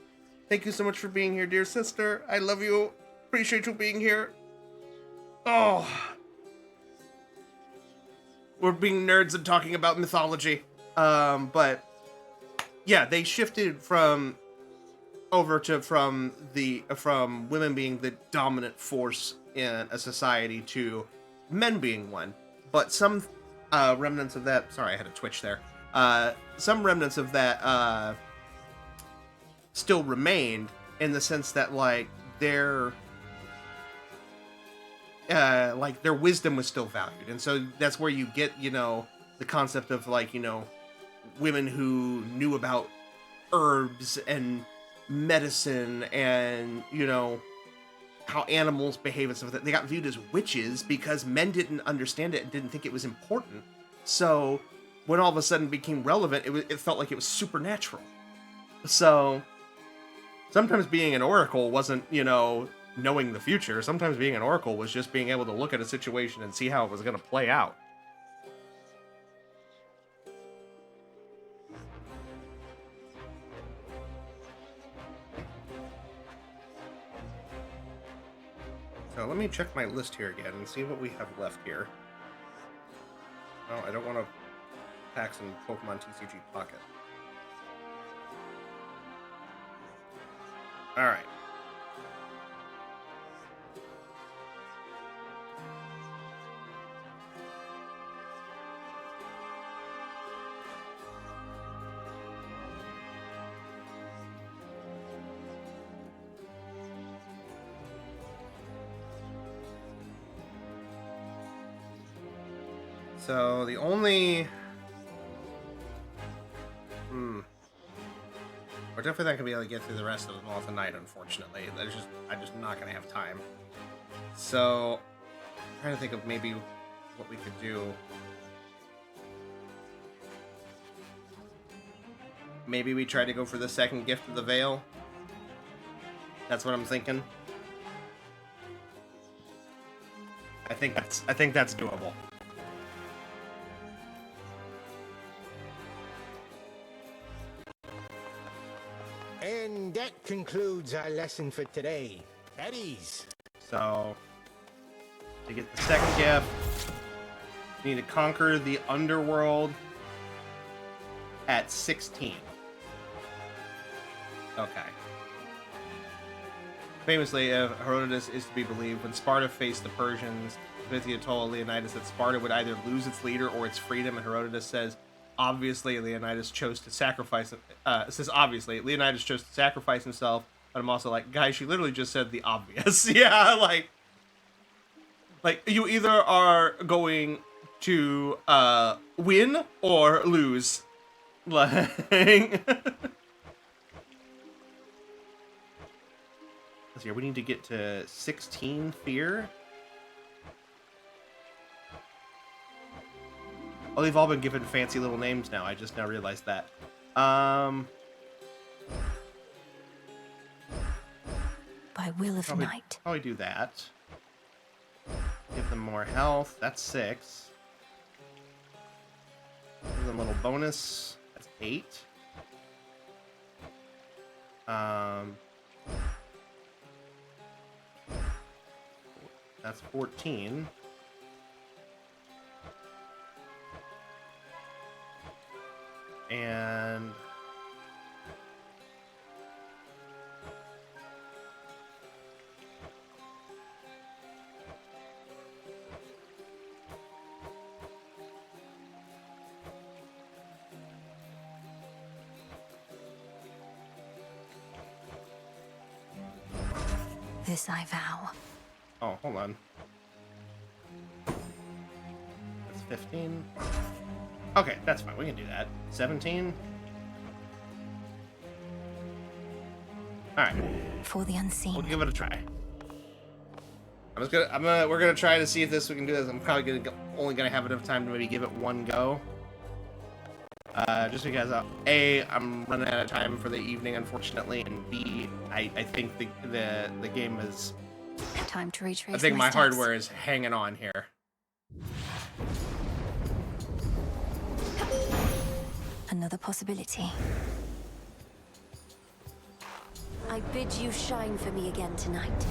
Thank you so much for being here, dear sister. I love you. Appreciate you being here. Oh. We're being nerds and talking about mythology. But yeah, they shifted from women being the dominant force in a society to men being one. But some remnants of that, sorry, I had a twitch there. Some remnants of that still remained, in the sense that their wisdom was still valued. And so that's where you get, the concept of women who knew about herbs and medicine and, how animals behave and stuff like that. They got viewed as witches because men didn't understand it and didn't think it was important. So when all of a sudden it became relevant, it felt like it was supernatural. So sometimes being an oracle wasn't, knowing the future. Sometimes being an oracle was just being able to look at a situation and see how it was going to play out. So let me check my list here again and see what we have left here. No, I don't want to pack some Pokemon TCG Pocket. Alright. So the only... We're definitely not going to be able to get through the rest of them all tonight, unfortunately. I'm just not going to have time. So, I'm trying to think of maybe what we could do. Maybe we try to go for the second gift of the veil. That's what I'm thinking. I think that's doable. And that concludes our lesson for today. HADES. So, to get the second gift, you need to conquer the underworld at 16. Okay. Famously, Herodotus is to be believed, when Sparta faced the Persians, Smithia told Leonidas that Sparta would either lose its leader or its freedom, and Herodotus says, obviously, Leonidas chose to sacrifice. Leonidas chose to sacrifice himself. But I'm also like, guys, she literally just said the obvious. Yeah, like you either are going to win or lose. Like, let's see. We need to get to 16 fear. Oh, they've all been given fancy little names now. I just now realized that. By will of night. Probably do that. Give them more health. That's 6. Give them a little bonus. That's 8. That's 14. And this I vow. oh, hold on. That's 15. Okay, that's fine. We can do that. 17. All right. For the unseen. We'll give it a try. We're gonna try to see if we can do this. I'm probably only gonna have enough time to maybe give it one go. Just because A, I'm running out of time for the evening, unfortunately, and B, I think the game is. Time to retrace. I think my steps. hardware is hanging on here. Another possibility. I bid you shine for me again tonight.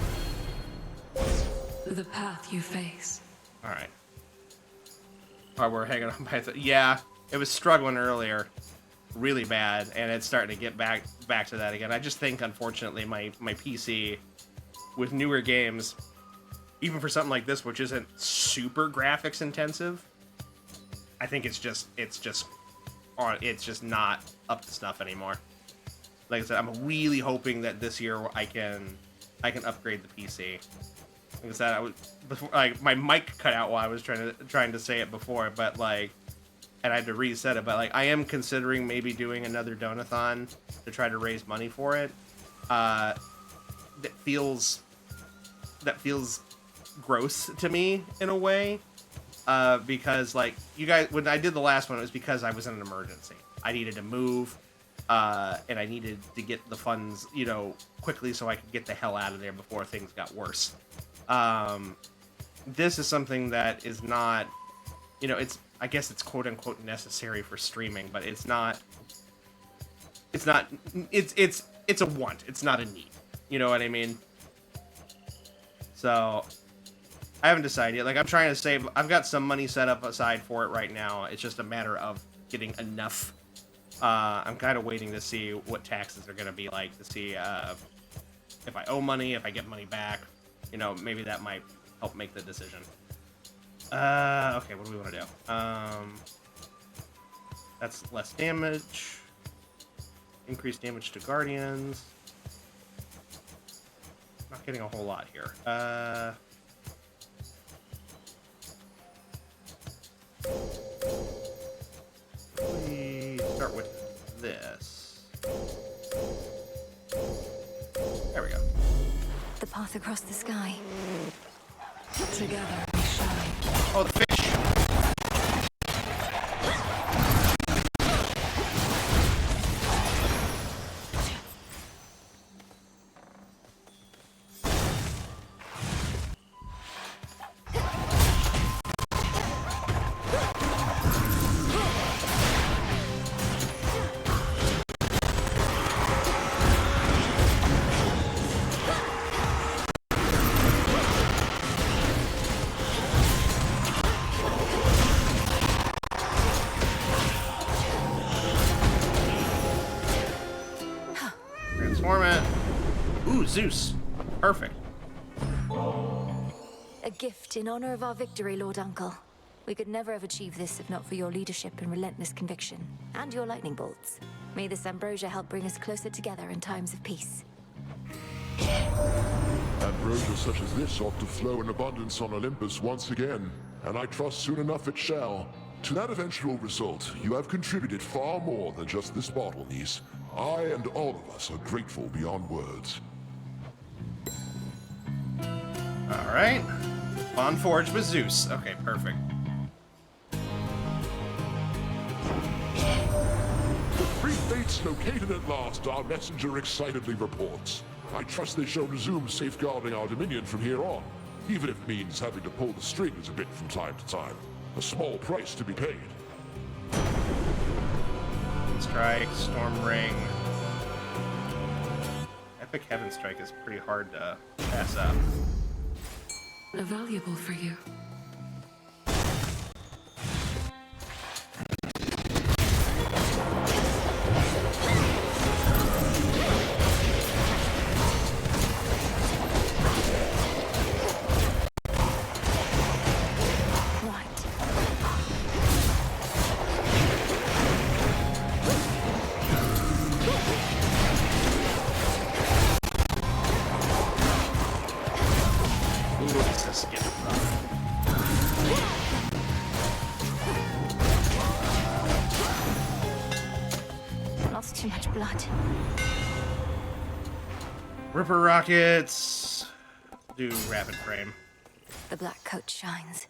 The path you face. All right. Hardware hanging on by yeah, it was struggling earlier, really bad, and it's starting to get back to that again. I just think, unfortunately, my PC with newer games, even for something like this, which isn't super graphics intensive, I think it's just not up to snuff anymore. Like I said, I'm really hoping that this year I can upgrade the PC. Like I said, like my mic cut out while I was trying to say it before, but like, and I had to reset it. But like, I am considering maybe doing another donathon to try to raise money for it. That feels gross to me in a way, because like you guys, when I did the last one, it was because I was in an emergency. I needed to move, and I needed to get the funds, quickly so I could get the hell out of there before things got worse. This is something that is not, I guess it's quote unquote necessary for streaming, but it's a want. It's not a need. You know what I mean? So I haven't decided yet. Like, I'm trying to save. I've got some money set up aside for it right now. It's just a matter of getting enough. I'm kind of waiting to see what taxes are going to be like, to see if I owe money, if I get money back. Maybe that might help make the decision. Okay, what do we want to do? That's less damage. Increased damage to guardians. Not getting a whole lot here. We start with this. There we go. The path across the sky. Together we shine. Oh, the fish! Transform it. Ooh, Zeus. Perfect. A gift in honor of our victory, Lord Uncle. We could never have achieved this if not for your leadership and relentless conviction, and your lightning bolts. May this ambrosia help bring us closer together in times of peace. Ambrosia such as this ought to flow in abundance on Olympus once again, and I trust soon enough it shall. To that eventual result, you have contributed far more than just this bottle, niece. I and all of us are grateful beyond words. Alright. Bond forged with Zeus. Okay, perfect. The three fates located at last, our messenger excitedly reports. I trust they shall resume safeguarding our dominion from here on, even if it means having to pull the strings a bit from time to time. A small price to be paid. Strike, Storm Ring. Epic Heaven Strike is pretty hard to pass up. Valuable for you. Lost too much blood. Ripper rockets. Do rapid frame. The black coat shines.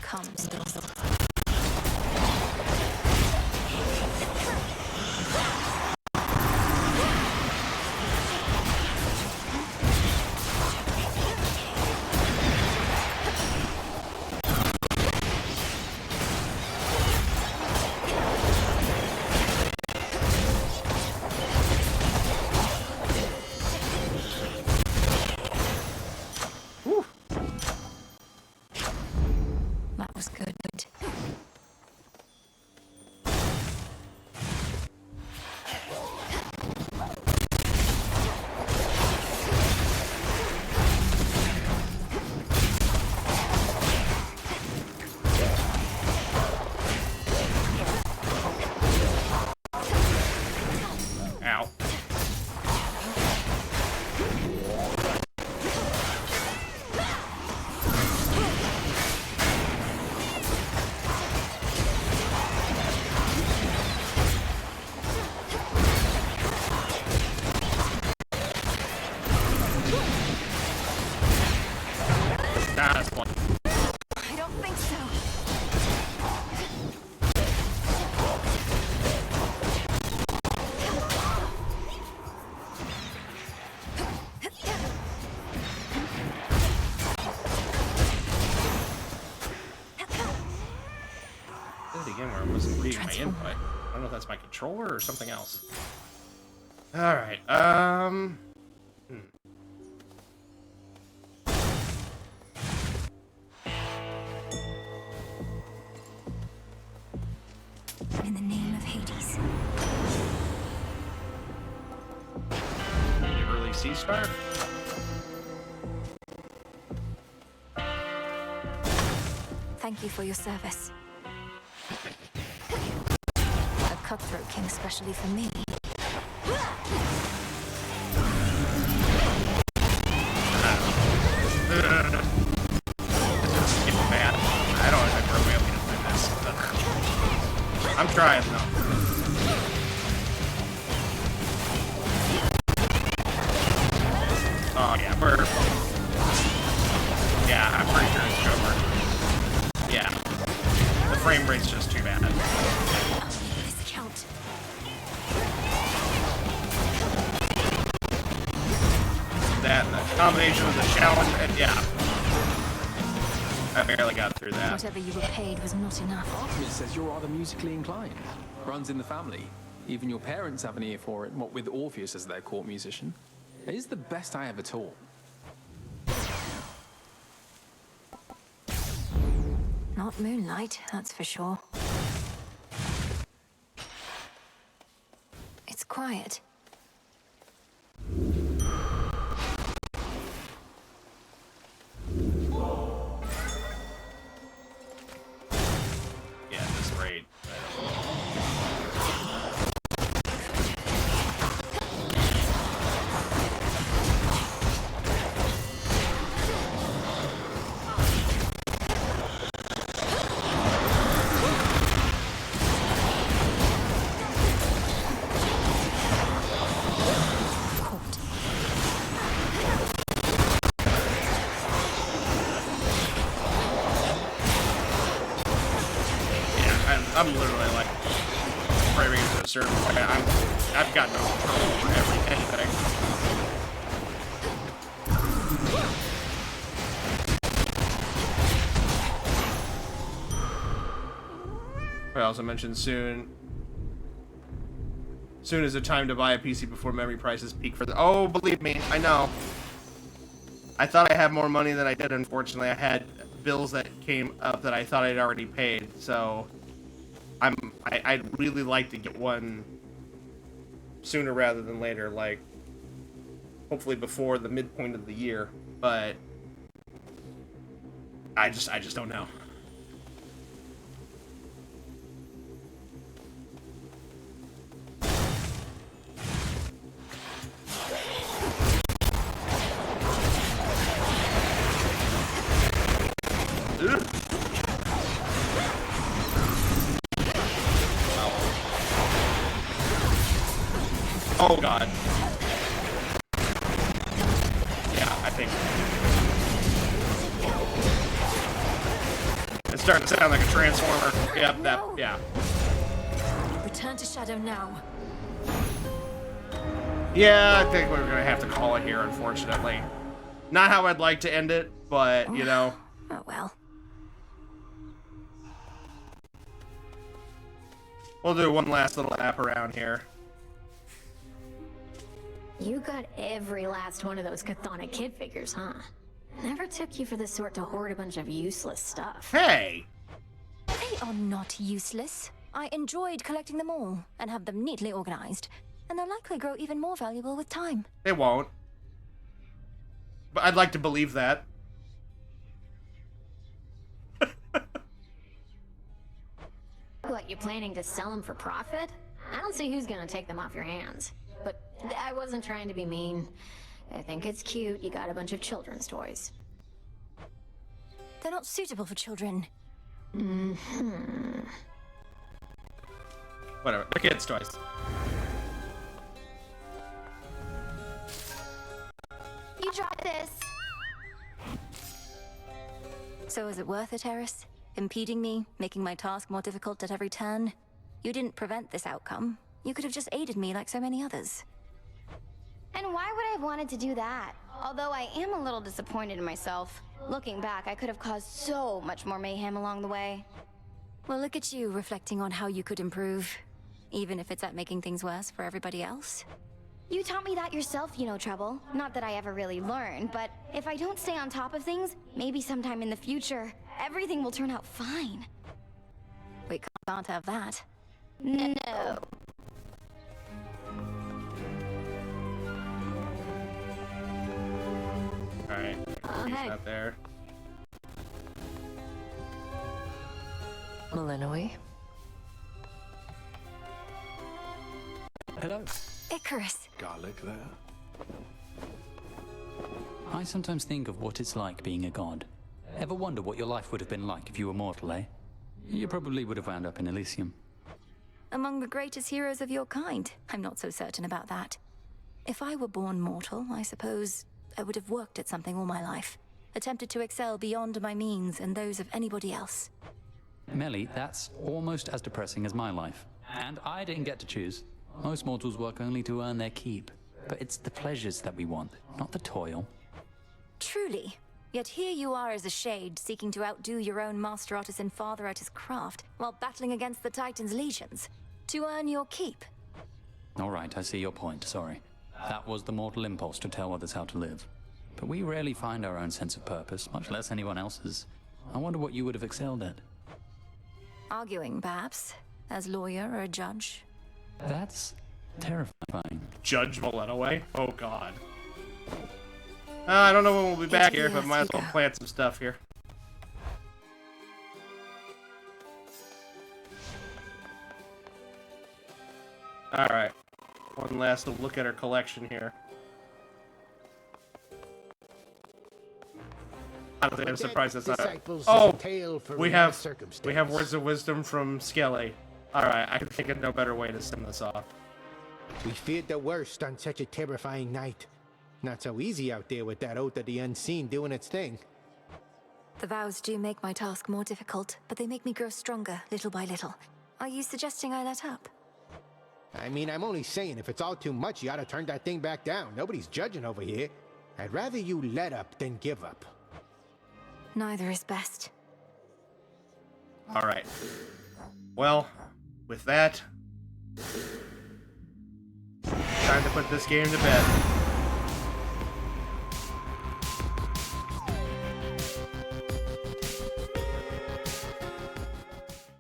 Comes. Ow. That's fun. I don't think so. Did it again where I wasn't reading my input. I don't know if that's my controller or something else. Alright, In the name of Hades. The early sea star? Thank you for your service. A cutthroat came especially for me. This is getting bad. I don't know if we're able to win this. I'm trying though. Oh yeah, yeah, I'm pretty sure it's over. Yeah. The frame rate's just too bad. This count. That and the combination of the challenge and yeah. I barely got through that. Whatever you were paid was not enough. Artemis says you're rather musically inclined. Runs in the family. Even your parents have an ear for it, what with Orpheus as their court musician. It is the best I ever taught. Not moonlight, that's for sure. It's quiet. Yeah, this rate. I'm literally like framing into a certain way. I've got no control over anything. I also mentioned soon is the time to buy a PC before memory prices peak for the. Oh, believe me, I know. I thought I had more money than I did. Unfortunately, I had bills that came up that I thought I'd already paid. So. I'd really like to get one sooner rather than later, like hopefully before the midpoint of the year, but I just don't know. Ugh. Oh god. Yeah, I think it's starting to sound like a transformer. Yep, that, yeah. Return to Shadow now. Yeah, I think we're gonna have to call it here, unfortunately. Not how I'd like to end it, but, you know. Oh well. We'll do one last little lap around here. You got every last one of those Chthonic kid figures, huh? Never took you for the sort to hoard a bunch of useless stuff. Hey! They are not useless. I enjoyed collecting them all and have them neatly organized. And they'll likely grow even more valuable with time. They won't. But I'd like to believe that. What, you planning to sell them for profit? I don't see who's gonna take them off your hands. but I wasn't trying to be mean. I think it's cute you got a bunch of children's toys. They're not suitable for children. Whatever, they're kids' toys. You drop this. So is it worth it, Eris? Impeding me, making my task more difficult at every turn? You didn't prevent this outcome. You could have just aided me like so many others. And why would I have wanted to do that? Although I am a little disappointed in myself. Looking back, I could have caused so much more mayhem along the way. Well, look at you reflecting on how you could improve. Even if it's at making things worse for everybody else. You taught me that yourself, you know, Trouble. Not that I ever really learned, but if I don't stay on top of things, maybe sometime in the future, everything will turn out fine. We can't have that. No. Alright, he's not there. Malinoi? Hello. Icarus. Garlic there. I sometimes think of what it's like being a god. Ever wonder what your life would have been like if you were mortal, eh? You probably would have wound up in Elysium. Among the greatest heroes of your kind. I'm not so certain about that. If I were born mortal, I suppose I would have worked at something all my life. Attempted to excel beyond my means and those of anybody else. Melly, that's almost as depressing as my life. And I didn't get to choose. Most mortals work only to earn their keep. But it's the pleasures that we want, not the toil. Truly. Yet here you are as a shade, seeking to outdo your own master artisan father at his craft, while battling against the Titan's legions. To earn your keep. Alright, I see your point, sorry. That was the mortal impulse to tell others how to live. But we rarely find our own sense of purpose, much less anyone else's. I wonder what you would have excelled at. Arguing, perhaps. As lawyer or a judge. That's terrifying. Judge Malinoi? Oh god. I don't know when we'll be back here, but might as well plant some stuff here. Alright. One last look at our collection here. Honestly, I'm surprised that's not. Oh, we have words of wisdom from Skelly. All right, I can think of no better way to send this off. We feared the worst on such a terrifying night. Not so easy out there with that oath of the unseen doing its thing. The vows do make my task more difficult, but they make me grow stronger, little by little. Are you suggesting I let up? I mean, I'm only saying if it's all too much, you ought to turn that thing back down. Nobody's judging over here. I'd rather you let up than give up. Neither is best. All right. Well, with that, time to put this game to bed.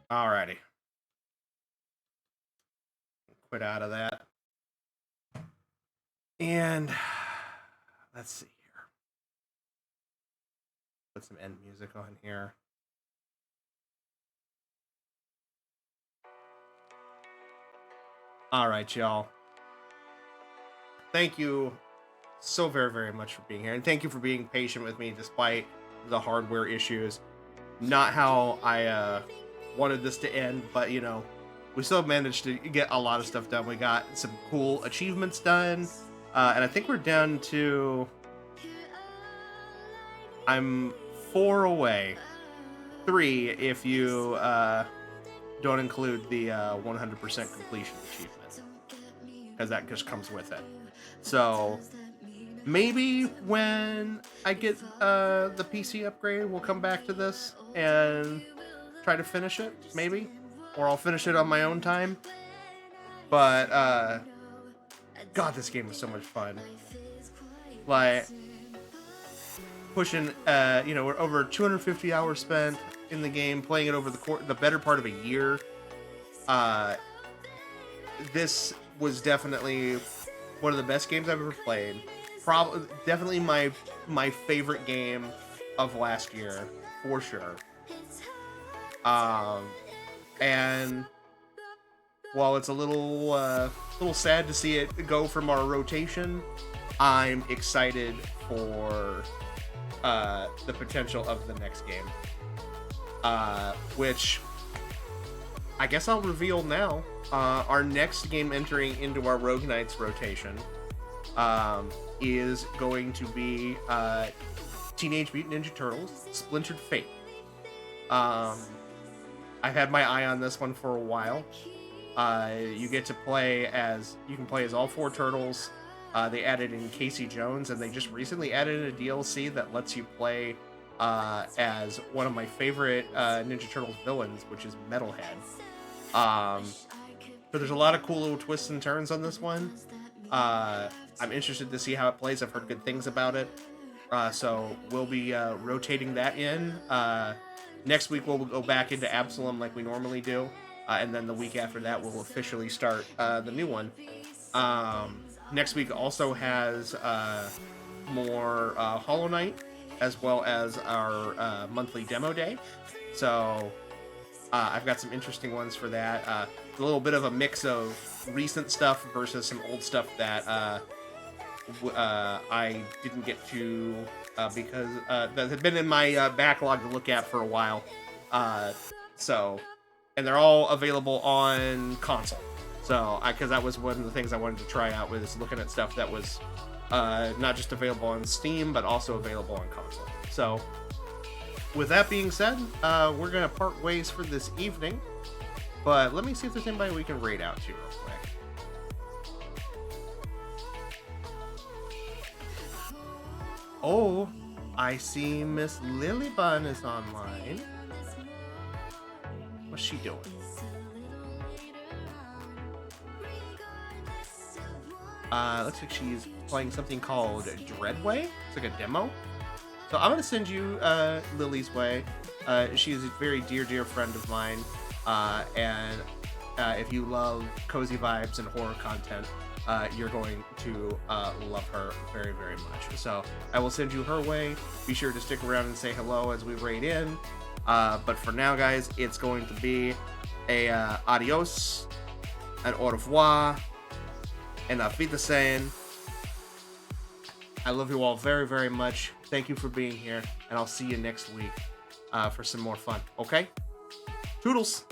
Alrighty. Quit out of that. And let's see here. Put some end music on here. All right, y'all. Thank you so very, very much for being here. And thank you for being patient with me despite the hardware issues. Not how I wanted this to end, but, you know, we still managed to get a lot of stuff done. We got some cool achievements done. And I think we're down to... I'm 4 away. 3 if you don't include the 100% completion achievement. Because that just comes with it. So maybe when I get the PC upgrade, we'll come back to this and try to finish it, maybe. Or I'll finish it on my own time. But, God, this game was so much fun. Like, pushing, you know, we're over 250 hours spent in the game, playing it over the better part of a year. This was definitely one of the best games I've ever played. Probably, definitely my favorite game of last year, for sure. And while it's a little sad to see it go from our rotation, I'm excited for the potential of the next game. Which I guess I'll reveal now. Our next game entering into our Rogue Knights rotation is going to be Teenage Mutant Ninja Turtles Splintered Fate. I've had my eye on this one for a while. You can play as all 4 turtles. They added in Casey Jones, and they just recently added in a DLC that lets you play as one of my favorite Ninja Turtles villains, which is Metalhead. So there's a lot of cool little twists and turns on this one. I'm interested to see how it plays. I've heard good things about it. So we'll be rotating that in. Next week we'll go back into Absalom like we normally do. And then the week after that we'll officially start the new one. Next week also has more Hollow Knight, as well as our monthly demo day. So I've got some interesting ones for that. A little bit of a mix of recent stuff versus some old stuff that I didn't get to because that had been in my backlog to look at for a while. And they're all available on console. So, because that was one of the things I wanted to try out, was looking at stuff that was not just available on Steam, but also available on console. So, with that being said, we're going to part ways for this evening. But let me see if there's anybody we can raid out to real quick. Oh, I see Miss Lilybun is online. What's she doing? Looks like she's playing something called Dreadway. It's like a demo. So I'm gonna send you Lily's way. She's a very dear friend of mine. And if you love cozy vibes and horror content, you're going to love her very much. So I will send you her way. Be sure to stick around and say hello as we raid in. But for now, guys, it's going to be a adios, an au revoir, and auf Wiedersehen. I love you all very much. Thank you for being here, and I'll see you next week for some more fun. Okay? Toodles!